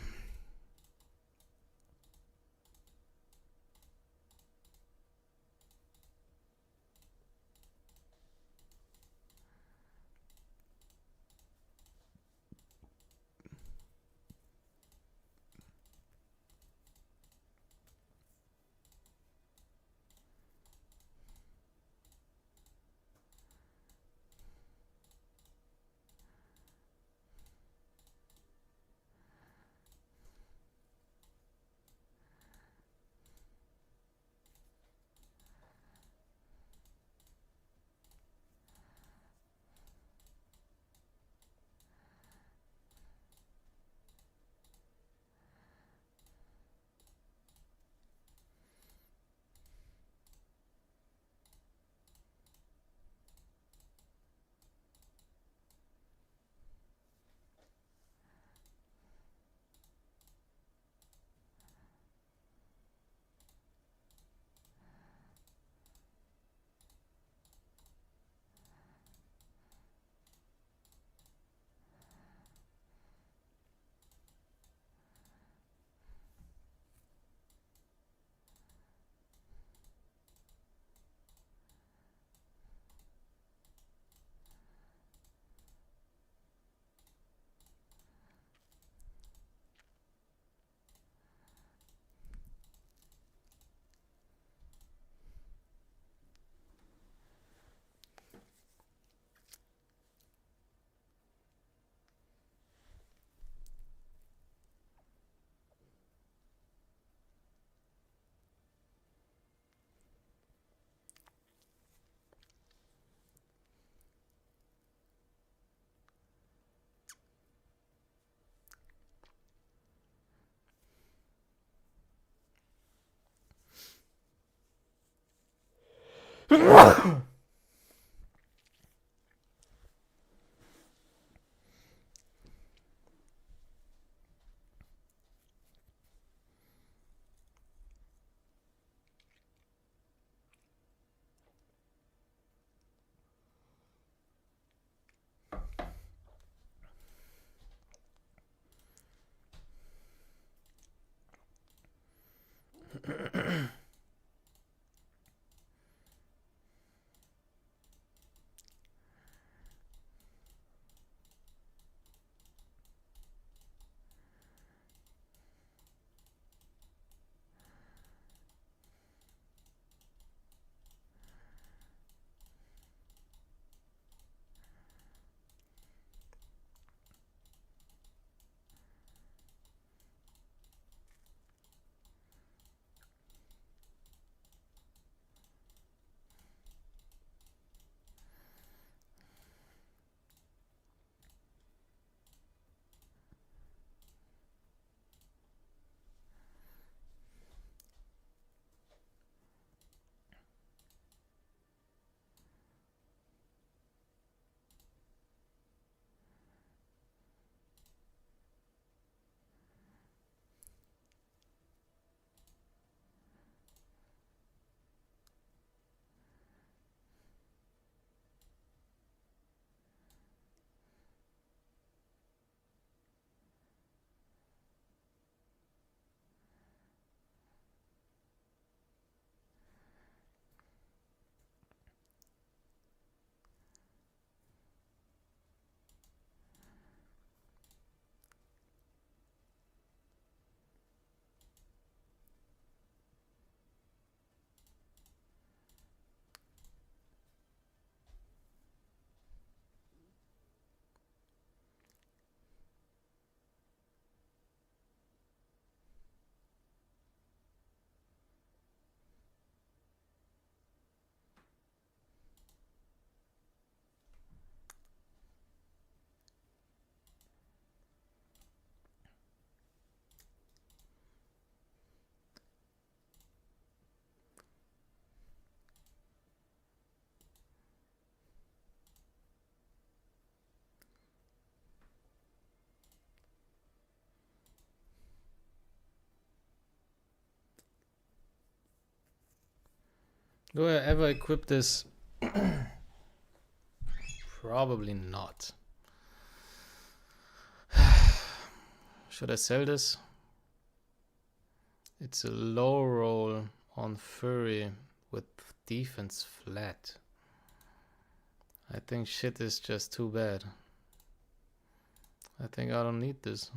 S1: Do I ever equip this? Probably not. Should I sell this? It's a low roll on Fury with defense flat. I think shit is just too bad. I think I don't need this.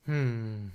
S1: Hmm.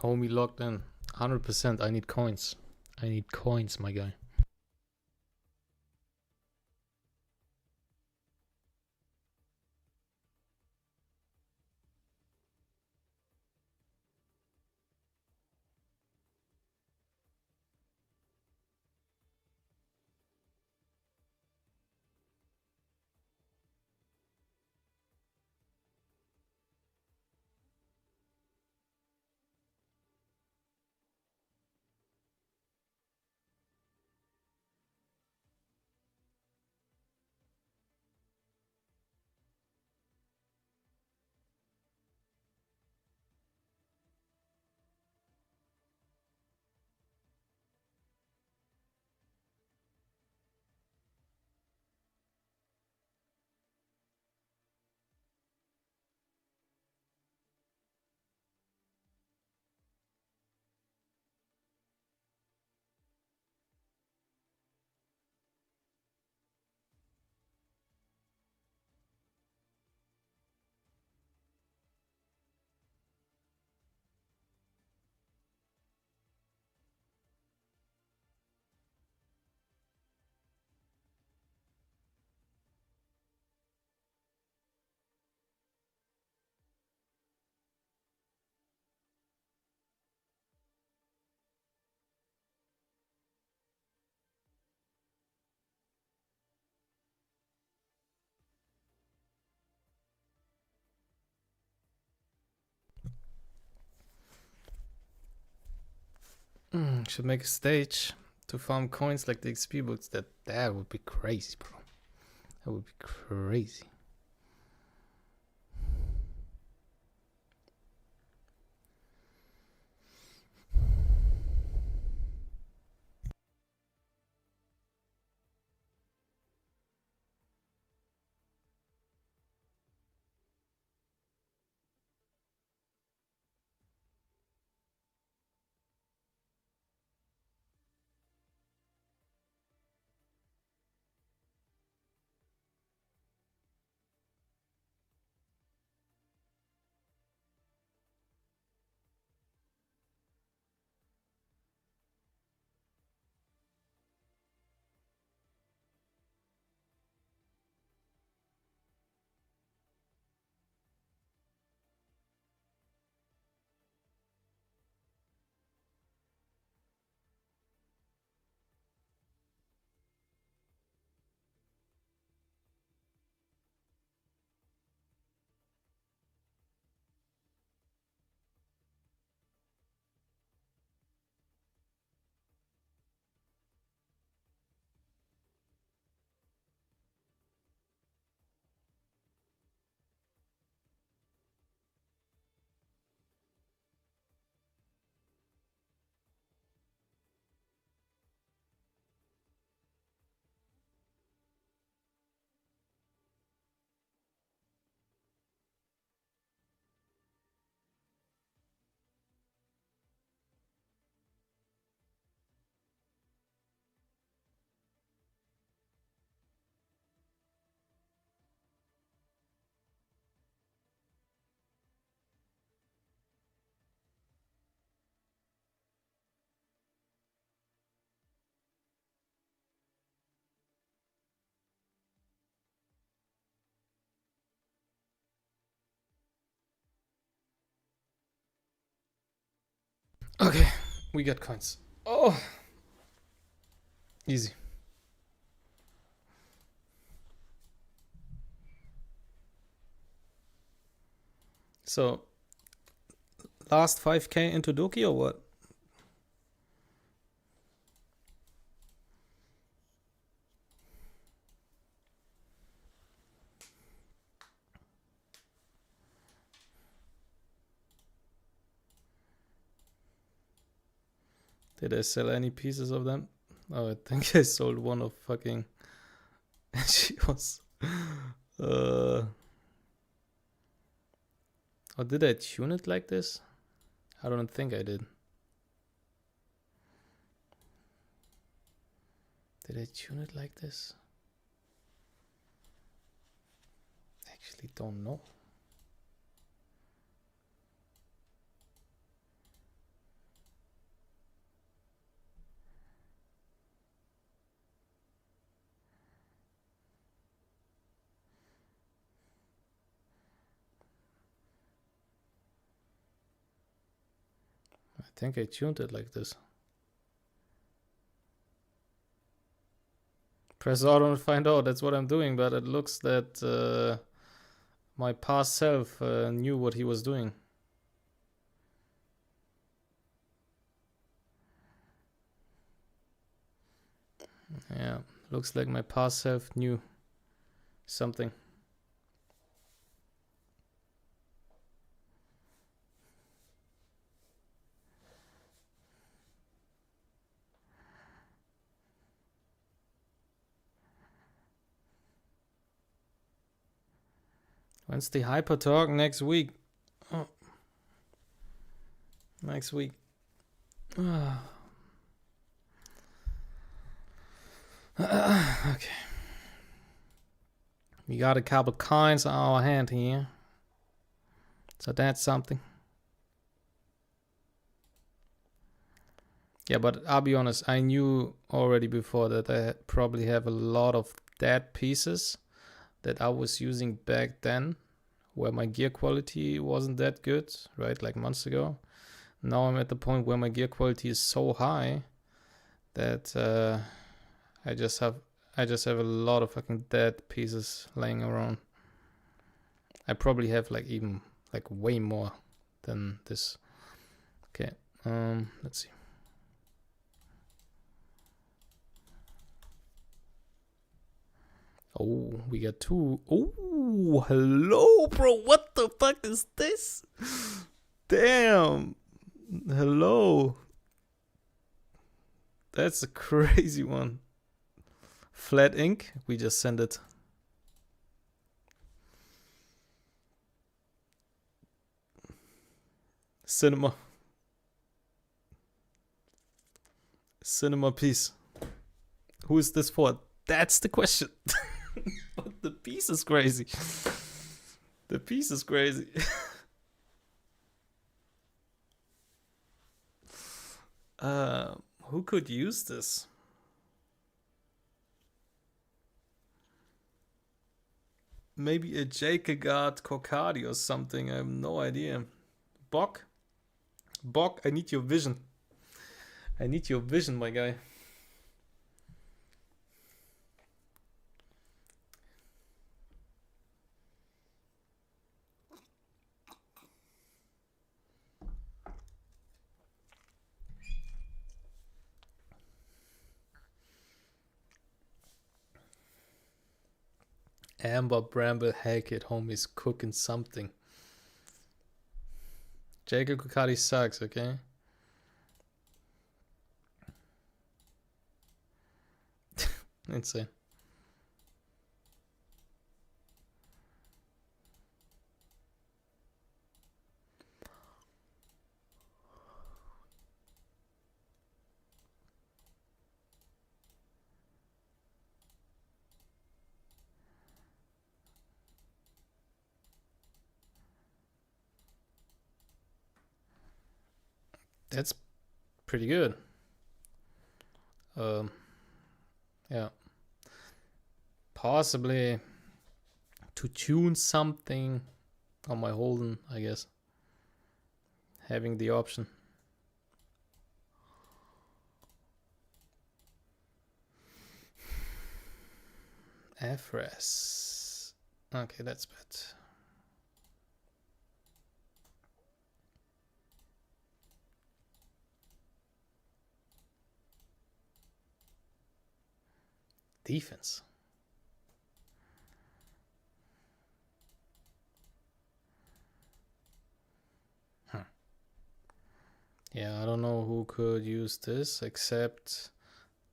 S1: Homie locked in. 100%. I need coins. I need coins, my guy. Should make a stage to farm coins like the XP books. That would be crazy, bro. That would be crazy. Okay, we got coins. Oh, easy. So, last 5k into Doki or what? Did I sell any pieces of them? Oh, I think I sold one of fucking... she was... Or did I tune it like this? I don't think I did. Did I tune it like this? Actually don't know. I think I tuned it like this. Press auto and find out. That's what I'm doing, but it looks that my past self knew what he was doing. Yeah, looks like my past self knew something. When's the hyper talk? Next week. Oh. Next week. Okay. We got a couple coins on our hand here. So that's something. Yeah, but I'll be honest, I knew already before that I probably have a lot of dead pieces that I was using back then, where my gear quality wasn't that good, right? Like months ago. Now I'm at the point where my gear quality is so high that I just have a lot of fucking dead pieces laying around. I probably have like even like way more than this. Okay, let's see. Oh, we got two. Oh, hello, bro. What the fuck is this? Damn. Hello. That's a crazy one. Flat ink. We just send it. Cinema. Cinema piece. Who is this for? That's the question. But the piece is crazy. The piece is crazy. Who could use this? Maybe a Jakagard Kokadi or something. I have no idea. Bok? Bok, I need your vision. I need your vision, my guy. Amber Bramble Hackett, homies cooking something. Jacob Kokadi sucks, okay? Insane. That's pretty good. Yeah. Possibly to tune something on my Holden, I guess. Having the option. FRS. Okay, that's bad. Defense. Yeah, I don't know who could use this except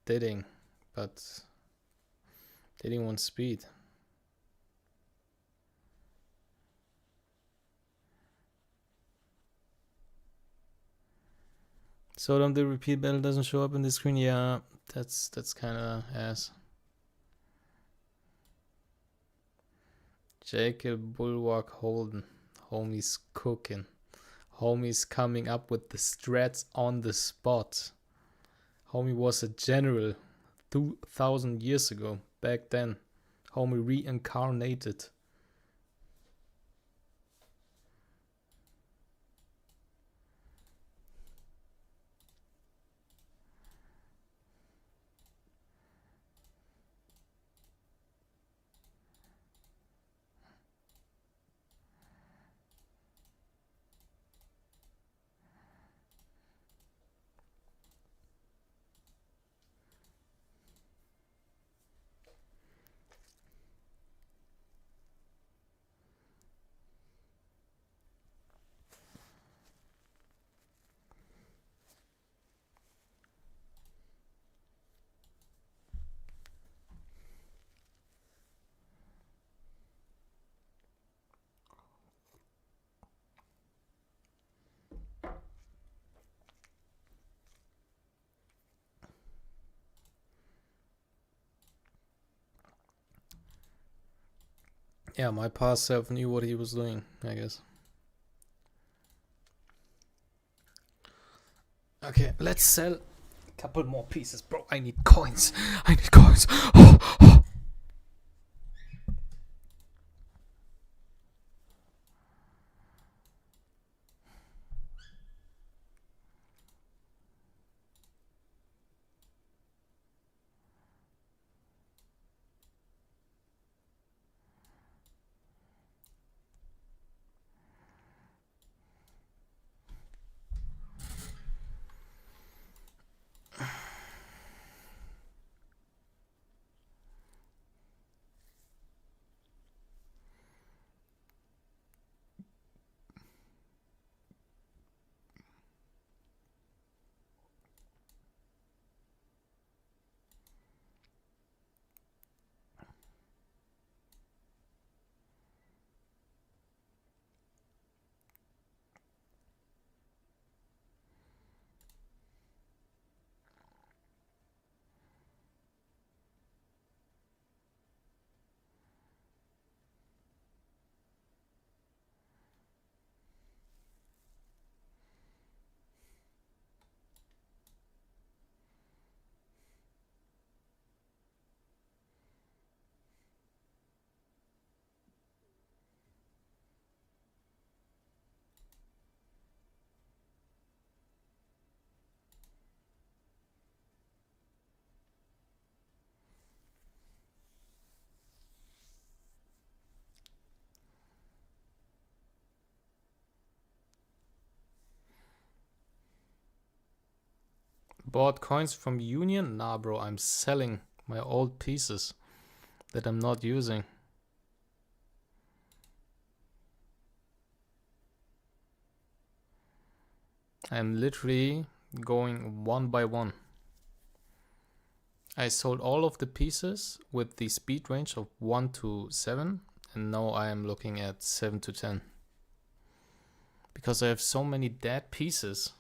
S1: Didding, but Didding wants speed. So the repeat battle doesn't show up in the screen. Yeah, that's kind of ass. Jacob Bulwark Holden. Homie's cooking. Homie's coming up with the strats on the spot. Homie was a general 2,000 years ago. Back then, homie reincarnated. Yeah, my past self knew what he was doing, I guess. Okay, let's sell a couple more pieces, bro. I need coins. I need coins. Bought coins from Union? Nah, bro, I'm selling my old pieces that I'm not using. I'm literally going one by one. I sold all of the pieces with the speed range of 1 to 7, and now I am looking at 7 to 10. Because I have so many dead pieces.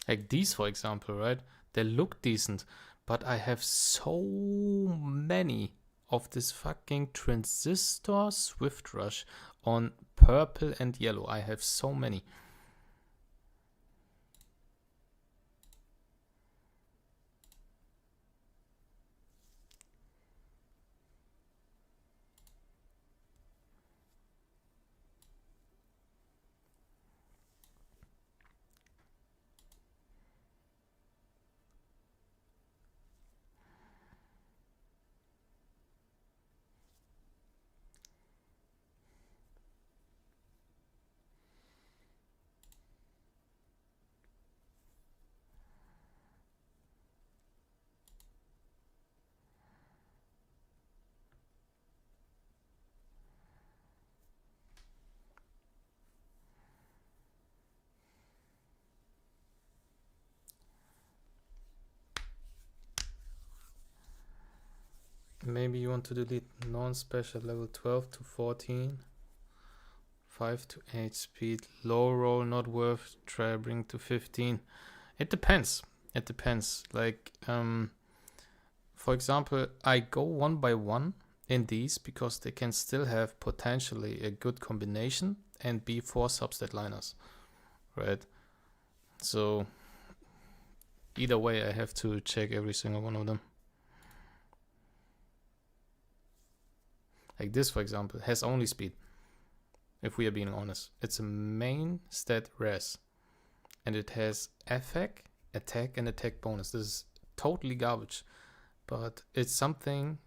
S1: Like these, for example, right? They look decent, but I have so many of this fucking transistor Swift Rush on purple and yellow. I have so many. maybe you want to delete non-special level 12 to 14. 5 to 8 speed. Low roll not worth. Try bring to 15. It depends. It depends. Like, for example, I go one by one in these because they can still have potentially a good combination and be 4 substat liners, right? So either way, I have to check every single one of them. Like this, for example, has only speed. If we are being honest, it's a main stat res, and it has effect, attack, and attack bonus. This is totally garbage, but it's something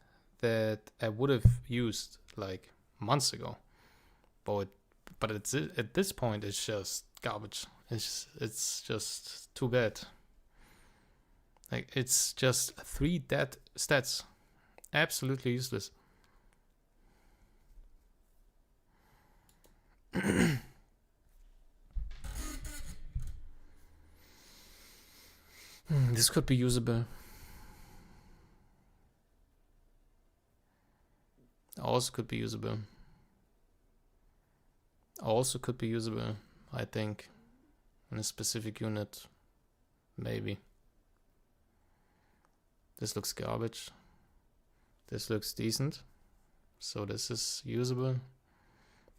S1: that I would have used like months ago. But it's at this point it's just garbage. It's just too bad. Like it's just 3 dead stats, absolutely useless. This could be usable. Also could be usable. Also could be usable, I think, in a specific unit. Maybe. This looks garbage. This looks decent. So this is usable.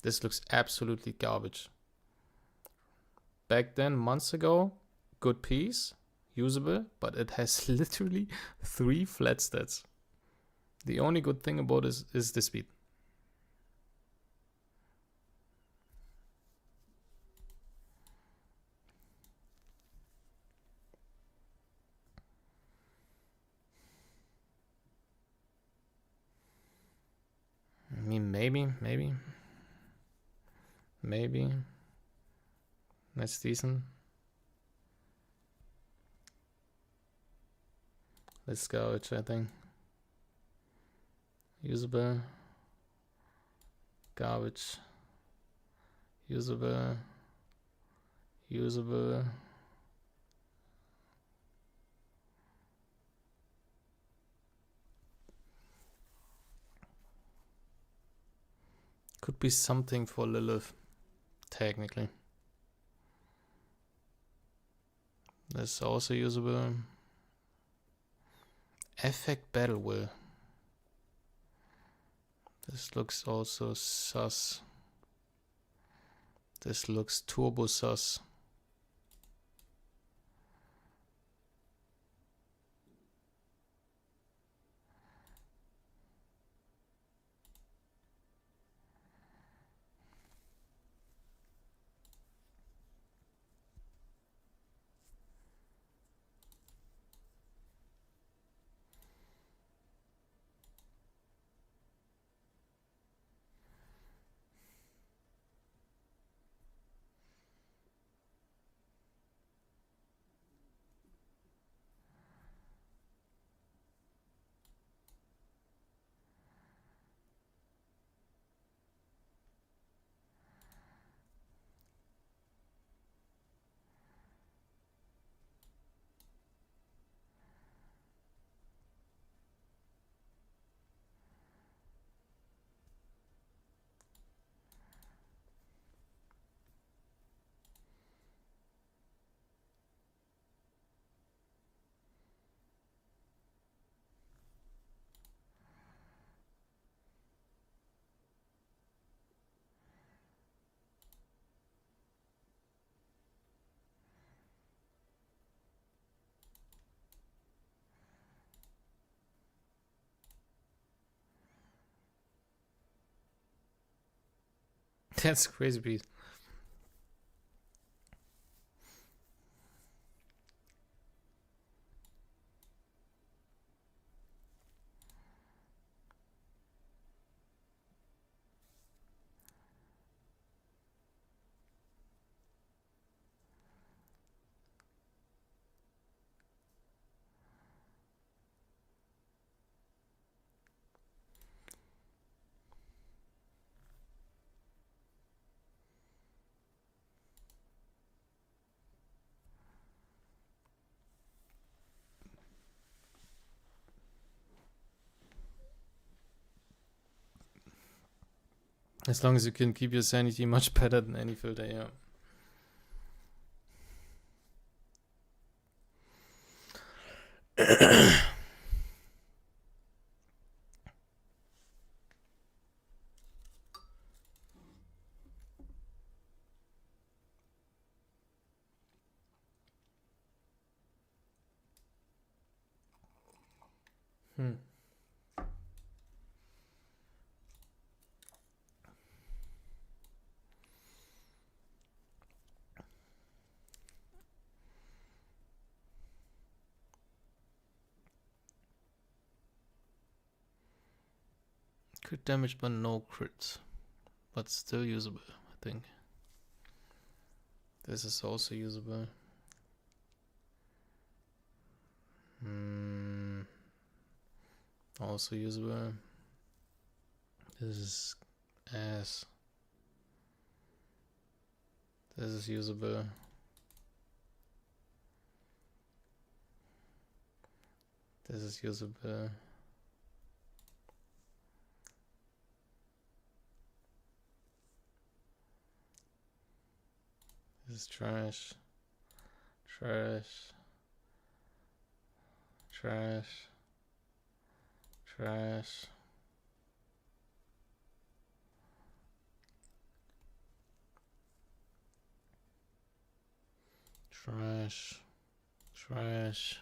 S1: This looks absolutely garbage. Back then, months ago, good piece, usable, but it has literally 3 flat stats. The only good thing about it is the speed. I mean, maybe. That's decent. Let's go, I think. Usable. Garbage. Usable. Usable. Could be something for Lilith, technically. That's also usable. Effect Battle Will. This looks also sus. This looks turbo sus. That's crazy piece. As long as you can keep your sanity much better than any filter, yeah. Crit damage but no crits. But still usable, I think. This is also usable. Also usable. This is ass. This is usable. This is usable. This is trash. Trash. Trash. Trash. Trash. Trash.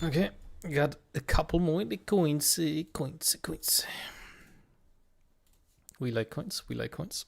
S1: Okay, got a couple more in the coins. Coins. We like coins. We like coins.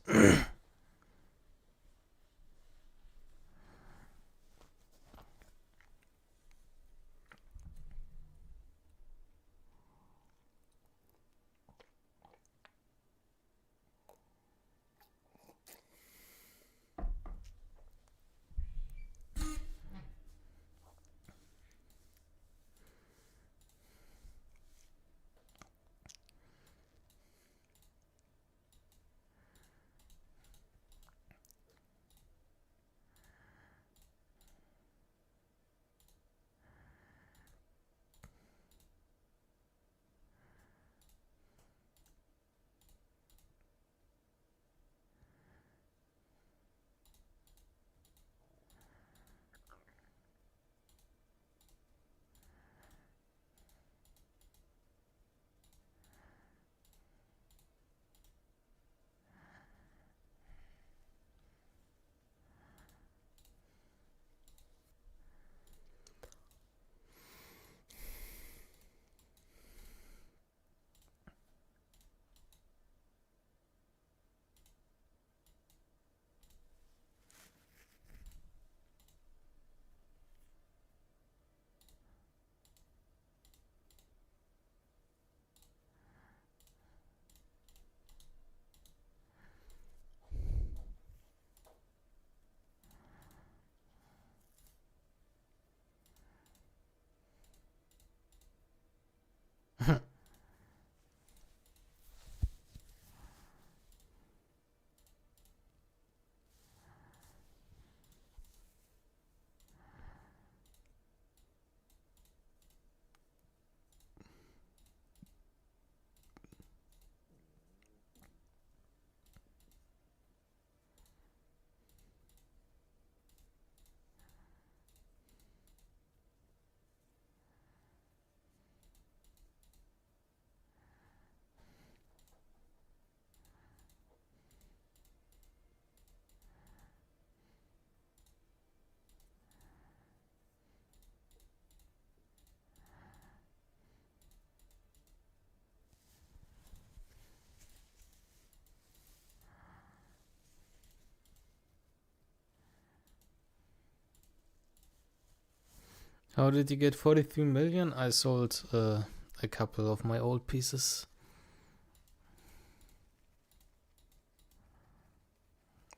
S1: How did you get 43 million? I sold a couple of my old pieces.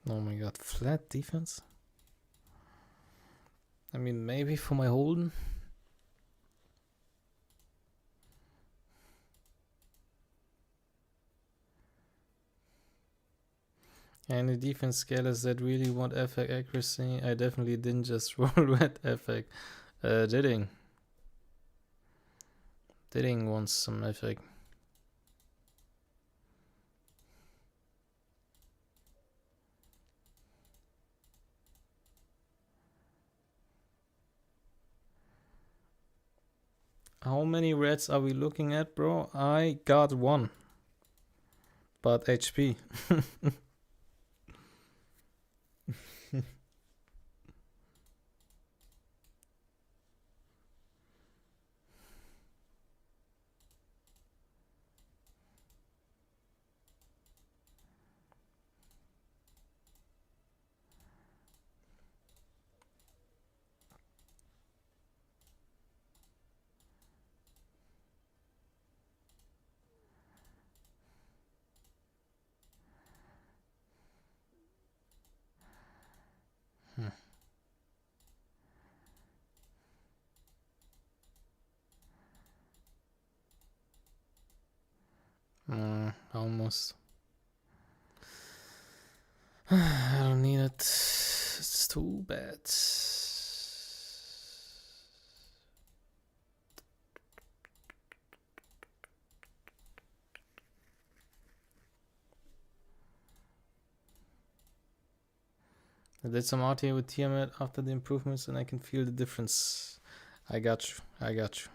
S1: Oh my god, flat defense? I mean, maybe for my Holden. Any defense scalers that really want FX accuracy? I definitely didn't just roll red FX. Didding wants some FX. How many reds are we looking at, bro? I got one. But HP. Almost. I don't need it. It's too bad. I did some art here with Tiamat after the improvements and I can feel the difference. I got you. I got you.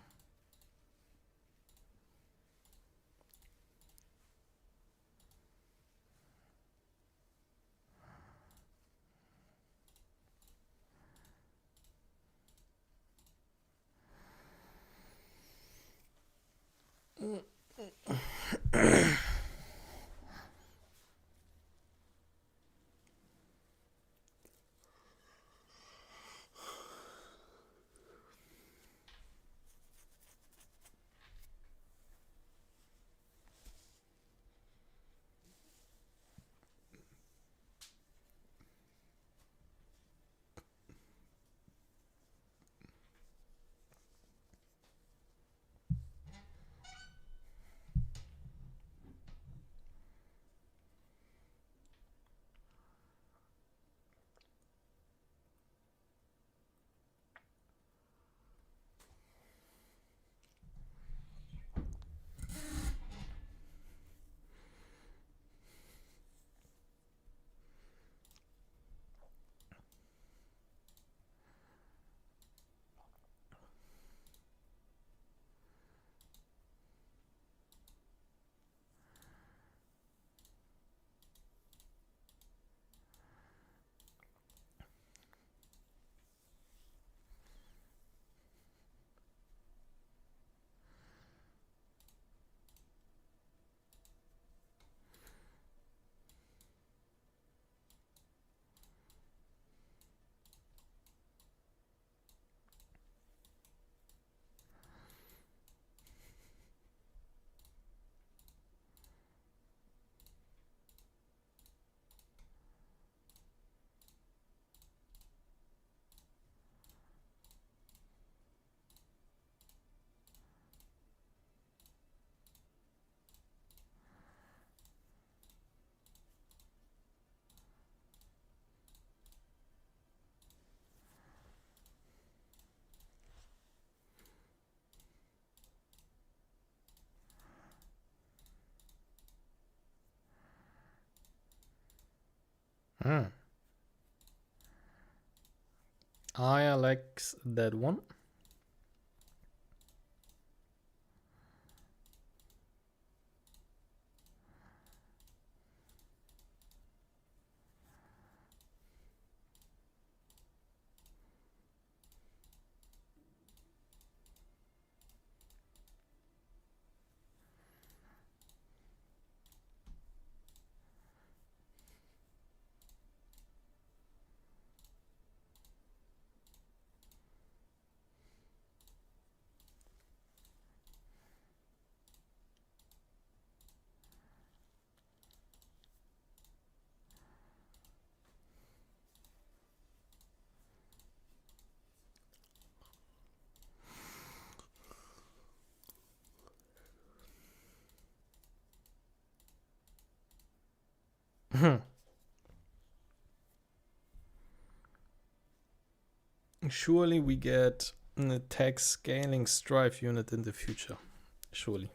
S1: I like that one. Surely we get an attack scaling strife unit in the future. Surely.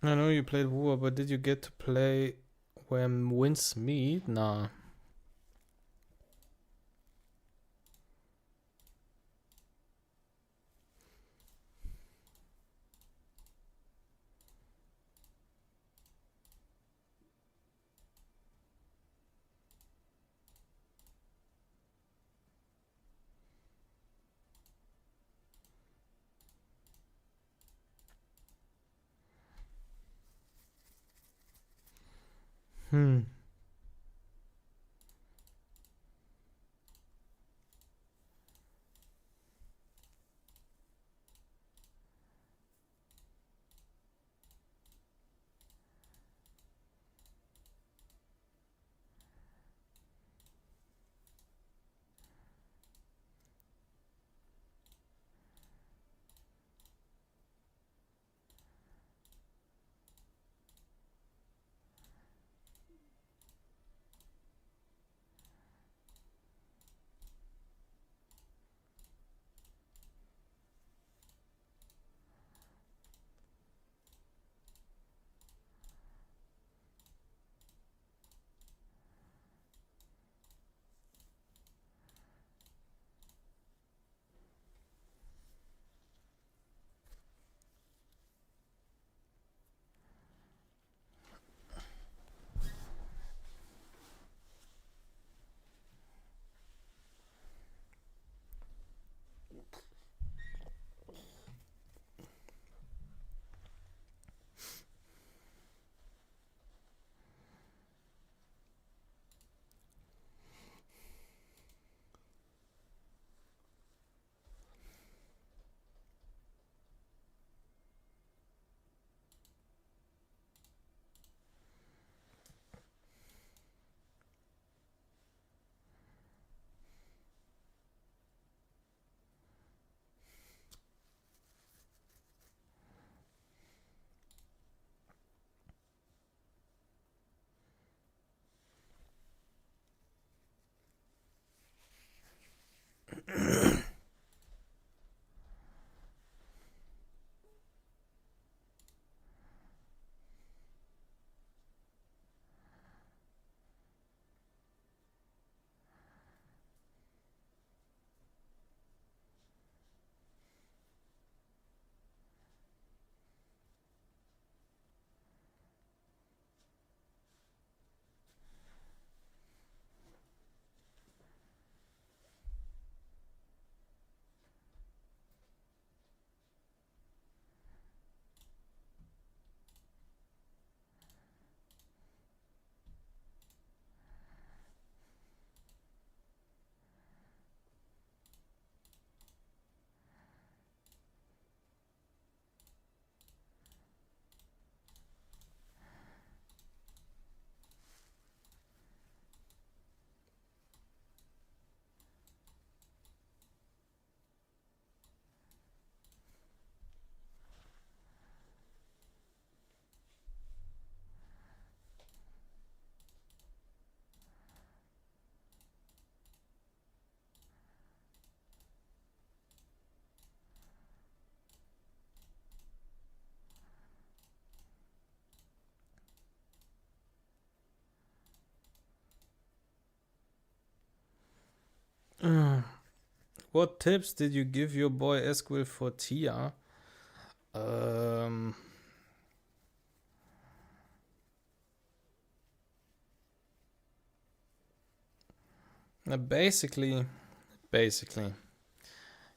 S1: I know you played War, but did you get to play when Winds Meet? Nah. Hmm. What tips did you give your boy Esquil for Tia? Basically,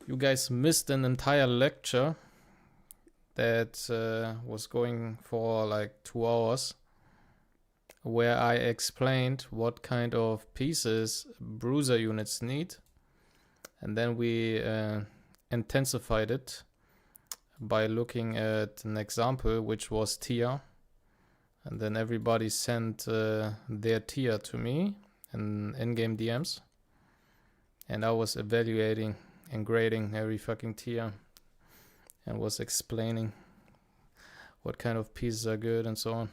S1: you guys missed an entire lecture that was going for like 2 hours, where I explained what kind of pieces bruiser units need, and then we intensified it by looking at an example, which was Tia, and then everybody sent their Tia to me in game DMs, and I was evaluating and grading every fucking Tia and was explaining what kind of pieces are good and so on.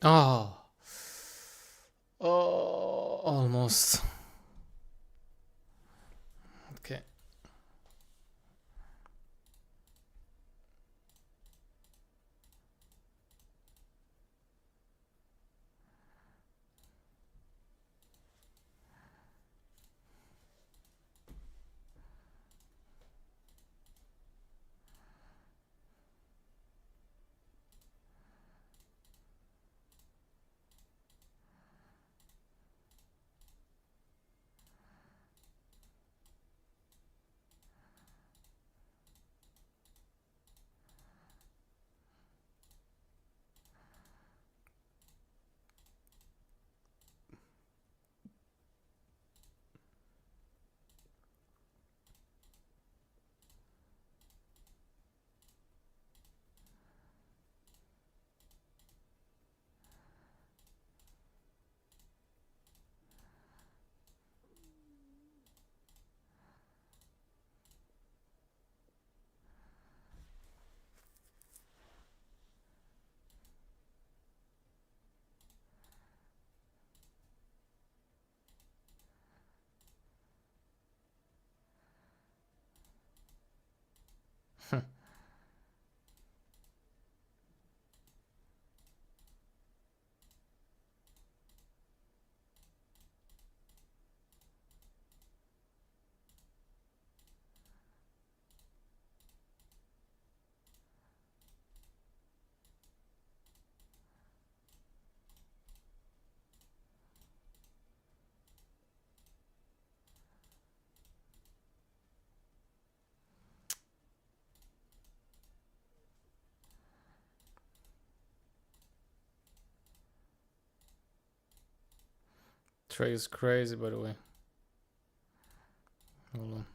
S1: Oh, almost. Okay. Track is crazy, by the way. Hold on.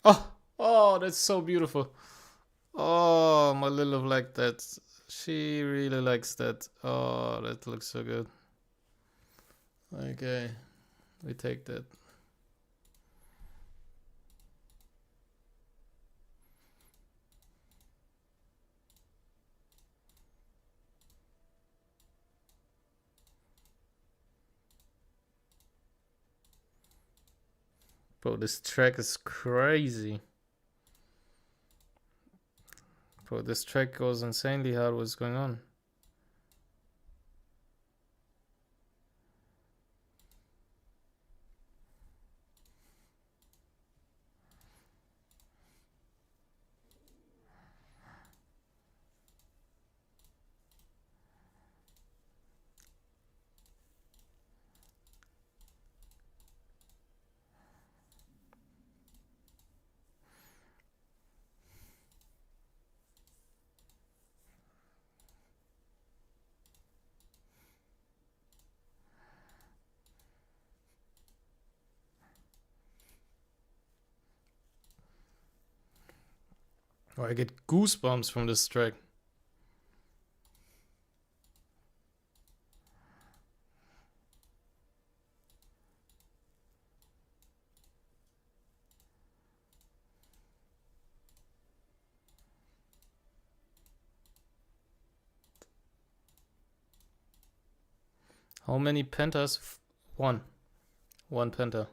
S1: Oh, oh, that's so beautiful. Oh, my little like that. She really likes that. Oh, that looks so good. Okay, we take that. Bro, this track is crazy. Bro, this track goes insanely hard. What's going on? Oh, I get goosebumps from this track. How many pentas? One. One penta.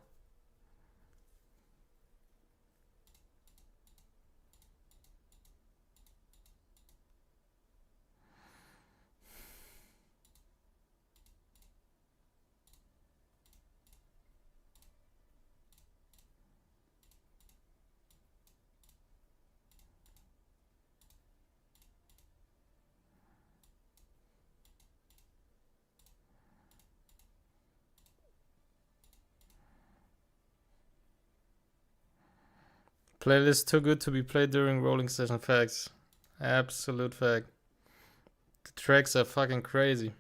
S1: Playlist too good to be played during rolling session. Facts. Absolute fact. The tracks are fucking crazy.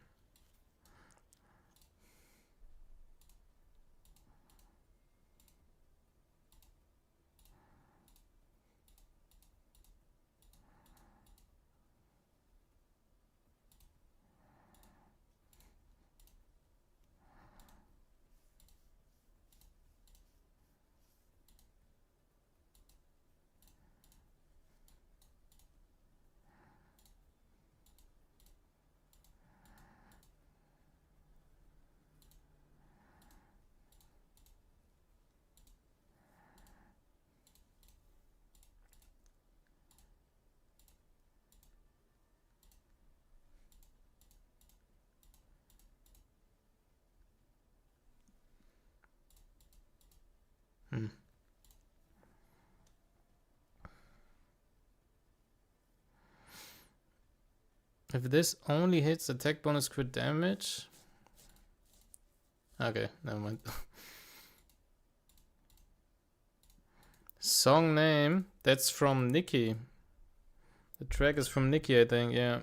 S1: If this only hits attack bonus crit damage. Okay, never mind. Song name, that's from Nikki. The track is from Nikki, I think, yeah.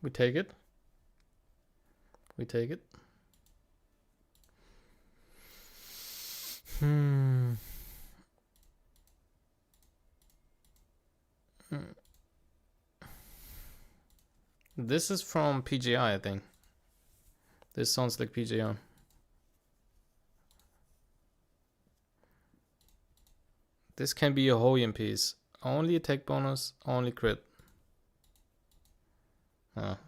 S1: We take it. We take it. This is from PGI, I think. This sounds like PGI. This can be a Hoyan piece. Only attack bonus, only crit. Ah.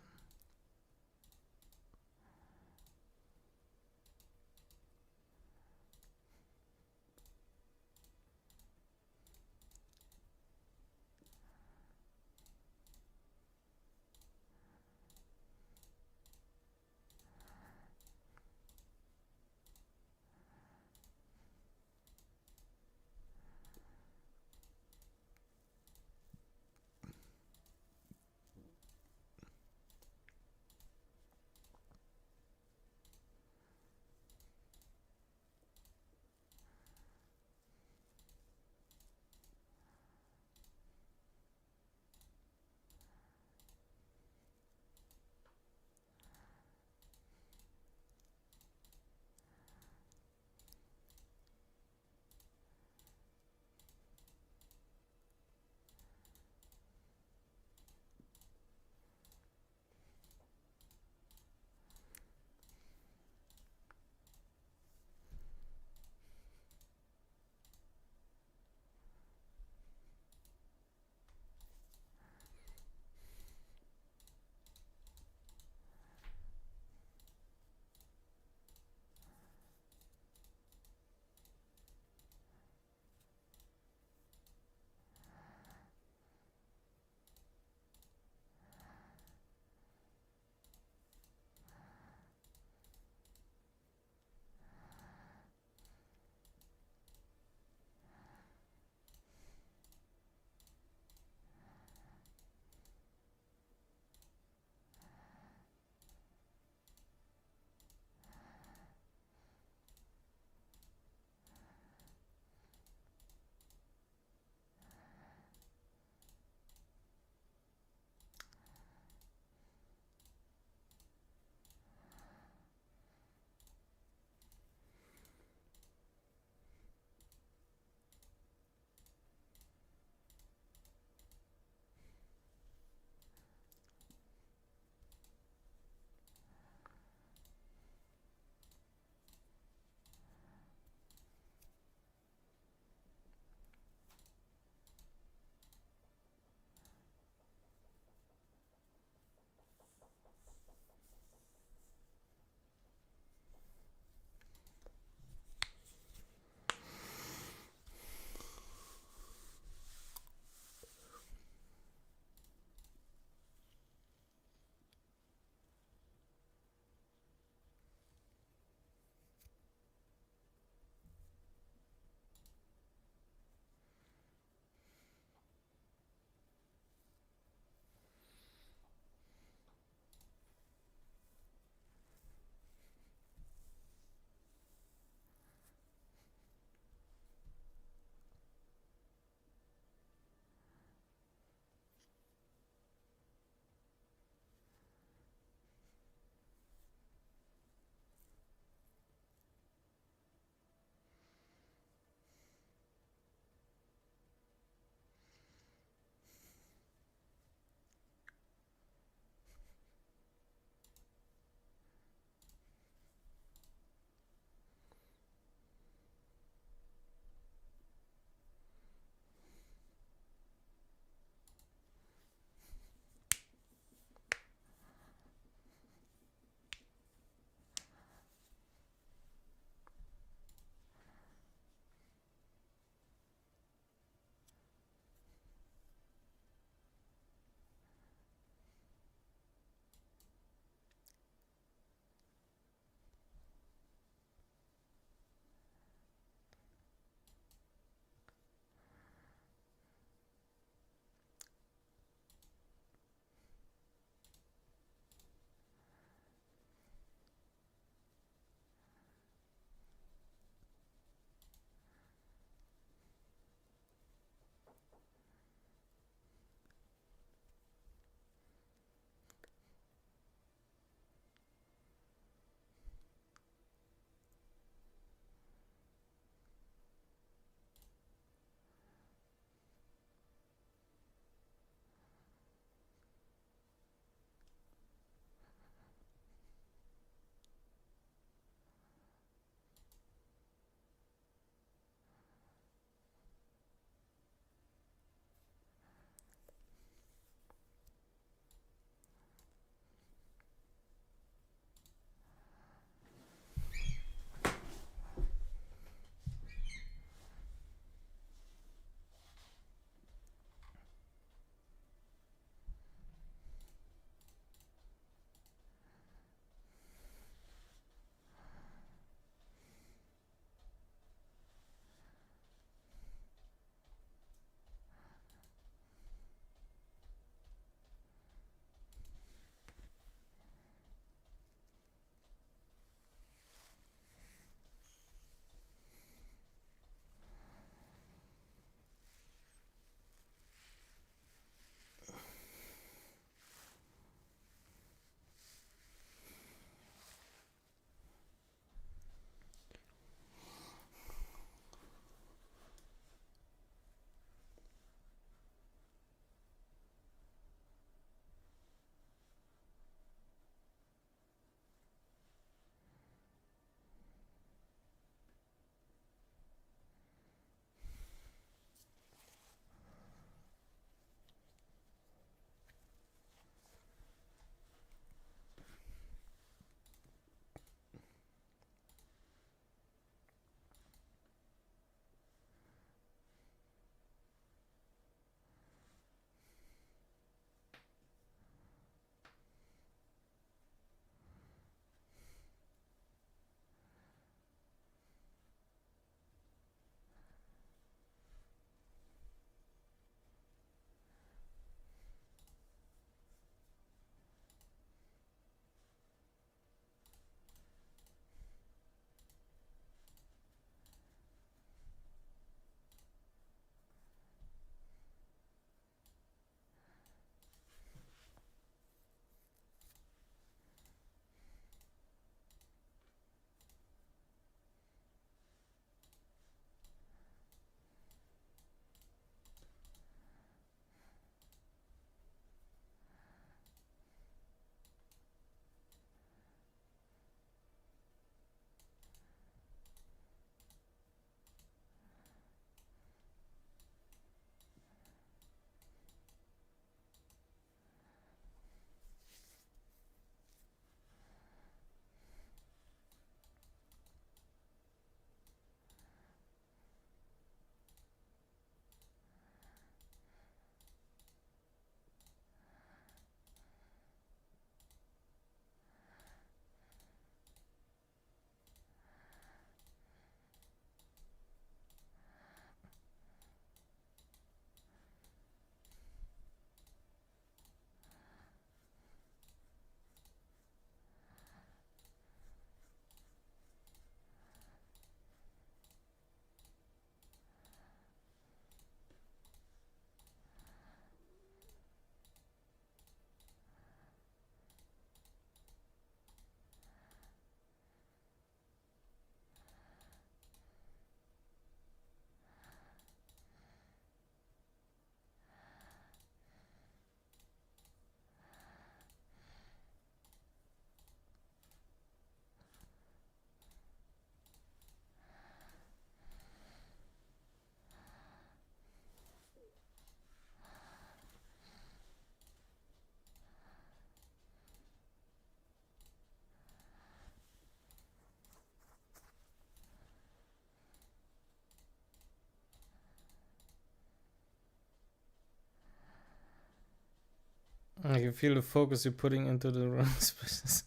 S1: I can feel the focus you're putting into the wrong spaces.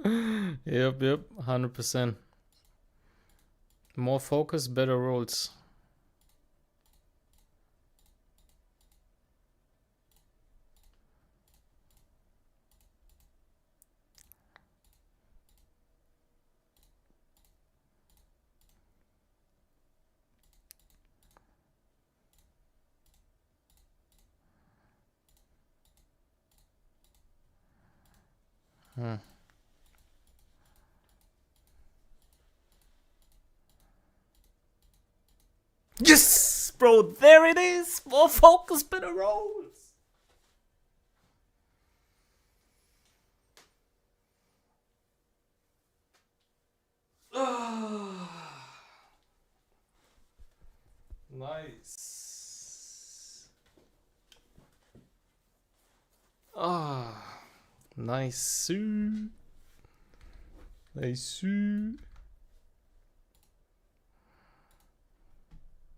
S1: Yep, 100%. More focus, better rolls. Yes, bro, there it is. More focus, better rolls. Nice. Nice. Nice. Nice.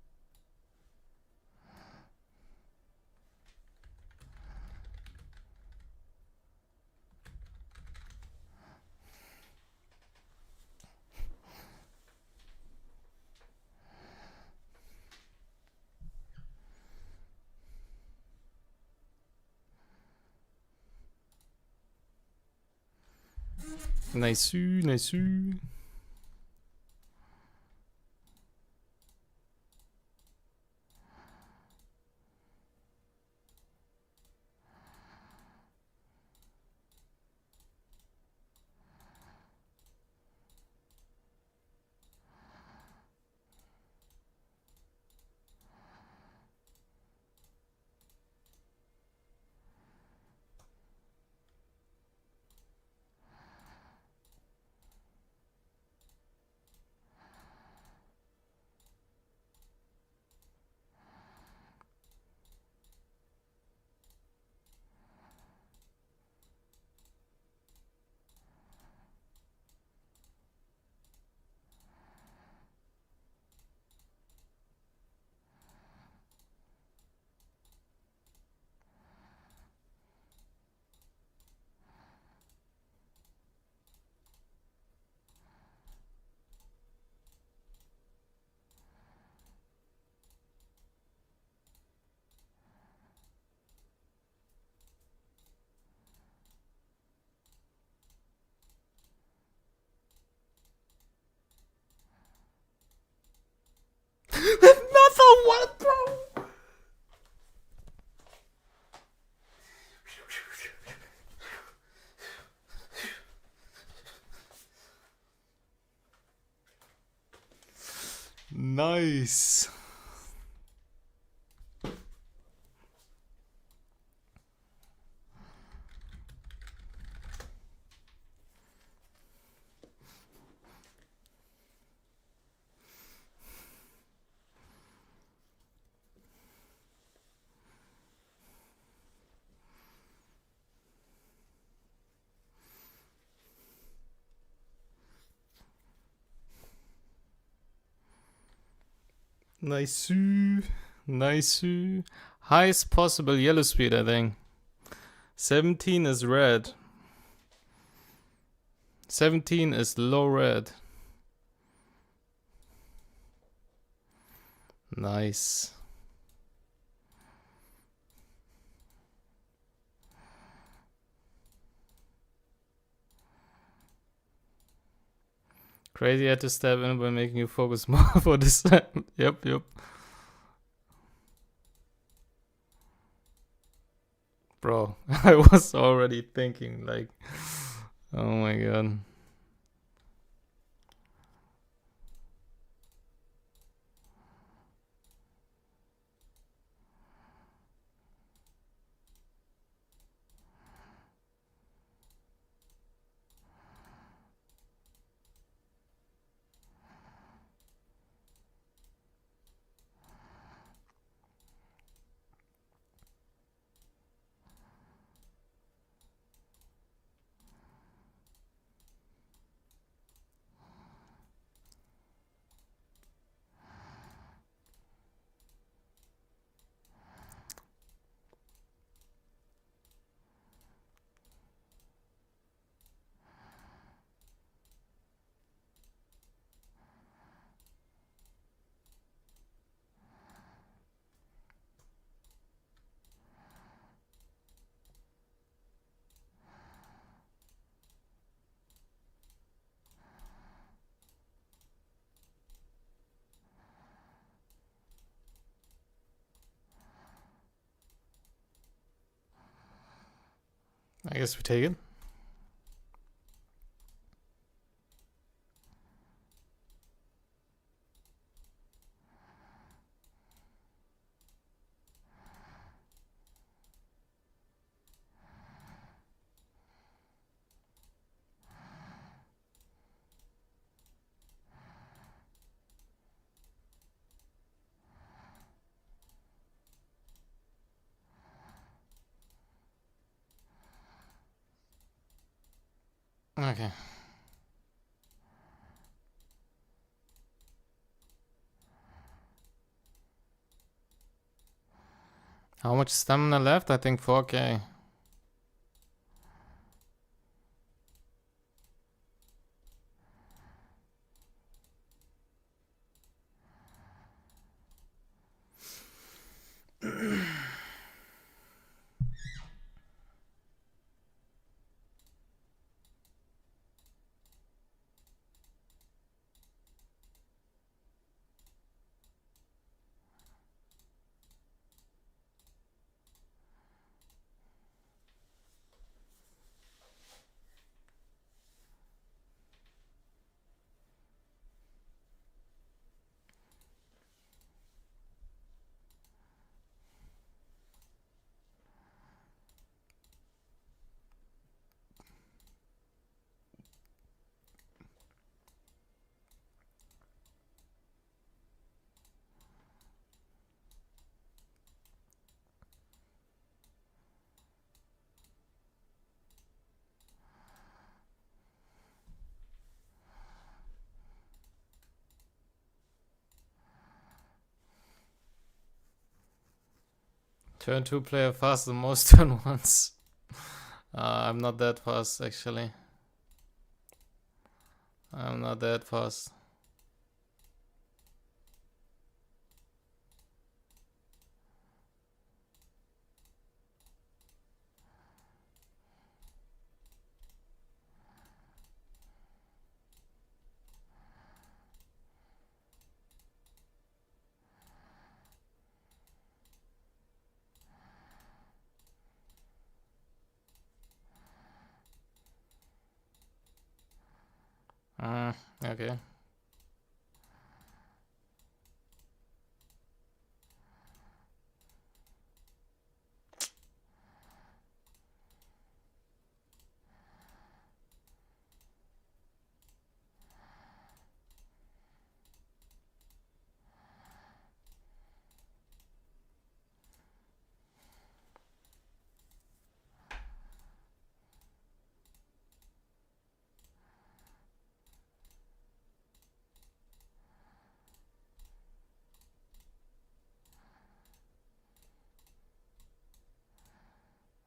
S1: Nice. Another one, bro. Nice. Nice. Nice. Highest possible yellow speed, I think. 17 is red. 17 is low red. Nice. Crazy had to step in by making you focus more for this. Yep. Bro, I was already thinking like, oh my god. I guess we take it. Okay. How much stamina left? I think 4k. Turn 2 player faster than most turn 1s. I'm not that fast actually. I'm not that fast. Okay.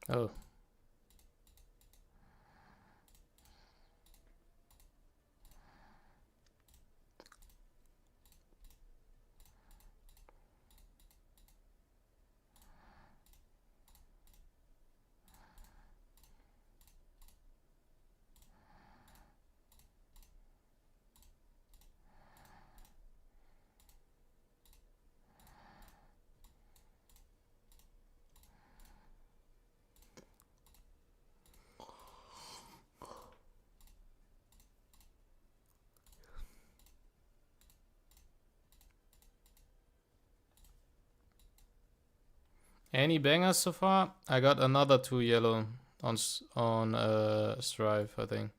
S1: Oh. Any bangers so far? I got another 2 yellow on Strive, I think.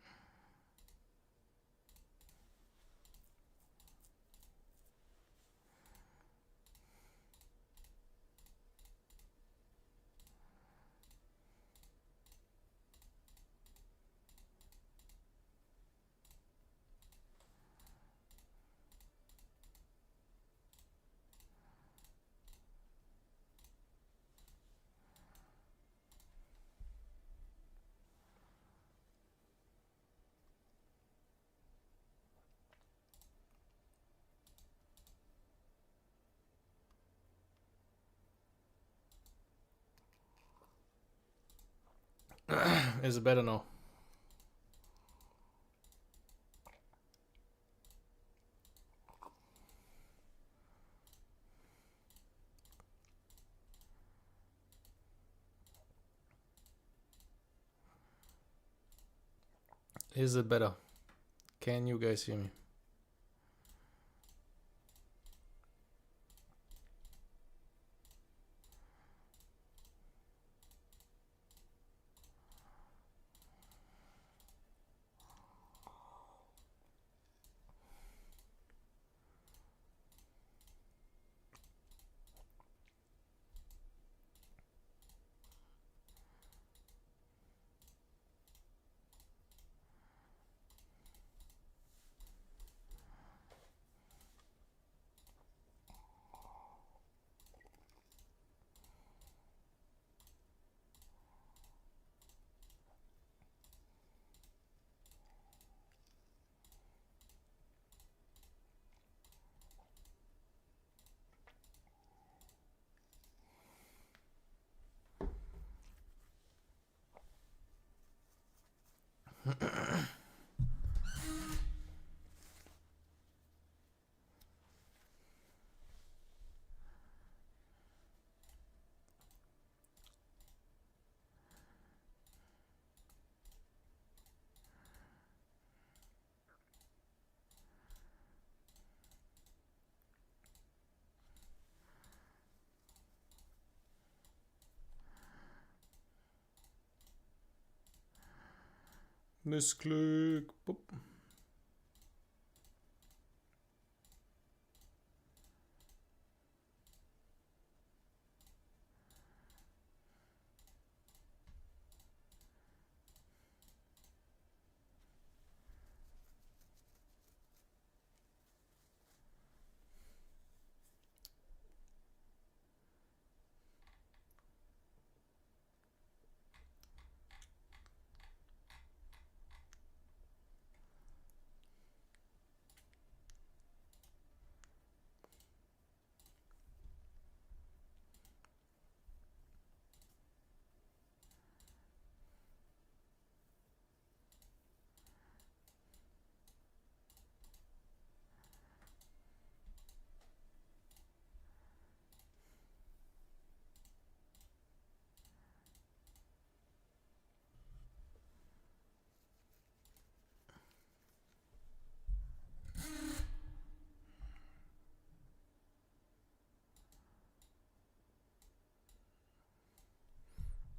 S1: Is it better now? Is it better? Can you guys hear me? Missglück. Boop.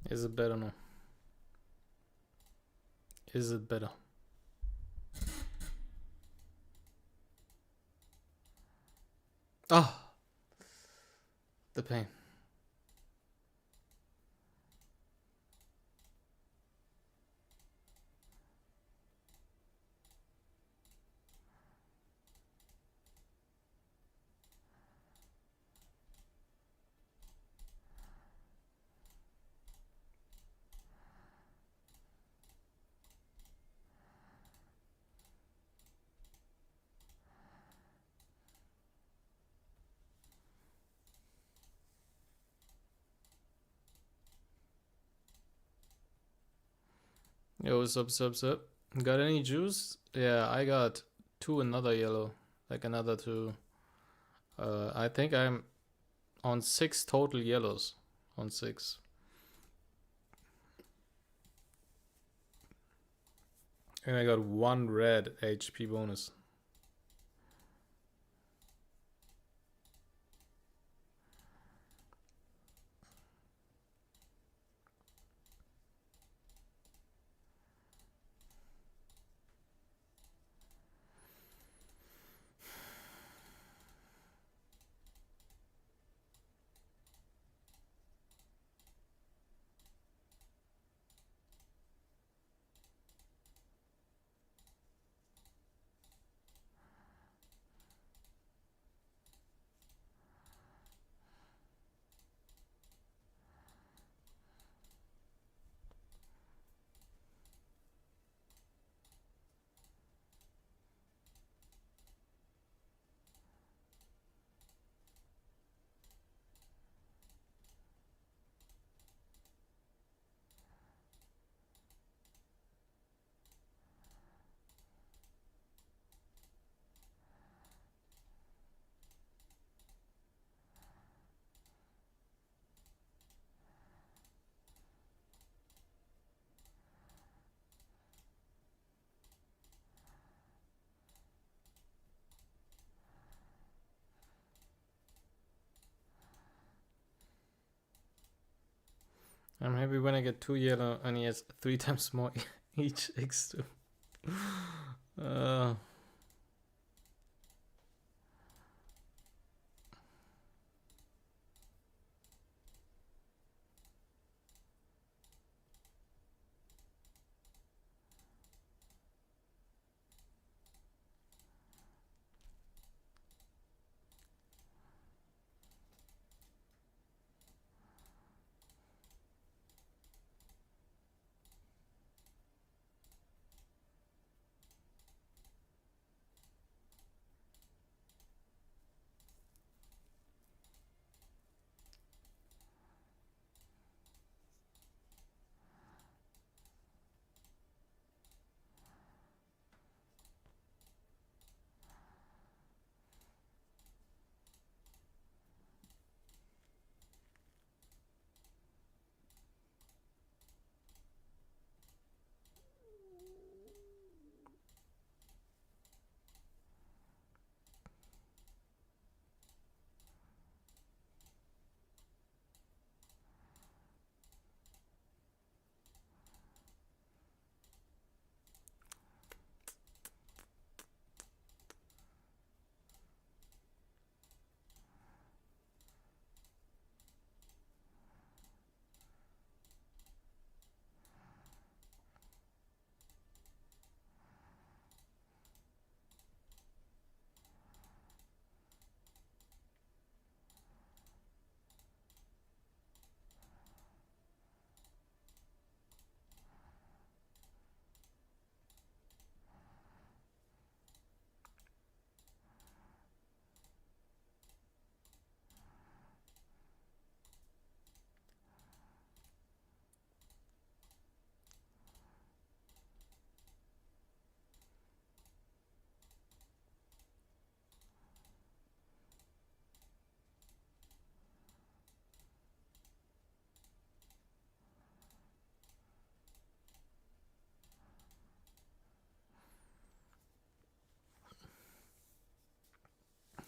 S1: Is it better now? Is it better? Ah, the pain. Yo, what's up? Got any juice? Yeah, I got 2 another yellow. Like another 2. I think I'm on 6 total yellows. On 6. And I got 1 red HP bonus. I'm happy when I get 2 yellow and he has 3 times more each X2.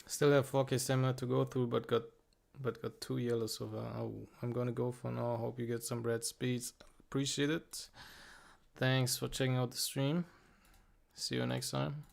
S1: Still have 4k stamina to go through, but got 2 yellows so far. Oh, I'm gonna go for now. Hope you get some red speeds. Appreciate it. Thanks for checking out the stream. See you next time.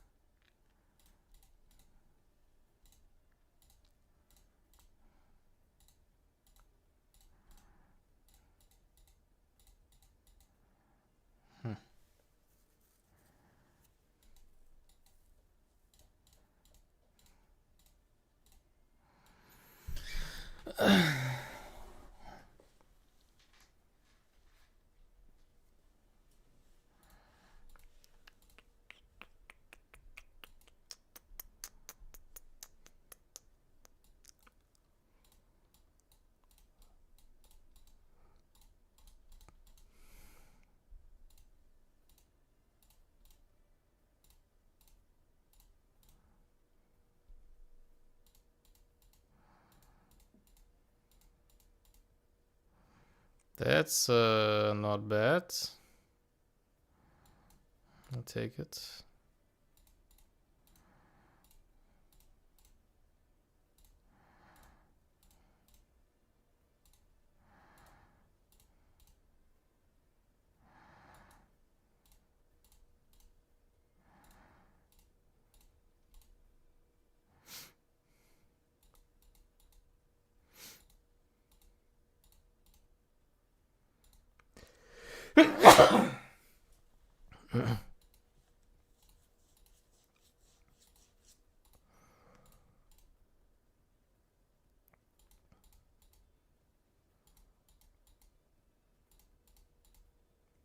S1: That's not bad. I'll take it.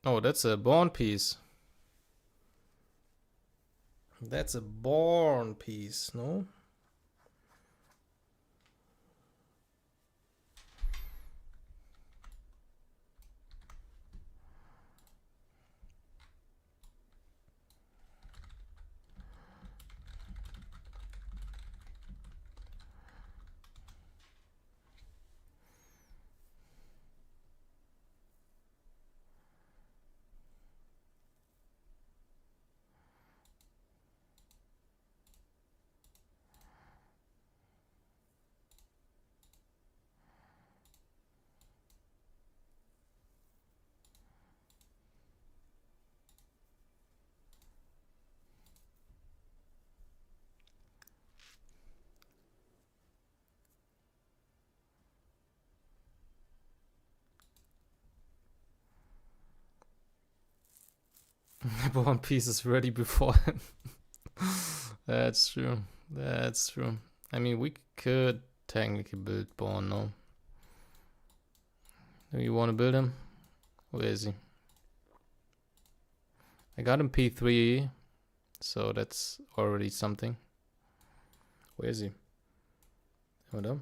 S1: Oh, that's a born piece. That's a born piece, no? One piece is ready before. That's true. That's true. I mean, we could technically build Born, no? Do you want to build him? Where is he? I got him P3, so that's already something. Where is he? Hold on.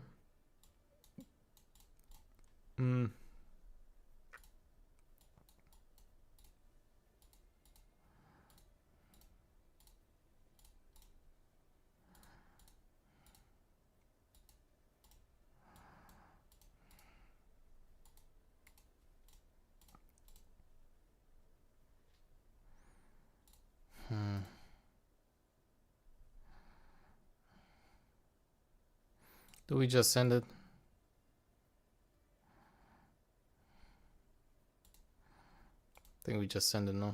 S1: Do we just send it? I think we just send it now.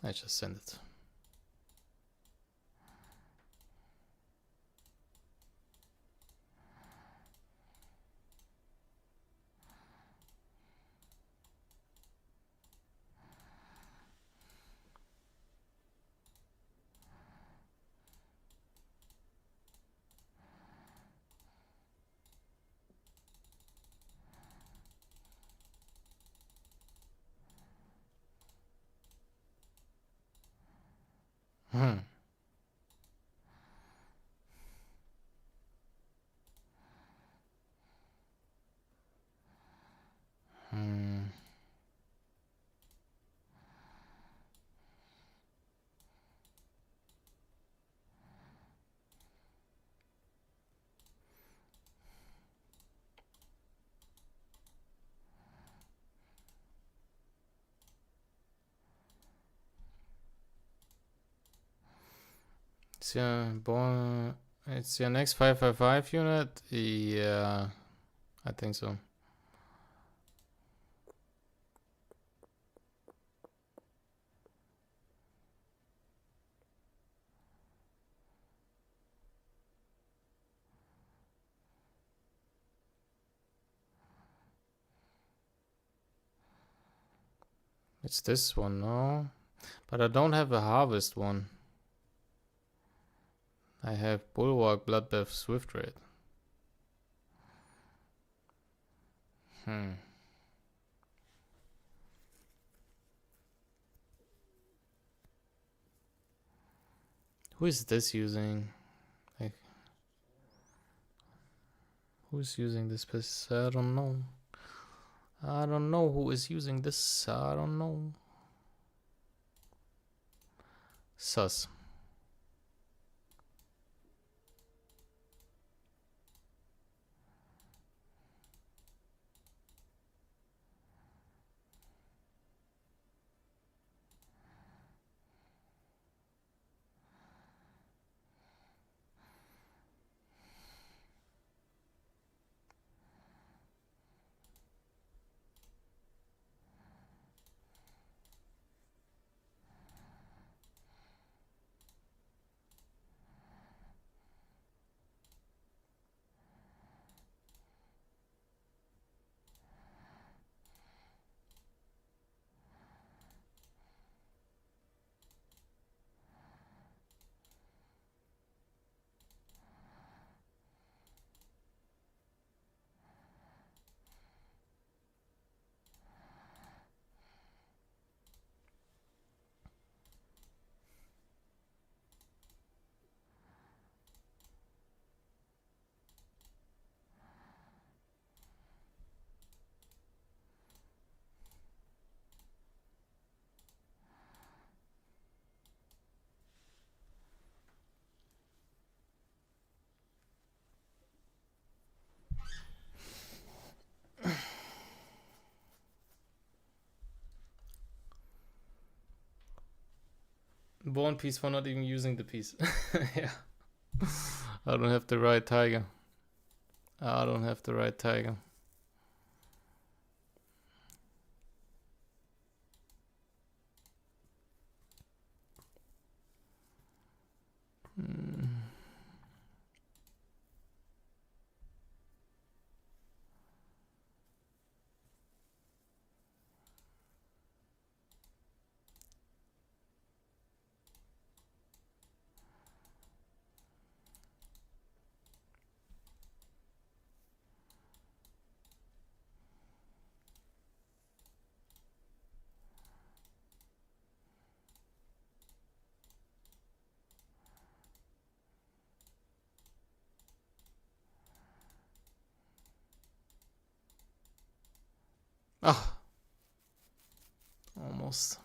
S1: I just send it. Hmm. It's your born. It's your next 555 unit. Yeah, I think so. It's this one, no? But I don't have a harvest one. I have Bulwark, Bloodbath, Swift Raid. Who is this using? Like, who's using this piece? I don't know. I don't know who is using this. I don't know. Sus. Born piece for not even using the piece. Yeah. I don't have the right tiger. I don't have the right tiger. Ah, almost.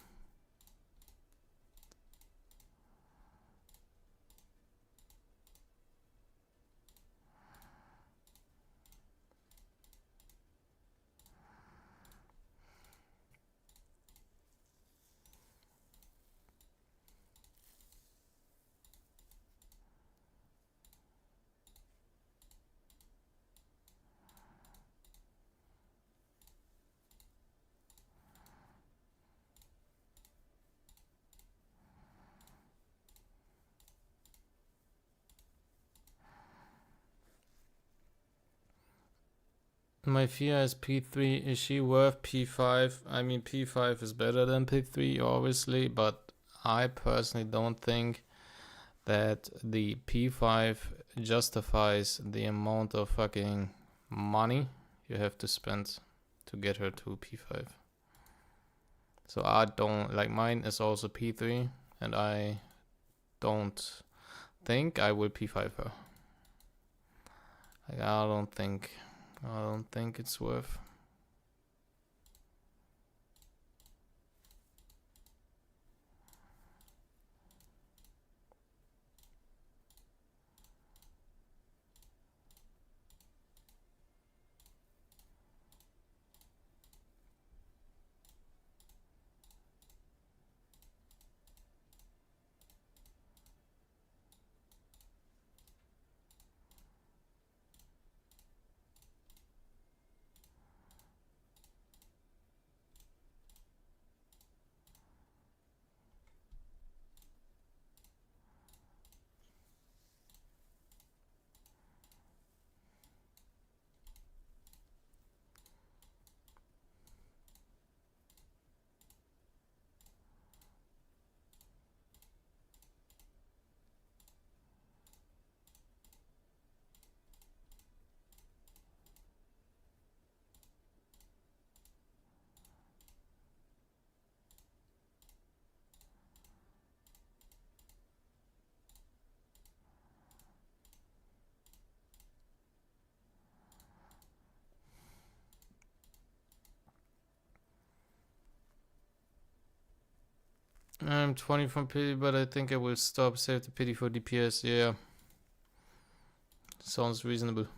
S1: My fear is p3. Is she worth p5? I mean, p5 is better than p3, obviously, but I personally don't think that the p5 justifies the amount of fucking money you have to spend to get her to p5. So I don't like, mine is also p3, and I don't think I will p5 her. Like, I don't think it's worth. I'm 20 from pity, but I think I will stop. Save the pity for DPS. Yeah. Sounds reasonable.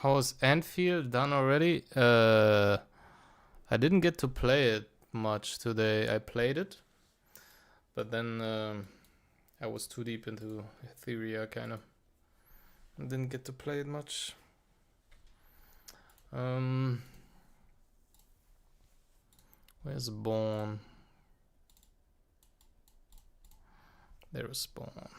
S1: How's Anfield done already? I didn't get to play it much today. I played it, but then I was too deep into Etheria, kind of. Didn't get to play it much. Where's Spawn? There's Spawn.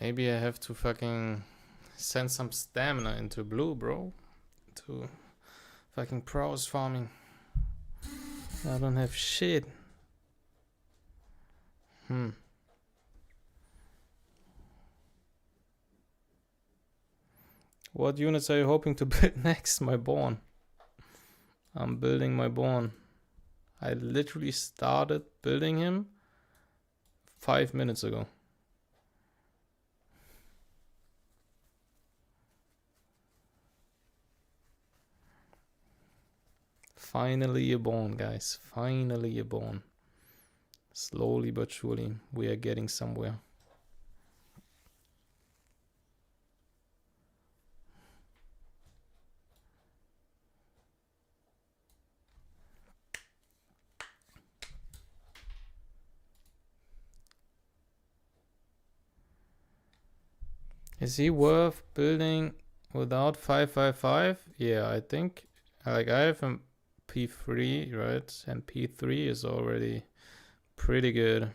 S1: Maybe I have to fucking send some stamina into blue, bro. To fucking prowess farming. I don't have shit. What units are you hoping to build next? My Born. I'm building my Born. I literally started building him 5 minutes ago. Finally a Born, guys. Finally a Born. Slowly but surely, we are getting somewhere. Is he worth building without 555? Yeah, I think. Like, I have a P3, right? And P3 is already pretty good.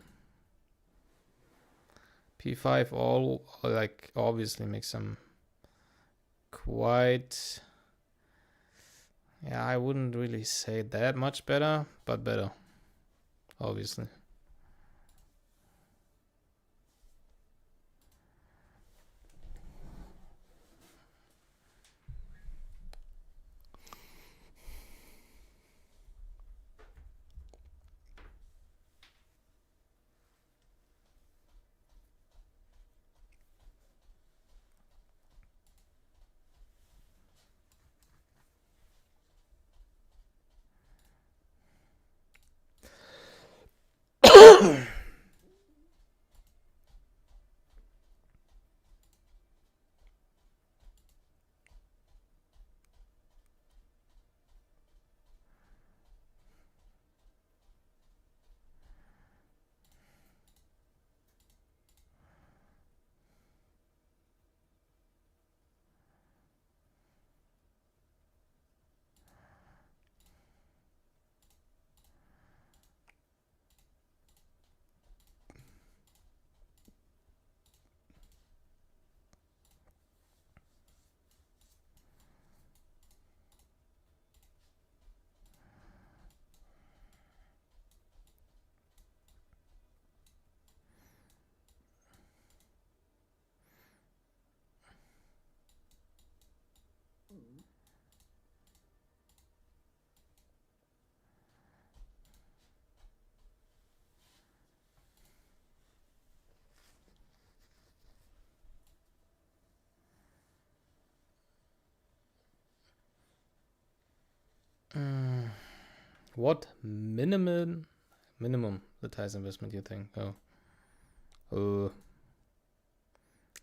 S1: P5 all, like, obviously makes him quite... Yeah, I wouldn't really say that much better, but better. Obviously. What minimum Lattice investment you think?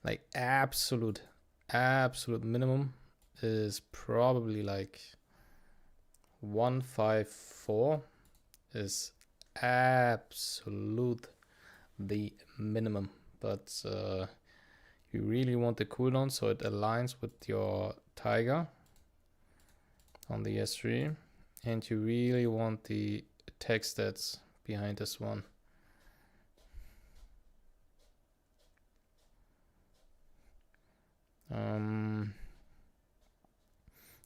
S1: Like absolute minimum is probably like 154 is absolute the minimum, but you really want the cooldown so it aligns with your Tiger on the S3, and you really want the attack stats behind this one.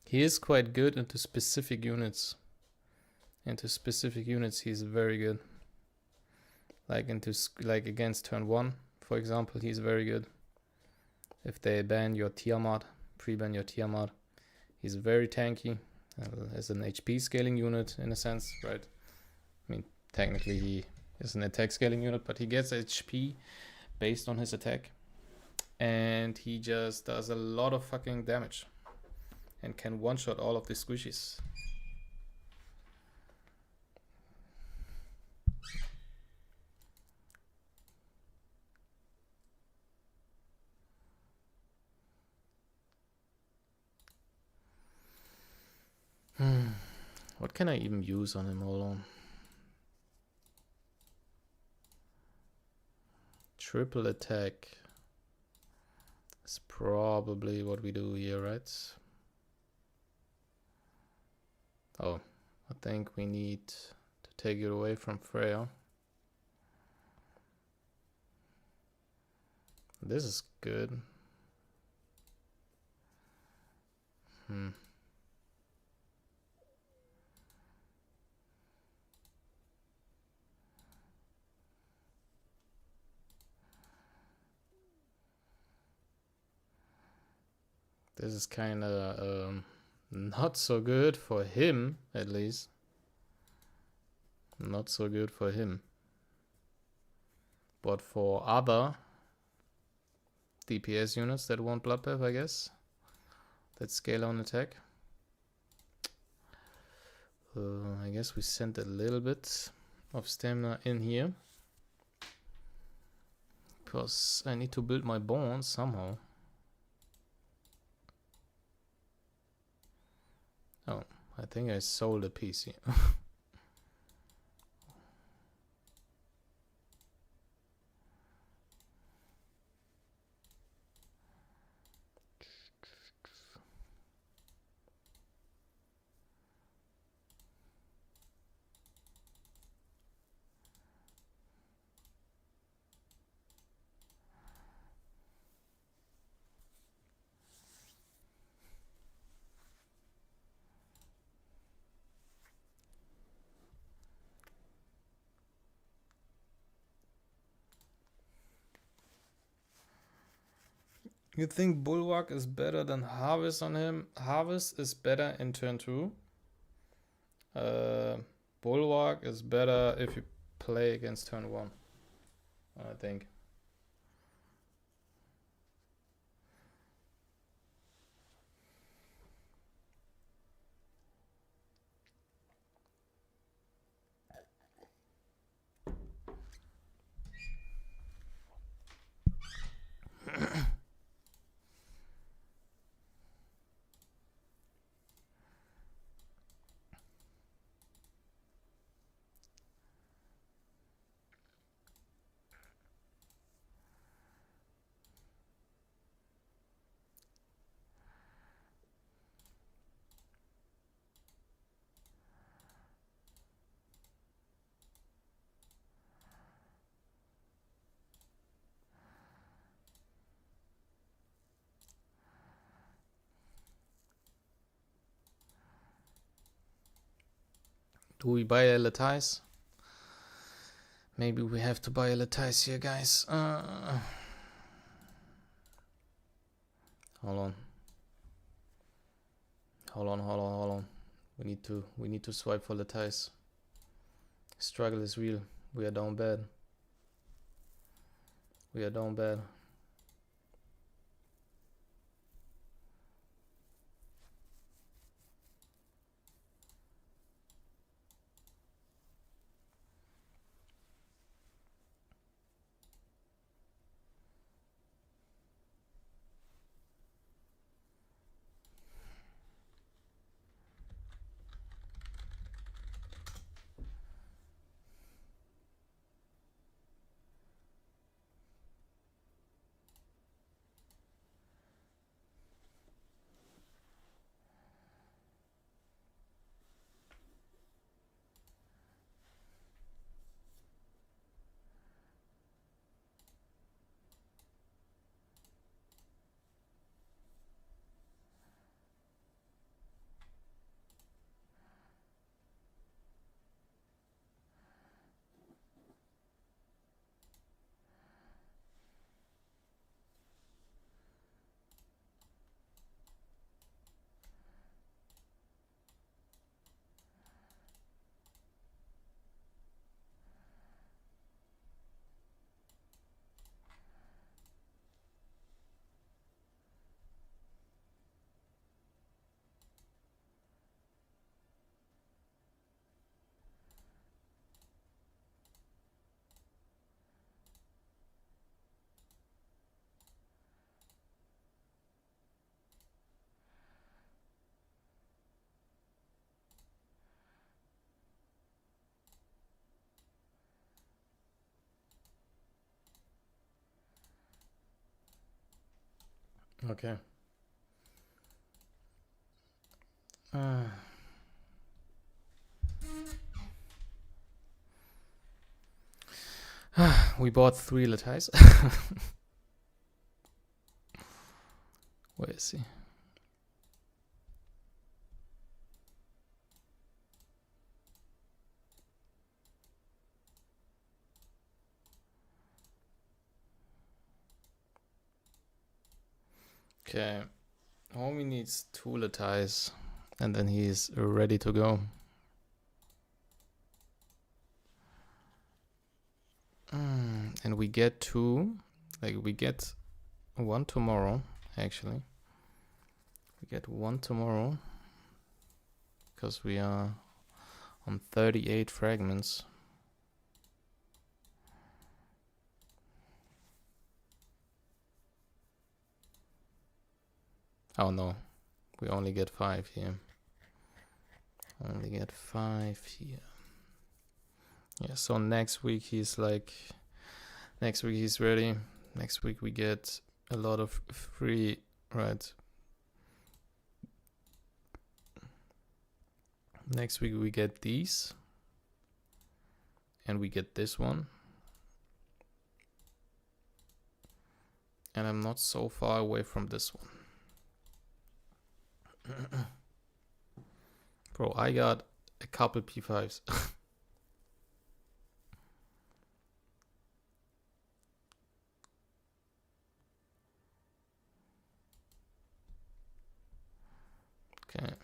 S1: He is quite good into specific units. He's very good. Like against turn 1, for example, he's very good. If they ban your Tiamat, pre-ban your Tiamat, he's very tanky. As an HP scaling unit in a sense, right? I mean, technically he is an attack scaling unit, but he gets HP based on his attack. And he just does a lot of fucking damage. And can one-shot all of the squishies. What can I even use on him? Hold on. Triple attack is probably what we do here, right? Oh, I think we need to take it away from Freya. This is good. This is kind of not so good for him, at least. Not so good for him. But for other DPS units that want Bloodbath, I guess, that scale on attack. I guess we sent a little bit of stamina in here. Because I need to build my bones somehow. Oh, I think I sold a piece here. You think Bulwark is better than Harvest on him? Harvest is better in turn 2. Bulwark is better if you play against turn 1, I think. Do we buy a Latice? Maybe we have to buy a Latice here, guys. Hold on. Hold on. We need to swipe for Latice. Struggle is real. We are down bad. Okay. We bought 3 Latice. Where is he? Okay. Homie needs 2 Latize, and then he's ready to go. And we get 2. Like, we get 1 tomorrow, actually. We get 1 tomorrow. Because we are on 38 fragments. Oh no, we only get 5 here. Only get 5 here. Yeah, so next week he's like... Next week he's ready. Next week we get a lot of free, right? Next week we get these. And we get this one. And I'm not so far away from this one. Bro, I got a couple P5s. Okay.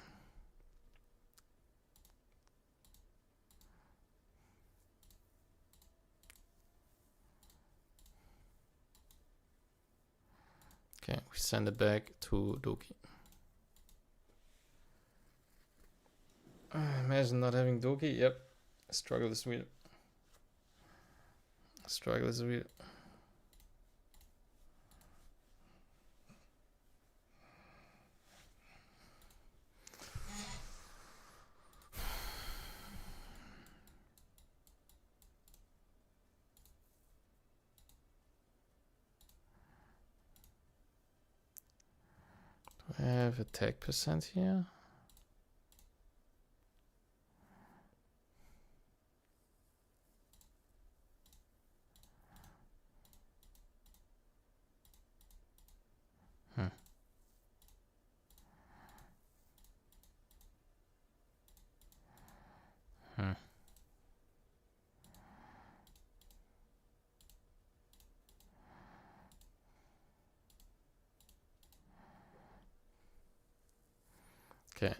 S1: Okay, we send it back to Doki. Imagine not having Doki. Yep. Struggle is real. Struggle is real. Do I have attack percent here? Okay.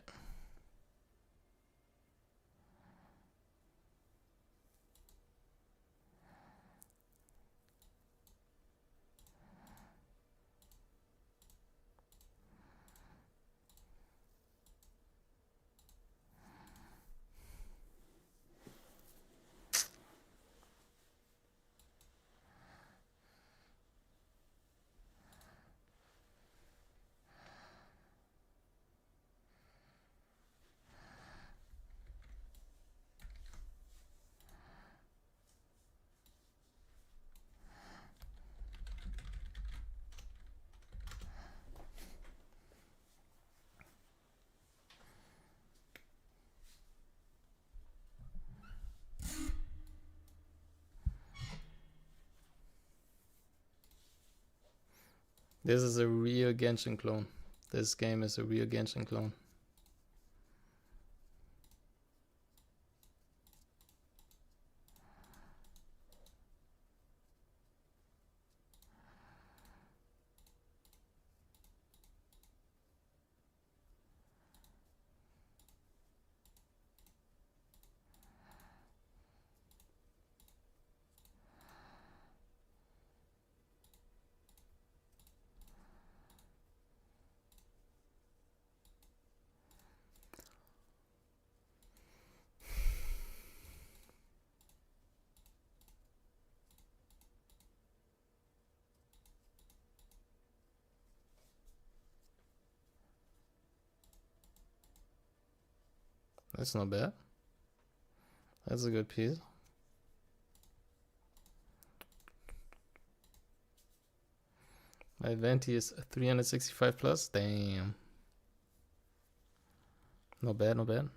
S1: This is a real Genshin clone. This game is a real Genshin clone. That's not bad. That's a good piece. My Venti is 365 plus. Damn. Not bad, not bad.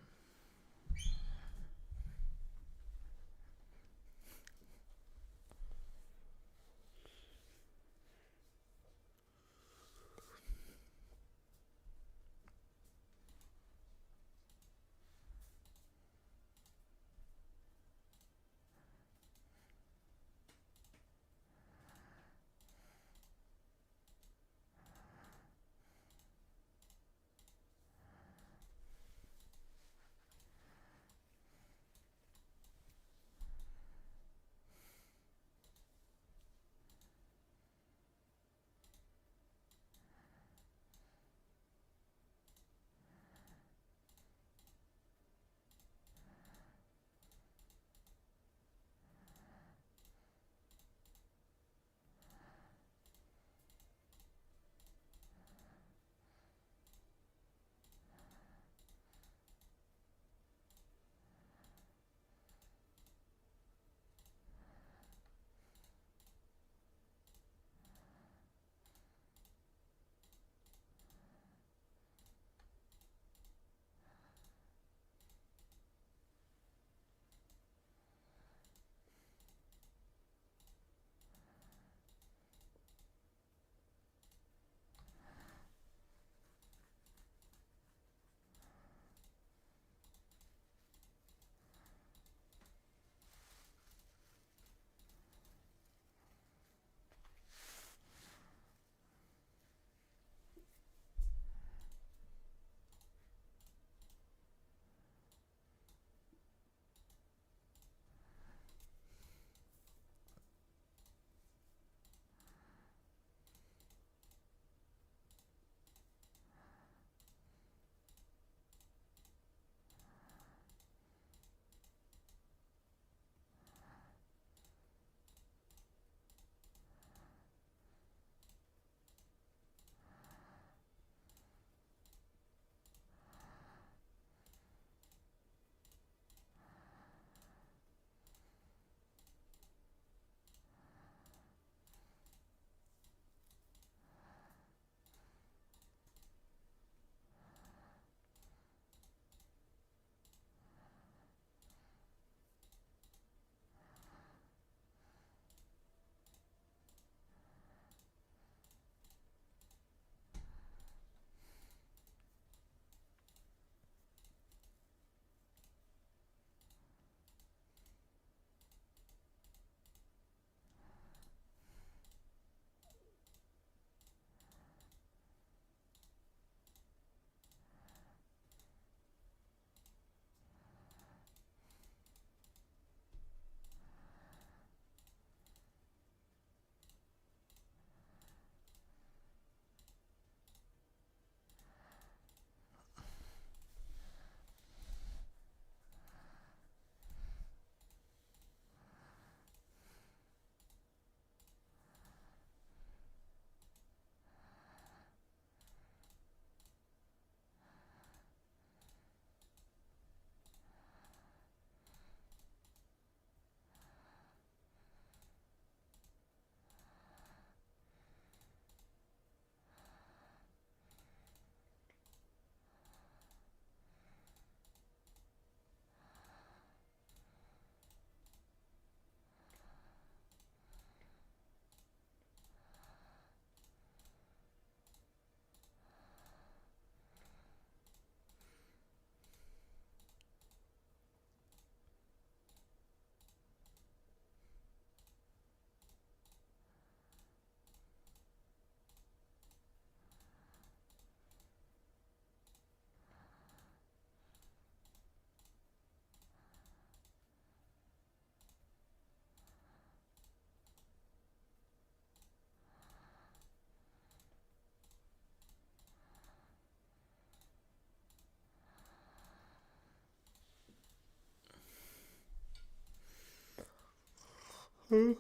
S1: Bro,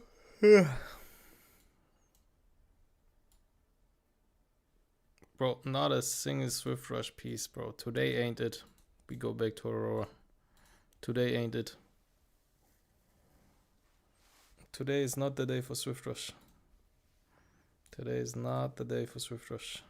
S1: not a single Swift Rush piece, bro. Today ain't it. We go back to Aurora. Today ain't it. Today is not the day for Swift Rush. Today is not the day for Swift Rush.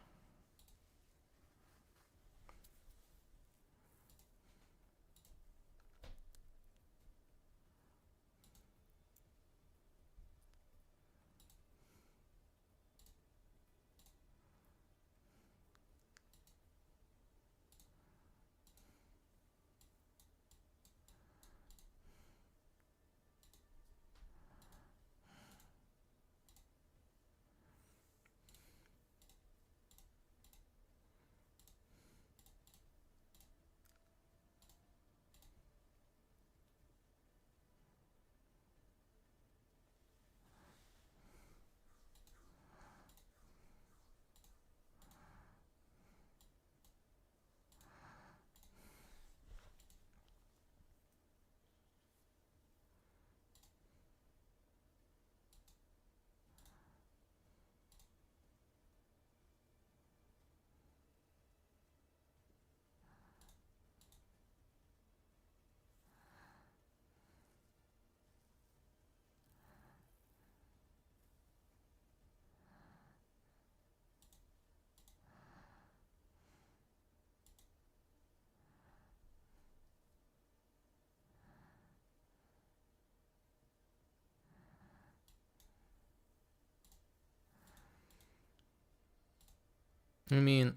S1: I mean,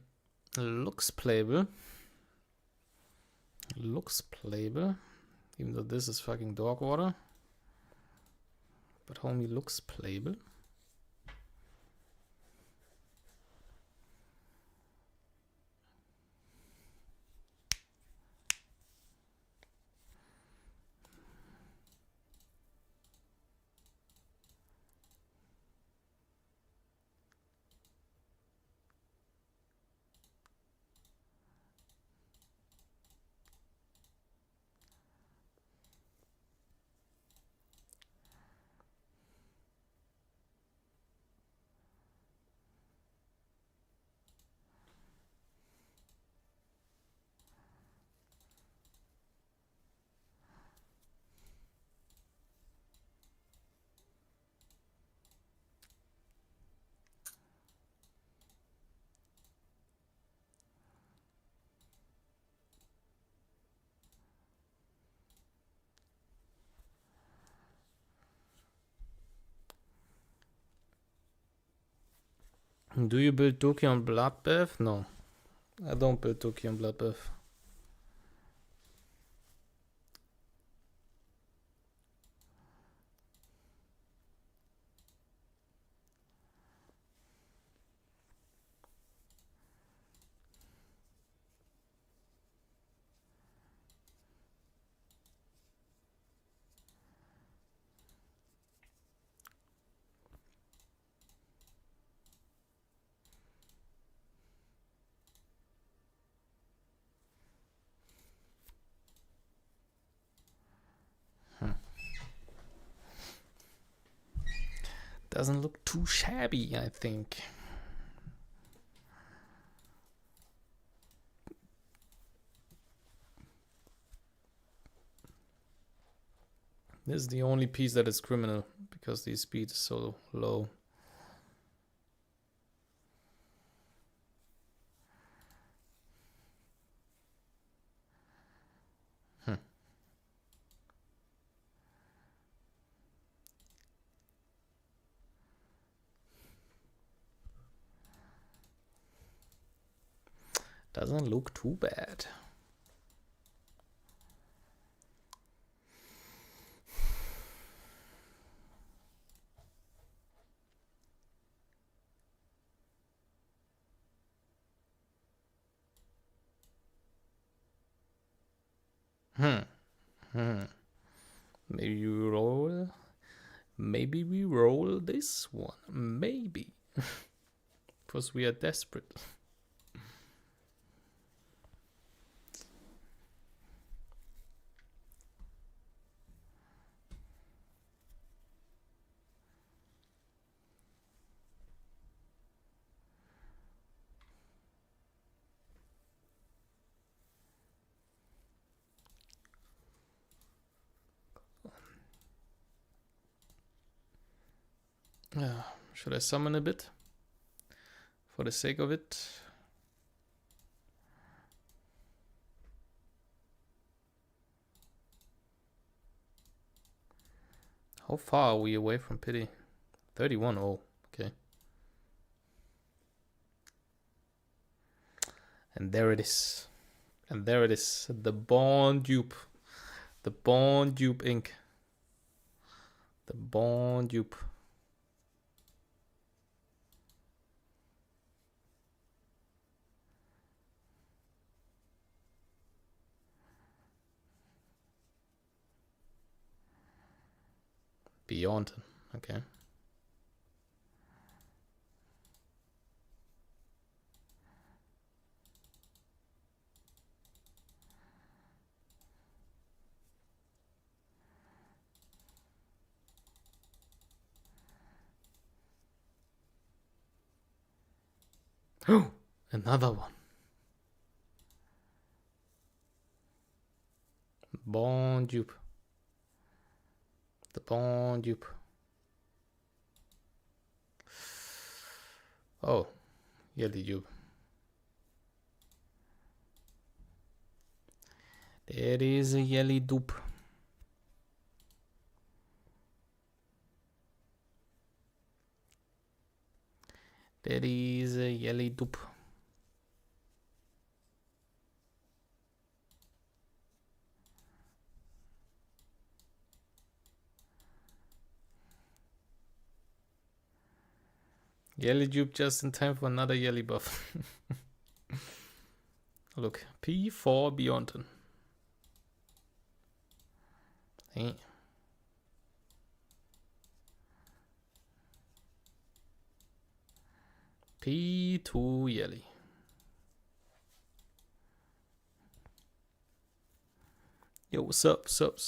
S1: looks playable. Looks playable. Even though this is fucking dog water. But homie, looks playable. Do you build Doki on Bloodbath? No. I don't build Doki on Bloodbath. Doesn't look too shabby, I think. This is the only piece that is criminal because the speed is so low. Doesn't look too bad. Maybe we roll. Maybe we roll this one. Maybe. Because we are desperate. Should I summon a bit? For the sake of it. How far are we away from pity? 31. Oh, okay. And there it is. And there it is. The Bond dupe. The Bond dupe ink. The Bond dupe. Beyond. Okay. Oh, another one. Bond dupe. The Bond dupe. Oh, yelly dupe. There is a yelly dupe. There is a yelly dupe. Yelly dupe just in time for another yelly buff. Look, P4 Beyond. Hey. P2 yelly. Yo, what's up, sup?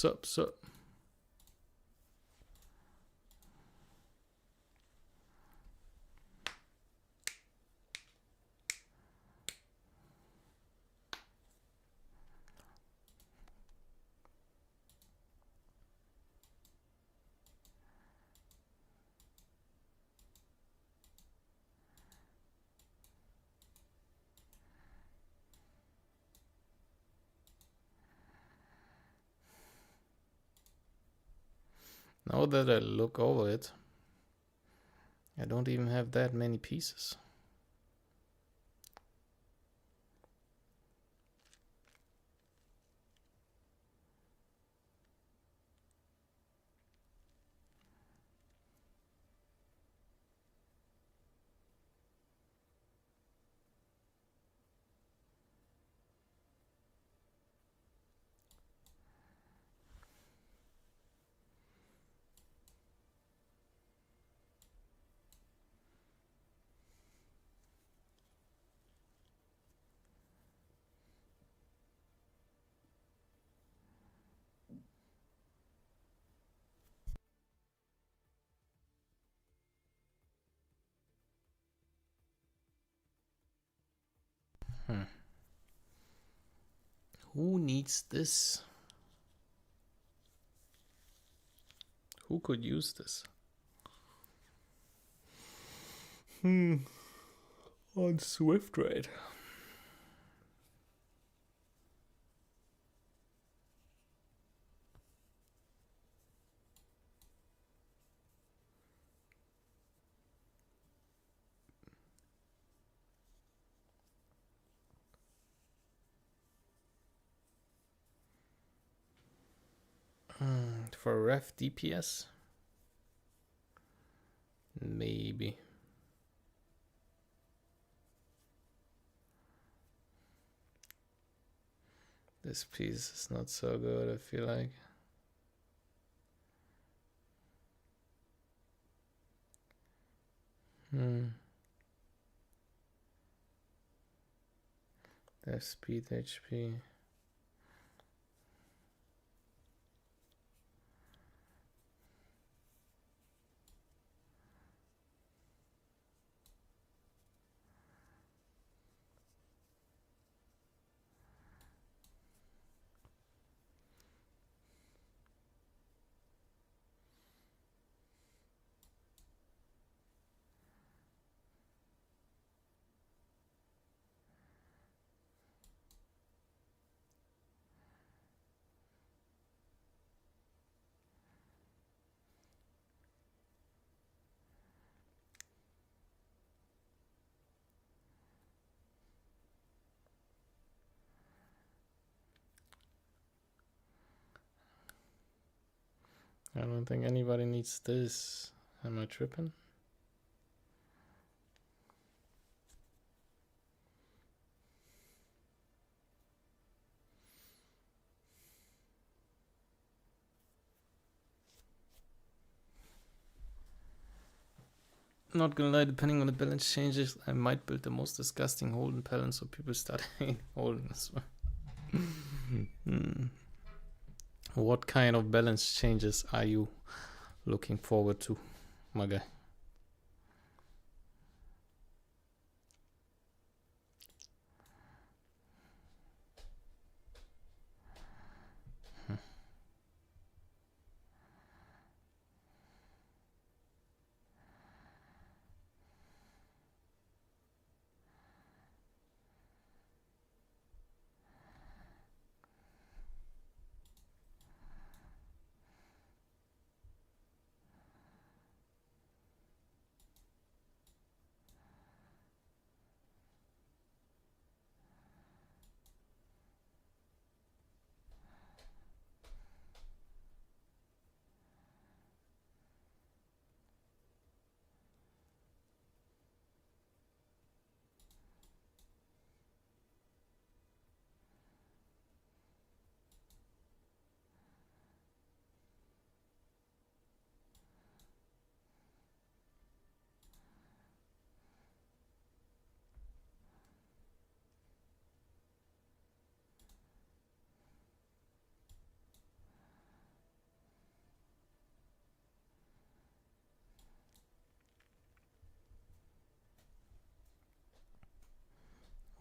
S1: Now that I look over it, I don't even have that many pieces. Who needs this? Who could use this? On Swift Raid. For ref DPS? Maybe. This piece is not so good, I feel like. There's speed HP. I don't think anybody needs this. Am I tripping? Not gonna lie, depending on the balance changes, I might build the most disgusting Holden pattern so people start hating Holden as well. What kind of balance changes are you looking forward to, my guy?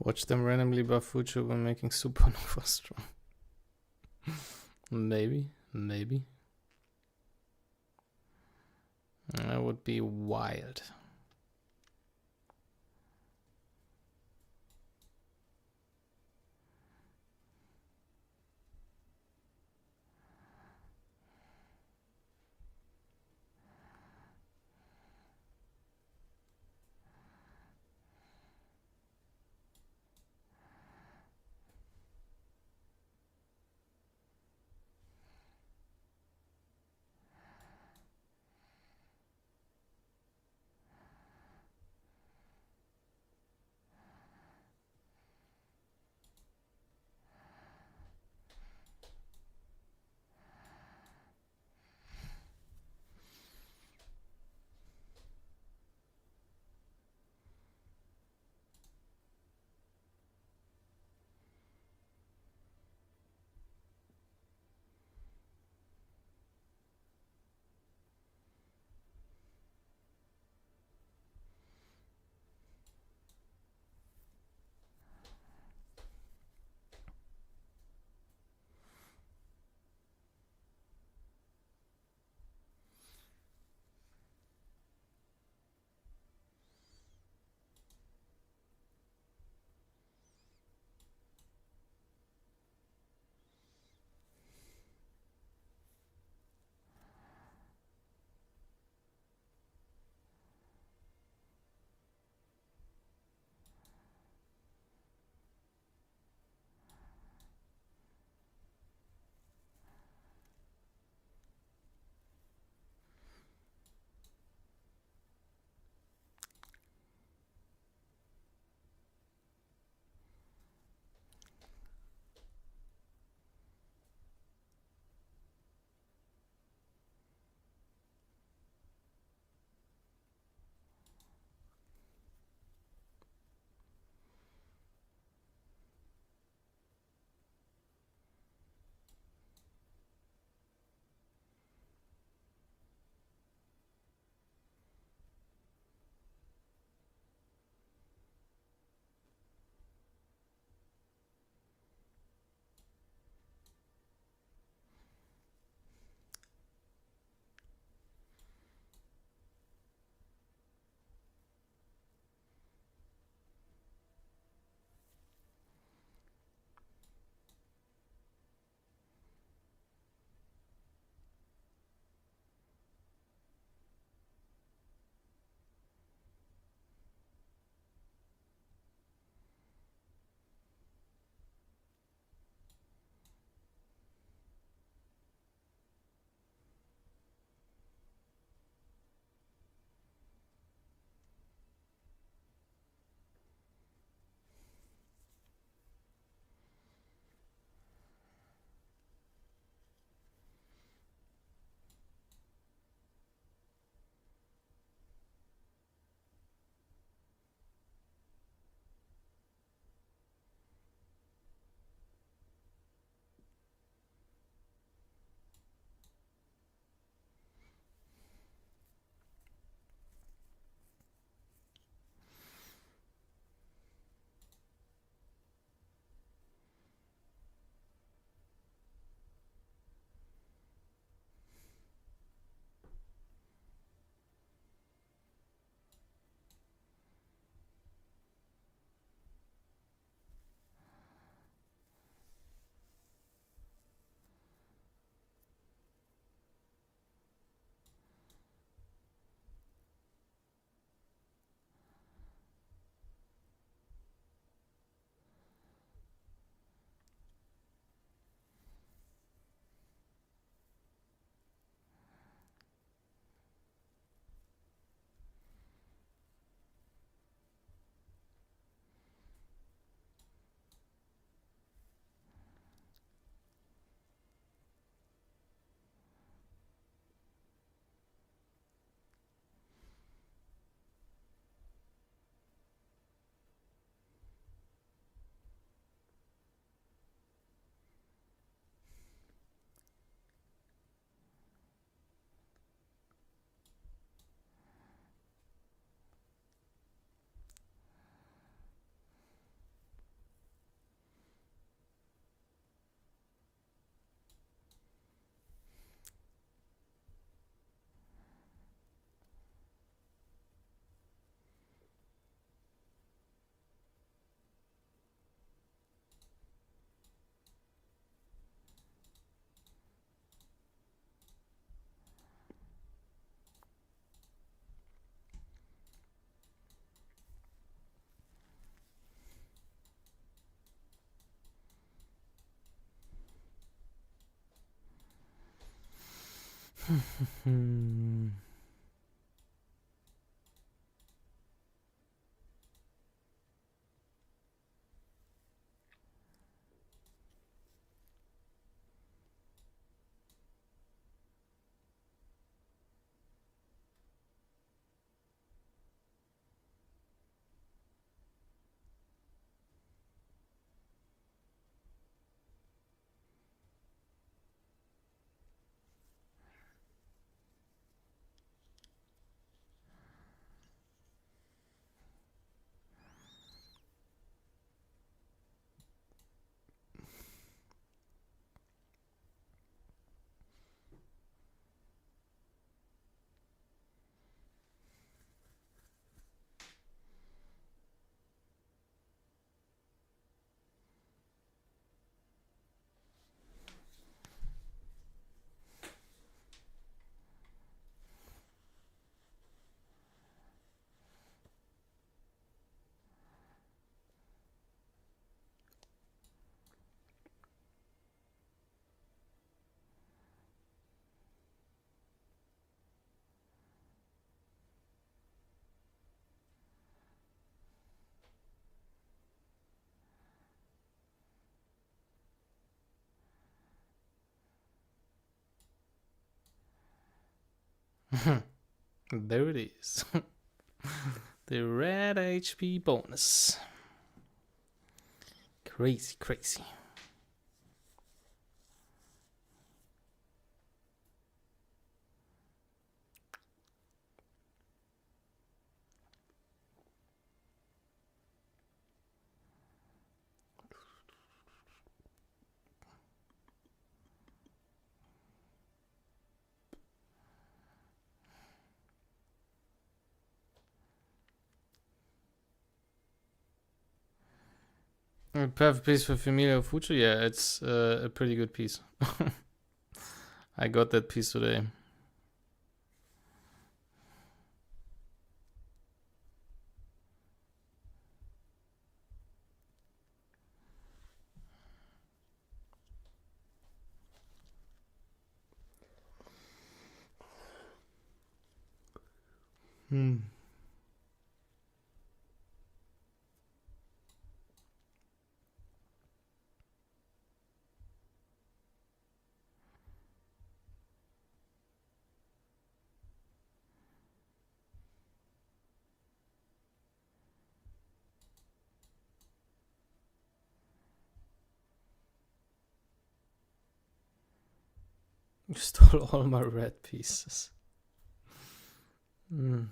S1: Watch them randomly buff Fuchu when making Supernova strong. Maybe. That would be wild. Hmm. There it is. The red HP bonus. Crazy, crazy. A perfect piece for Familia Future. Yeah, it's a pretty good piece. I got that piece today. Hmm. You stole all my red pieces. Hmm.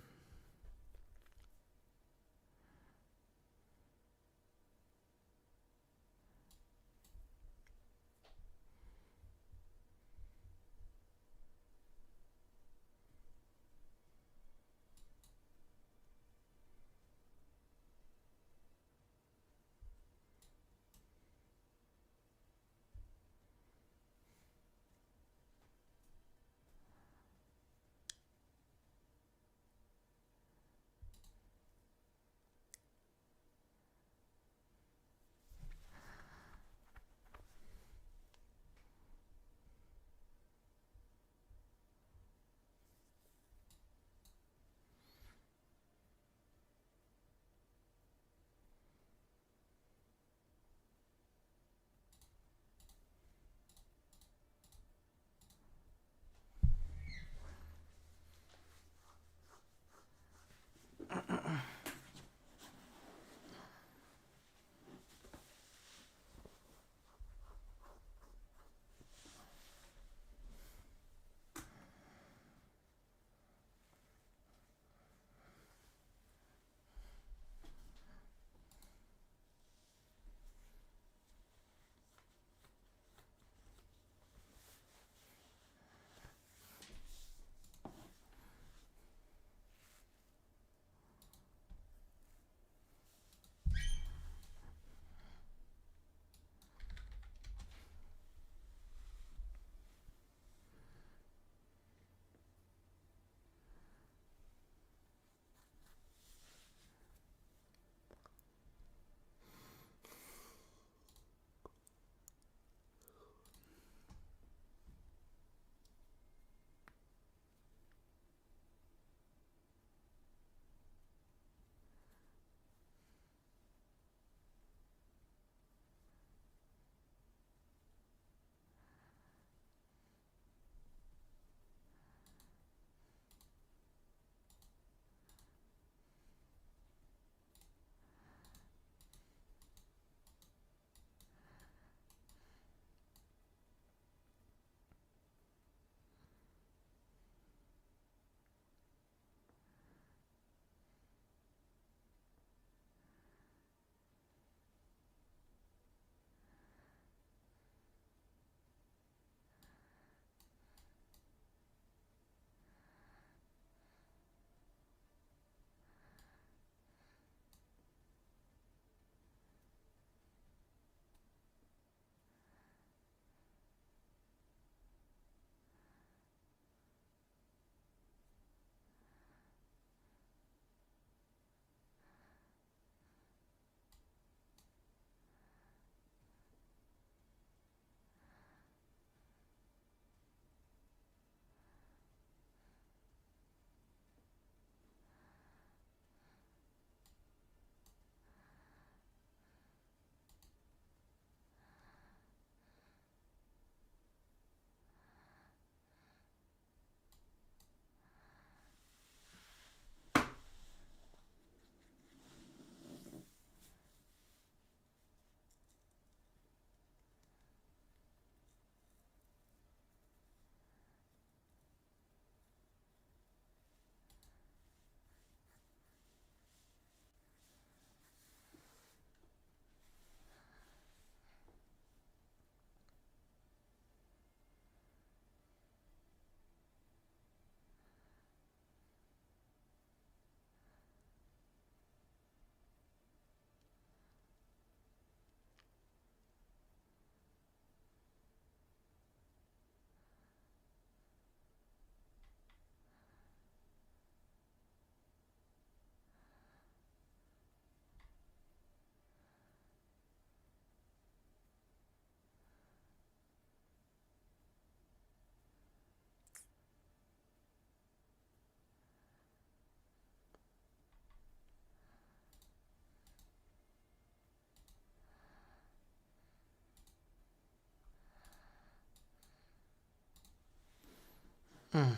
S1: I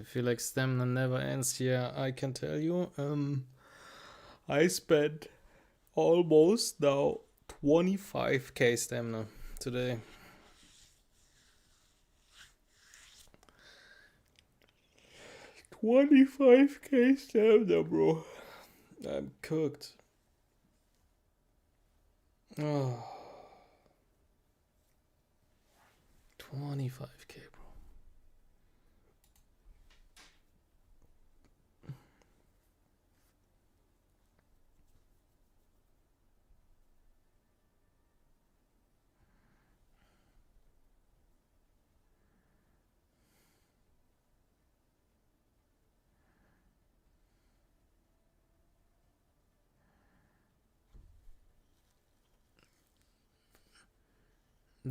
S1: feel like stamina never ends here, I can tell you. I spent almost now 25k stamina today. 25k stamina, bro. I'm cooked. Oh. 25k, bro.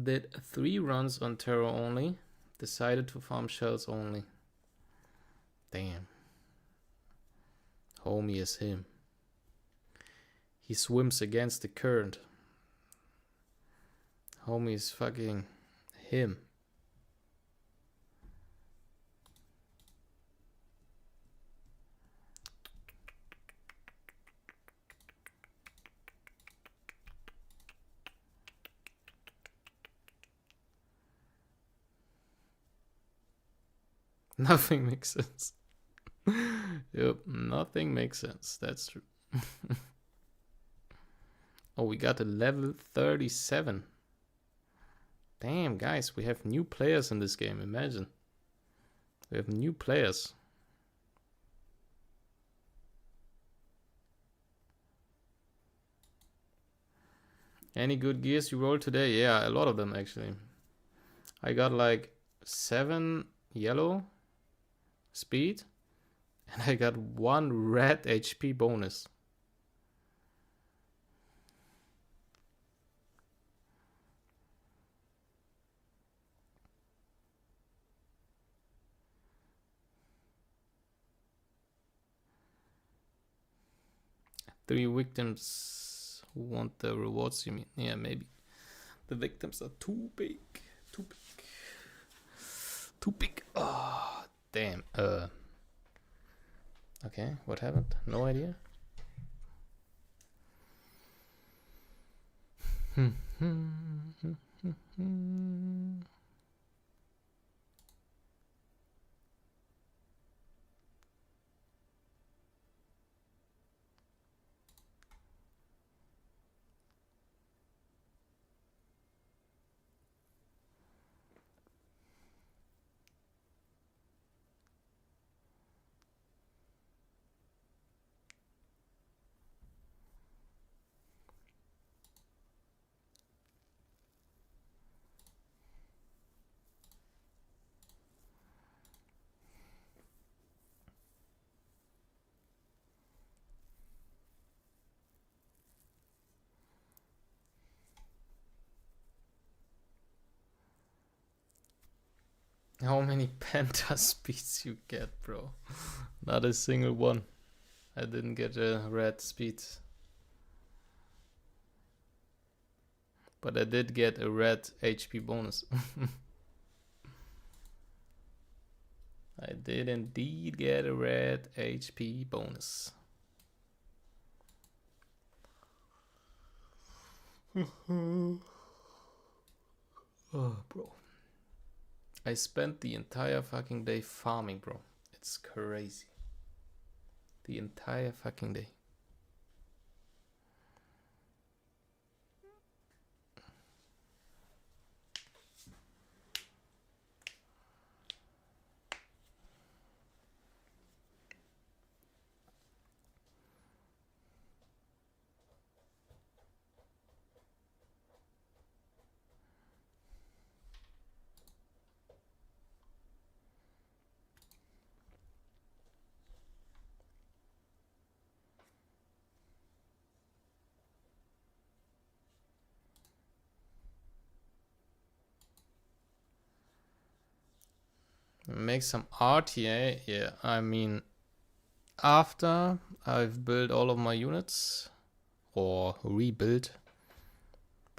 S1: Did 3 runs on terror only. Decided to farm shells only. Damn. Homie is him. He swims against the current. Homie is fucking him. Nothing makes sense. Yep, nothing makes sense. That's true. Oh, we got a level 37. Damn, guys, we have new players in this game. Imagine. We have new players. Any good gears you rolled today? Yeah, a lot of them actually. I got like 7 yellow speed and I got 1 red HP bonus. Three victims who want the rewards, you mean? Yeah, maybe. The victims are too big. Too big. Too big. Oh, damn. Okay, what happened? No idea. How many penta speeds you get, bro? Not a single one. I didn't get a red speed. But I did get a red HP bonus. I did indeed get a red HP bonus. Oh, bro. I spent the entire fucking day farming, bro. It's crazy. The entire fucking day. Make some RTA. Yeah, I mean, after I've built all of my units or rebuilt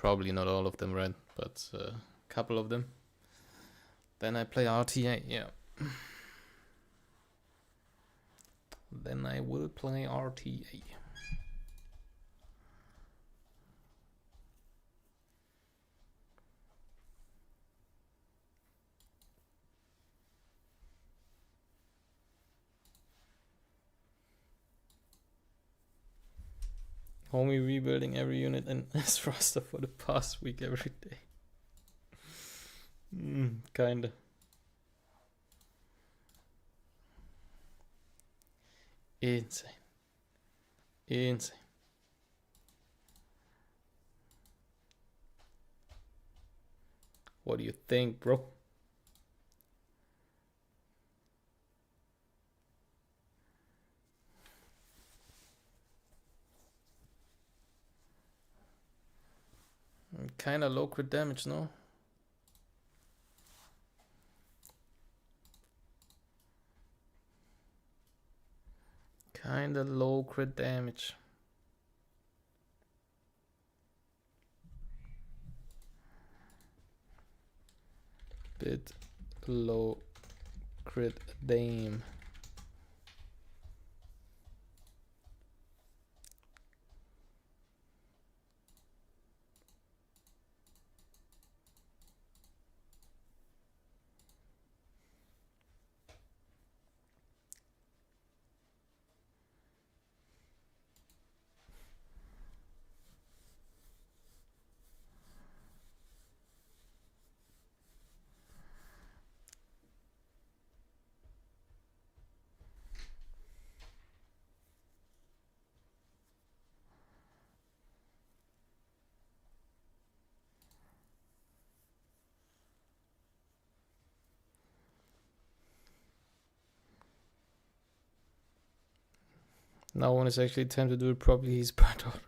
S1: Probably not all of them, right? But a couple of them. Then I play RTA, yeah. Then I will play RTA. Homie rebuilding every unit in his roster for the past week every day. Kinda. Insane. Insane. What do you think, bro? Kinda low crit damage, no? Kinda low crit damage. Bit low crit dame. No one is actually tempted to do it properly. He's burnt out.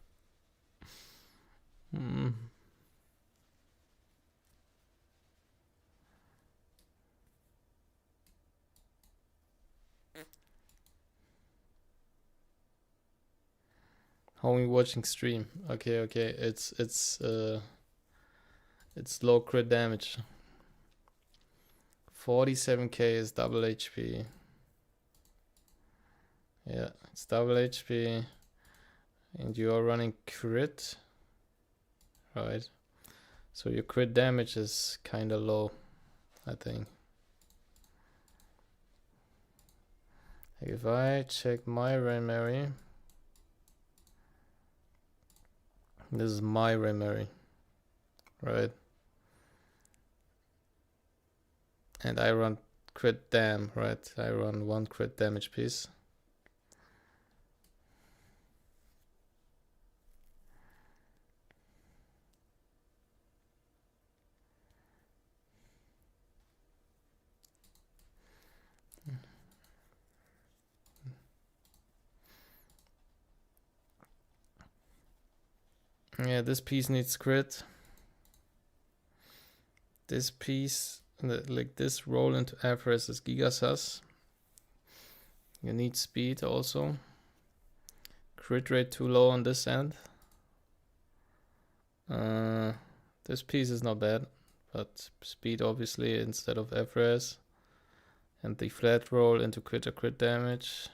S1: Homie watching stream. Okay. It's low crit damage. 47k is double HP. Yeah, it's double HP. And you are running crit. Right. So your crit damage is kinda low, I think. If I check my Remary, this is my Remary, right? And I run crit dam, right? I run 1 crit damage piece. Yeah, this piece needs crit. This piece, like this roll into frfr is Gigasus. You need speed also. Crit rate too low on this end. This piece is not bad, but speed obviously instead of frfr. And the flat roll into crit or crit damage.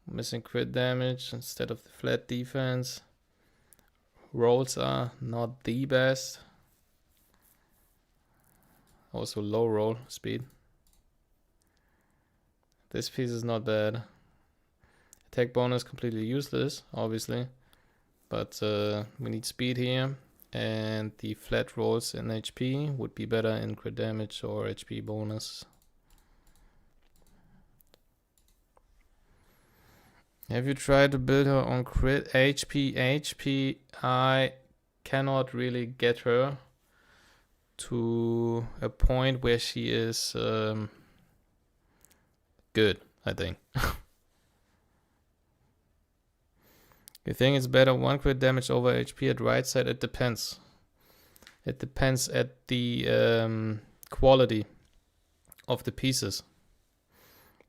S1: Missing crit damage instead of the flat defense. Rolls are not the best. Also low roll speed. This piece is not bad. Attack bonus completely useless, obviously. But we need speed here. And the flat rolls in HP would be better in crit damage or HP bonus. Have you tried to build her on crit HP? I cannot really get her to a point where she is good, I think. You think it's better 1 crit damage over HP at right side? It depends. It depends at the quality of the pieces.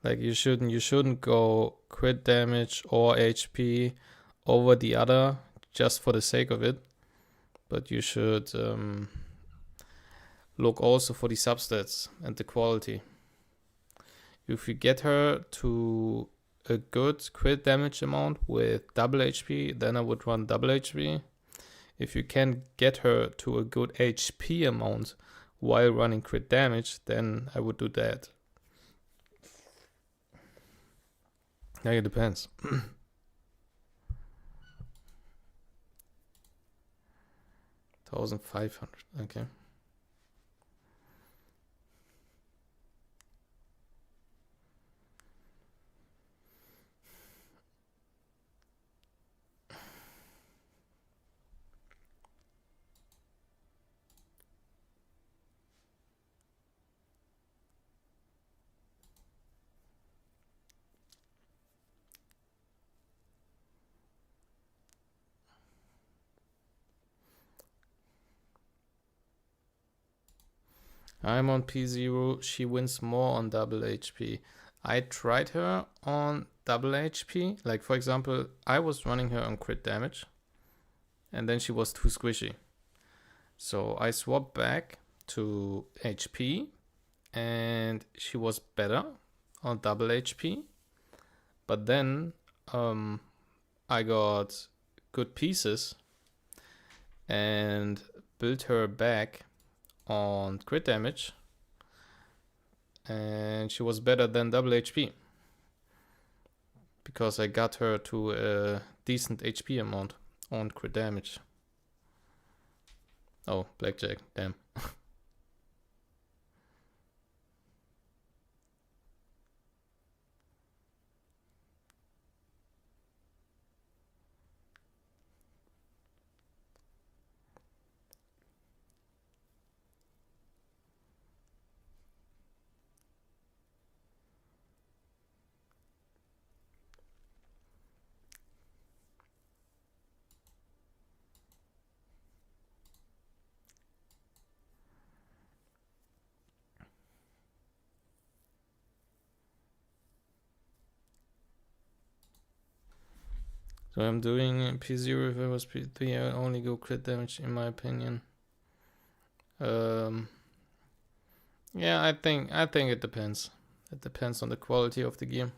S1: Like you shouldn't go crit damage or HP over the other just for the sake of it. but you should look also for the substats and the quality. If you get her to a good crit damage amount with double HP, then I would run double HP. If you can get her to a good HP amount while running crit damage, then I would do that. Yeah, it depends. 1500, okay. I'm on P0, she wins more on double HP. I tried her on double HP. Like, for example, I was running her on crit damage, and then she was too squishy. So I swapped back to HP, and she was better on double HP. But then I got good pieces and built her back on crit damage, and she was better than double HP because I got her to a decent HP amount on crit damage. Oh, blackjack, damn. So I'm doing P0. If I was P3, I would only go crit damage, in my opinion. Yeah, I think it depends. It depends on the quality of the gear.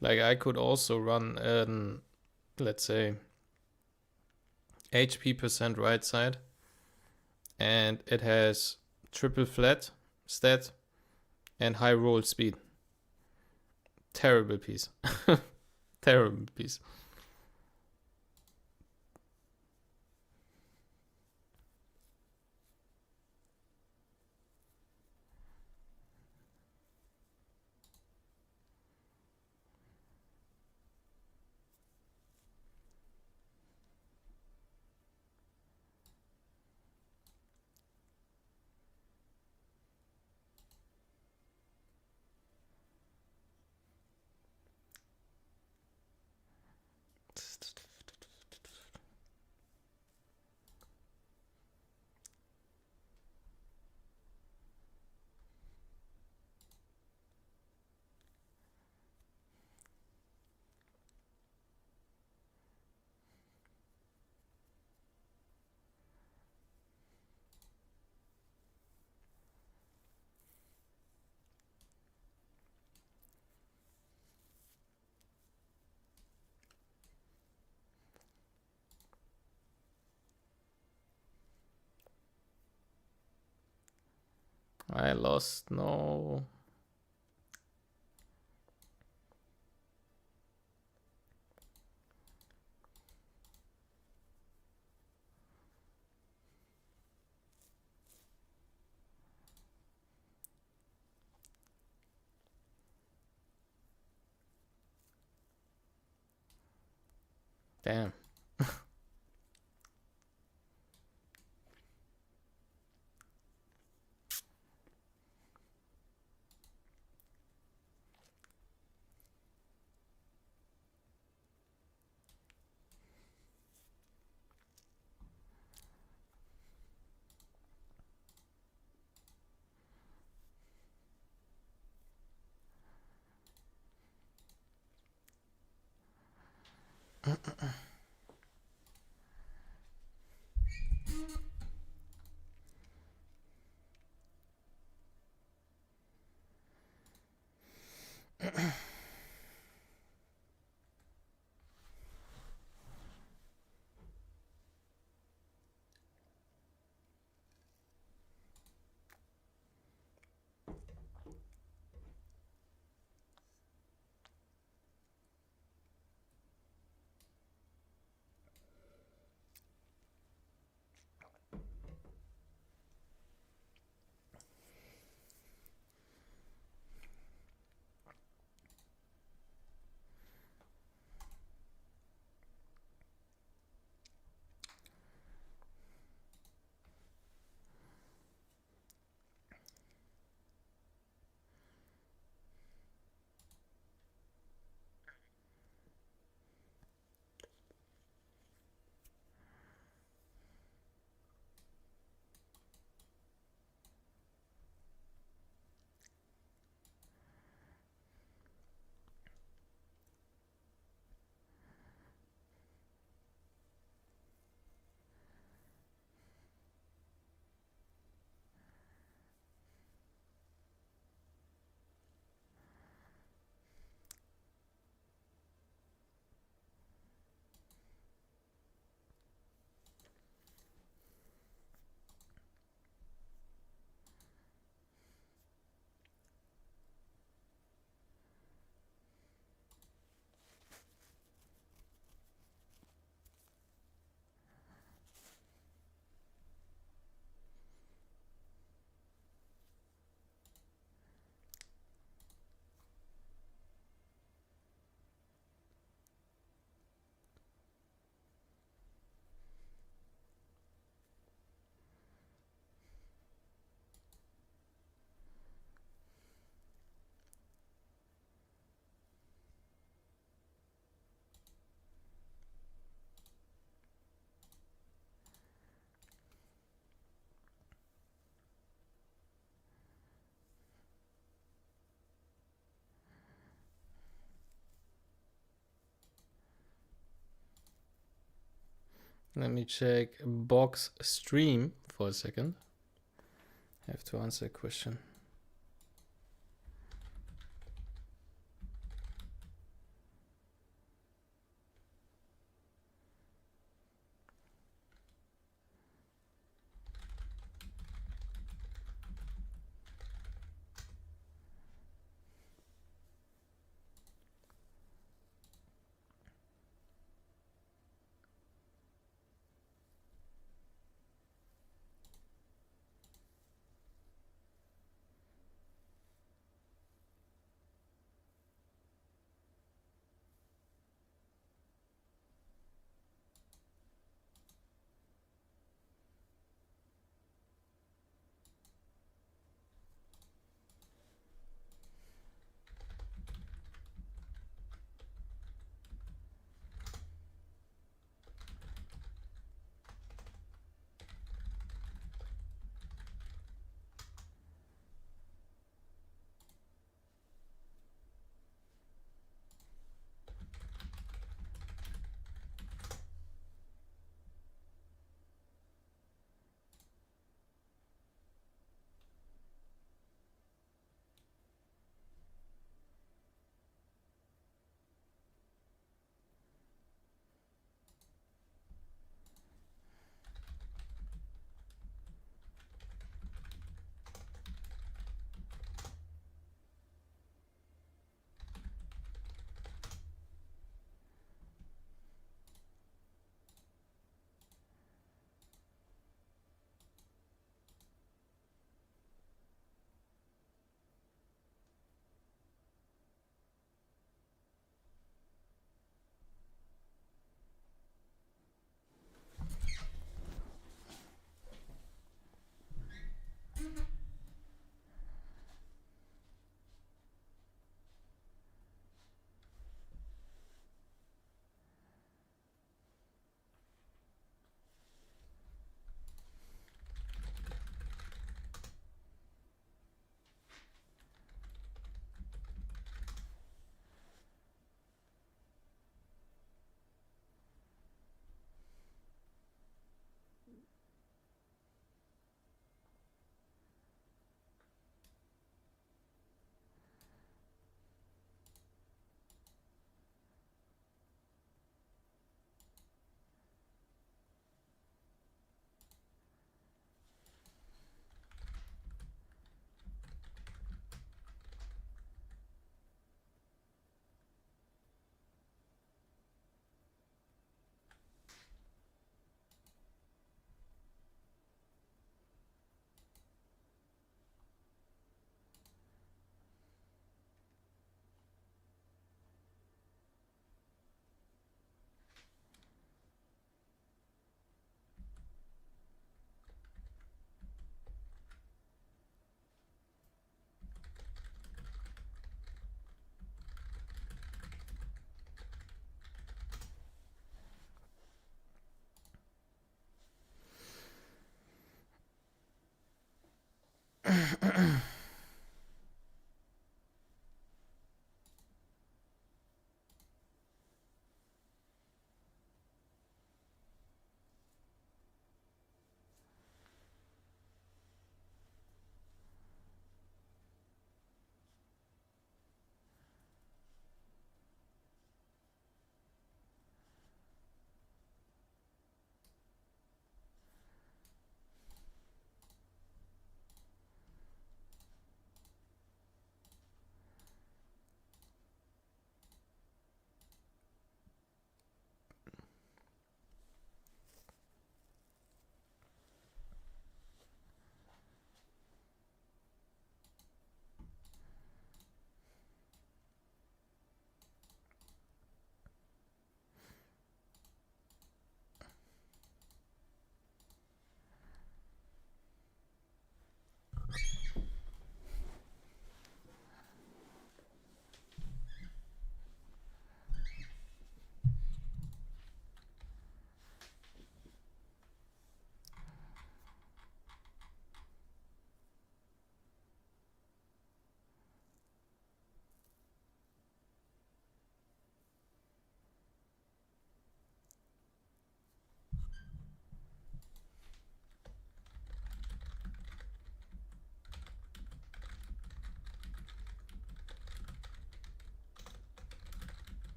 S1: Like, I could also run let's say HP percent right side, and it has triple flat stat and high roll speed. Terrible piece. Terrible piece. I lost, no. Damn. Let me check box stream for a second. I have to answer a question.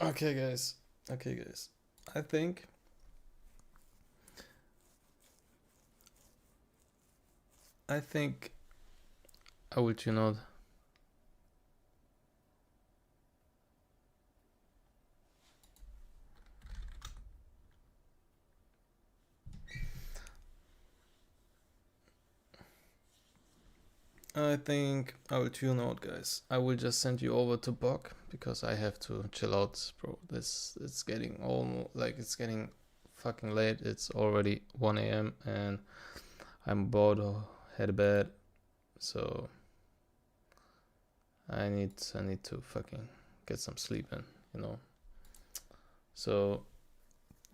S1: Okay, guys. Okay, guys. I think I think I will tune out. I think I will tune out, guys. I will just send you over to Bok because I have to chill out, bro. This it's getting almost like it's getting fucking late. It's already 1 a.m. and I'm about to head to bed. So I need to fucking get some sleep in, you know. So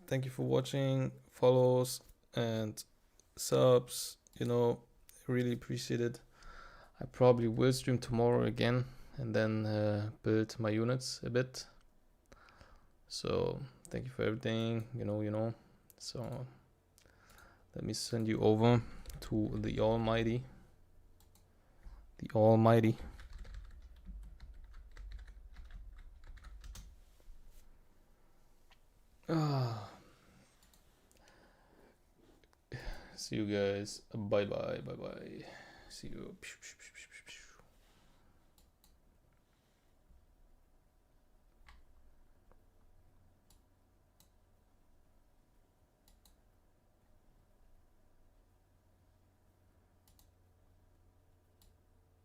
S1: thank you for watching, follows and subs, you know, really appreciate it. I probably will stream tomorrow again and then build my units a bit. So thank you for everything, you know. So let me send you over to the Almighty. The Almighty. See you guys. Bye bye. Bye bye. See you.